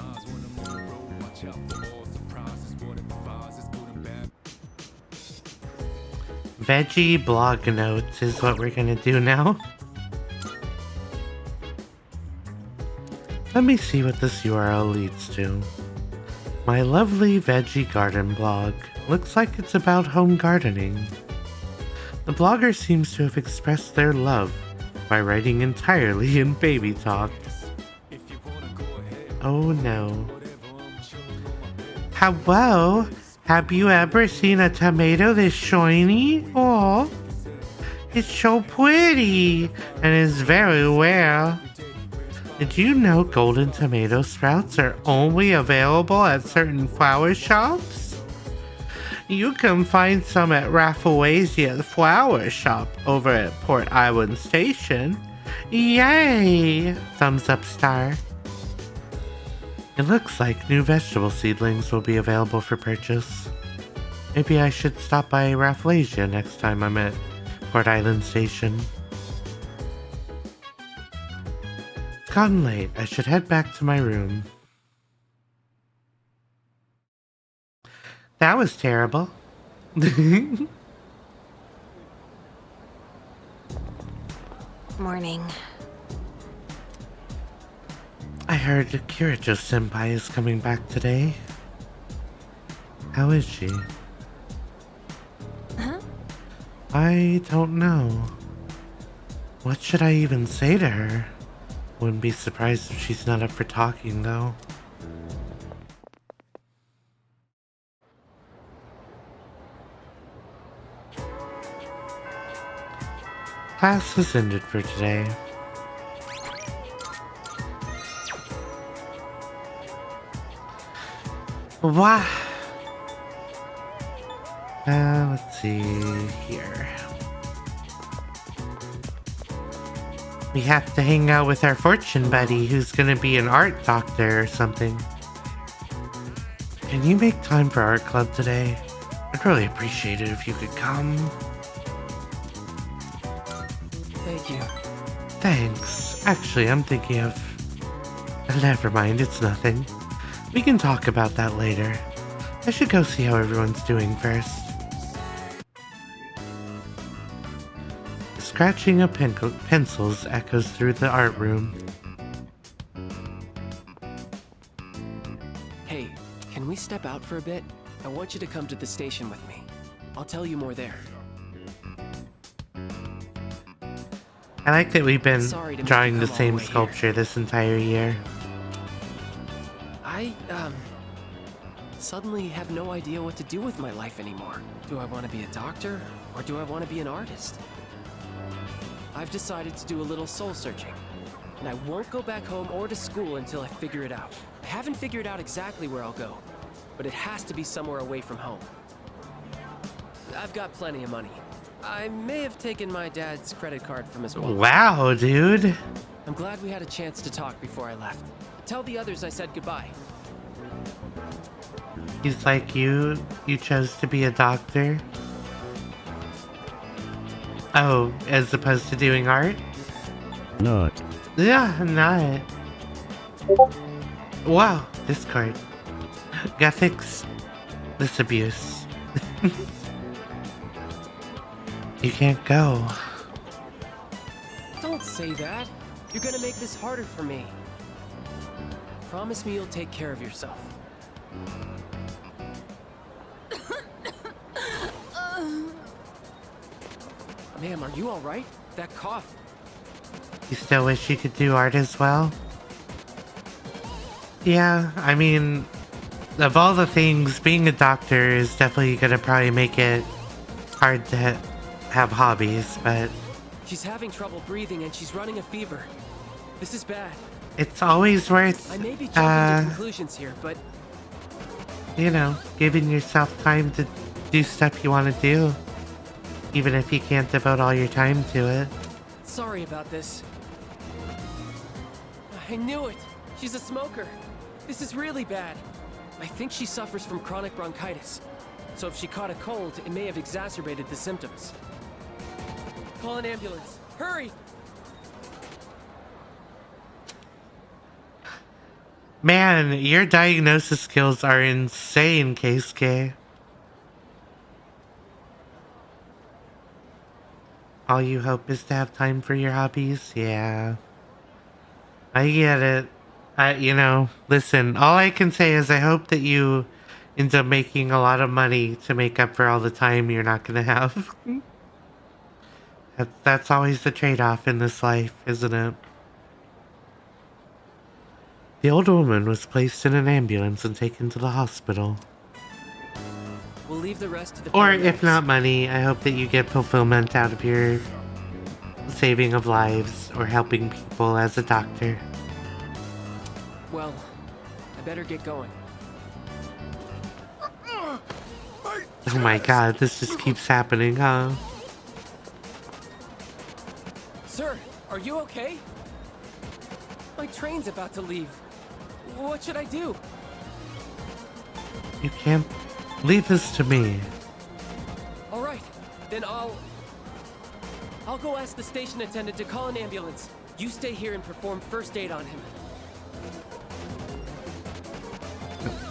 [SPEAKER 1] Veggie blog notes is what we're gonna do now. Let me see what this URL leads to. My lovely veggie garden blog. Looks like it's about home gardening. The blogger seems to have expressed their love by writing entirely in baby talk. Oh no. Hello? Have you ever seen a tomato this shiny? Oh, it's so pretty and is very rare. Did you know golden tomato sprouts are only available at certain flower shops? You can find some at Rafflesia Flower Shop over at Port Island Station. Yay! Thumbs up star. It looks like new vegetable seedlings will be available for purchase. Maybe I should stop by Rafflesia next time I'm at Port Island Station. It's gotten late. I should head back to my room. That was terrible.
[SPEAKER 19] Morning.
[SPEAKER 1] I heard Kirijo-senpai is coming back today. How is she?
[SPEAKER 19] Huh?
[SPEAKER 1] I don't know. What should I even say to her? Wouldn't be surprised if she's not up for talking, though. Class has ended for today. Wow. Let's see here. We have to hang out with our fortune buddy who's gonna be an art doctor or something. Can you make time for art club today? I'd really appreciate it if you could come.
[SPEAKER 8] Thank you.
[SPEAKER 1] Thanks. Actually, I'm thinking of... Never mind, it's nothing. We can talk about that later. I should go see how everyone's doing first. Scratching of pencils echoes through the art room.
[SPEAKER 18] Hey, can we step out for a bit? I want you to come to the station with me. I'll tell you more there.
[SPEAKER 1] I like that we've been
[SPEAKER 18] Sorry to make
[SPEAKER 1] drawing
[SPEAKER 18] you
[SPEAKER 1] the
[SPEAKER 18] come all
[SPEAKER 1] same
[SPEAKER 18] the way
[SPEAKER 1] sculpture this entire year.
[SPEAKER 18] I, suddenly have no idea what to do with my life anymore. Do I want to be a doctor, or do I want to be an artist? I've decided to do a little soul searching, and I won't go back home or to school until I figure it out. I haven't figured out exactly where I'll go, but it has to be somewhere away from home. I've got plenty of money. I may have taken my dad's credit card from his wallet.
[SPEAKER 1] Wow, dude.
[SPEAKER 18] I'm glad we had a chance to talk before I left. Tell the others I said goodbye.
[SPEAKER 1] He's like, you chose to be a doctor? Oh, as opposed to doing art?
[SPEAKER 20] Not.
[SPEAKER 1] Yeah, not. Wow, Discord. Gotta fix this abuse. You can't go.
[SPEAKER 18] Don't say that. You're gonna make this harder for me. Promise me you'll take care of yourself. Ma'am, are you alright? That cough.
[SPEAKER 1] You still wish you could do art as well? Yeah, I mean, of all the things, being a doctor is definitely gonna probably make it hard to have hobbies, but
[SPEAKER 18] She's having trouble breathing and she's running a fever. This is bad.
[SPEAKER 1] it's always worth,
[SPEAKER 18] I may be jumping to conclusions here, but
[SPEAKER 1] you know, giving yourself time to do stuff you want to do, even if you can't devote all your time to it.
[SPEAKER 18] sorry about this. I knew it. She's a smoker. This is really bad. I think she suffers from chronic bronchitis. So if she caught a cold, it may have exacerbated the symptoms. Call an ambulance. Hurry!
[SPEAKER 1] Man, your diagnosis skills are insane, Keisuke. All you hope is to have time for your hobbies? Yeah. I get it. You know, listen, all I can say is I hope that you end up making a lot of money to make up for all the time you're not gonna have. That's always the trade-off in this life, isn't it? The old woman was placed in an ambulance and taken to the hospital.
[SPEAKER 18] We'll leave the rest to the
[SPEAKER 1] Or
[SPEAKER 18] paramedics.
[SPEAKER 1] if not money, I hope that you get fulfillment out of your saving of lives or helping people as a doctor.
[SPEAKER 18] Well, I better get going.
[SPEAKER 1] Oh my god, this just keeps happening, huh?
[SPEAKER 18] Sir, are you okay? My train's about to leave. What should I do?
[SPEAKER 1] You can't leave this to me.
[SPEAKER 18] All right, then I'll go ask the station attendant to call an ambulance. You stay here and perform first aid on him.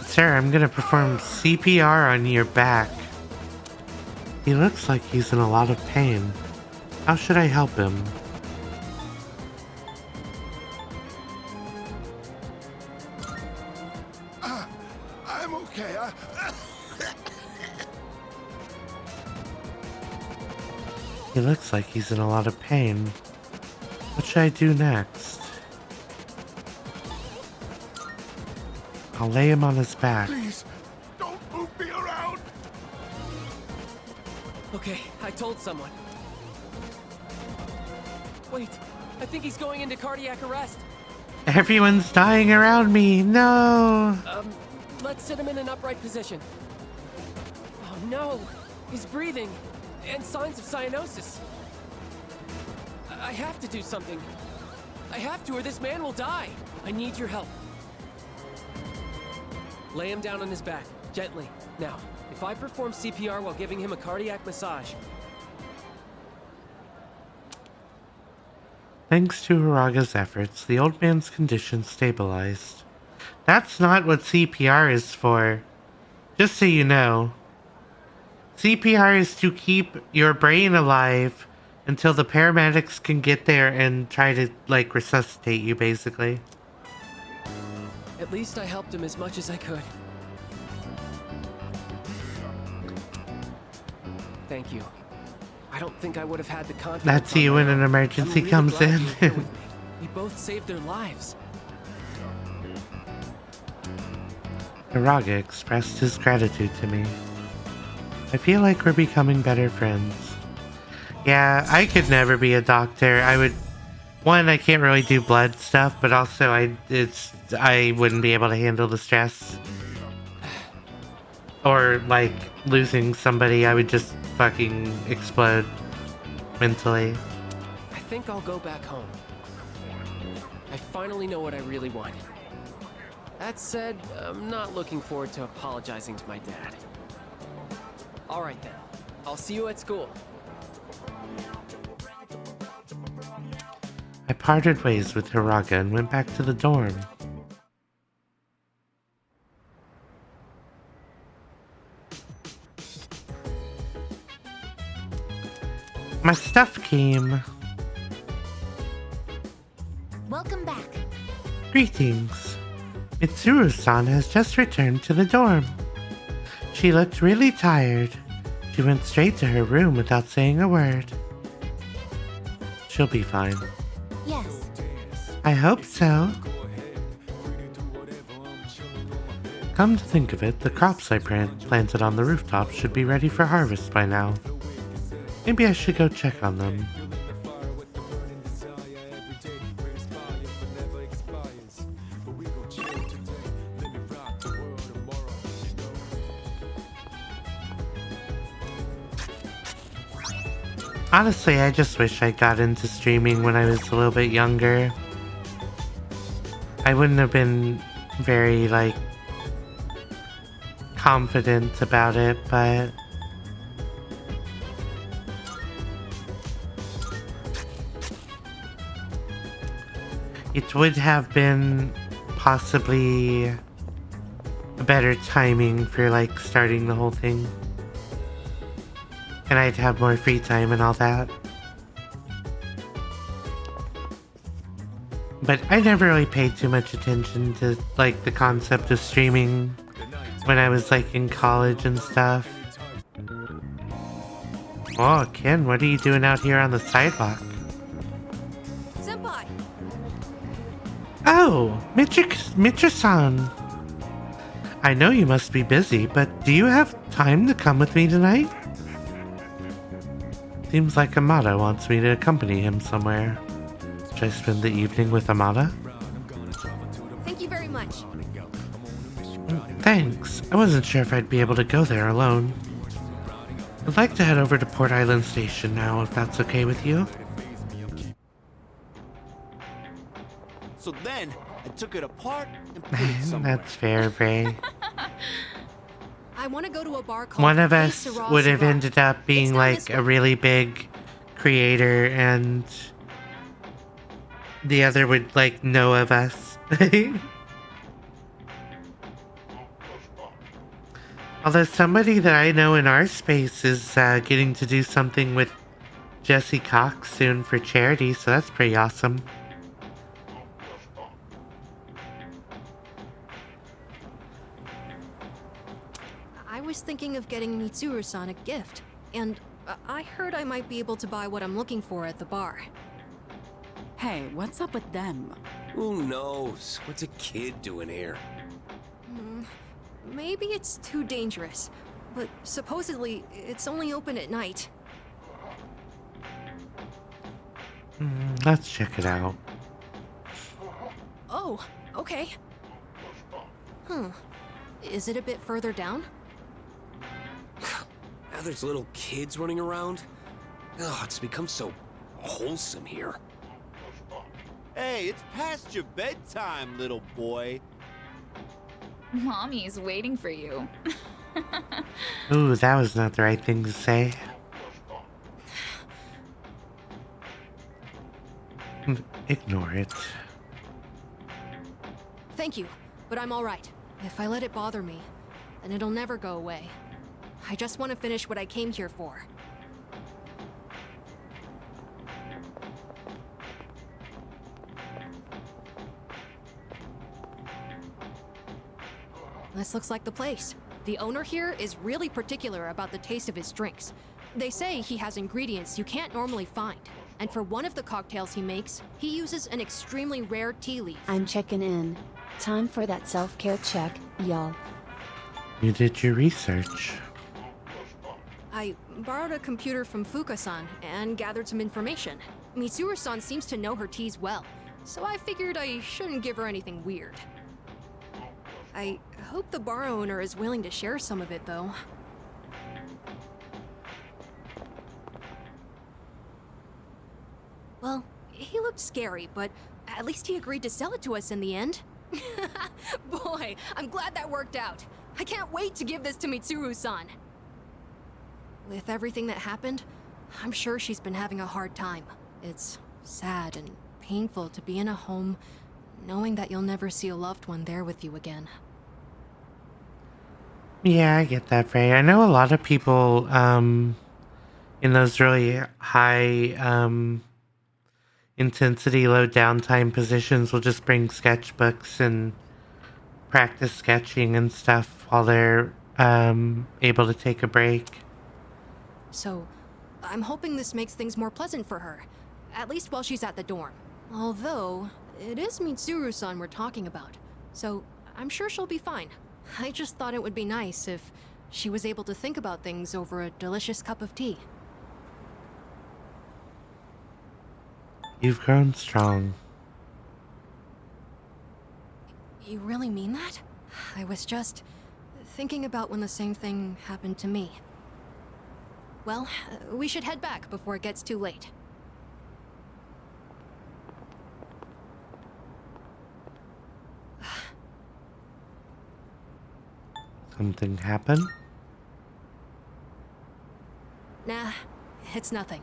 [SPEAKER 1] Sir, I'm gonna perform CPR on your back. He looks like he's in a lot of pain. How should I help him?
[SPEAKER 14] I'm okay.
[SPEAKER 1] He looks like he's in a lot of pain. What should I do next? I'll lay him on his back.
[SPEAKER 14] Please, don't move me around.
[SPEAKER 18] Okay, I told someone. Wait, I think he's going into cardiac arrest.
[SPEAKER 1] Everyone's dying around me. No.
[SPEAKER 18] Let's sit him in an upright position. Oh no, he's breathing, and signs of cyanosis. I have to do something. I have to, or this man will die. I need your help. Lay him down on his back, gently. Now, if I perform CPR while giving him a cardiac massage.
[SPEAKER 1] Thanks to Hiraga's efforts, the old man's condition stabilized. That's not what CPR is for. Just so you know. CPR is to keep your brain alive until the paramedics can get there and try to, like, resuscitate you, basically.
[SPEAKER 18] At least I helped him as much as I could. Thank you. I don't think I would have had the confidence.
[SPEAKER 1] That's
[SPEAKER 18] on
[SPEAKER 1] you
[SPEAKER 18] my
[SPEAKER 1] when an
[SPEAKER 18] own.
[SPEAKER 1] emergency
[SPEAKER 18] I'm really
[SPEAKER 1] comes
[SPEAKER 18] glad
[SPEAKER 1] in.
[SPEAKER 18] you were here with me. We both saved their lives.
[SPEAKER 1] Hiraga expressed his gratitude to me. I feel like we're becoming better friends. Yeah, I could never be a doctor. I can't really do blood stuff, but also I wouldn't be able to handle the stress. Or like losing somebody, I would just fucking explode mentally.
[SPEAKER 18] I think I'll go back home. I finally know what I really want. That said, I'm not looking forward to apologizing to my dad. Alright then, I'll see you at school.
[SPEAKER 1] I parted ways with Hiraga and went back to the dorm. My stuff came.
[SPEAKER 2] Welcome back.
[SPEAKER 1] Greetings. Mitsuru-san has just returned to the dorm. She looked really tired. She went straight to her room without saying a word. She'll be fine.
[SPEAKER 2] Yes.
[SPEAKER 1] I hope so. Come to think of it, the crops I planted on the rooftop should be ready for harvest by now. Maybe I should go check on them. Honestly, I just wish I got into streaming when I was a little bit younger. I wouldn't have been very, like, confident about it, but it would have been possibly a better timing for, like, starting the whole thing. And I'd have more free time and all that. But I never really paid too much attention to, like, the concept of streaming when I was, like, in college and stuff. Oh, Ken, what are you doing out here on the sidewalk?
[SPEAKER 17] Senpai!
[SPEAKER 1] Oh, Mitra-san. I know you must be busy, but do you have time to come with me tonight? Seems like Amada wants me to accompany him somewhere. Should I spend the evening with Amada?
[SPEAKER 17] Thank you very much.
[SPEAKER 1] Thanks. I wasn't sure if I'd be able to go there alone. I'd like to head over to Port Island Station now, if that's okay with you.
[SPEAKER 3] So then, I took it apart and put it somewhere.
[SPEAKER 1] That's fair, Bray.
[SPEAKER 17] I want to go to a bar called
[SPEAKER 1] One of
[SPEAKER 17] Cafe
[SPEAKER 1] us
[SPEAKER 17] Syrah
[SPEAKER 1] would have
[SPEAKER 17] Syrah.
[SPEAKER 1] ended up being like a really big creator, and the other would like know of us. Although somebody that I know in our space is getting to do something with Jesse Cox soon for charity, so that's pretty awesome.
[SPEAKER 17] I was thinking of getting Mitsuru-san a gift, and I heard I might be able to buy what I'm looking for at the bar.
[SPEAKER 20] Hey, what's up with them?
[SPEAKER 13] Who knows? What's a kid doing here?
[SPEAKER 17] Maybe it's too dangerous, but supposedly it's only open at night.
[SPEAKER 1] Let's check it out.
[SPEAKER 17] Oh, okay. Is it a bit further down?
[SPEAKER 13] Now there's little kids running around. Oh, it's become so wholesome here.
[SPEAKER 3] Hey, it's past your bedtime, little boy.
[SPEAKER 23] Mommy's waiting for you.
[SPEAKER 1] Ooh, that was not the right thing to say. Ignore it.
[SPEAKER 17] Thank you, but I'm alright. If I let it bother me, then it'll never go away. I just want to finish what I came here for. This looks like the place. The owner here is really particular about the taste of his drinks.
[SPEAKER 15] They say he has ingredients you can't normally find. And for one of the cocktails he makes, he uses an extremely rare tea leaf.
[SPEAKER 22] I'm checking in. Time for that self-care check, y'all.
[SPEAKER 1] You did your research.
[SPEAKER 15] I borrowed a computer from Fuka-san and gathered some information. Mitsuru-san seems to know her teas well, so I figured I shouldn't give her anything weird. I hope the bar owner is willing to share some of it, though. Well, he looked scary, but at least he agreed to sell it to us in the end. Boy, I'm glad that worked out. I can't wait to give this to Mitsuru-san. With everything that happened, I'm sure she's been having a hard time. It's sad and painful to be in a home knowing that you'll never see a loved one there with you again.
[SPEAKER 1] Yeah, I get that, Frey. I know a lot of people in those really high intensity, low downtime positions will just bring sketchbooks and practice sketching and stuff while they're able to take a break.
[SPEAKER 15] So, I'm hoping this makes things more pleasant for her, at least while she's at the dorm. Although, it is Mitsuru-san we're talking about, so I'm sure she'll be fine. I just thought it would be nice if she was able to think about things over a delicious cup of tea.
[SPEAKER 1] You've grown strong.
[SPEAKER 15] You really mean that? I was just thinking about when the same thing happened to me. Well, we should head back before it gets too late.
[SPEAKER 1] Something happened?
[SPEAKER 15] Nah, it's nothing.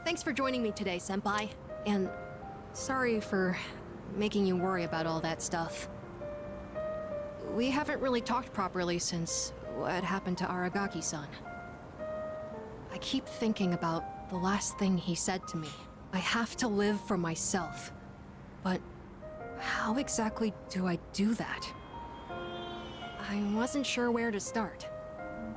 [SPEAKER 15] Thanks for joining me today, Senpai. And sorry for making you worry about all that stuff. We haven't really talked properly since what happened to Aragaki-san. I keep thinking about the last thing he said to me. I have to live for myself. But how exactly do I do that? I wasn't sure where to start.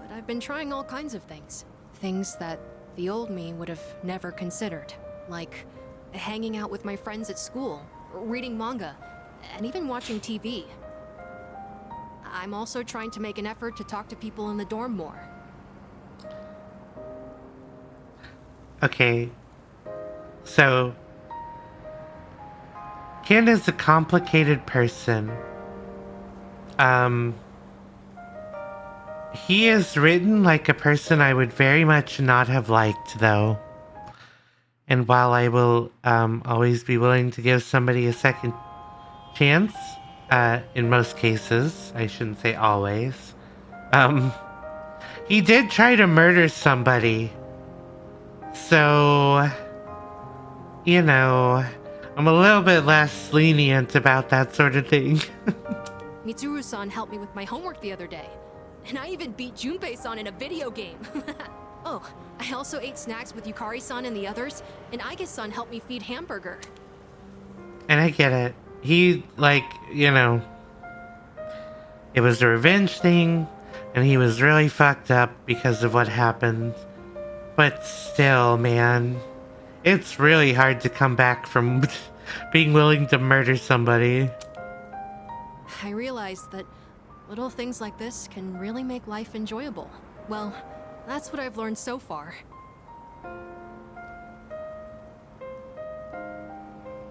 [SPEAKER 15] But I've been trying all kinds of things. Things that the old me would have never considered. Like hanging out with my friends at school, reading manga, and even watching TV. I'm also trying to make an effort to talk to people in the dorm more.
[SPEAKER 1] Okay. So, Canda's a complicated person. He is written like a person I would very much not have liked, though. And while I will always be willing to give somebody a second chance, in most cases, I shouldn't say always, he did try to murder somebody. So, you know, I'm a little bit less lenient about that sort of thing.
[SPEAKER 15] Mitsuru-san helped me with my homework the other day. And I even beat Junpei-san in a video game. Oh, I also ate snacks with Yukari-san and the others, and Aige-san helped me feed Hamburger.
[SPEAKER 1] And I get it. He, like, you know, it was a revenge thing, and he was really fucked up because of what happened. But still, man, it's really hard to come back from being willing to murder somebody.
[SPEAKER 15] I realized that little things like this can really make life enjoyable. Well, that's what I've learned so far.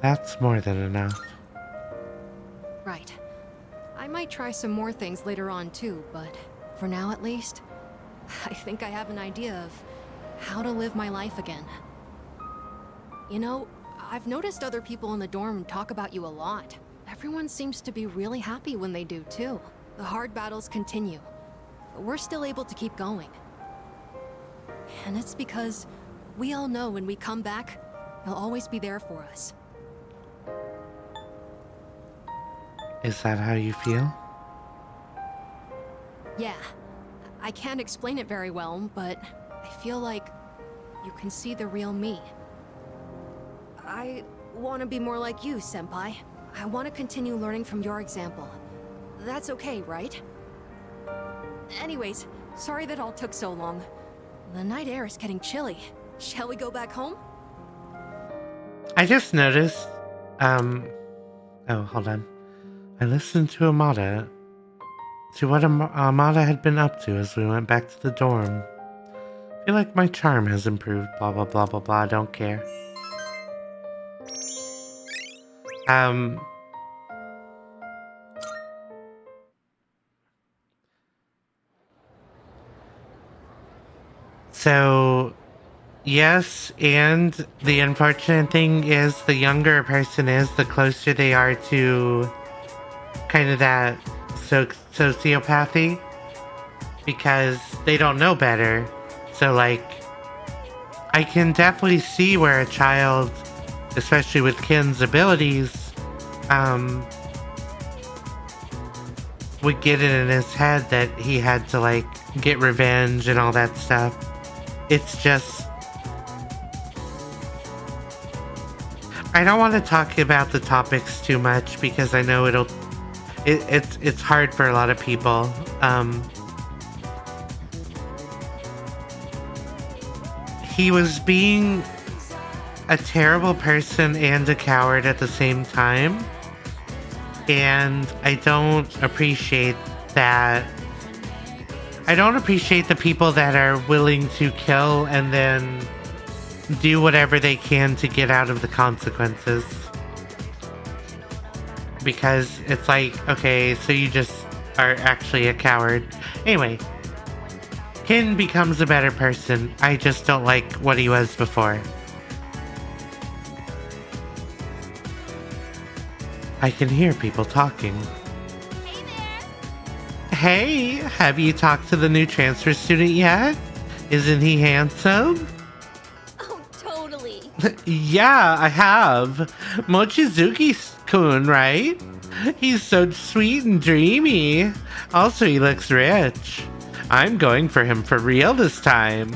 [SPEAKER 1] That's more than enough.
[SPEAKER 15] Right. I might try some more things later on too, but for now at least, I think I have an idea of how to live my life again. You know, I've noticed other people in the dorm talk about you a lot. Everyone seems to be really happy when they do too. The hard battles continue, but we're still able to keep going. And it's because we all know when we come back, you'll always be there for us.
[SPEAKER 1] Is that how you feel?
[SPEAKER 15] Yeah. I can't explain it very well, but I feel like you can see the real me. I want to be more like you, Senpai. I want to continue learning from your example. That's okay, right? Anyways, sorry that all took so long. The night air is getting chilly. Shall we go back home?
[SPEAKER 1] I just noticed, oh, hold on. I listened to Amada, to what Amada had been up to as we went back to the dorm. I feel like my charm has improved, blah, blah, blah, blah, blah, I don't care. So, yes, and the unfortunate thing is the younger a person is, the closer they are to kind of that sociopathy, because they don't know better. So, like, I can definitely see where a child, especially with Ken's abilities, would get it in his head that he had to, like, get revenge and all that stuff. It's just... I don't want to talk about the topics too much because I know it's hard for a lot of people. He was being a terrible person and a coward at the same time, and I don't appreciate that. I don't appreciate the people that are willing to kill and then do whatever they can to get out of the consequences. Because it's like, okay, so you just are actually a coward. Anyway, Ken becomes a better person. I just don't like what he was before. I can hear people talking. Hey, have you talked to the new transfer student yet? Isn't he handsome?
[SPEAKER 2] Oh, totally.
[SPEAKER 1] Yeah, I have. Mochizuki-kun, right? He's so sweet and dreamy. Also, he looks rich. I'm going for him for real this time.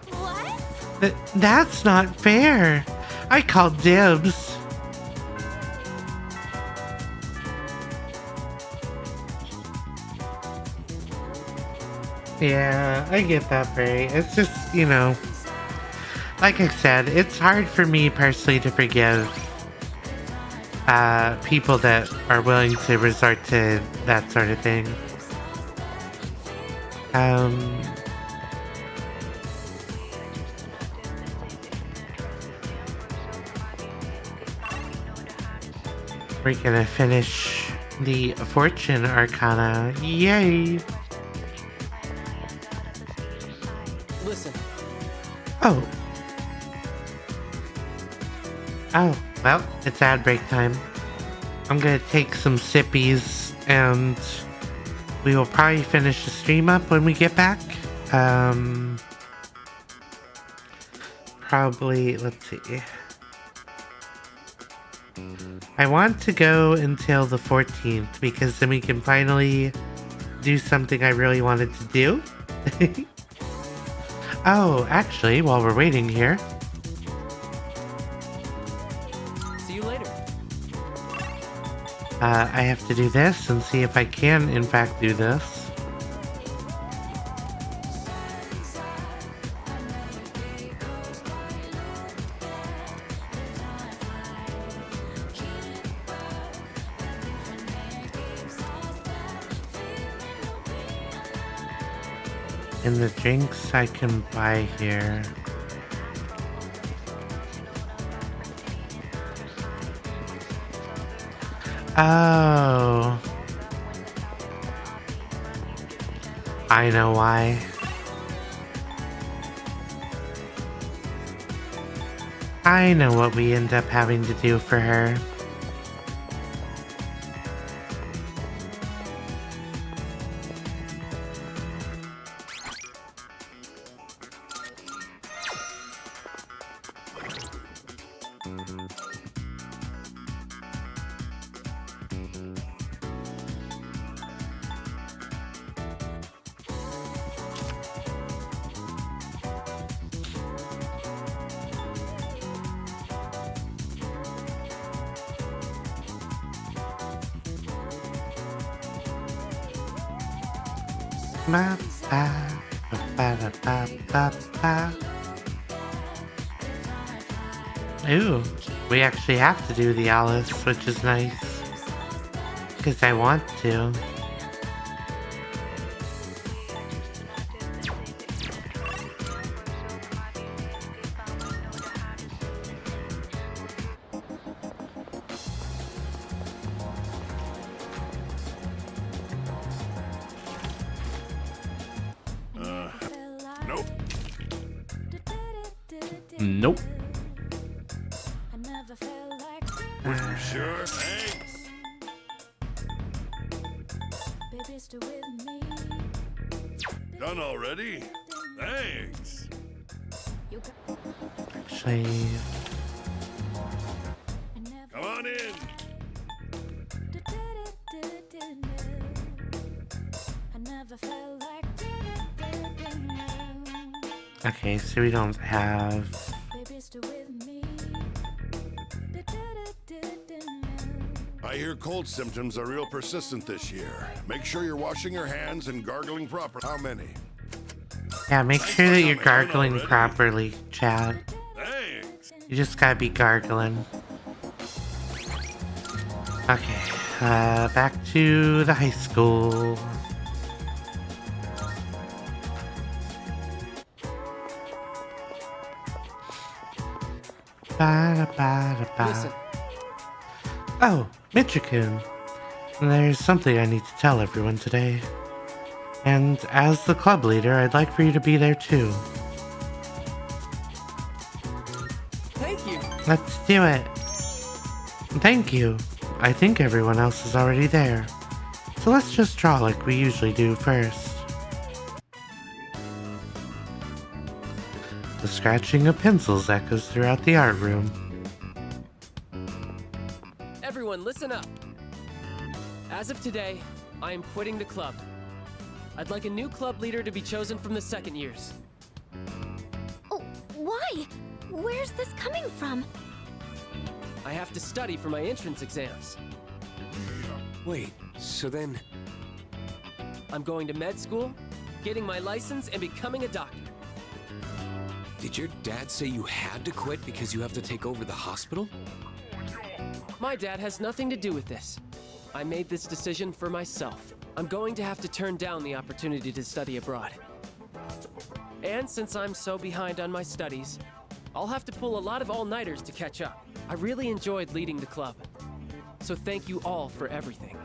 [SPEAKER 1] What? That's not fair. I called dibs. Yeah, I get that, Bray. It's just, you know, like I said, it's hard for me personally to forgive people that are willing to resort to that sort of thing. We're gonna finish the Fortune Arcana. Yay!
[SPEAKER 18] Listen.
[SPEAKER 1] Oh, well, it's ad break time. I'm gonna take some sippies and we will probably finish the stream up when we get back. Probably, let's see. I want to go until the 14th because then we can finally do something I really wanted to do. Oh, actually, while we're waiting here.
[SPEAKER 18] See you later.
[SPEAKER 1] I have to do this and see if I can, in fact, do this. And the drinks I can buy here. Oh. I know why. I know what we end up having to do for her. Ba, ba, ba, ba, ba, ba, ba. Ooh, we actually have to do the Alice, which is nice. Because I want to.
[SPEAKER 14] Nope.
[SPEAKER 1] Nope.
[SPEAKER 14] Were you sure? Thanks. Done already? Thanks.
[SPEAKER 1] Actually,
[SPEAKER 14] Come on in.
[SPEAKER 1] okay, so we don't have.
[SPEAKER 14] I hear cold symptoms are real persistent this year. Make sure you're washing your hands and gargling proper. How many?
[SPEAKER 1] Yeah, make sure that you're gargling properly, Chad.
[SPEAKER 14] Thanks.
[SPEAKER 1] You just gotta be gargling. Okay, back to the high school. Ba-da-ba-da-ba.
[SPEAKER 18] Listen.
[SPEAKER 1] Oh, Michikun. There's something I need to tell everyone today. And as the club leader, I'd like for you to be there too.
[SPEAKER 18] Thank you.
[SPEAKER 1] Let's do it. Thank you. I think everyone else is already there. So let's just draw like we usually do first. The scratching of pencils echoes throughout the art room.
[SPEAKER 18] Everyone, listen up. As of today, I am quitting the club. I'd like a new club leader to be chosen from the second years.
[SPEAKER 2] Oh, why? Where's this coming from?
[SPEAKER 18] I have to study for my entrance exams.
[SPEAKER 13] Wait, so then...
[SPEAKER 18] I'm going to med school, getting my license, and becoming a doctor.
[SPEAKER 13] Did your dad say you had to quit because you have to take over the hospital?
[SPEAKER 18] My dad has nothing to do with this. I made this decision for myself. I'm going to have to turn down the opportunity to study abroad. And since I'm so behind on my studies, I'll have to pull a lot of all-nighters to catch up. I really enjoyed leading the club. So thank you all for everything.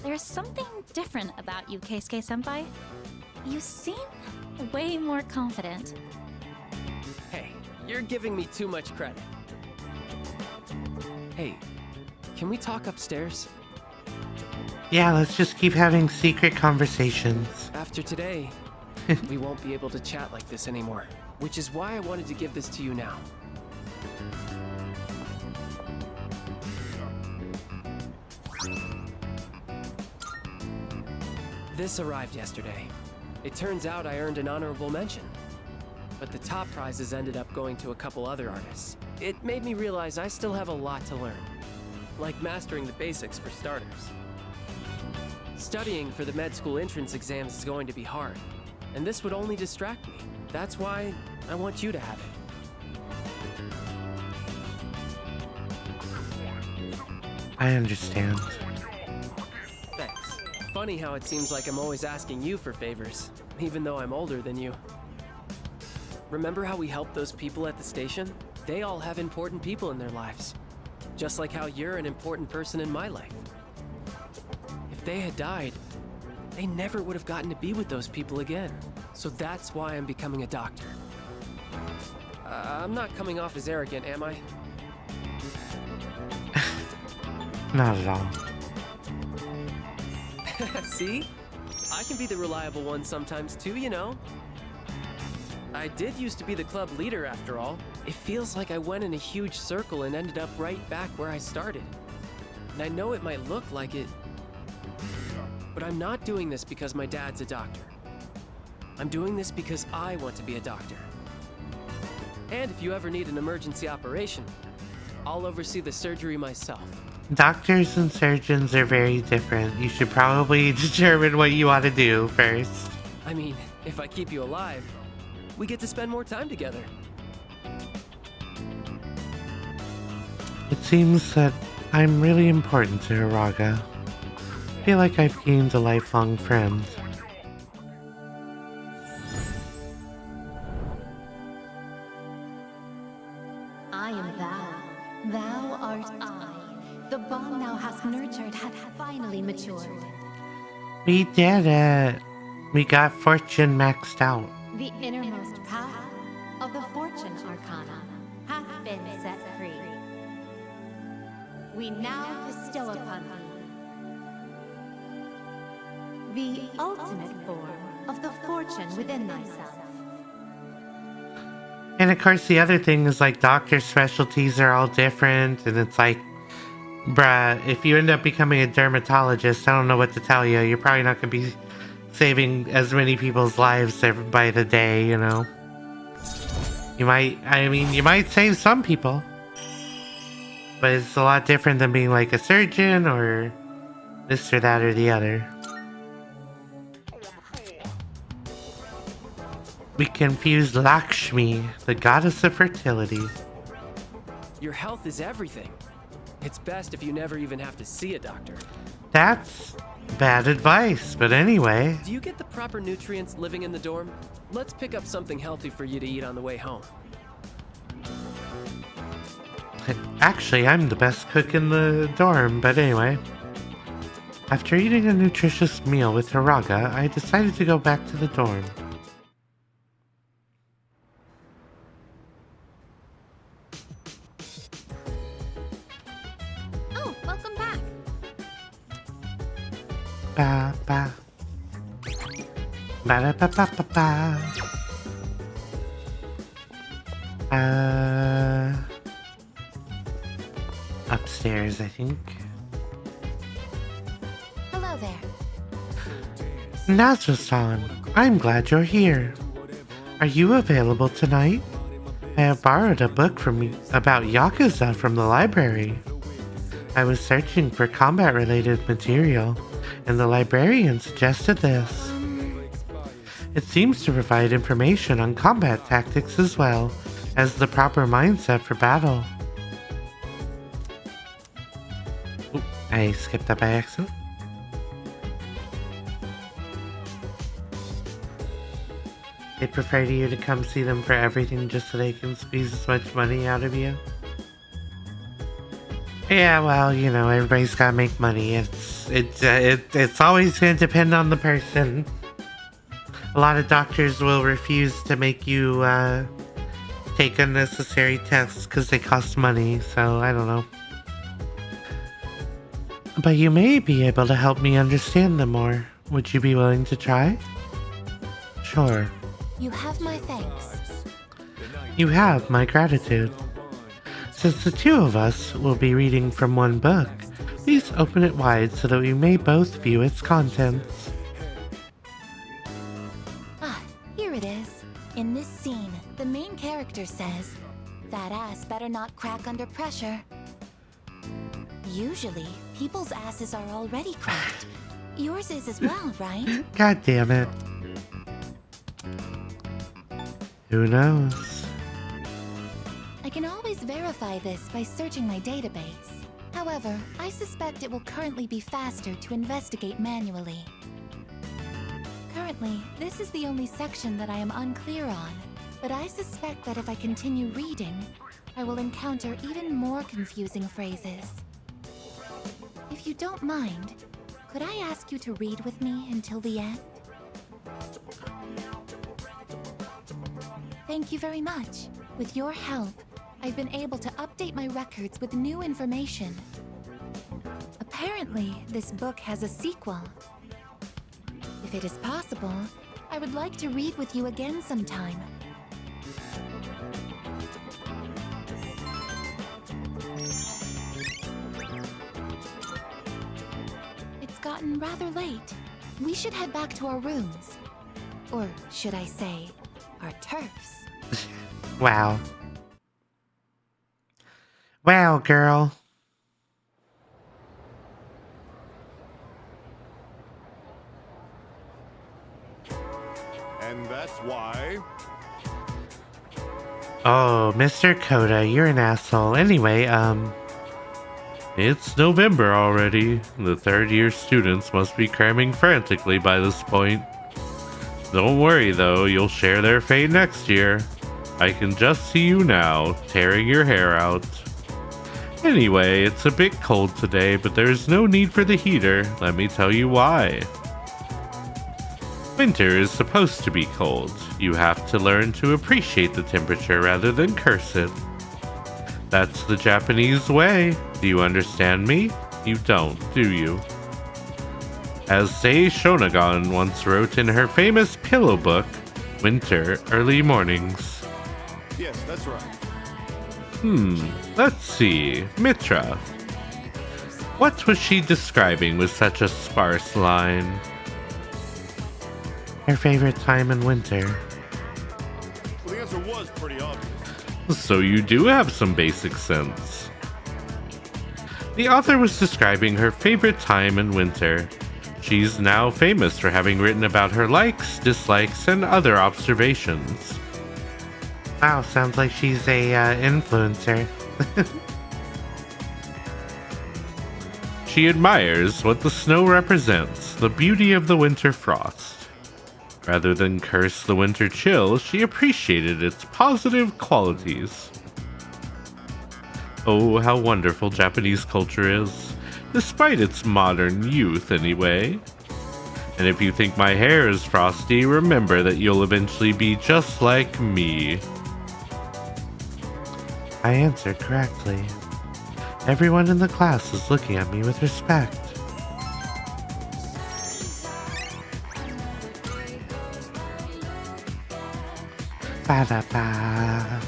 [SPEAKER 4] There's something different about you, Keisuke-senpai. You seem way more confident.
[SPEAKER 18] Hey, you're giving me too much credit. Hey, can we talk upstairs?
[SPEAKER 1] Yeah, let's just keep having secret conversations.
[SPEAKER 18] After today, we won't be able to chat like this anymore, which is why I wanted to give this to you now. This arrived yesterday. It turns out I earned an honorable mention, but the top prizes ended up going to a couple other artists. It made me realize I still have a lot to learn, like mastering the basics for starters. Studying for the med school entrance exams is going to be hard, and this would only distract me. That's why I want you to have it.
[SPEAKER 1] I understand.
[SPEAKER 18] Thanks. Funny how it seems like I'm always asking you for favors, even though I'm older than you. Remember how we helped those people at the station? They all have important people in their lives. Just like how you're an important person in my life. If they had died, they never would have gotten to be with those people again. So that's why I'm becoming a doctor. I'm not coming off as arrogant, am I?
[SPEAKER 1] Not at all.
[SPEAKER 18] See? I can be the reliable one sometimes too, you know. I did used to be the club leader after all. It feels like I went in a huge circle and ended up right back where I started. And I know it might look like it, but I'm not doing this because my dad's a doctor. I'm doing this because I want to be a doctor. And if you ever need an emergency operation, I'll oversee the surgery myself.
[SPEAKER 1] Doctors and surgeons are very different. You should probably determine what you want to do first.
[SPEAKER 18] I mean, if I keep you alive, we get to spend more time together.
[SPEAKER 1] It seems that I'm really important to Hiraga. I feel like I've gained a lifelong friend.
[SPEAKER 5] I am thou. Thou art I. The bond thou hast nurtured hath finally matured.
[SPEAKER 1] We did it! We got fortune maxed out.
[SPEAKER 5] The innermost path of the Fortune Arcana hath been set free. We now bestow upon thee the ultimate form of the fortune within thyself.
[SPEAKER 1] And of course the other thing is like doctor specialties are all different, and it's like, bruh, if you end up becoming a dermatologist, I don't know what to tell you. You're probably not going to be saving as many people's lives by the day, you know. You might save some people. But it's a lot different than being like a surgeon or this or that or the other. We confused Lakshmi, the goddess of fertility.
[SPEAKER 18] Your health is everything. It's best if you never even have to see a doctor.
[SPEAKER 1] That's bad advice, but anyway.
[SPEAKER 18] Do you get the proper nutrients living in the dorm? Let's pick up something healthy for you to eat on the way home.
[SPEAKER 1] Actually, I'm the best cook in the dorm, but anyway. After eating a nutritious meal with Hiraga, I decided to go back to the dorm.
[SPEAKER 9] Oh, welcome back.
[SPEAKER 1] Ba ba. Ba da ba ba ba ba. Upstairs, I think.
[SPEAKER 2] Hello there.
[SPEAKER 1] Nazo-san, I'm glad you're here. Are you available tonight? I have borrowed a book from you about Yakuza from the library. I was searching for combat-related material, and the librarian suggested this. It seems to provide information on combat tactics as well as the proper mindset for battle. Oop, I skipped that by accident. They'd prefer to you to come see them for everything just so they can squeeze as much money out of you. Yeah, well, you know, everybody's gotta make money. It's always gonna depend on the person. A lot of doctors will refuse to make you take unnecessary tests because they cost money, so I don't know. But you may be able to help me understand them more. Would you be willing to try? Sure.
[SPEAKER 2] You have my thanks.
[SPEAKER 1] You have my gratitude. Since the two of us will be reading from one book, please open it wide so that we may both view its contents.
[SPEAKER 2] Ah, here it is. In this scene, the main character says, "That ass better not crack under pressure." Usually, people's asses are already cracked. Yours is as well, right?
[SPEAKER 1] God damn it. Who knows?
[SPEAKER 2] I can always verify this by searching my database. However, I suspect it will currently be faster to investigate manually. Currently, this is the only section that I am unclear on, but I suspect that if I continue reading, I will encounter even more confusing phrases. If you don't mind, could I ask you to read with me until the end? Thank you very much. With your help, I've been able to update my records with new information. Apparently, this book has a sequel. If it is possible, I would like to read with you again sometime. It's gotten rather late. We should head back to our rooms. Or should I say, our turfs.
[SPEAKER 1] Wow. Wow, girl. Oh, Mr. Koda, you're an asshole. Anyway, it's November already. The third-year students must be cramming frantically by this point. Don't worry, though. You'll share their fate next year. I can just see you now, tearing your hair out. Anyway, it's a bit cold today, but there's no need for the heater. Let me tell you why. Winter is supposed to be cold. You have to learn to appreciate the temperature rather than curse it. That's the Japanese way. Do you understand me? You don't, do you? As Sei Shonagon once wrote in her famous pillow book, Winter Early Mornings.
[SPEAKER 3] Yes, that's right.
[SPEAKER 1] Let's see. Mitra. What was she describing with such a sparse line? Her favorite time in winter.
[SPEAKER 3] Well, the answer was pretty obvious.
[SPEAKER 1] So you do have some basic sense. The author was describing her favorite time in winter. She's now famous for having written about her likes, dislikes, and other observations. Wow, sounds like she's a influencer. She admires what the snow represents, the beauty of the winter frost. Rather than curse the winter chill, she appreciated its positive qualities. Oh, how wonderful Japanese culture is, despite its modern youth anyway. And if you think my hair is frosty, remember that you'll eventually be just like me. I answered correctly. Everyone in the class is looking at me with respect. Ba-da-ba.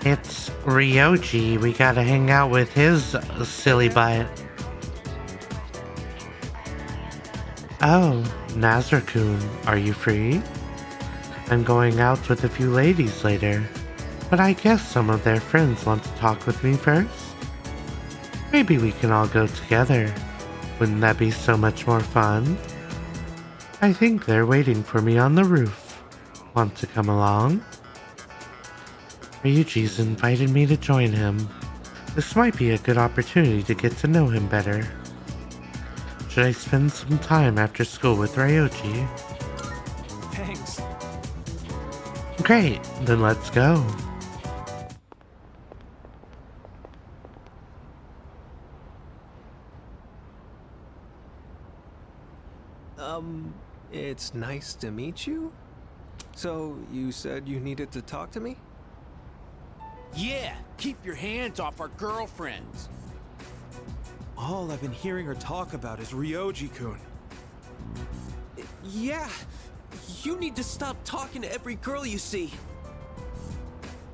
[SPEAKER 1] It's Ryoji. We gotta hang out with his silly butt. Oh, Nazar-kun, are you free? I'm going out with a few ladies later, but I guess some of their friends want to talk with me first. Maybe we can all go together. Wouldn't that be so much more fun? I think they're waiting for me on the roof. Want to come along? Ryuji's invited me to join him. This might be a good opportunity to get to know him better. Should I spend some time after school with Ryoji?
[SPEAKER 8] Thanks.
[SPEAKER 1] Great, then let's go.
[SPEAKER 8] It's nice to meet you? So, you said you needed to talk to me?
[SPEAKER 3] Yeah, keep your hands off our girlfriends.
[SPEAKER 7] All I've been hearing her talk about is Ryoji-kun.
[SPEAKER 13] Yeah, you need to stop talking to every girl you see.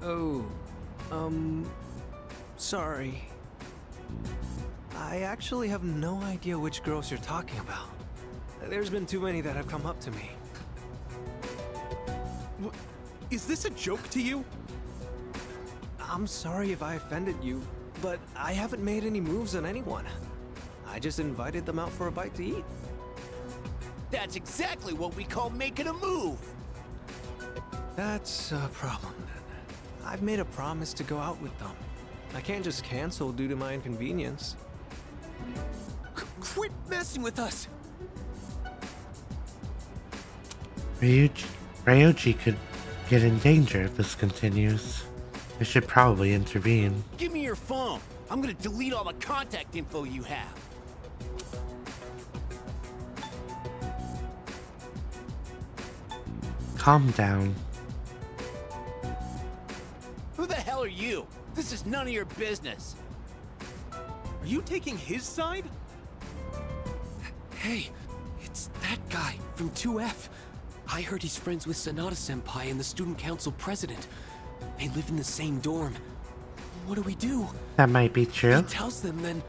[SPEAKER 8] Oh, sorry. I actually have no idea which girls you're talking about. There's been too many that have come up to me.
[SPEAKER 7] Is this a joke to you?
[SPEAKER 8] I'm sorry if I offended you, but I haven't made any moves on anyone. I just invited them out for a bite to eat.
[SPEAKER 3] That's exactly what we call making a move.
[SPEAKER 8] That's a problem then. I've made a promise to go out with them. I can't just cancel due to my inconvenience.
[SPEAKER 13] Quit messing with us!
[SPEAKER 1] Ryoji could get in danger if this continues. I should probably intervene.
[SPEAKER 3] Give me your phone. I'm gonna delete all the contact info you have.
[SPEAKER 1] Calm down.
[SPEAKER 3] Who the hell are you? This is none of your business.
[SPEAKER 7] Are you taking his side?
[SPEAKER 18] Hey, it's that guy from 2F. I heard he's friends with Sanada-senpai and the student council president. They live in the same dorm. What do we do?
[SPEAKER 1] That might be true.
[SPEAKER 18] He tells them, then...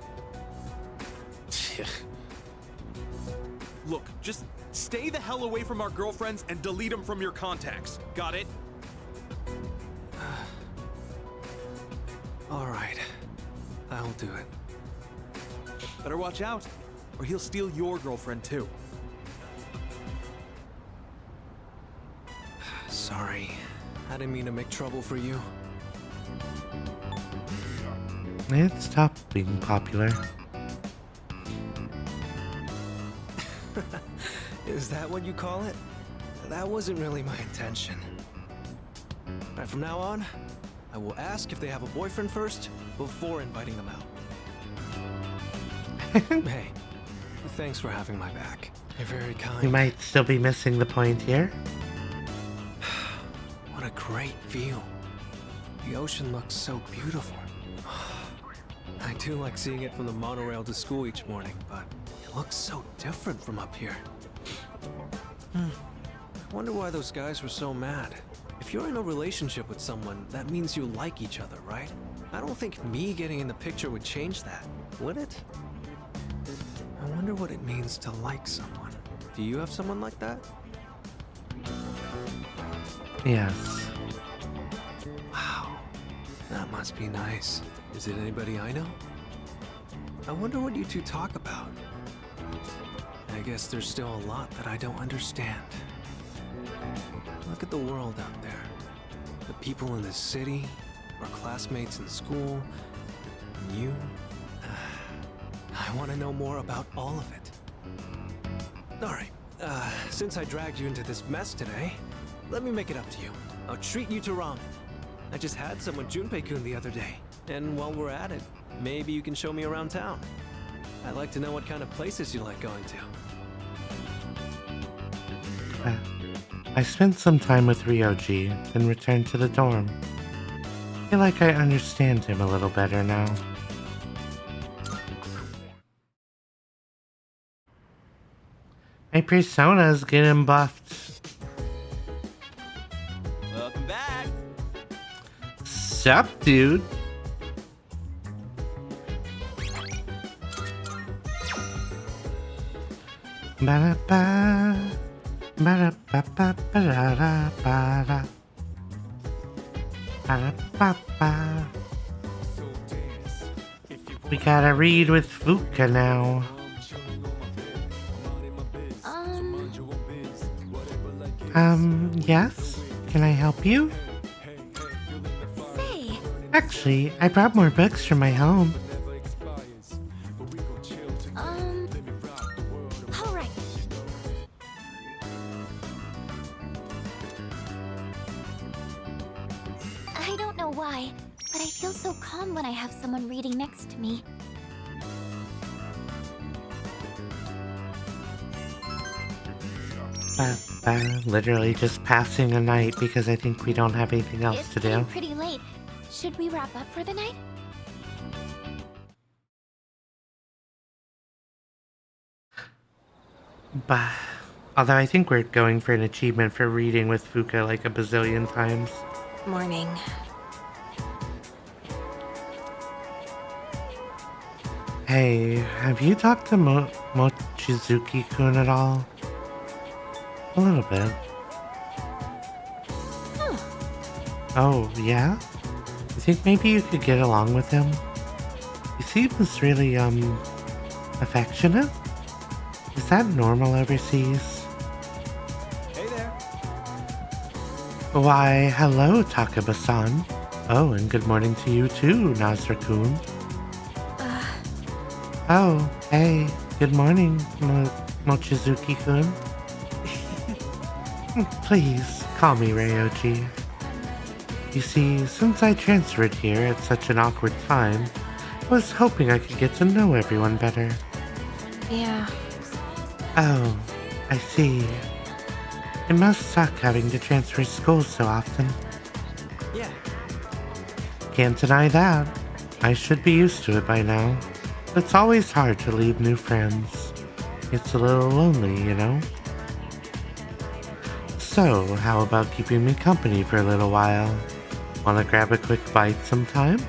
[SPEAKER 7] Look, just stay the hell away from our girlfriends and delete them from your contacts. Got it?
[SPEAKER 8] Alright. I'll do it.
[SPEAKER 7] Better watch out, or he'll steal your girlfriend too.
[SPEAKER 8] Sorry. I didn't mean to make trouble for you.
[SPEAKER 1] It stopped being popular.
[SPEAKER 8] Is that what you call it? That wasn't really my intention. Right, from now on, I will ask if they have a boyfriend first before inviting them out. Hey, thanks for having my back. You're very kind.
[SPEAKER 1] You might still be missing the point here.
[SPEAKER 8] What a great view. The ocean looks so beautiful. I do like seeing it from the monorail to school each morning, but it looks so different from up here. I wonder why those guys were so mad. If you're in a relationship with someone, that means you like each other, right? I don't think me getting in the picture would change that, would it? I wonder what it means to like someone. Do you have someone like that?
[SPEAKER 1] Yes.
[SPEAKER 8] Wow, that must be nice. Is it anybody I know? I wonder what you two talk about. I guess there's still a lot that I don't understand. Look at the world out there. The people in this city, our classmates in school, and you. I want to know more about all of it. Alright, since I dragged you into this mess today, let me make it up to you. I'll treat you to ramen. I just had some with Junpei-kun the other day. And while we're at it, maybe you can show me around town. I'd like to know what kind of places you like going to.
[SPEAKER 1] I spent some time with Ryoji, then returned to the dorm. I feel like I understand him a little better now. My persona's getting buffed.
[SPEAKER 3] Welcome back.
[SPEAKER 1] Sup, dude? Ba-da-ba, ba-da-ba-ba-ba-da-da-ba-da. Ba-da-ba-ba. We gotta read with Fuka now. Yes? Can I help you?
[SPEAKER 2] Say.
[SPEAKER 1] Actually, I brought more books from my home.
[SPEAKER 2] Alright. I don't know why, but I feel so calm when I have someone reading next to me.
[SPEAKER 1] Literally just passing a night because I think we don't have anything else to do.
[SPEAKER 2] It's getting pretty late. Should we wrap up for the night?
[SPEAKER 1] But although I think we're going for an achievement for reading with Fuka like a bazillion times.
[SPEAKER 11] Morning.
[SPEAKER 1] Hey, have you talked to Mochizuki-kun at all? A little bit. Oh, yeah? You think maybe you could get along with him? He seems really, affectionate? Is that normal overseas?
[SPEAKER 3] Hey there.
[SPEAKER 1] Why, hello, Takaba-san. Oh, and good morning to you too, Nazra-kun. Oh, hey, good morning, Mochizuki-kun. Please, call me Ryoji. You see, since I transferred here at such an awkward time, I was hoping I could get to know everyone better.
[SPEAKER 19] Yeah.
[SPEAKER 1] Oh, I see. It must suck having to transfer schools so often.
[SPEAKER 8] Yeah.
[SPEAKER 1] Can't deny that. I should be used to it by now. It's always hard to leave new friends. It's a little lonely, you know? So, how about keeping me company for a little while? Wanna grab a quick bite sometime?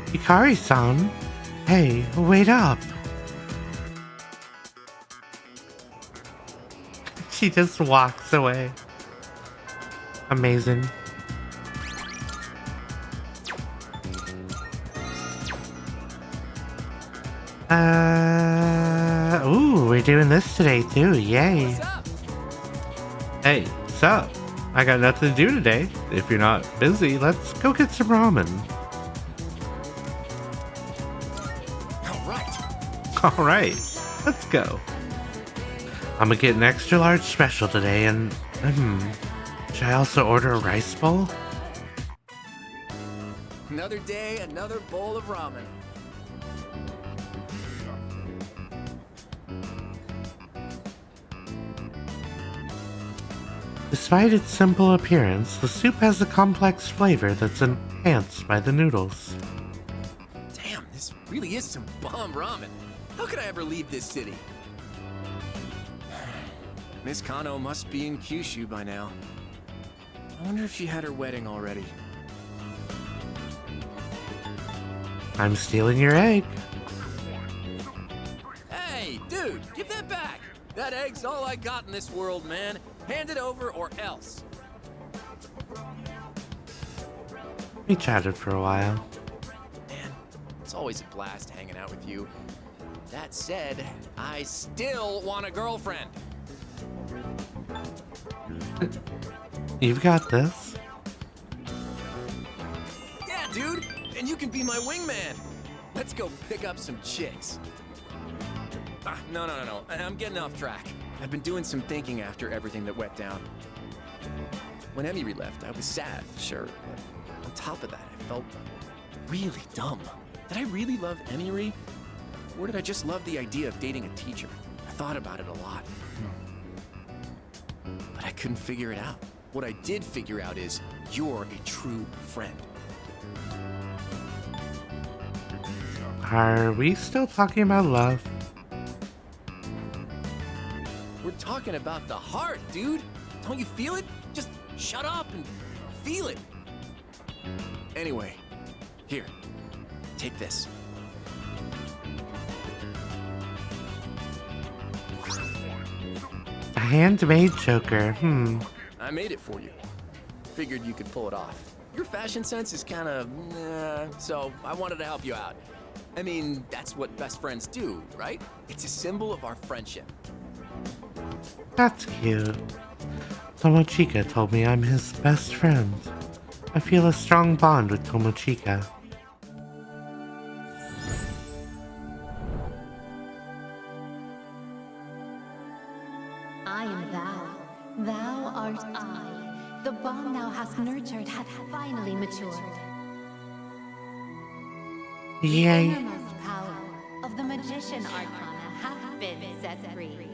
[SPEAKER 1] Hikari-san! Hey, wait up! She just walks away. Amazing. Ooh, we're doing this today too. Yay. Hey, sup? I got nothing to do today. If you're not busy, let's go get some ramen. Alright, let's go. I'm gonna get an extra large special today and, should I also order a rice bowl?
[SPEAKER 18] Another day, another bowl of ramen.
[SPEAKER 1] Despite its simple appearance, the soup has a complex flavor that's enhanced by the noodles.
[SPEAKER 18] Damn, this really is some bomb ramen. How could I ever leave this city? Miss Kano must be in Kyushu by now. I wonder if she had her wedding already.
[SPEAKER 1] I'm stealing your egg.
[SPEAKER 18] Hey, dude, give that back! That egg's all I got in this world, man. Hand it over or else.
[SPEAKER 1] We chatted for a while.
[SPEAKER 18] Man, it's always a blast hanging out with you. That said, I still want a girlfriend.
[SPEAKER 1] You've got this.
[SPEAKER 18] Yeah, dude, and you can be my wingman. Let's go pick up some chicks. No. I'm getting off track. I've been doing some thinking after everything that went down. When Emiri left, I was sad, sure, but on top of that, I felt really dumb. Did I really love Emiri? Or did I just love the idea of dating a teacher? I thought about it a lot. But I couldn't figure it out. What I did figure out is, you're a true friend.
[SPEAKER 1] Are we still talking about love?
[SPEAKER 18] We're talking about the heart, dude. Don't you feel it? Just shut up and feel it. Anyway, here, take this.
[SPEAKER 1] A handmade choker,
[SPEAKER 18] I made it for you. Figured you could pull it off. Your fashion sense is kind of, so I wanted to help you out. I mean, that's what best friends do, right? It's a symbol of our friendship.
[SPEAKER 1] That's cute. Tomochika told me I'm his best friend. I feel a strong bond with Tomochika.
[SPEAKER 5] I am thou. Thou art I. The bond thou hast nurtured hath finally matured.
[SPEAKER 1] Yay.
[SPEAKER 5] The innermost power of the magician arcana hath been set free.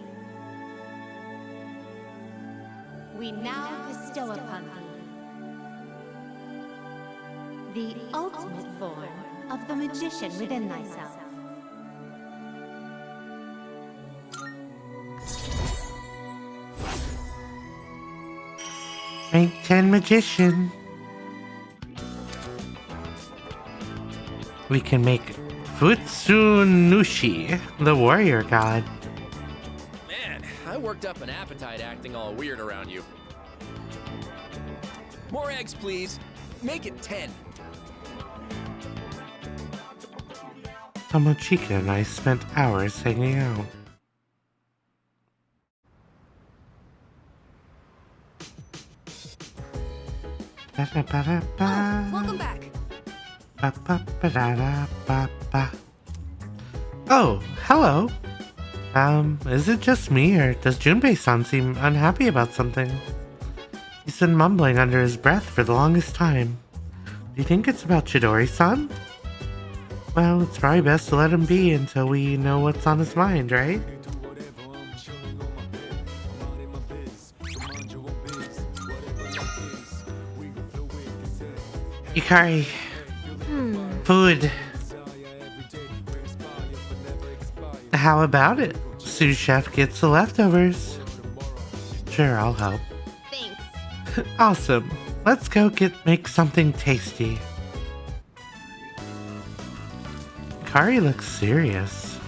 [SPEAKER 5] We now bestow upon thee the ultimate form of the magician within thyself.
[SPEAKER 1] Rank 10 magician. We can make Futsunushi, the warrior god.
[SPEAKER 18] Man, I worked up an appetite acting all weird around you. More eggs, please. Make it 10.
[SPEAKER 1] Tomochika and I spent hours hanging out.
[SPEAKER 6] Welcome back.
[SPEAKER 1] Oh, hello. Is it just me, or does Junpei-san seem unhappy about something? He's been mumbling under his breath for the longest time. Do you think it's about Chidori-san? Well, it's probably best to let him be until we know what's on his mind, right? Yukari. Food. How about it? Sous Chef gets the leftovers. Sure, I'll help.
[SPEAKER 9] Thanks.
[SPEAKER 1] Awesome. Let's go make something tasty. Kari looks serious.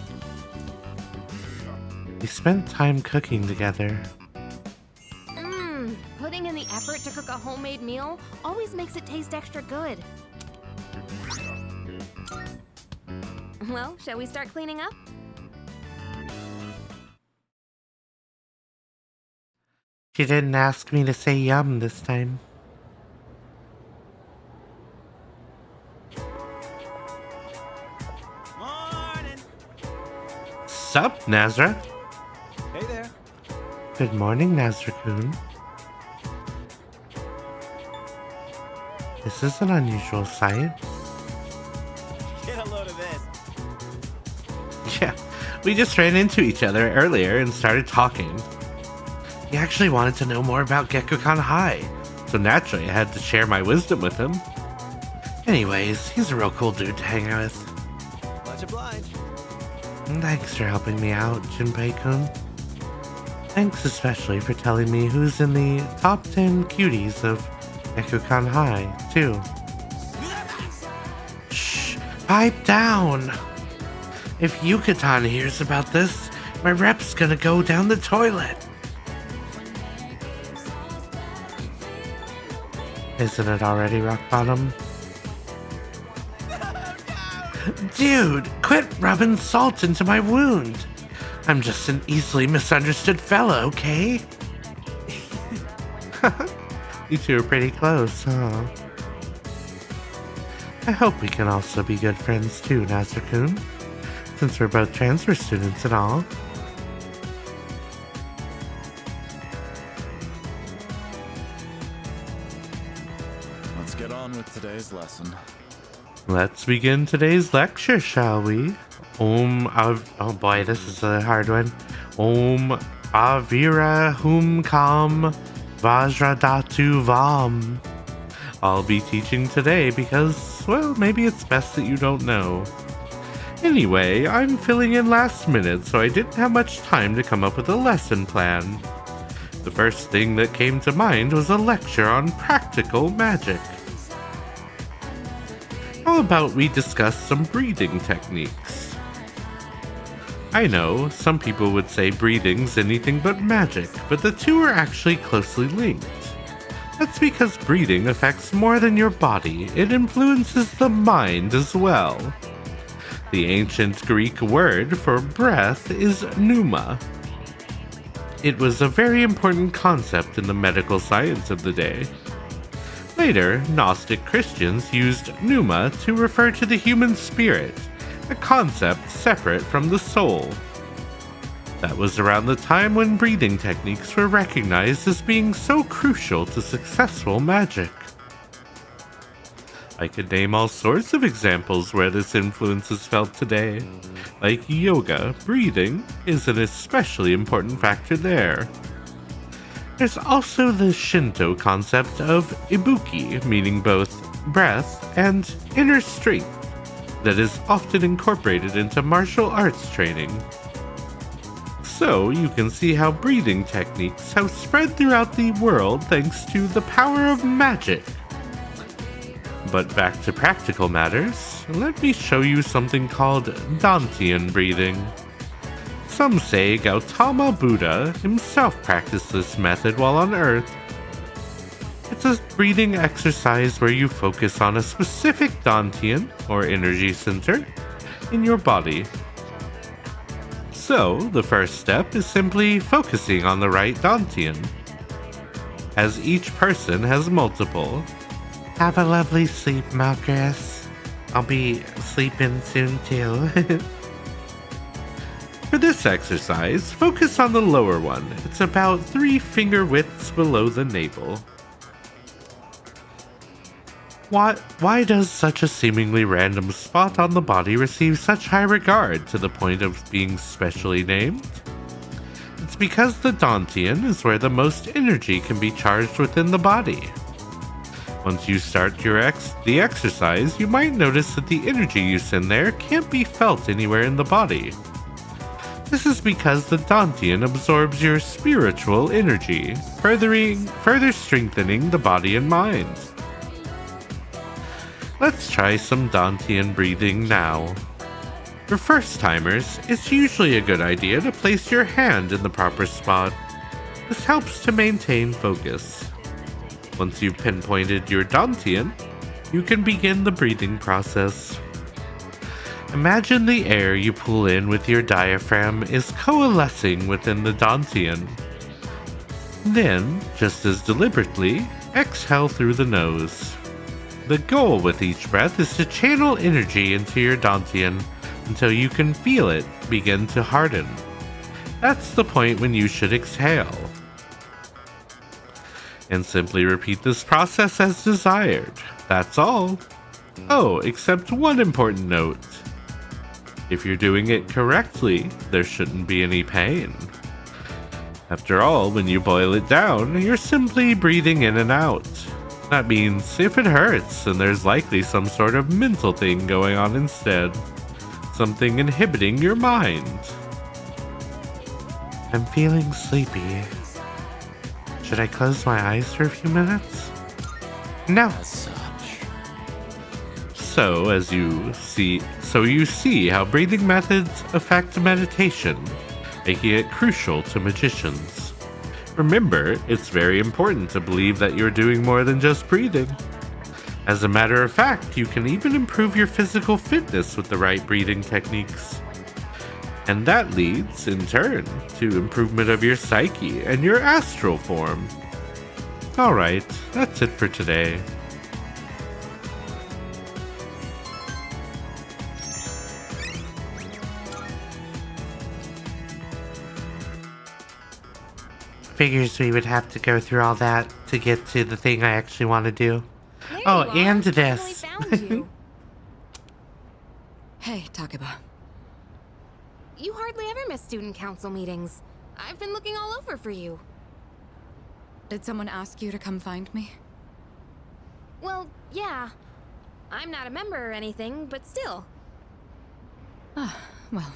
[SPEAKER 1] We spent time cooking together.
[SPEAKER 9] Putting in the effort to cook a homemade meal always makes it taste extra good. Well, shall we start cleaning up?
[SPEAKER 1] She didn't ask me to say yum this time.
[SPEAKER 3] Morning.
[SPEAKER 1] Sup, Nazra?
[SPEAKER 7] Hey there.
[SPEAKER 1] Good morning, Nazra-kun. This is an unusual sight.
[SPEAKER 3] Get a load of this.
[SPEAKER 1] Yeah, we just ran into each other earlier and started talking. He actually wanted to know more about Gekkoukan High, so naturally I had to share my wisdom with him. Anyways, he's a real cool dude to hang out with.
[SPEAKER 7] Much obliged.
[SPEAKER 1] Thanks for helping me out, Junpei-kun. Thanks especially for telling me who's in the top 10 cuties of Gekkoukan High, too. Shh! Pipe down! If Yucatan hears about this, my rep's gonna go down the toilet. Isn't it already rock bottom? Dude, quit rubbing salt into my wound. I'm just an easily misunderstood fella, okay? You two are pretty close, huh? I hope we can also be good friends too, Nazra-kun, since we're both transfer students and all.
[SPEAKER 10] Let's get on with today's lesson.
[SPEAKER 1] Let's begin today's lecture, shall we? Oh boy, this is a hard one. Om Avira Hum Kam Vajradatu Vam. I'll be teaching today because, well, maybe it's best that you don't know. Anyway, I'm filling in last minute, so I didn't have much time to come up with a lesson plan. The first thing that came to mind was a lecture on practical magic. How about we discuss some breathing techniques? I know, some people would say breathing's anything but magic, but the two are actually closely linked. That's because breathing affects more than your body, it influences the mind as well. The ancient Greek word for breath is pneuma. It was a very important concept in the medical science of the day. Later, Gnostic Christians used pneuma to refer to the human spirit, a concept separate from the soul. That was around the time when breathing techniques were recognized as being so crucial to successful magic. I could name all sorts of examples where this influence is felt today. Like yoga, breathing is an especially important factor there. There's also the Shinto concept of ibuki, meaning both breath and inner strength, that is often incorporated into martial arts training. So you can see how breathing techniques have spread throughout the world thanks to the power of magic. But back to practical matters, let me show you something called Dantian breathing. Some say Gautama Buddha himself practiced this method while on Earth. It's a breathing exercise where you focus on a specific Dantian, or energy center, in your body. So, the first step is simply focusing on the right Dantian, as each person has multiple. Have a lovely sleep, Malchus. I'll be sleeping soon too. For this exercise, focus on the lower one. It's about 3 finger widths below the navel. Why does such a seemingly random spot on the body receive such high regard to the point of being specially named? It's because the Dantian is where the most energy can be charged within the body. Once you start the exercise, you might notice that the energy you send there can't be felt anywhere in the body. This is because the Dantian absorbs your spiritual energy, further strengthening the body and mind. Let's try some Dantian breathing now. For first-timers, it's usually a good idea to place your hand in the proper spot. This helps to maintain focus. Once you've pinpointed your Dantian, you can begin the breathing process. Imagine the air you pull in with your diaphragm is coalescing within the dantian. Then, just as deliberately, exhale through the nose. The goal with each breath is to channel energy into your dantian until you can feel it begin to harden. That's the point when you should exhale. And simply repeat this process as desired. That's all. Oh, except one important note. If you're doing it correctly, there shouldn't be any pain. After all, when you boil it down, you're simply breathing in and out. That means if it hurts, then there's likely some sort of mental thing going on instead. Something inhibiting your mind. I'm feeling sleepy. Should I close my eyes for a few minutes? No. So you see how breathing methods affect meditation, making it crucial to magicians. Remember, it's very important to believe that you're doing more than just breathing. As a matter of fact, you can even improve your physical fitness with the right breathing techniques. And that leads, in turn, to improvement of your psyche and your astral form. Alright, that's it for today. Figures we would have to go through all that to get to the thing I actually want to do. Oh, and this.
[SPEAKER 15] Hey, Takeba.
[SPEAKER 9] You hardly ever miss student council meetings. I've been looking all over for you.
[SPEAKER 15] Did someone ask you to come find me?
[SPEAKER 9] Well, yeah. I'm not a member or anything, but still.
[SPEAKER 15] Ah, well.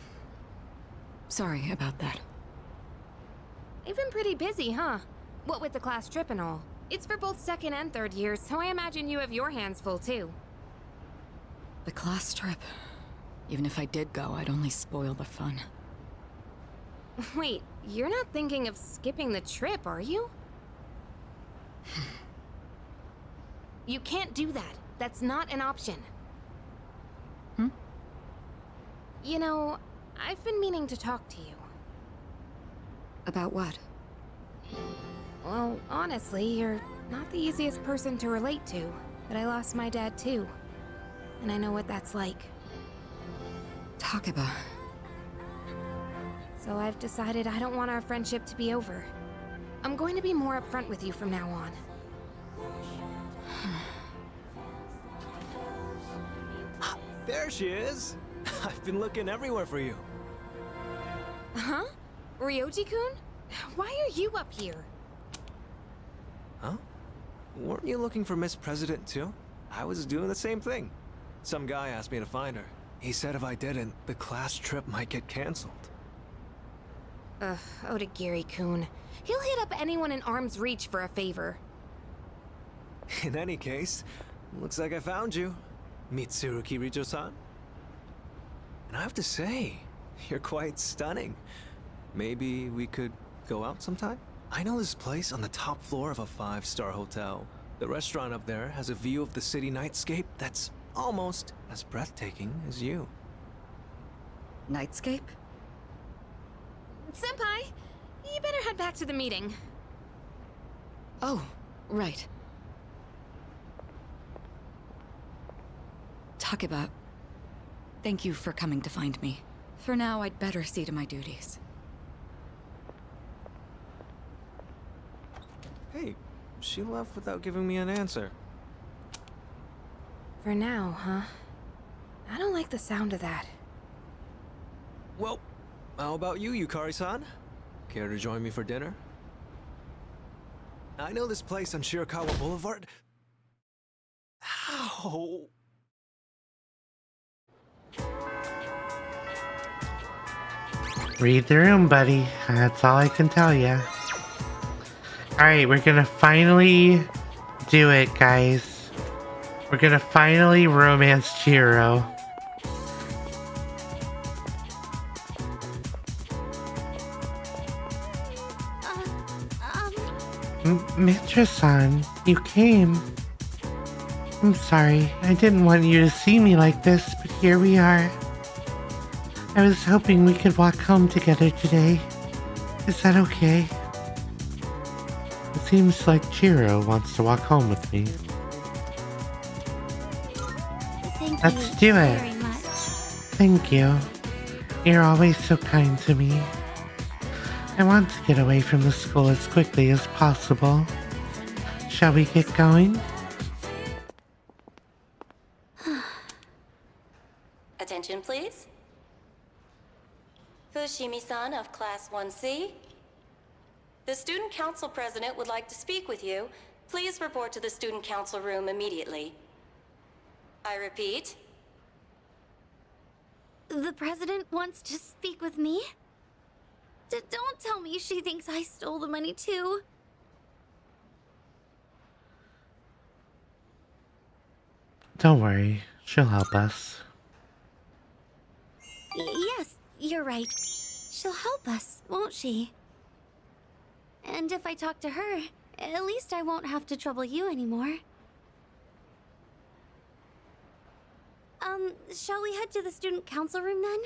[SPEAKER 15] Sorry about that.
[SPEAKER 9] You've been pretty busy, huh? What with the class trip and all. It's for both second and third years, so I imagine you have your hands full too.
[SPEAKER 15] The class trip. Even if I did go, I'd only spoil the fun.
[SPEAKER 9] Wait, you're not thinking of skipping the trip, are you? You can't do that. That's not an option. You know, I've been meaning to talk to you.
[SPEAKER 15] About what?
[SPEAKER 9] Well, honestly, you're not the easiest person to relate to, but I lost my dad too. And I know what that's like.
[SPEAKER 15] Takeba.
[SPEAKER 9] So I've decided I don't want our friendship to be over. I'm going to be more upfront with you from now on.
[SPEAKER 8] There she is! I've been looking everywhere for you.
[SPEAKER 9] Huh? Ryoji-kun? Why are you up here?
[SPEAKER 8] Huh? Weren't you looking for Miss President too? I was doing the same thing. Some guy asked me to find her. He said if I didn't, the class trip might get cancelled.
[SPEAKER 9] Ugh, Odagiri-kun. He'll hit up anyone in arm's reach for a favor.
[SPEAKER 8] In any case, looks like I found you, Mitsuru Kirijo-san. And I have to say, you're quite stunning. Maybe we could go out sometime? I know this place on the top floor of a 5-star hotel. The restaurant up there has a view of the city nightscape that's almost as breathtaking as you.
[SPEAKER 15] Nightscape?
[SPEAKER 9] Senpai, you better head back to the meeting.
[SPEAKER 15] Oh, right. Takeba, thank you for coming to find me. For now, I'd better see to my duties.
[SPEAKER 8] Hey, she left without giving me an answer.
[SPEAKER 9] For now, huh? I don't like the sound of that.
[SPEAKER 8] Well, how about you, Yukari-san? Care to join me for dinner? I know this place on Shirakawa Boulevard. Ow!
[SPEAKER 1] Read the room, buddy. That's all I can tell you. Alright, we're gonna finally do it, guys. We're gonna finally romance Chihiro. Mitra-san, you came. I'm sorry, I didn't want you to see me like this, but here we are. I was hoping we could walk home together today. Is that okay? It seems like Chiro wants to walk home with me. Let's do it.
[SPEAKER 2] Very much.
[SPEAKER 1] Thank you. You're always so kind to me. I want to get away from the school as quickly as possible. Shall we get going?
[SPEAKER 11] Attention, please. Fushimi-san of Class 1C. The Student Council President would like to speak with you. Please report to the Student Council room immediately. I repeat.
[SPEAKER 2] The president wants to speak with me? Don't tell me she thinks I stole the money too.
[SPEAKER 1] Don't worry, she'll help us.
[SPEAKER 2] Yes, you're right. She'll help us, won't she? And if I talk to her, at least I won't have to trouble you anymore. Shall we head to the student council room then?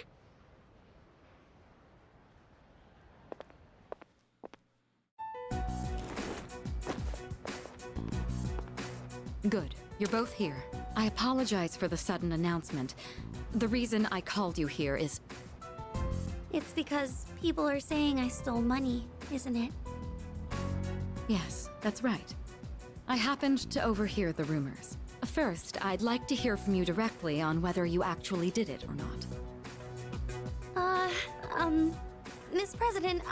[SPEAKER 20] Good. You're both here. I apologize for the sudden announcement. The reason I called you here is...
[SPEAKER 2] It's because people are saying I stole money, isn't it?
[SPEAKER 20] Yes, that's right. I happened to overhear the rumors. First, I'd like to hear from you directly on whether you actually did it or not.
[SPEAKER 2] Miss President,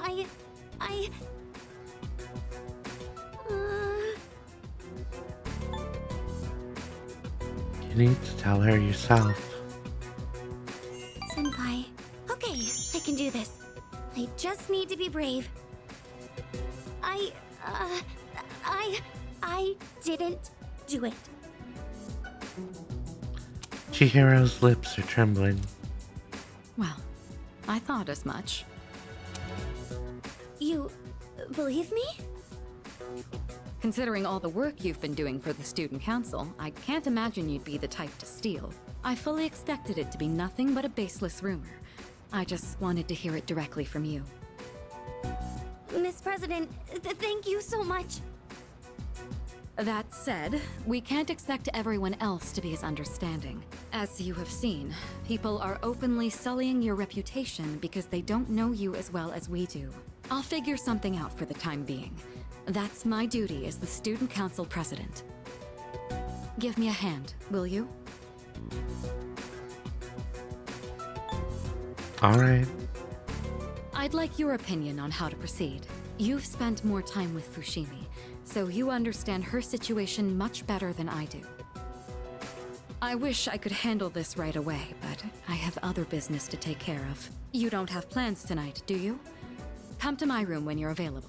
[SPEAKER 1] You need to tell her yourself.
[SPEAKER 2] Senpai. Okay, I can do this. I just need to be brave. I didn't do it.
[SPEAKER 1] Chihiro's lips are trembling.
[SPEAKER 20] Well, I thought as much.
[SPEAKER 2] You believe me?
[SPEAKER 20] Considering all the work you've been doing for the student council, I can't imagine you'd be the type to steal. I fully expected it to be nothing but a baseless rumor. I just wanted to hear it directly from you.
[SPEAKER 2] Miss President, thank you so much.
[SPEAKER 20] That said, we can't expect everyone else to be as understanding. As you have seen, people are openly sullying your reputation because they don't know you as well as we do. I'll figure something out for the time being. That's my duty as the Student Council President. Give me a hand, will you?
[SPEAKER 1] Alright.
[SPEAKER 20] I'd like your opinion on how to proceed. You've spent more time with Fushimi, so you understand her situation much better than I do. I wish I could handle this right away, but I have other business to take care of. You don't have plans tonight, do you? Come to my room when you're available.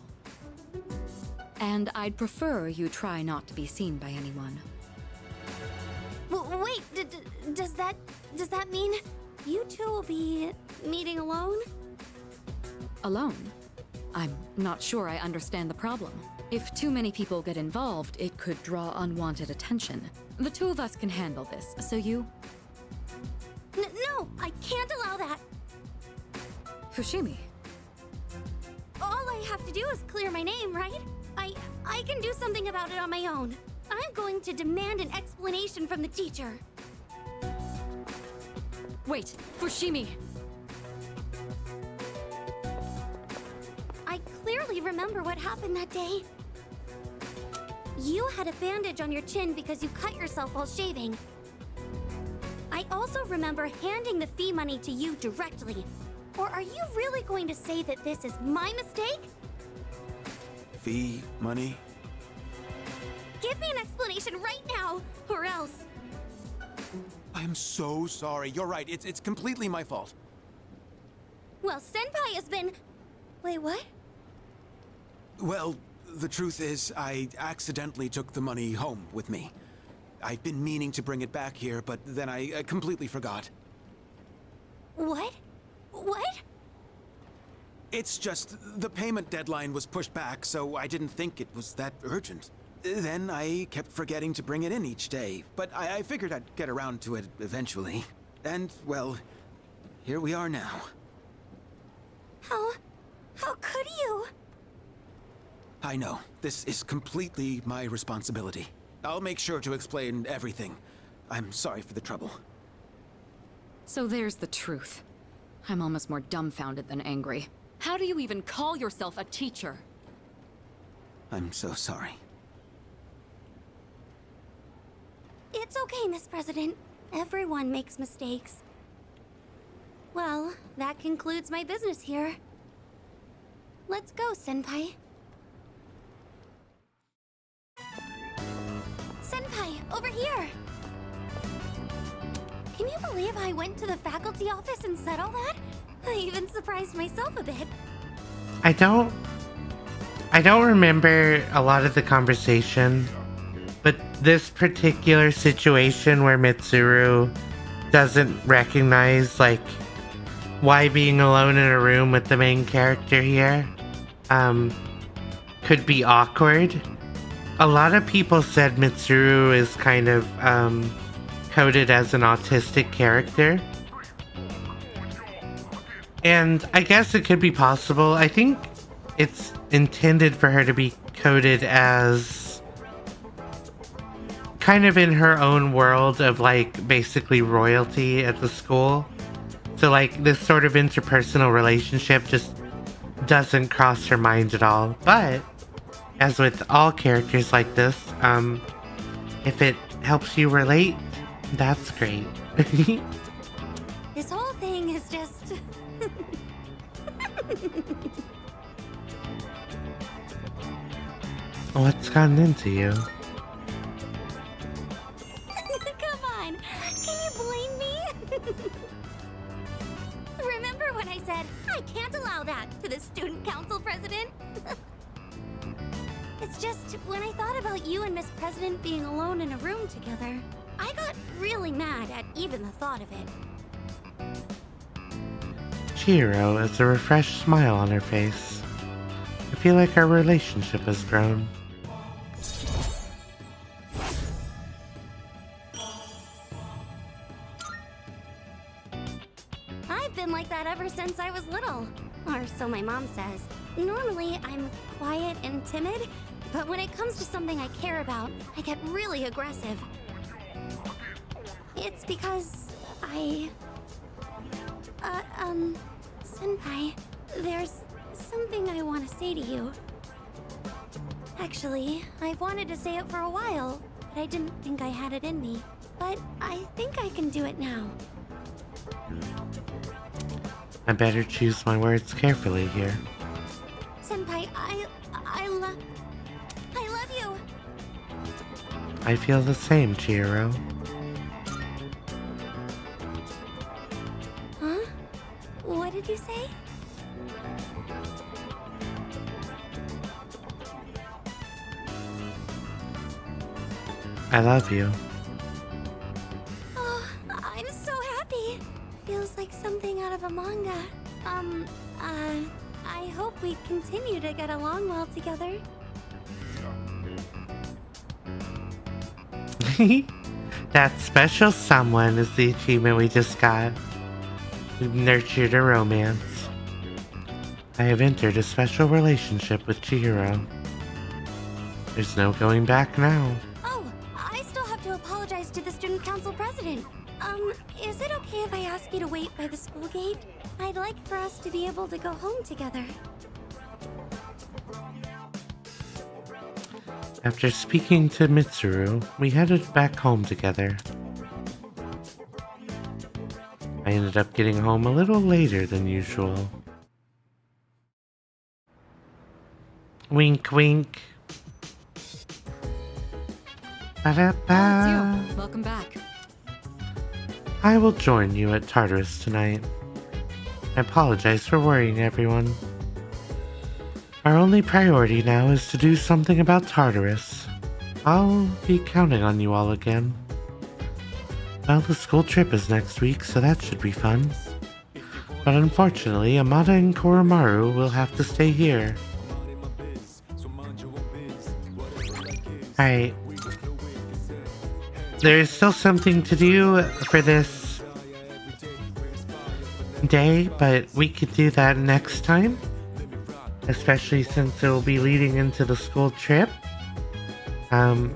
[SPEAKER 20] And I'd prefer you try not to be seen by anyone.
[SPEAKER 2] Wait, does that mean you two will be meeting alone?
[SPEAKER 20] Alone? I'm not sure I understand the problem. If too many people get involved, it could draw unwanted attention. The two of us can handle this, so you...
[SPEAKER 2] No, I can't allow that.
[SPEAKER 20] Fushimi.
[SPEAKER 2] All I have to do is clear my name, right? I can do something about it on my own. I'm going to demand an explanation from the teacher.
[SPEAKER 20] Wait, Fushimi!
[SPEAKER 2] I clearly remember what happened that day. You had a bandage on your chin because you cut yourself while shaving. I also remember handing the fee money to you directly. Or are you really going to say that this is my mistake?
[SPEAKER 7] Fee, money?
[SPEAKER 2] Give me an explanation right now, or else.
[SPEAKER 7] I am so sorry. You're right. It's completely my fault.
[SPEAKER 2] Well, Senpai has been... Wait, what?
[SPEAKER 7] Well, the truth is, I accidentally took the money home with me. I've been meaning to bring it back here, but then I completely forgot.
[SPEAKER 2] What? What?
[SPEAKER 7] It's just, the payment deadline was pushed back, so I didn't think it was that urgent. Then I kept forgetting to bring it in each day, but I figured I'd get around to it eventually. And, well, here we are now.
[SPEAKER 5] How could you?
[SPEAKER 7] I know. This is completely my responsibility. I'll make sure to explain everything. I'm sorry for the trouble.
[SPEAKER 20] So there's the truth. I'm almost more dumbfounded than angry. How do you even call yourself a teacher?
[SPEAKER 7] I'm so sorry.
[SPEAKER 5] It's okay, Miss President. Everyone makes mistakes. Well, that concludes my business here. Let's go, Senpai. Senpai, over here! Can you believe I went to the faculty office and said all that? I even surprised myself a bit.
[SPEAKER 1] I don't remember a lot of the conversation, but this particular situation where Mitsuru doesn't recognize, like, why being alone in a room with the main character here could be awkward. A lot of people said Mitsuru is kind of coded as an autistic character. And I guess it could be possible. I think it's intended for her to be coded as kind of in her own world of, like, basically royalty at the school. So, like, this sort of interpersonal relationship just doesn't cross her mind at all. But, as with all characters like this, if it helps you relate, that's great.
[SPEAKER 5] This whole thing is just...
[SPEAKER 1] What's gotten into you?
[SPEAKER 5] Come on, can you blame me? Remember when I said, I can't allow that to the student council president? It's just, when I thought about you and Miss President being alone in a room together, I got really mad at even the thought of it.
[SPEAKER 1] Chihiro has a refreshed smile on her face. I feel like our relationship has grown.
[SPEAKER 5] I've been like that ever since I was little. Or so my mom says. Normally, I'm quiet and timid, but when it comes to something I care about, I get really aggressive. It's because Senpai, there's something I want to say to you. Actually, I've wanted to say it for a while, but I didn't think I had it in me. But I think I can do it now.
[SPEAKER 1] I better choose my words carefully here.
[SPEAKER 5] Senpai, I love you.
[SPEAKER 1] I feel the same, Chihiro.
[SPEAKER 5] Huh? What did you say?
[SPEAKER 1] I love you.
[SPEAKER 5] Oh, I'm so happy. Feels like something out of a manga. I hope we continue to get along well together.
[SPEAKER 1] That special someone is the achievement we just got. We've nurtured a romance. I have entered a special relationship with Chihiro. There's no going back now.
[SPEAKER 5] Oh, I still have to apologize to the student council president. Is it okay if I ask you to wait by the school gate? I'd like for us to be able to go home together.
[SPEAKER 1] After speaking to Mitsuru, we headed back home together. I ended up getting home a little later than usual. Wink, wink. Ba-da-ba.
[SPEAKER 20] It's you. Welcome back.
[SPEAKER 1] I will join you at Tartarus tonight. I apologize for worrying everyone. Our only priority now is to do something about Tartarus. I'll be counting on you all again. Well, the school trip is next week, so that should be fun. But unfortunately, Amada and Koromaru will have to stay here. Alright. There is still something to do for this day, but we could do that next time. Especially since it will be leading into the school trip.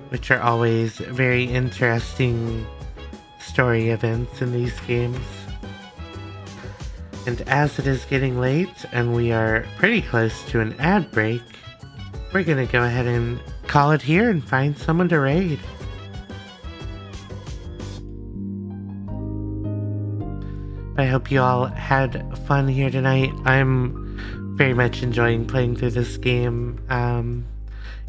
[SPEAKER 1] Which are always very interesting story events in these games. And as it is getting late and we are pretty close to an ad break, we're gonna go ahead and call it here and find someone to raid. I hope you all had fun here tonight. I'm very much enjoying playing through this game.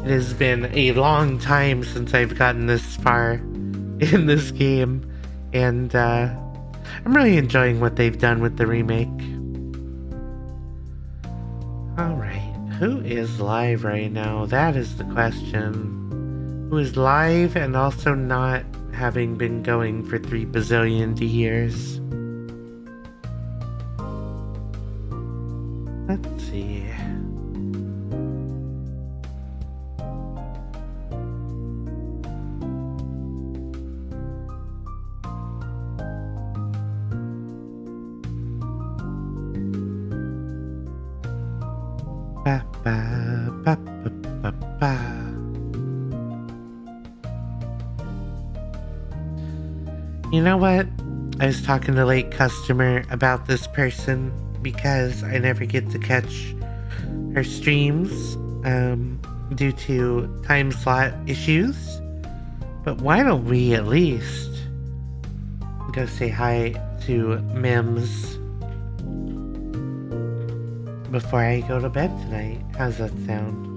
[SPEAKER 1] It has been a long time since I've gotten this far in this game, and I'm really enjoying what they've done with the remake. Alright, who is live right now? That is the question. Who is live and also not having been going for 3 bazillion years? Let's see. Ba, ba, ba, ba, ba, ba. You know what? I was talking to Late Customer about this person because I never get to catch her streams due to time slot issues. But why don't we at least go say hi to Mims before I go to bed tonight? How's that sound?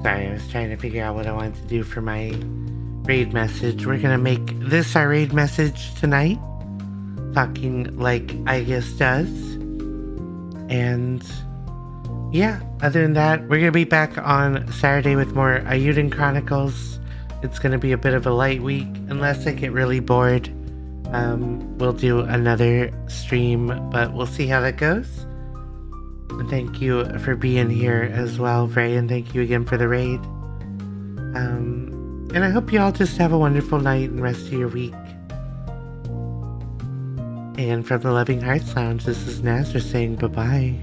[SPEAKER 1] Sorry, I was trying to figure out what I wanted to do for my raid message. We're gonna make this our raid message tonight. Talking like Aigis does. And yeah, other than that, we're gonna be back on Saturday with more Eiyuden Chronicles. It's gonna be a bit of a light week, unless I get really bored. We'll do another stream, but we'll see how that goes. And thank you for being here as well, Vray, and thank you again for the raid. And I hope you all just have a wonderful night and rest of your week. And from the Loving Hearts Lounge, this is Nazra saying bye-bye.